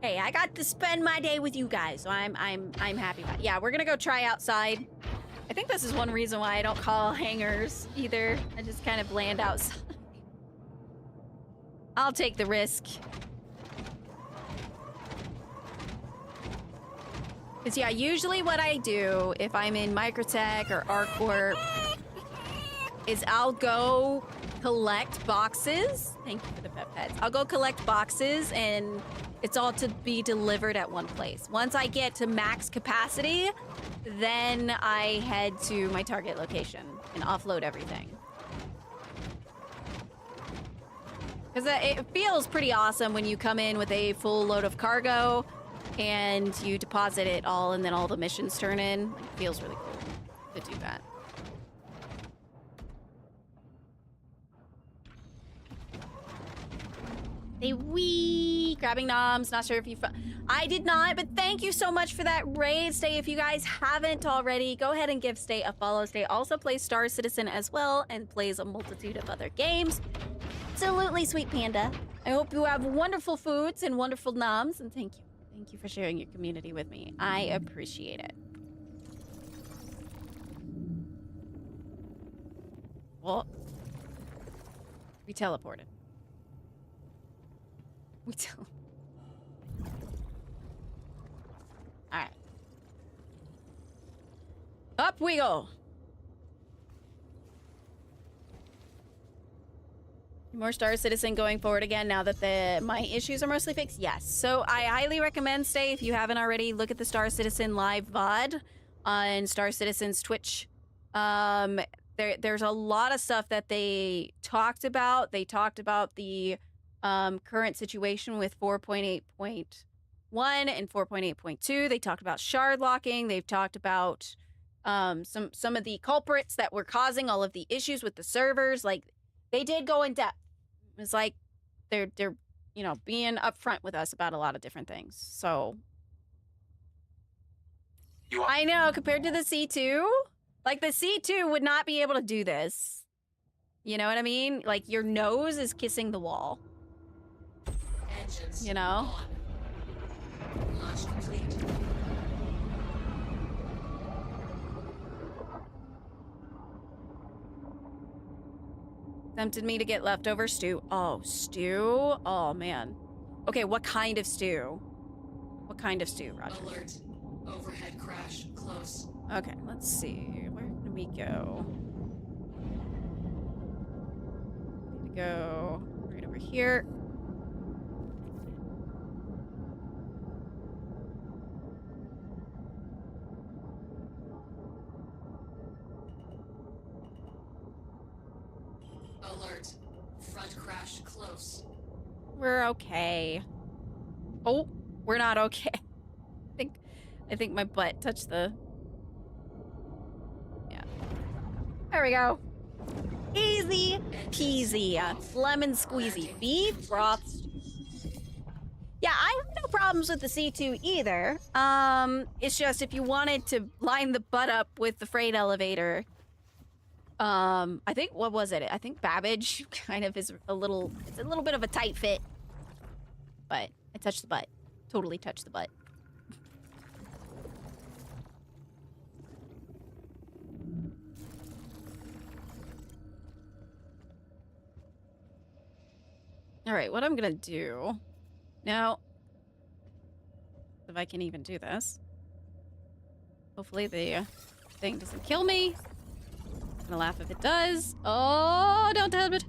Hey, I got to spend my day with you guys, so I'm happy about it. Yeah, we're gonna go try outside. I think this is one reason why I don't call hangars either. I just kind of land outside. I'll take the risk. Because yeah, usually what I do if I'm in Microtech or ArcCorp is I'll go collect boxes. Thank you for the pet pets. I'll go collect boxes and it's all to be delivered at one place. Once I get to max capacity, then I head to my target location and offload everything. Because it feels pretty awesome when you come in with a full load of cargo and you deposit it all and then all the missions turn in. Like, it feels really cool to do that. Hey, wee! Grabbing noms. Not sure if you... I did not, but thank you so much for that raid. Stay, if you guys haven't already, go ahead and give Stay a follow. Stay also plays Star Citizen as well and plays a multitude of other games. Absolutely, sweet panda. I hope you have wonderful foods and wonderful noms, and thank you. Thank you for sharing your community with me. I appreciate it. Well, we teleported. Alright. Up we go. More Star Citizen going forward again now that my issues are mostly fixed? Yes. So I highly recommend, Stay, if you haven't already, look at the Star Citizen live VOD on Star Citizen's Twitch. There's a lot of stuff that they talked about. They talked about the current situation with 4.8.1 and 4.8.2. They talked about shard locking. They've talked about some of the culprits that were causing all of the issues with the servers. Like, they did go in depth. It's like they're you know, being upfront with us about a lot of different things. So I know, compared to the C2, like the C2 would not be able to do this. You know what I mean? Like, your nose is kissing the wall. Engines you know? on. Launch complete. Tempted me to get leftover stew. Oh, stew? Oh, man. Okay, what kind of stew? What kind of stew, Roger? Alert. Overhead crash. Close. Okay, let's see. Where did we go? Need to go right over here. Alert. Front crash. Close. We're okay. Oh, we're not okay. I think my butt touched the... Yeah. There we go. Easy peasy. Lemon squeezy. Beef broth. Yeah, I have no problems with the C2 either. It's just if you wanted to line the butt up with the freight elevator, I think, what was it? I think Babbage kind of is it's a little bit of a tight fit. But I touched the butt. Totally touched the butt. All right, what I'm gonna do now, if I can even do this. Hopefully the thing doesn't kill me. I'm gonna laugh if it does. Oh, don't tell it.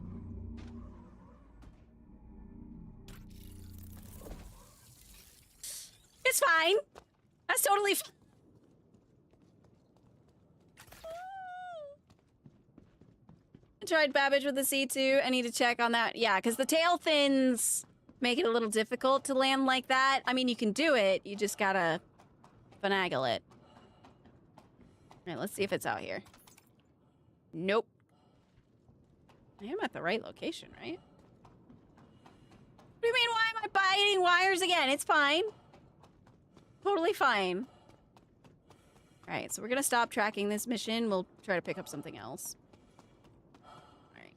fine. That's totally fine. I tried Babbage with the C2. I need to check on that. Yeah, because the tail fins make it a little difficult to land like that. I mean, you can do it. You just gotta finagle it. All right, let's see if it's out here. Nope. I am at the right location, right? What do you mean, why am I biting wires again? It's fine. Totally fine. All right, so we're gonna stop tracking this mission. We'll try to pick up something else. All right.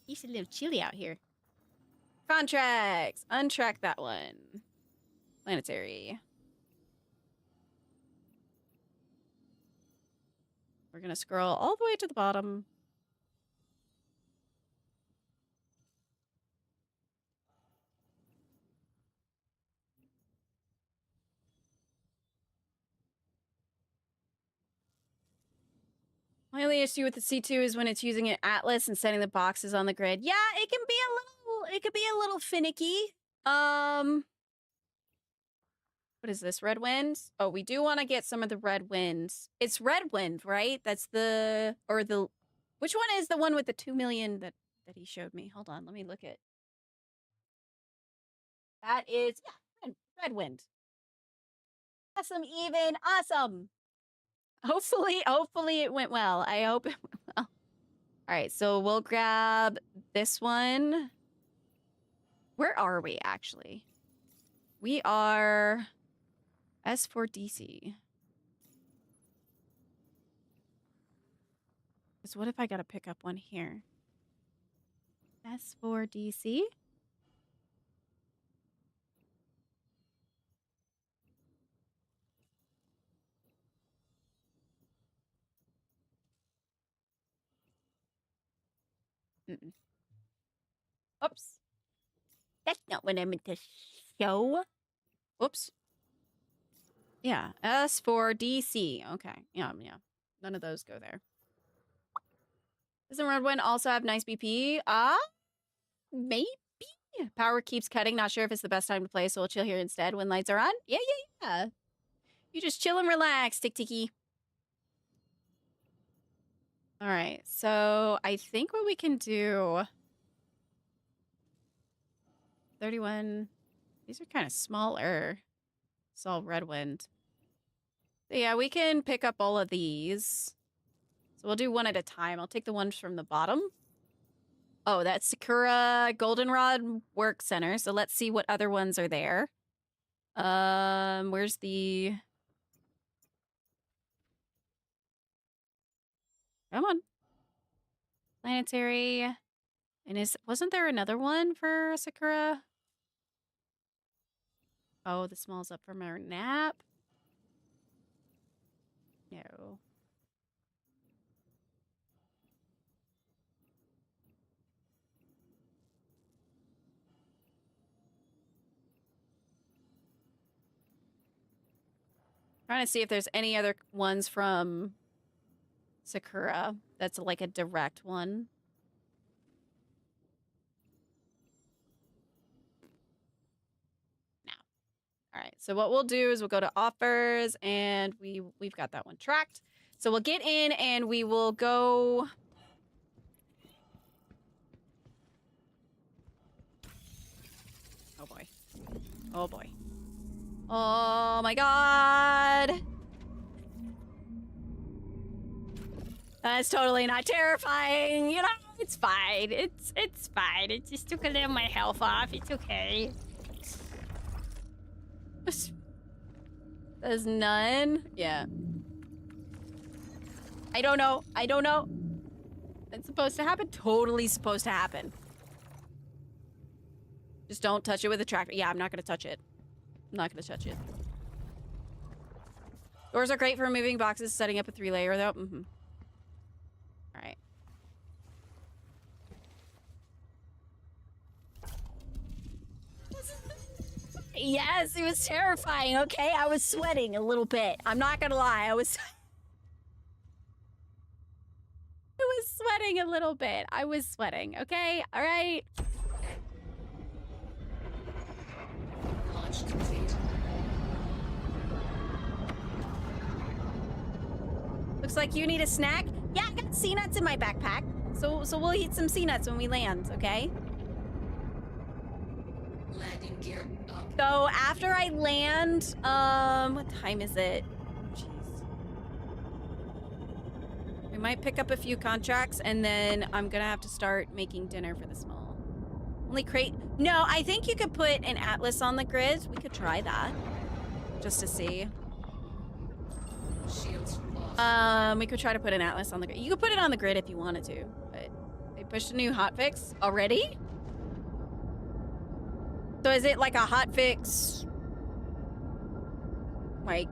It's a little chilly out here. Contracts. Untrack that one. Planetary. We're gonna scroll all the way to the bottom. My only issue with the C2 is when it's using an atlas and setting the boxes on the grid. Yeah, it can be a little finicky. What is this? Red Wind? Oh, we do want to get some of the Red Winds. It's Red Wind, right? That's the which one is the one with the 2 million that he showed me? Hold on, let me look at. That is Red Wind. Awesome, even awesome. Hopefully it went well. I hope it went well. All right, so we'll grab this one. Where are we, actually? We are S4DC. Because what if I gotta pick up one here? S4DC? Oops. That's not what I meant to show. Whoops. Yeah, S4DC. Okay. Yeah. None of those go there. Doesn't Red Wind also have nice BP? Maybe. Power keeps cutting. Not sure if it's the best time to play, so we'll chill here instead when lights are on. Yeah. You just chill and relax, Tiki. All right, so I think what we can do... 31. These are kind of smaller. It's all Red Wind. So yeah, we can pick up all of these. So we'll do one at a time. I'll take the ones from the bottom. Oh, that's Sakura Goldenrod Work Center. So let's see what other ones are there. Where's the... Come on. Planetary. And wasn't there another one for Sakura? Oh, the small's up from our nap. No. Trying to see if there's any other ones from Sakura that's like a direct one. All right, so what we'll do is we'll go to offers, and we've got that one tracked. So we'll get in, and we will go... Oh, boy. Oh, boy. Oh, my God. That's totally not terrifying. You know, it's fine. It's fine. It just took a little of my health off. It's okay. There's none? Yeah. I don't know. It's supposed to happen? Totally supposed to happen. Just don't touch it with a tractor. Yeah, I'm not gonna touch it. I'm not gonna touch it. Doors are great for removing boxes, setting up a 3-layer though. Alright. Yes, it was terrifying, okay? I was sweating a little bit. I'm not gonna lie, I was sweating a little bit. I was sweating, okay? All right. Looks like you need a snack. Yeah, I got sea nuts in my backpack. So we'll eat some sea nuts when we land, okay? Landing gear up. So after I land, what time is it? Jeez. We might pick up a few contracts and then I'm gonna have to start making dinner for the small. Only crate. No, I think you could put an atlas on the grid. We could try that. Just to see. Shields off. We could try to put an atlas on the grid. You could put it on the grid if you wanted to, but they pushed a new hotfix already? So is it like a hotfix, like,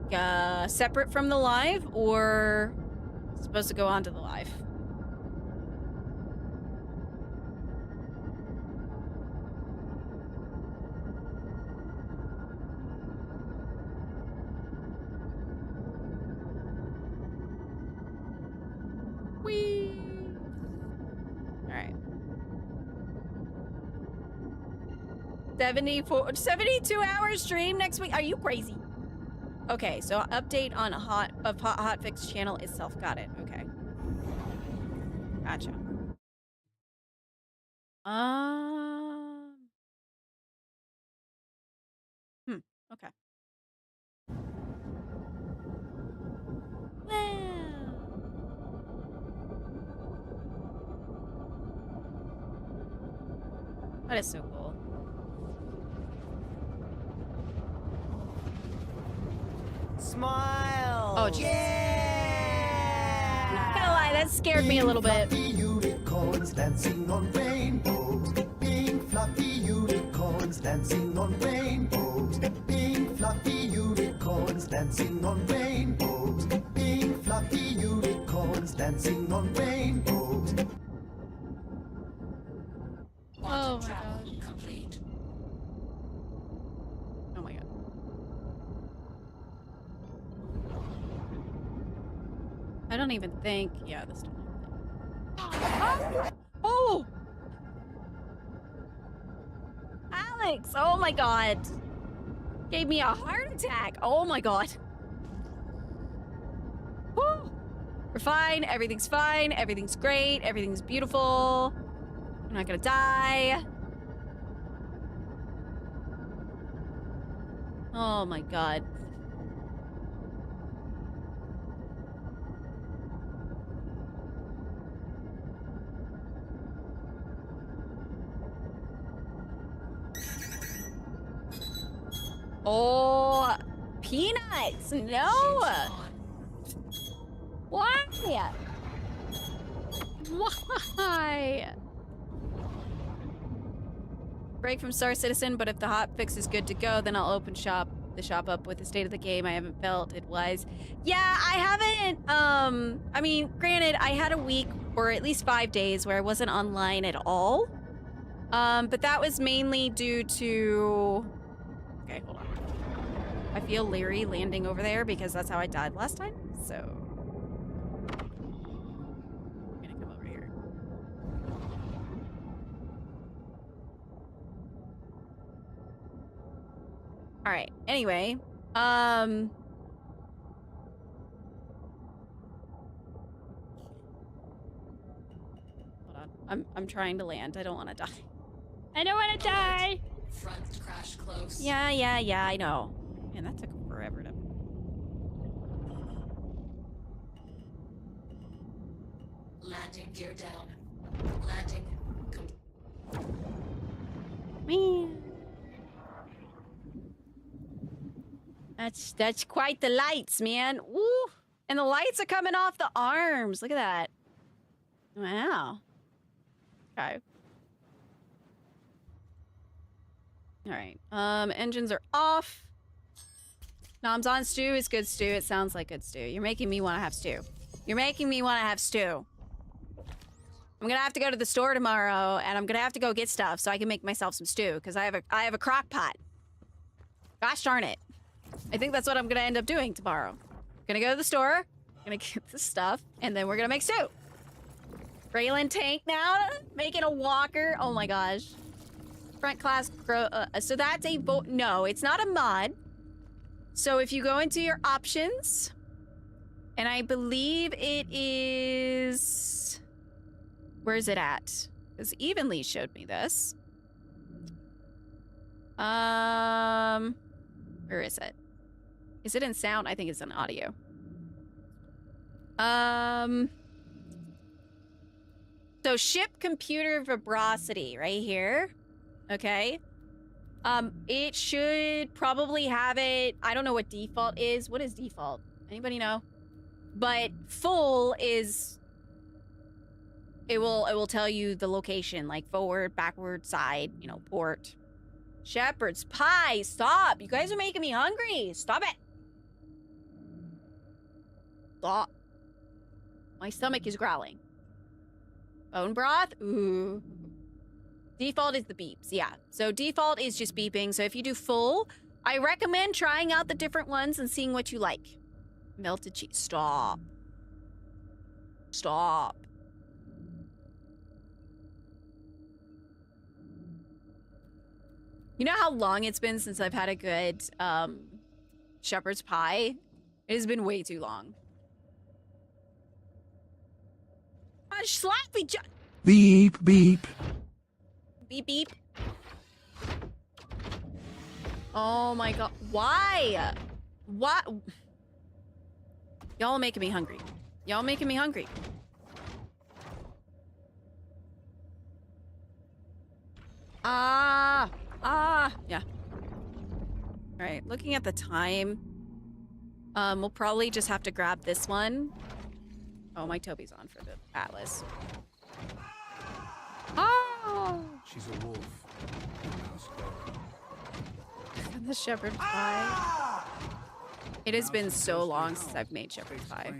separate from the live, or supposed to go onto the live? Whee! All right. 72 hour stream next week. Are you crazy? Okay, so update on hotfix channel itself. Got it. Okay. Gotcha. Okay. Well. That is so cool. Smile. Oh, jeez. Not gonna lie, that scared me a little bit. Fluffy unicorns dancing on rainbows. Pink fluffy unicorns dancing on rainbows. Pink fluffy unicorns dancing on rainbows. Pink fluffy unicorns dancing on rainbows. Oh my gosh. Complete. Oh my god. I don't even think. Yeah, this. Oh! Alex! Oh my god. Gave me a heart attack. Oh my god. Woo! We're fine. Everything's fine. Everything's great. Everything's beautiful. I'm not gonna die. Oh my god. Oh, peanuts! No! Why? Why? Break from Star Citizen, but if the hotfix is good to go, then I'll open the shop up with the state of the game. I haven't felt it wise. Yeah, I haven't, I mean, granted, I had a week or at least 5 days where I wasn't online at all. But that was mainly due to... Okay, hold on. I feel leery landing over there because that's how I died last time, so... I'm gonna come over here. Alright, anyway, hold on. I'm trying to land. I don't want to die. I don't want to die! Front crash close. Yeah, I know. Man, that took forever to... Landing gear down. Landing. Man. That's quite the lights, man. Woo! And the lights are coming off the arms. Look at that. Wow. Okay. All right. Engines are off. Noms on stew is good stew. It sounds like good stew. You're making me want to have stew. You're making me want to have stew. I'm gonna have to go to the store tomorrow, and I'm gonna have to go get stuff so I can make myself some stew because I have a crock pot. Gosh darn it! I think that's what I'm gonna end up doing tomorrow. Gonna go to the store, gonna get the stuff, and then we're gonna make stew. Railen tank now, making a walker. Oh my gosh. Front class so that's a vote. No, it's not a mod. So if you go into your options And I believe it is... Where is it at? Because Evenly showed me this. Where is it? Is it in sound? I think it's in audio. So ship computer vibrosity right here. Okay. It should probably have it. I don't know what default is. What is default? Anybody know? But full is... It will tell you the location, like forward, backward, side, you know, port. Shepherd's pie, stop. You guys are making me hungry. Stop it. Stop. My stomach is growling. Bone broth? Ooh. Default is the beeps, yeah. So default is just beeping. So if you do full, I recommend trying out the different ones and seeing what you like. Melted cheese. Stop. Stop. You know how long it's been since I've had a good shepherd's pie? It has been way too long. Slappy Beep, beep. Beep, beep. Oh my god. Why? What? Y'all making me hungry. Y'all making me hungry. Yeah. All right, looking at the time. We'll probably just have to grab this one. Oh, my Toby's on for the Atlas. Oh! She's a wolf. And the shepherd's pie. It has been so long since I've made shepherd's pie.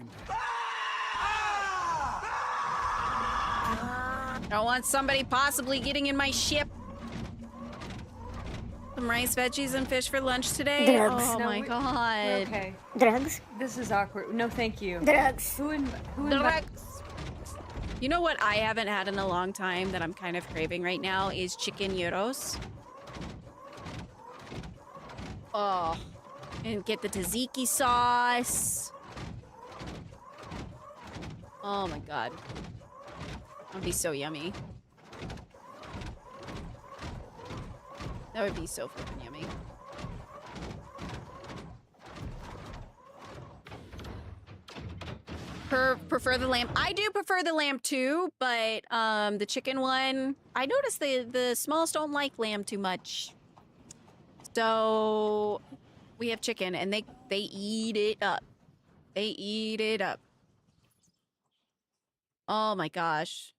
I don't want somebody possibly getting in my ship. Some rice, veggies, and fish for lunch today. Drugs. Oh No, my god. Okay. Drugs? This is awkward. No, thank you. Drugs. Who Drugs. You know what I haven't had in a long time that I'm kind of craving right now is chicken gyros. Oh. And get the tzatziki sauce. Oh my god. That would be so yummy. That would be so freaking yummy. Prefer the lamb. I do prefer the lamb too, but the chicken one, I noticed the smalls don't like lamb too much. So we have chicken and they eat it up. They eat it up. Oh my gosh.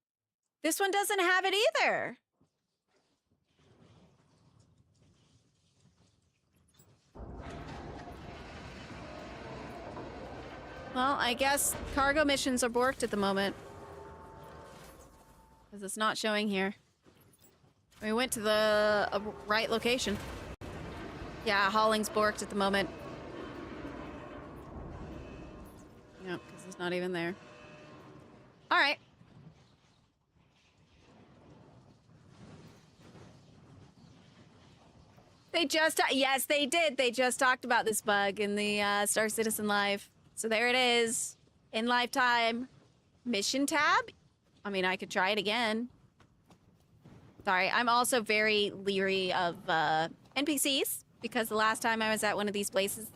This one doesn't have it either. Well, I guess cargo missions are borked at the moment. Because it's not showing here. We went to the right location. Yeah, hauling's borked at the moment. Yep, because it's not even there. All right. They just, yes, they did. They just talked about this bug in the Star Citizen Live. So there it is. In lifetime. Mission tab? I mean, I could try it again. Sorry, I'm also very leery of NPCs. Because the last time I was at one of these places,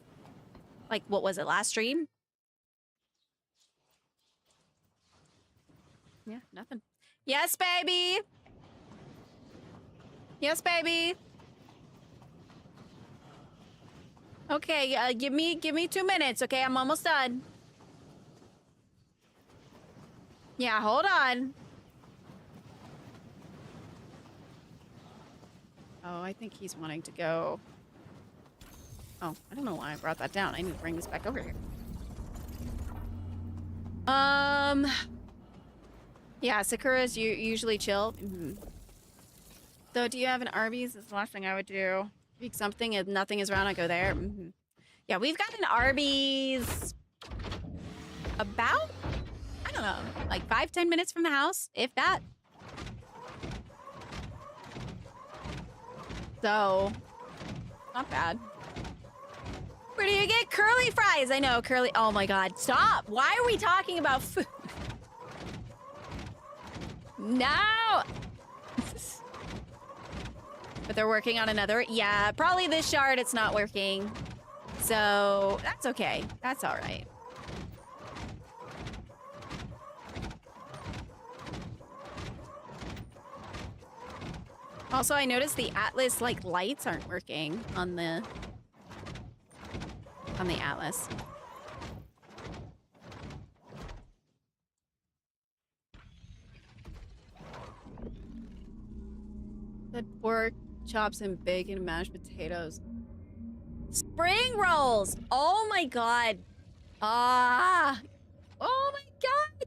like, what was it, last stream? Yeah, nothing. Yes, baby! Yes, baby! Okay, give me 2 minutes, okay? I'm almost done. Yeah, hold on. Oh, I think he's wanting to go. Oh, I don't know why I brought that down. I need to bring this back over here. Yeah, Sakura's usually chill. Mm-hmm. So, do you have an Arby's? That's the last thing I would do. Pick something, if nothing is around, I go there. Mm-hmm. Yeah, we've got an Arby's about, I don't know, like 5-10 minutes from the house, if that. So, not bad. Where do you get curly fries? I know, curly. Oh my god, stop. Why are we talking about food? No. But they're working on another. Yeah, probably this shard it's not working. So that's okay. That's all right. Also, I noticed the Atlas like lights aren't working on the Atlas. The pork chops and bacon and mashed potatoes. Spring rolls! Oh my god. Ah! Oh my god!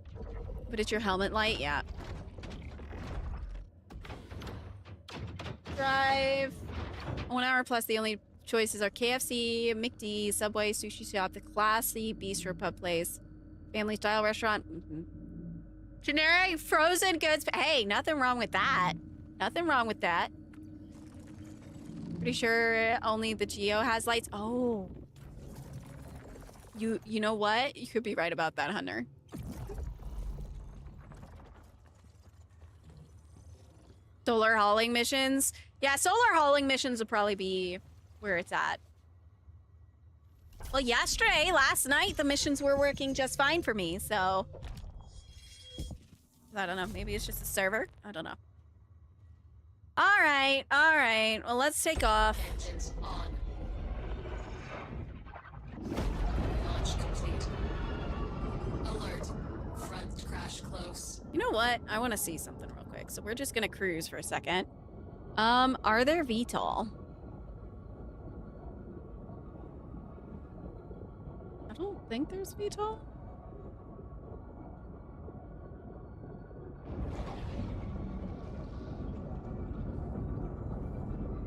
But it's your helmet light? Yeah. Drive. 1 hour plus, the only choices are KFC, McD, Subway, Sushi Shop, the classy Bistro Pub Place, family style restaurant. Generic frozen goods. Hey, nothing wrong with that. Nothing wrong with that. Pretty sure only the Geo has lights. Oh. You know what? You could be right about that, Hunter. Solar hauling missions. Yeah, solar hauling missions would probably be where it's at. Well, last night, the missions were working just fine for me, so... I don't know, maybe it's just a server? I don't know. Alright, alright. Well, let's take off. Engines on. Launch complete. Alert. Front crash close. You know what? I want to see something real quick, so we're just gonna cruise for a second. Are there VTOL? I don't think there's VTOL.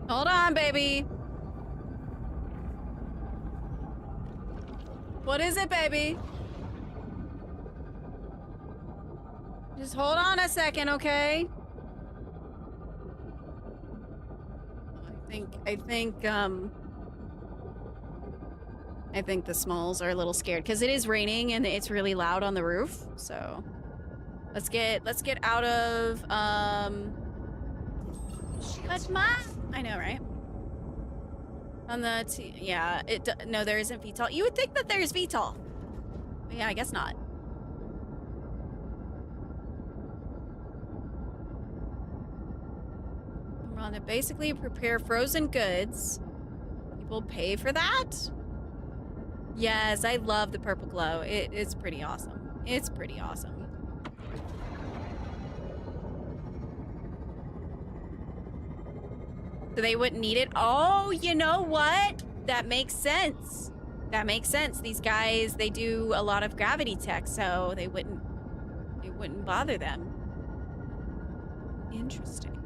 Hold on, baby. What is it, baby? Just hold on a second, okay? I think the smalls are a little scared because it is raining and it's really loud on the roof. So let's get out of But I know, right? On the yeah, no, there isn't VTOL. You would think that there's VTOL. But yeah, I guess not. We're on to basically prepare frozen goods. People pay for that? Yes, I love the purple glow. It's pretty awesome. It's pretty awesome. So they wouldn't need it. Oh, you know what? That makes sense. That makes sense. These guys, they do a lot of gravity tech, so it wouldn't bother them. Interesting.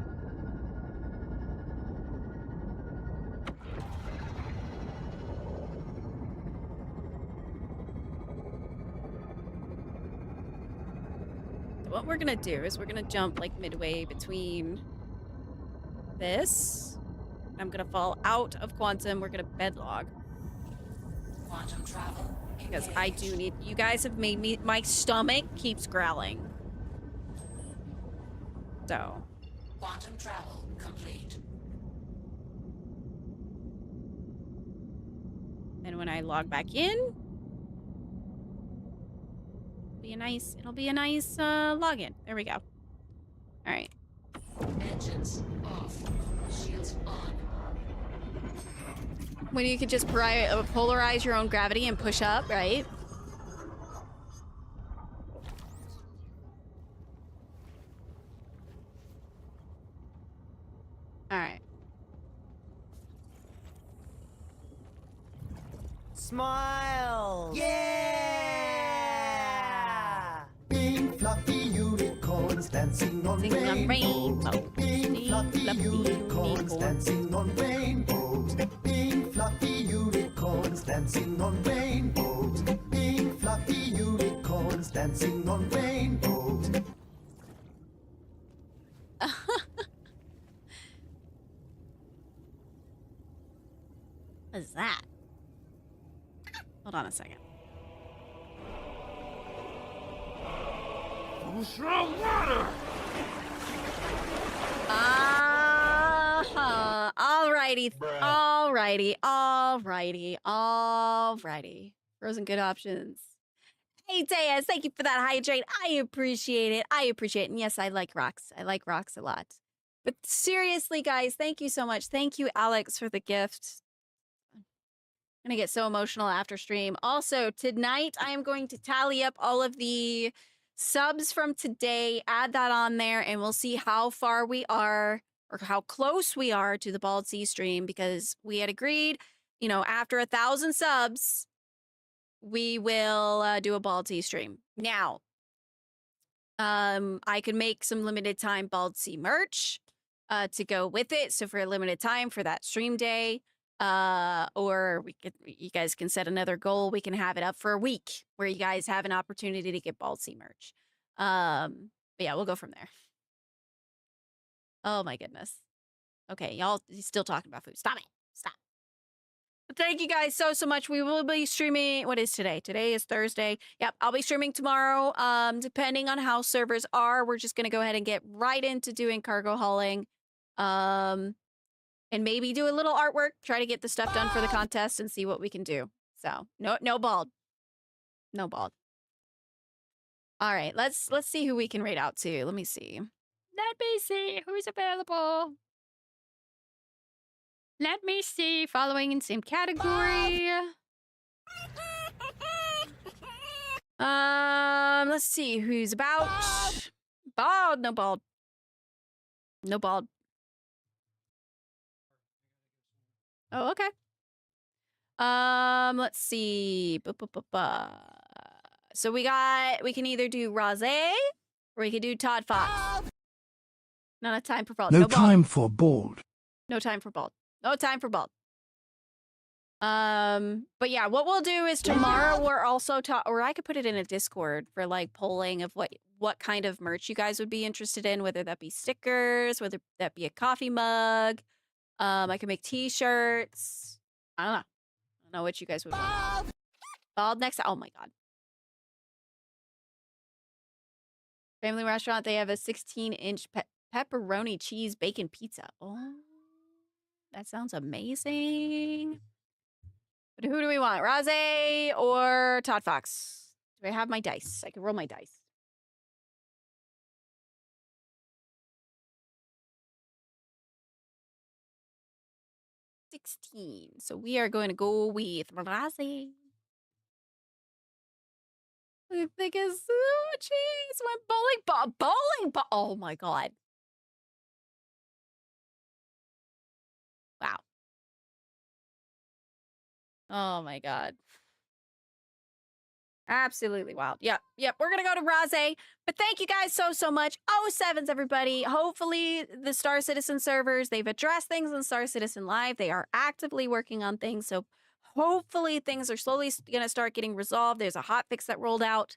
So what we're gonna do is we're gonna jump like midway between this. I'm gonna fall out of quantum. We're gonna bedlog. Quantum travel. Because I do need... You guys have made me... My stomach keeps growling. So. Quantum travel complete. And when I log back in... It'll be a nice login. There we go. Alright. Engines off. Shields on. When you could just polarize your own gravity and push up, right? Alright. Smile! Yeah! Pink fluffy unicorns dancing on rainbows. Pink fluffy unicorns dancing on rainbows. Pink fluffy unicorns dancing on rainbows. Pink fluffy unicorns dancing on rainbows. What is that? Hold on a second. Water! Alrighty. Alrighty. Frozen good options. Hey, Deas, thank you for that hydrate. I appreciate it. And yes, I like rocks. I like rocks a lot. But seriously, guys, thank you so much. Thank you, Alex, for the gift. I'm going to get so emotional after stream. Also, tonight, I am going to tally up all of the subs from today, add that on there, and we'll see how far we are or how close we are to the Bald Sea stream, because we had agreed, you know, after 1,000 subs, we will do a Bald Sea stream. Now, I could make some limited time Bald Sea merch to go with it. So for a limited time for that stream day, or you guys can set another goal. We can have it up for a week where you guys have an opportunity to get Bald Sea merch. But yeah, we'll go from there. Oh my goodness. Okay, y'all still talking about food. Stop it. Stop. But thank you guys so much. We will be streaming. What is today? Today is Thursday. Yep, I'll be streaming tomorrow. Depending on how servers are, we're just gonna go ahead and get right into doing cargo hauling. And maybe do a little artwork, try to get the stuff done for the contest and see what we can do. So no bald. No bald. All right, let's see who we can rate out to. Let me see. Let me see who's available. Let me see. Following in same category. Let's see who's about. Bald. No bald. No bald. Oh, okay. Let's see. So we can either do Railen or we can do Todd Fox. Not a time for bald. No time for bald. No time for bald. No time for bald. But yeah, what we'll do is tomorrow we're also or I could put it in a Discord for like polling of what kind of merch you guys would be interested in, whether that be stickers, whether that be a coffee mug. I can make t-shirts. I don't know what you guys would want. Bald next. Oh my god. Family restaurant. They have a 16-inch pepperoni cheese bacon pizza. Oh, that sounds amazing. But who do we want? Railen or Todd Fox? Do I have my dice? I can roll my dice. So we are going to go with Railen. I think it's cheese. My bowling ball. Oh my god. Wow. Oh my god. Absolutely wild. Yep. We're gonna go to Railen. But thank you guys so much. 07s, everybody. Hopefully the Star Citizen servers, they've addressed things in Star Citizen Live. They are actively working on things. So hopefully things are slowly gonna start getting resolved. There's a hotfix that rolled out.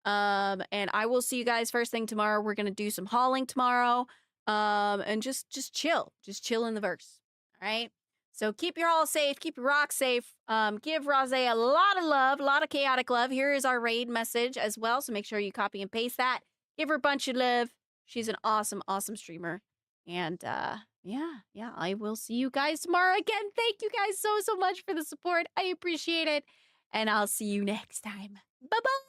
And I will see you guys first thing tomorrow. We're gonna do some hauling tomorrow. And just chill. Just chill in the verse. All right. So keep your all safe, keep your rocks safe. Give Railen a lot of love, a lot of chaotic love. Here is our raid message as well, so make sure you copy and paste that. Give her a bunch of love. She's an awesome streamer. And yeah, I will see you guys tomorrow again. Thank you guys so much for the support. I appreciate it. And I'll see you next time. Bye-bye.